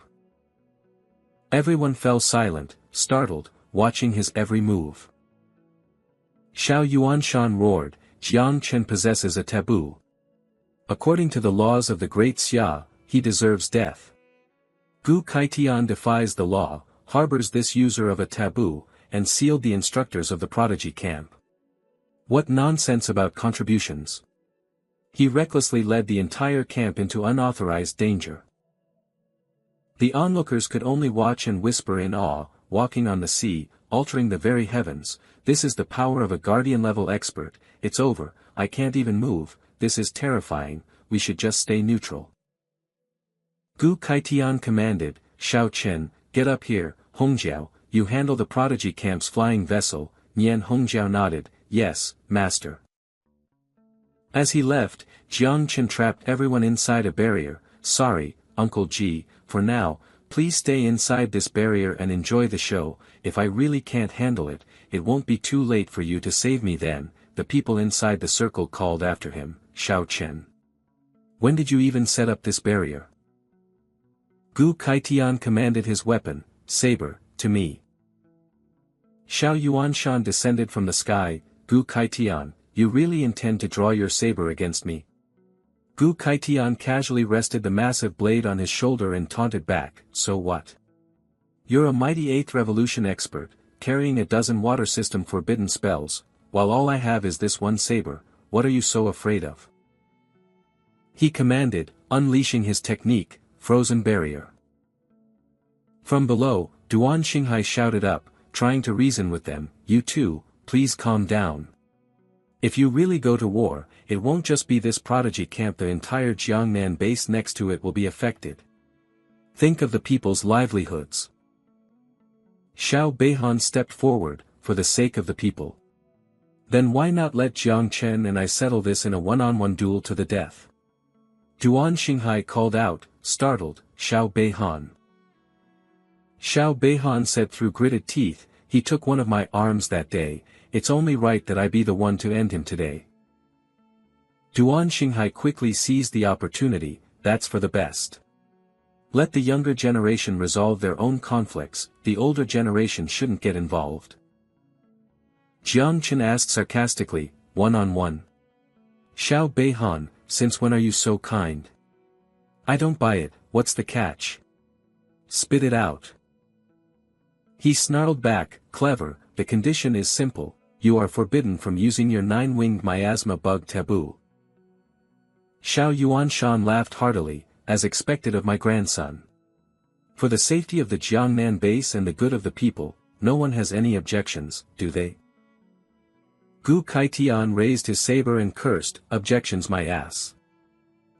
Everyone fell silent, startled, watching his every move. Xiao Yuanshan roared, "Jiangchen possesses a taboo. According to the laws of the Great Xia, he deserves death. Gu Kaitian defies the law, harbors this user of a taboo, and sealed the instructors of the prodigy camp. What nonsense about contributions. He recklessly led the entire camp into unauthorized danger." The onlookers could only watch and whisper in awe, "Walking on the sea, altering the very heavens, this is the power of a guardian-level expert. It's over, I can't even move, this is terrifying, we should just stay neutral." Gu Kaitian commanded, "Shao Chen, get up here, Hongjiao, you handle the prodigy camp's flying vessel." Nian Hongjiao nodded, "Yes, master." As he left, Jiangchen trapped everyone inside a barrier. "Sorry, Uncle Ji, for now, please stay inside this barrier and enjoy the show. If I really can't handle it, it won't be too late for you to save me then." The people inside the circle called after him, "Shao Chen. When did you even set up this barrier?" Gu Kaitian commanded his weapon, "Saber, to me." Xiao Yuanshan descended from the sky, "Gu Kaitian, you really intend to draw your saber against me?" Gu Kaitian casually rested the massive blade on his shoulder and taunted back, "So what? You're a mighty 8th revolution expert, carrying a dozen water system forbidden spells, while all I have is this one saber. What are you so afraid of?" He commanded, unleashing his technique, Frozen Barrier. From below, Duan Xinghai shouted up, trying to reason with them, "You two, please calm down. If you really go to war, it won't just be this prodigy camp, the entire Jiangnan base next to it will be affected. Think of the people's livelihoods." Xiao Beihan stepped forward, "For the sake of the people. Then why not let Jiangchen and I settle this in a one-on-one duel to the death?" Duan Xinghai called out, startled, "Xiao Beihan." Xiao Beihan said through gritted teeth, "He took one of my arms that day, it's only right that I be the one to end him today." Duan Xinghai quickly seized the opportunity, "That's for the best. Let the younger generation resolve their own conflicts, the older generation shouldn't get involved." Jiangchen asked sarcastically, "One-on-one? Xiao Beihan, since when are you so kind? I don't buy it, what's the catch? Spit it out." He snarled back, "Clever, the condition is simple, you are forbidden from using your 9-winged miasma bug taboo." Xiao Yuanshan laughed heartily, "As expected of my grandson. For the safety of the Jiangnan base and the good of the people, no one has any objections, do they?" Gu Kaitian raised his saber and cursed, "Objections my ass.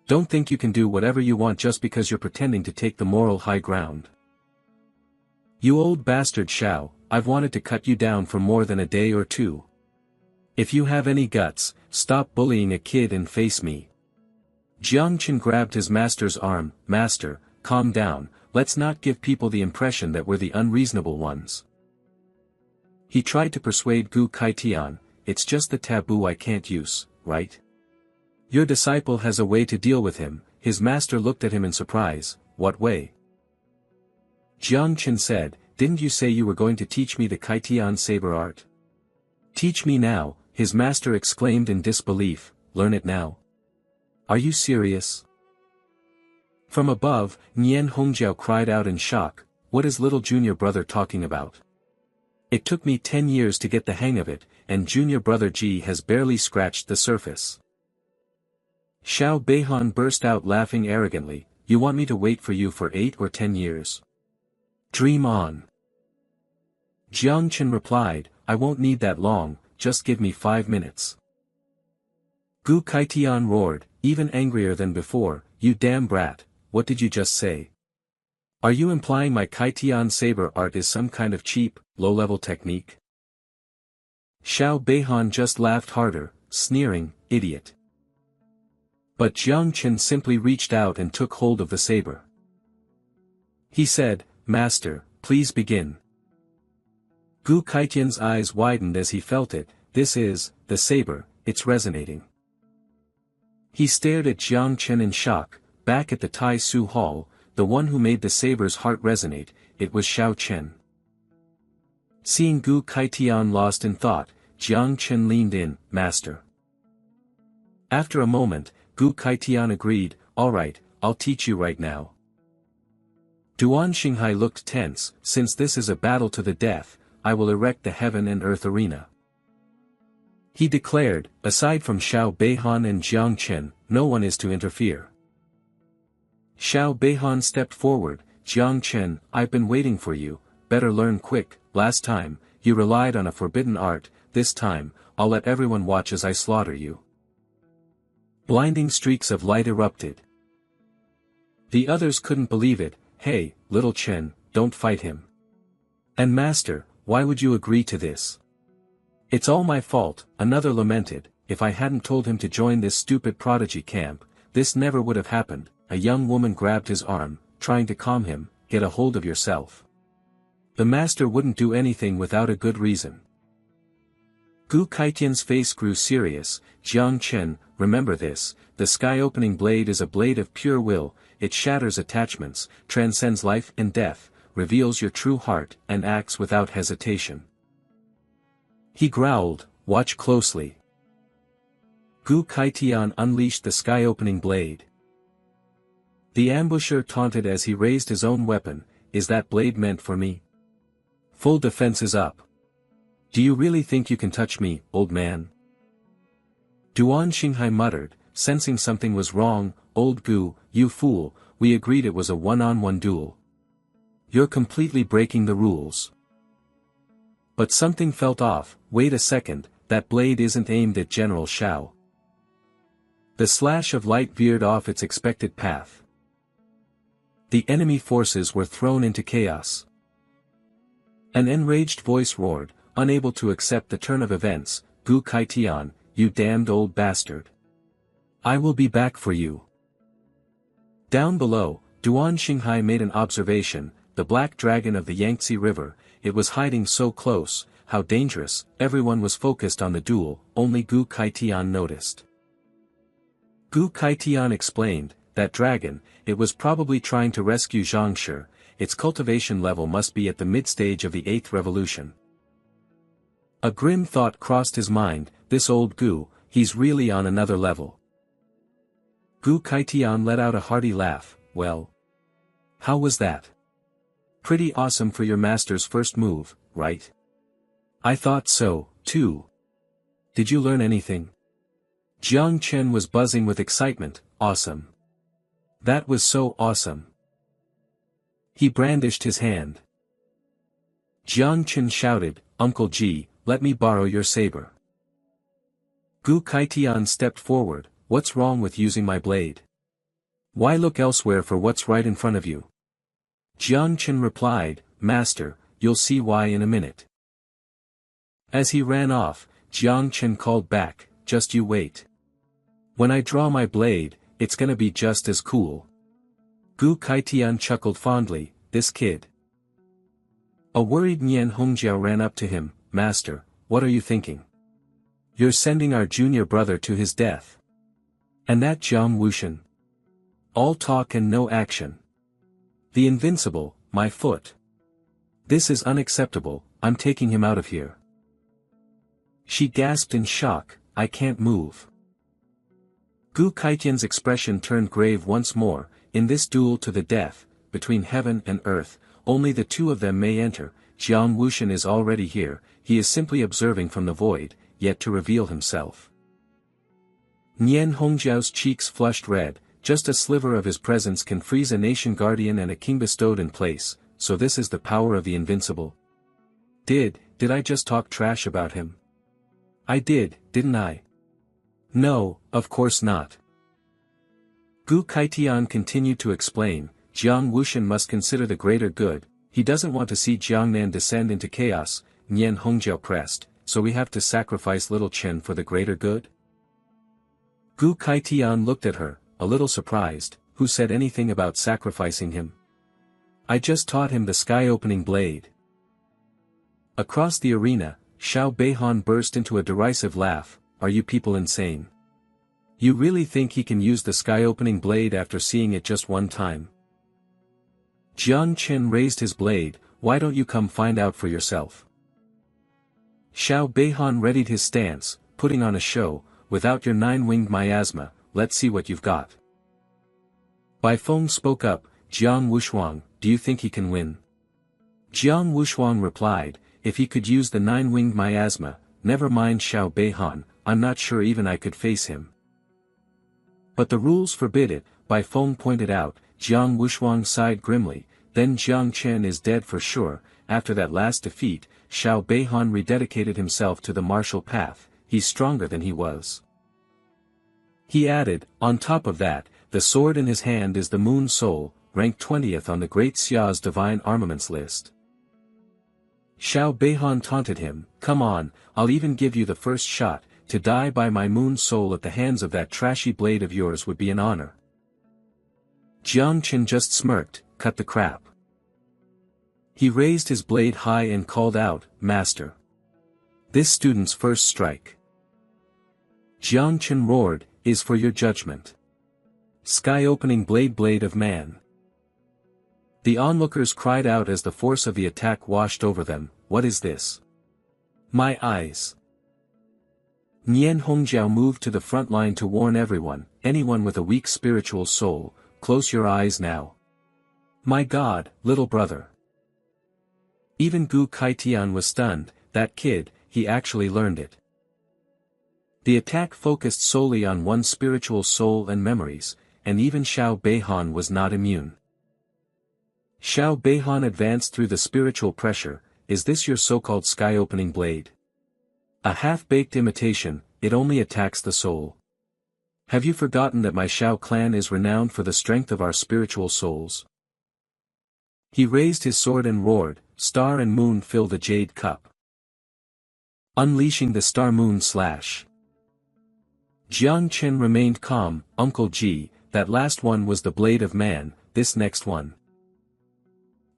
Don't think you can do whatever you want just because you're pretending to take the moral high ground." You old bastard Shao, I've wanted to cut you down for more than a day or two. If you have any guts, stop bullying a kid and face me. Jiang Chen grabbed his master's arm. Master, calm down, let's not give people the impression that we're the unreasonable ones. He tried to persuade Gu Kaitian, it's just the taboo I can't use, right? Your disciple has a way to deal with him. His master looked at him in surprise. What way? Jiang Chen said, didn't you say you were going to teach me the Kaitian saber art? Teach me now, his master exclaimed in disbelief, learn it now. Are you serious? From above, Nian Hongjiao cried out in shock, what is little junior brother talking about? It took me 10 years to get the hang of it, and junior brother Ji has barely scratched the surface. Xiao Beihan burst out laughing arrogantly, you want me to wait for you for 8 or 10 years? Dream on. Jiang Chen replied, I won't need that long, just give me 5 minutes. Gu Kaitian roared, even angrier than before, you damn brat, what did you just say? Are you implying my Kaitian saber art is some kind of cheap, low-level technique? Xiao Beihan just laughed harder, sneering, idiot. But Jiang Chen simply reached out and took hold of the saber. He said, Master, please begin. Gu Kaitian's eyes widened as he felt it, this is, the saber, it's resonating. He stared at Jiang Chen in shock, back at the Tai Su Hall, the one who made the saber's heart resonate, it was Xiao Chen. Seeing Gu Kaitian lost in thought, Jiang Chen leaned in, Master. After a moment, Gu Kaitian agreed, alright, I'll teach you right now. Duan Xinghai looked tense, since this is a battle to the death, I will erect the heaven and earth arena. He declared, aside from Xiao Beihan and Jiang Chen, no one is to interfere. Xiao Beihan stepped forward, Jiang Chen, I've been waiting for you, better learn quick, last time, you relied on a forbidden art, this time, I'll let everyone watch as I slaughter you. Blinding streaks of light erupted. The others couldn't believe it, hey, little Chen, don't fight him. And master, why would you agree to this? It's all my fault, another lamented, if I hadn't told him to join this stupid prodigy camp, this never would have happened. A young woman grabbed his arm, trying to calm him, get a hold of yourself. The master wouldn't do anything without a good reason. Gu Kaitian's face grew serious, Jiang Chen, remember this, the sky-opening blade is a blade of pure will, it shatters attachments, transcends life and death, reveals your true heart, and acts without hesitation. He growled, watch closely. Gu Kaitian unleashed the sky-opening blade. The ambusher taunted as he raised his own weapon, is that blade meant for me? Full defense is up. Do you really think you can touch me, old man? Duan Xinghai muttered, sensing something was wrong, old Gu, you fool, we agreed it was a one-on-one duel. You're completely breaking the rules. But something felt off, wait a second, that blade isn't aimed at General Shao. The slash of light veered off its expected path. The enemy forces were thrown into chaos. An enraged voice roared, unable to accept the turn of events, Gu Kaitian, you damned old bastard. I will be back for you. Down below, Duan Xinghai made an observation, the black dragon of the Yangtze River, it was hiding so close, how dangerous, everyone was focused on the duel, only Gu Kaitian noticed. Gu Kaitian explained, that dragon, it was probably trying to rescue Zhangshi, its cultivation level must be at the mid-stage of the 8th revolution. A grim thought crossed his mind, this old Gu, he's really on another level. Gu Kaitian let out a hearty laugh, well. How was that? Pretty awesome for your master's first move, right? I thought so, too. Did you learn anything? Jiang Chen was buzzing with excitement, awesome. That was so awesome. He brandished his hand. Jiang Chen shouted, Uncle Ji, let me borrow your saber. Gu Kaitian stepped forward, what's wrong with using my blade? Why look elsewhere for what's right in front of you? Jiang Chen replied, Master, you'll see why in a minute. As he ran off, Jiang Chen called back, just you wait. When I draw my blade, it's gonna be just as cool. Gu Kaitian chuckled fondly, this kid. A worried Nian Hongjiao ran up to him, Master, what are you thinking? You're sending our junior brother to his death. And that Jiang Wushan. All talk and no action. The invincible, my foot. This is unacceptable, I'm taking him out of here. She gasped in shock, I can't move. Gu Kaitian's expression turned grave once more, in this duel to the death, between heaven and earth, only the two of them may enter, Jiang Wushan is already here, he is simply observing from the void, yet to reveal himself. Nian Hongjiao's cheeks flushed red, just a sliver of his presence can freeze a nation guardian and a king bestowed in place, so this is the power of the invincible. Did I just talk trash about him? I did, didn't I? No, of course not. Gu Kaitian continued to explain, Jiang Wushan must consider the greater good, he doesn't want to see Jiangnan descend into chaos, Nian Hongjiao pressed, so we have to sacrifice little Chen for the greater good? Gu Kaitian looked at her, a little surprised, who said anything about sacrificing him? I just taught him the sky-opening blade. Across the arena, Xiao Beihan burst into a derisive laugh, are you people insane? You really think he can use the sky-opening blade after seeing it just one time? Jiang Chen raised his blade, why don't you come find out for yourself? Xiao Beihan readied his stance, putting on a show, without your nine-winged miasma, let's see what you've got. Bai Feng spoke up, Jiang Wushuang, do you think he can win? Jiang Wushuang replied, if he could use the nine-winged miasma, never mind Xiao Beihan, I'm not sure even I could face him. But the rules forbid it, Bai Feng pointed out, Jiang Wushuang sighed grimly, then Jiang Chen is dead for sure, after that last defeat, Xiao Beihan rededicated himself to the martial path, he's stronger than he was. He added, on top of that, the sword in his hand is the Moon Soul, ranked 20th on the Great Xia's divine armaments list. Xiao Beihan taunted him, come on, I'll even give you the first shot, to die by my Moon Soul at the hands of that trashy blade of yours would be an honor. Jiang Chen just smirked, cut the crap. He raised his blade high and called out, Master. This student's first strike. Jiang Chen roared, is for your judgment. Sky-opening blade of man. The onlookers cried out as the force of the attack washed over them, what is this? My eyes. Nian Hongjiao moved to the front line to warn everyone, anyone with a weak spiritual soul, close your eyes now. My God, little brother. Even Gu Kaitian was stunned, that kid, he actually learned it. The attack focused solely on one's spiritual soul and memories, and even Xiao Beihan was not immune. Xiao Beihan advanced through the spiritual pressure, is this your so-called sky-opening blade? A half-baked imitation, it only attacks the soul. Have you forgotten that my Xiao clan is renowned for the strength of our spiritual souls? He raised his sword and roared, star and moon fill the jade cup. Unleashing the star-moon slash. Jiang Chen remained calm, Uncle Ji, that last one was the blade of man, this next one.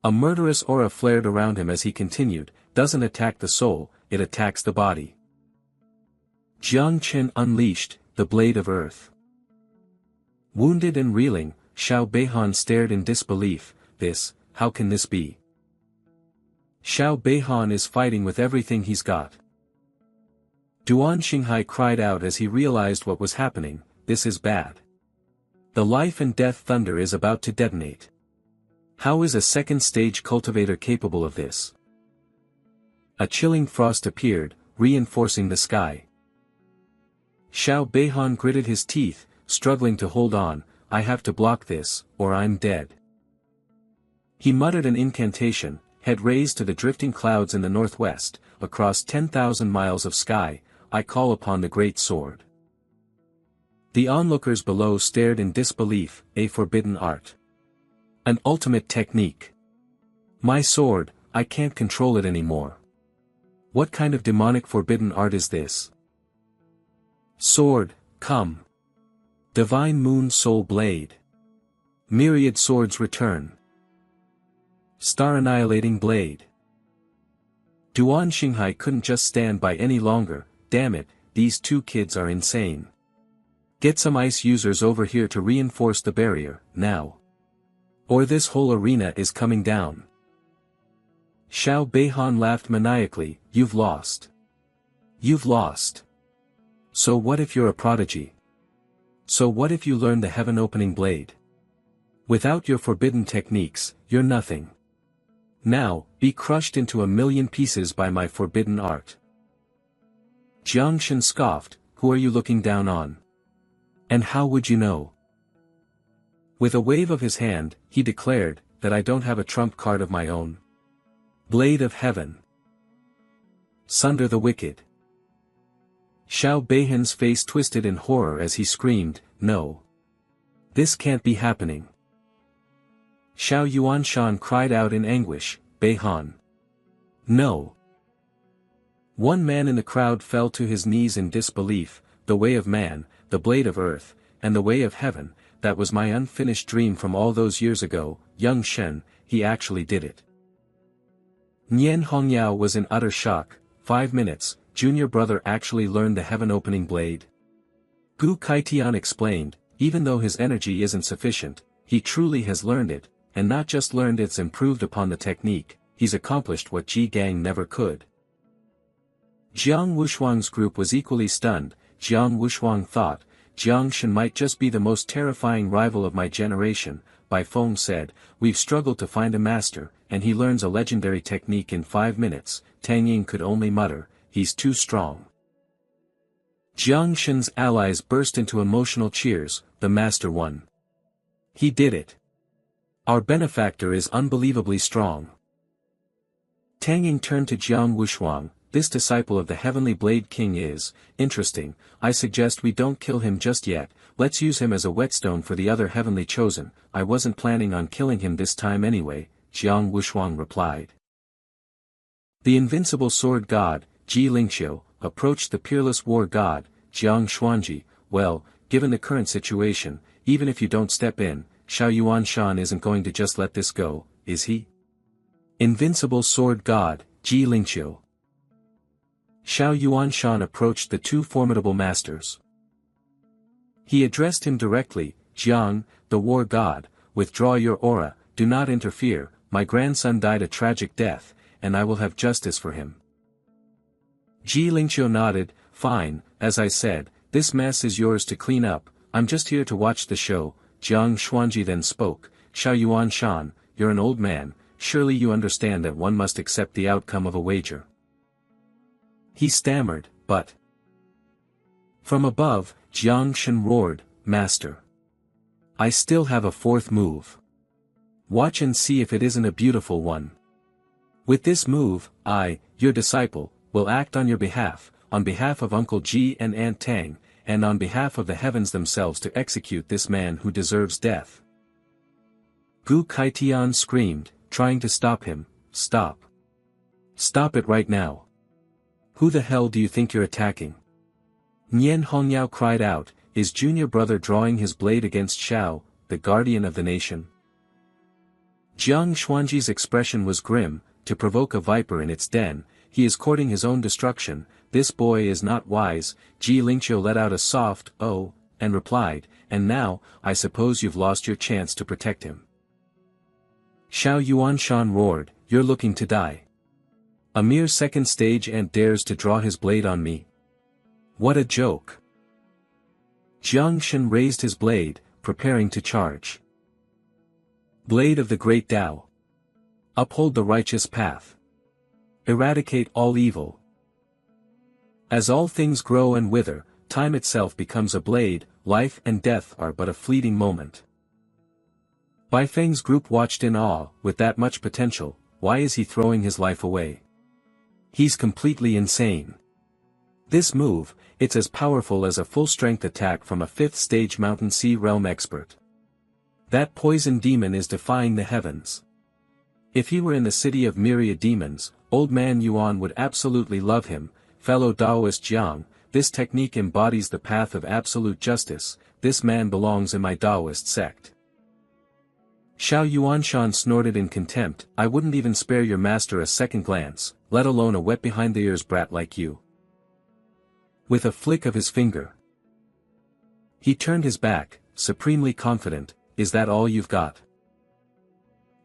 A murderous aura flared around him as he continued, doesn't attack the soul, it attacks the body. Jiang Chen unleashed, the blade of earth. Wounded and reeling, Xiao Beihan stared in disbelief, how can this be? Xiao Beihan is fighting with everything he's got. Duan Xinghai cried out as he realized what was happening, this is bad. The life and death thunder is about to detonate. How is a second-stage cultivator capable of this? A chilling frost appeared, reinforcing the sky. Xiao Beihan gritted his teeth, struggling to hold on, I have to block this, or I'm dead. He muttered an incantation, head raised to the drifting clouds in the northwest, across 10,000 miles of sky, I call upon the great sword. The onlookers below stared in disbelief, a forbidden art. An ultimate technique. My sword, I can't control it anymore. What kind of demonic forbidden art is this? Sword, come. Divine Moon Soul Blade. Myriad swords return. Star Annihilating Blade. Duan Xinghai couldn't just stand by any longer. Damn it, these two kids are insane. Get some ice users over here to reinforce the barrier, now. Or this whole arena is coming down. Xiao Beihan laughed maniacally. You've lost. You've lost. So what if you're a prodigy? So what if you learn the heaven-opening blade? Without your forbidden techniques, you're nothing. Now, be crushed into a million pieces by my forbidden art. Jiang Shen scoffed. Who are you looking down on? And how would you know? With a wave of his hand, he declared, that I don't have a trump card of my own. Blade of Heaven. Sunder the wicked. Xiao Beihan's face twisted in horror as he screamed, no. This can't be happening. Xiao Yuanshan cried out in anguish, Beihan. No. One man in the crowd fell to his knees in disbelief. The way of man, the blade of earth, and the way of heaven, that was my unfinished dream from all those years ago. Young Shen, he actually did it. Nian Hongyao was in utter shock. 5 minutes, junior brother actually learned the heaven-opening blade. Gu Kaitian explained, even though his energy isn't sufficient, he truly has learned it, and not just learned it's improved upon the technique, he's accomplished what Ji Gang never could. Jiang Wushuang's group was equally stunned. Jiang Wushuang thought, Jiang Shen might just be the most terrifying rival of my generation. Bai Feng said, we've struggled to find a master, and he learns a legendary technique in 5 minutes. Tang Ying could only mutter, he's too strong. Jiang Shen's allies burst into emotional cheers. The master won. He did it. Our benefactor is unbelievably strong. Tang Ying turned to Jiang Wushuang. This disciple of the Heavenly Blade King is interesting. I suggest we don't kill him just yet. Let's use him as a whetstone for the other heavenly chosen. I wasn't planning on killing him this time anyway, Jiang Wushuang replied. The invincible sword god, Ji Lingxiu, approached the peerless war god, Jiang Xuanji. Well, given the current situation, even if you don't step in, Xiao Yuanshan isn't going to just let this go, is he? Invincible sword god, Ji Lingxiu. Xiao Yuanshan approached the two formidable masters. He addressed him directly, Jiang, the war god, withdraw your aura, do not interfere. My grandson died a tragic death, and I will have justice for him. Ji Lingxiu nodded, fine, as I said, this mess is yours to clean up. I'm just here to watch the show. Jiang Xuanji then spoke, Xiao Yuanshan, you're an old man, surely you understand that one must accept the outcome of a wager. He stammered, but... From above, Jiang Shen roared, Master. I still have a fourth move. Watch and see if it isn't a beautiful one. With this move, I, your disciple, will act on your behalf of Uncle Ji and Aunt Tang, and on behalf of the heavens themselves to execute this man who deserves death. Gu Kaitian screamed, trying to stop him, stop. Stop it right now. Who the hell do you think you're attacking? Nian Hongyao cried out, his junior brother drawing his blade against Xiao, the guardian of the nation. Jiang Xuanji's expression was grim. To provoke a viper in its den, he is courting his own destruction. This boy is not wise. Ji Lingxiu let out a soft, oh, and replied, and now, I suppose you've lost your chance to protect him. Xiao Yuanshan roared, you're looking to die. A mere second stage and dares to draw his blade on me. What a joke. Jiang Shen raised his blade, preparing to charge. Blade of the Great Tao. Uphold the righteous path. Eradicate all evil. As all things grow and wither, time itself becomes a blade, life and death are but a fleeting moment. Bai Feng's group watched in awe. With that much potential, why is he throwing his life away? He's completely insane. This move, it's as powerful as a full-strength attack from a 5th stage Mountain Sea realm expert. That poison demon is defying the heavens. If he were in the city of myriad demons, old man Yuan would absolutely love him. Fellow Taoist Jiang, this technique embodies the path of absolute justice, this man belongs in my Taoist sect. Xiao Yuanshan snorted in contempt, I wouldn't even spare your master a second glance, let alone a wet behind-the-ears brat like you. With a flick of his finger, he turned his back, supremely confident, is that all you've got?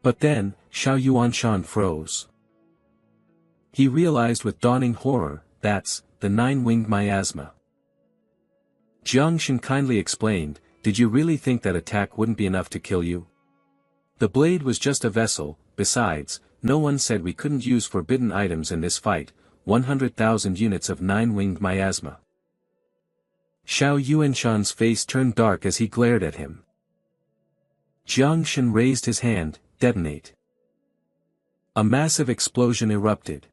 But then, Xiao Yuanshan froze. He realized with dawning horror, that's the nine-winged miasma. Jiang Shen kindly explained, did you really think that attack wouldn't be enough to kill you? The blade was just a vessel, besides, no one said we couldn't use forbidden items in this fight, 100,000 units of nine-winged miasma. Xiao Yuanshan's face turned dark as he glared at him. Jiang Shen raised his hand, detonate. A massive explosion erupted.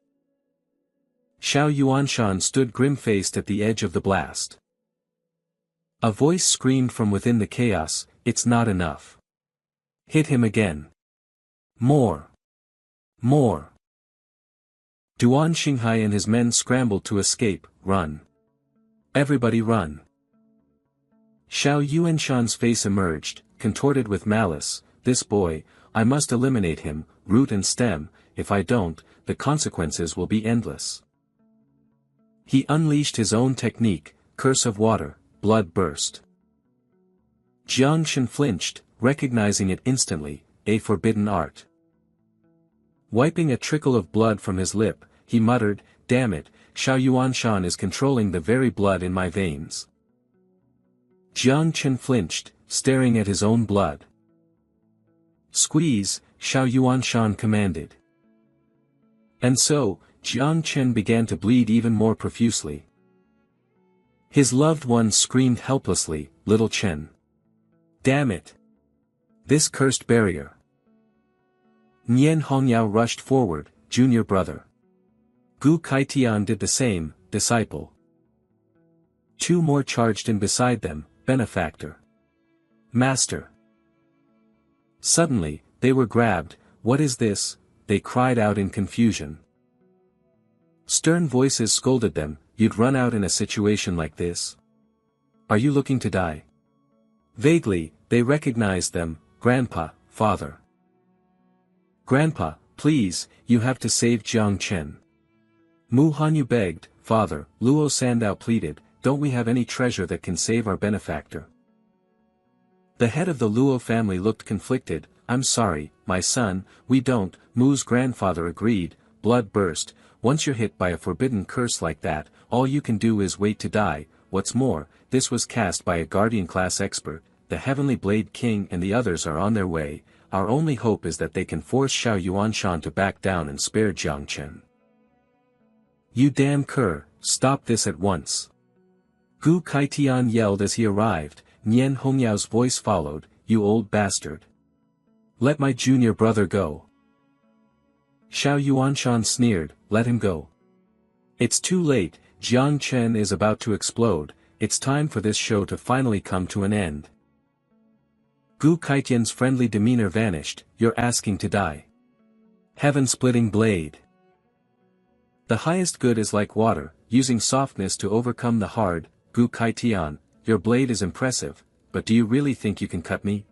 Xiao Yuanshan stood grim-faced at the edge of the blast. A voice screamed from within the chaos, it's not enough. Hit him again. More. More. Duan Xinghai and his men scrambled to escape, run. Everybody run. Xiao Yuanshan's face emerged, contorted with malice, this boy, I must eliminate him, root and stem, if I don't, the consequences will be endless. He unleashed his own technique, curse of water, blood burst. Jiang Shen flinched, recognizing it instantly, a forbidden art. Wiping a trickle of blood from his lip, he muttered, damn it, Xiao Yuanshan is controlling the very blood in my veins. Jiang Chen flinched, staring at his own blood. Squeeze, Xiao Yuanshan commanded. And so, Jiang Chen began to bleed even more profusely. His loved one screamed helplessly, little Chen. Damn it! This cursed barrier. Nian Hongyao rushed forward, junior brother. Gu Kaitian did the same, disciple. Two more charged in beside them, benefactor. Master. Suddenly, they were grabbed, what is this? They cried out in confusion. Stern voices scolded them, you'd run out in a situation like this? Are you looking to die? Vaguely, they recognized them, Grandpa, Father. Grandpa, please, you have to save Jiang Chen. Mu Hanyu begged, Father, Luo Sandao pleaded, don't we have any treasure that can save our benefactor? The head of the Luo family looked conflicted, I'm sorry, my son, we don't, Mu's grandfather agreed, blood burst, once you're hit by a forbidden curse like that, all you can do is wait to die, what's more, this was cast by a guardian-class expert, the Heavenly Blade King and the others are on their way, our only hope is that they can force Xiao Yuanshan to back down and spare Jiang Chen. You damn cur, stop this at once. Gu Kaitian yelled as he arrived, Nian Hongyao's voice followed, you old bastard. Let my junior brother go. Xiao Yuanshan sneered, let him go. It's too late, Jiang Chen is about to explode, it's time for this show to finally come to an end. Gu Kaitian's friendly demeanor vanished, you're asking to die. Heaven-splitting blade. The highest good is like water, using softness to overcome the hard, Gu Kaitian, your blade is impressive, but do you really think you can cut me?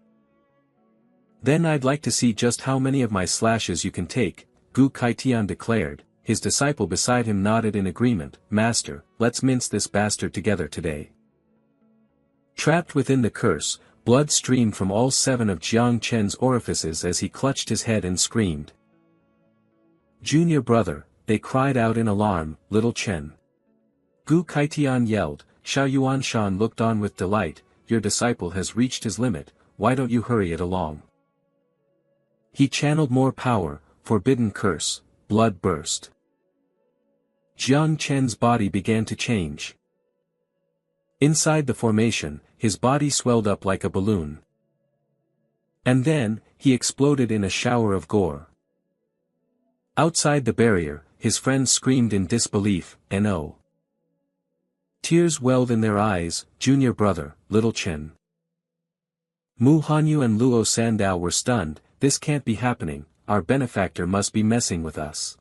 Then I'd like to see just how many of my slashes you can take, Gu Kaitian declared, his disciple beside him nodded in agreement, Master, let's mince this bastard together today. Trapped within the curse, blood streamed from all 7 of Jiang Chen's orifices as he clutched his head and screamed. Junior brother, they cried out in alarm, little Chen. Gu Kaitian yelled, Xiao Yuanshan looked on with delight, your disciple has reached his limit, why don't you hurry it along? He channeled more power, forbidden curse, blood burst. Jiang Chen's body began to change. Inside the formation, his body swelled up like a balloon. And then, he exploded in a shower of gore. Outside the barrier, his friends screamed in disbelief, no. Tears welled in their eyes, junior brother, little Chen. Mu Hanyu and Luo Sandao were stunned, this can't be happening, our benefactor must be messing with us.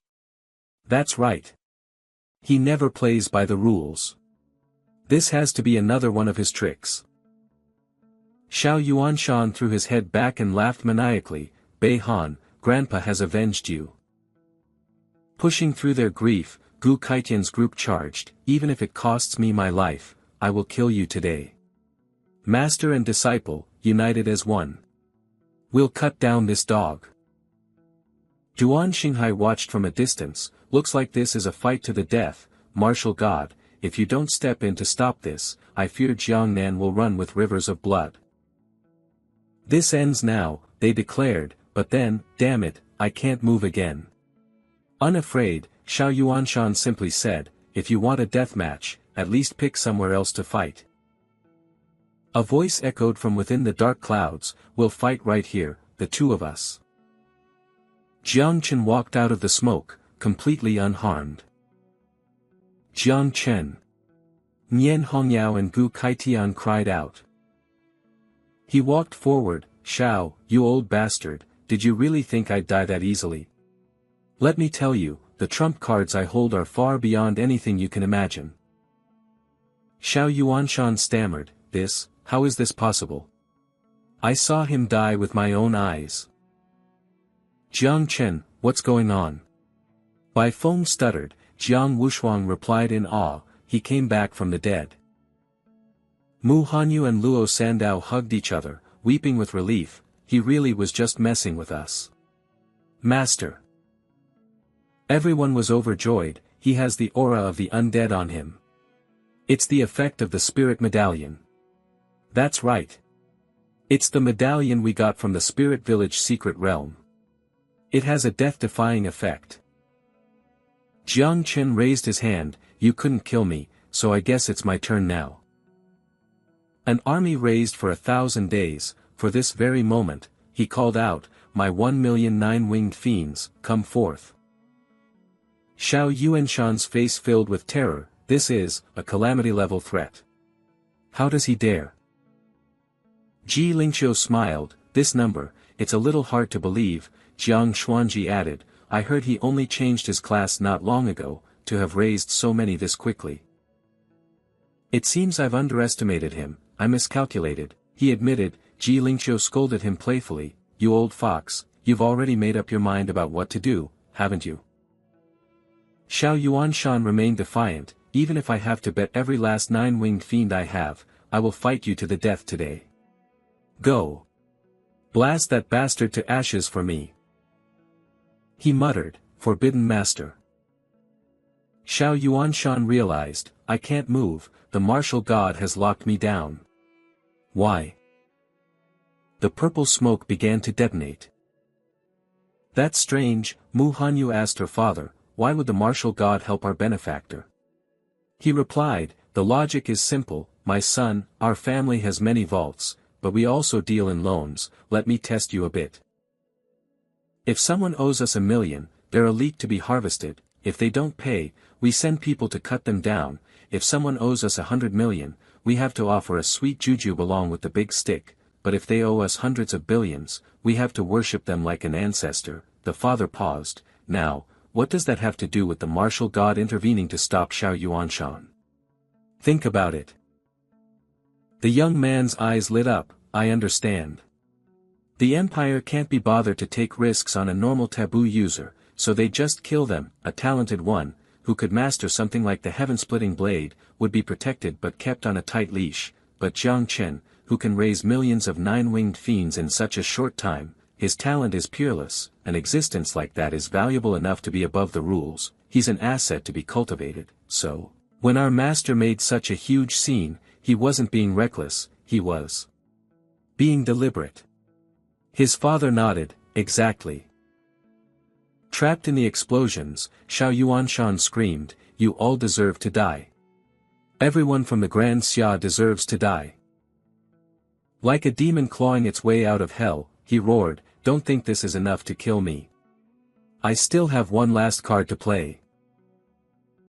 That's right. He never plays by the rules. This has to be another one of his tricks. Xiao Yuanshan threw his head back and laughed maniacally. Bei Han, Grandpa has avenged you. Pushing through their grief, Gu Kaitian's group charged. Even if it costs me my life, I will kill you today. Master and disciple, united as one. We'll cut down this dog. Duan Xinghai watched from a distance. Looks like this is a fight to the death. Martial God, if you don't step in to stop this, I fear Jiangnan will run with rivers of blood. This ends now, they declared, but then, damn it, I can't move again. Unafraid, Xiao Yuanshan simply said, if you want a death match, at least pick somewhere else to fight. A voice echoed from within the dark clouds, we'll fight right here, the two of us. Jiang Chen walked out of the smoke, completely unharmed. Jiang Chen. Nian Hongyao and Gu Kaitian cried out. He walked forward. Xiao, you old bastard, did you really think I'd die that easily? Let me tell you, the trump cards I hold are far beyond anything you can imagine. Xiao Yuanshan stammered, how is this possible? I saw him die with my own eyes. Jiang Chen, what's going on? Bai Feng stuttered. Jiang Wushuang replied in awe, he came back from the dead. Mu Hanyu and Luo Sandao hugged each other, weeping with relief, he really was just messing with us. Master. Everyone was overjoyed, he has the aura of the undead on him. It's the effect of the spirit medallion. That's right. It's the medallion we got from the Spirit Village secret realm. It has a death-defying effect. Jiang Chen raised his hand, you couldn't kill me, so I guess it's my turn now. An army raised for 1,000 days, for this very moment, he called out, my 1,000,000 nine-winged fiends, come forth. Xiao Yuanshan's face filled with terror, this is, a calamity-level threat. How does he dare? Ji Lingqiu smiled, this number, it's a little hard to believe, Jiang Xuanji added, I heard he only changed his class not long ago, to have raised so many this quickly. It seems I've underestimated him, I miscalculated, he admitted. Ji Lingqiu scolded him playfully, you old fox, you've already made up your mind about what to do, haven't you? Xiao Yuanshan remained defiant, even if I have to bet every last nine-winged fiend I have, I will fight you to the death today. Go. Blast that bastard to ashes for me. He muttered, forbidden master. Xiao Yuanshan realized, I can't move, the martial god has locked me down. Why? The purple smoke began to detonate. That's strange, Mu Hanyu asked her father, why would the martial god help our benefactor? He replied, the logic is simple, my son, our family has many vaults, but we also deal in loans, let me test you a bit. If someone owes us 1,000,000, they're a leek to be harvested, if they don't pay, we send people to cut them down, if someone owes us 100,000,000, we have to offer a sweet juju along with the big stick, but if they owe us hundreds of billions, we have to worship them like an ancestor. The father paused, now, what does that have to do with the martial god intervening to stop Xiao Yuanshan? Think about it. The young man's eyes lit up, I understand. The Empire can't be bothered to take risks on a normal taboo user, so they just kill them. A talented one, who could master something like the heaven-splitting blade, would be protected but kept on a tight leash, but Jiang Chen, who can raise millions of nine-winged fiends in such a short time, his talent is peerless, an existence like that is valuable enough to be above the rules, he's an asset to be cultivated, so, when our master made such a huge scene, he wasn't being reckless, he was being deliberate. His father nodded, exactly. Trapped in the explosions, Xiao Yuanshan screamed, you all deserve to die. Everyone from the Grand Xia deserves to die. Like a demon clawing its way out of hell, he roared, don't think this is enough to kill me. I still have one last card to play.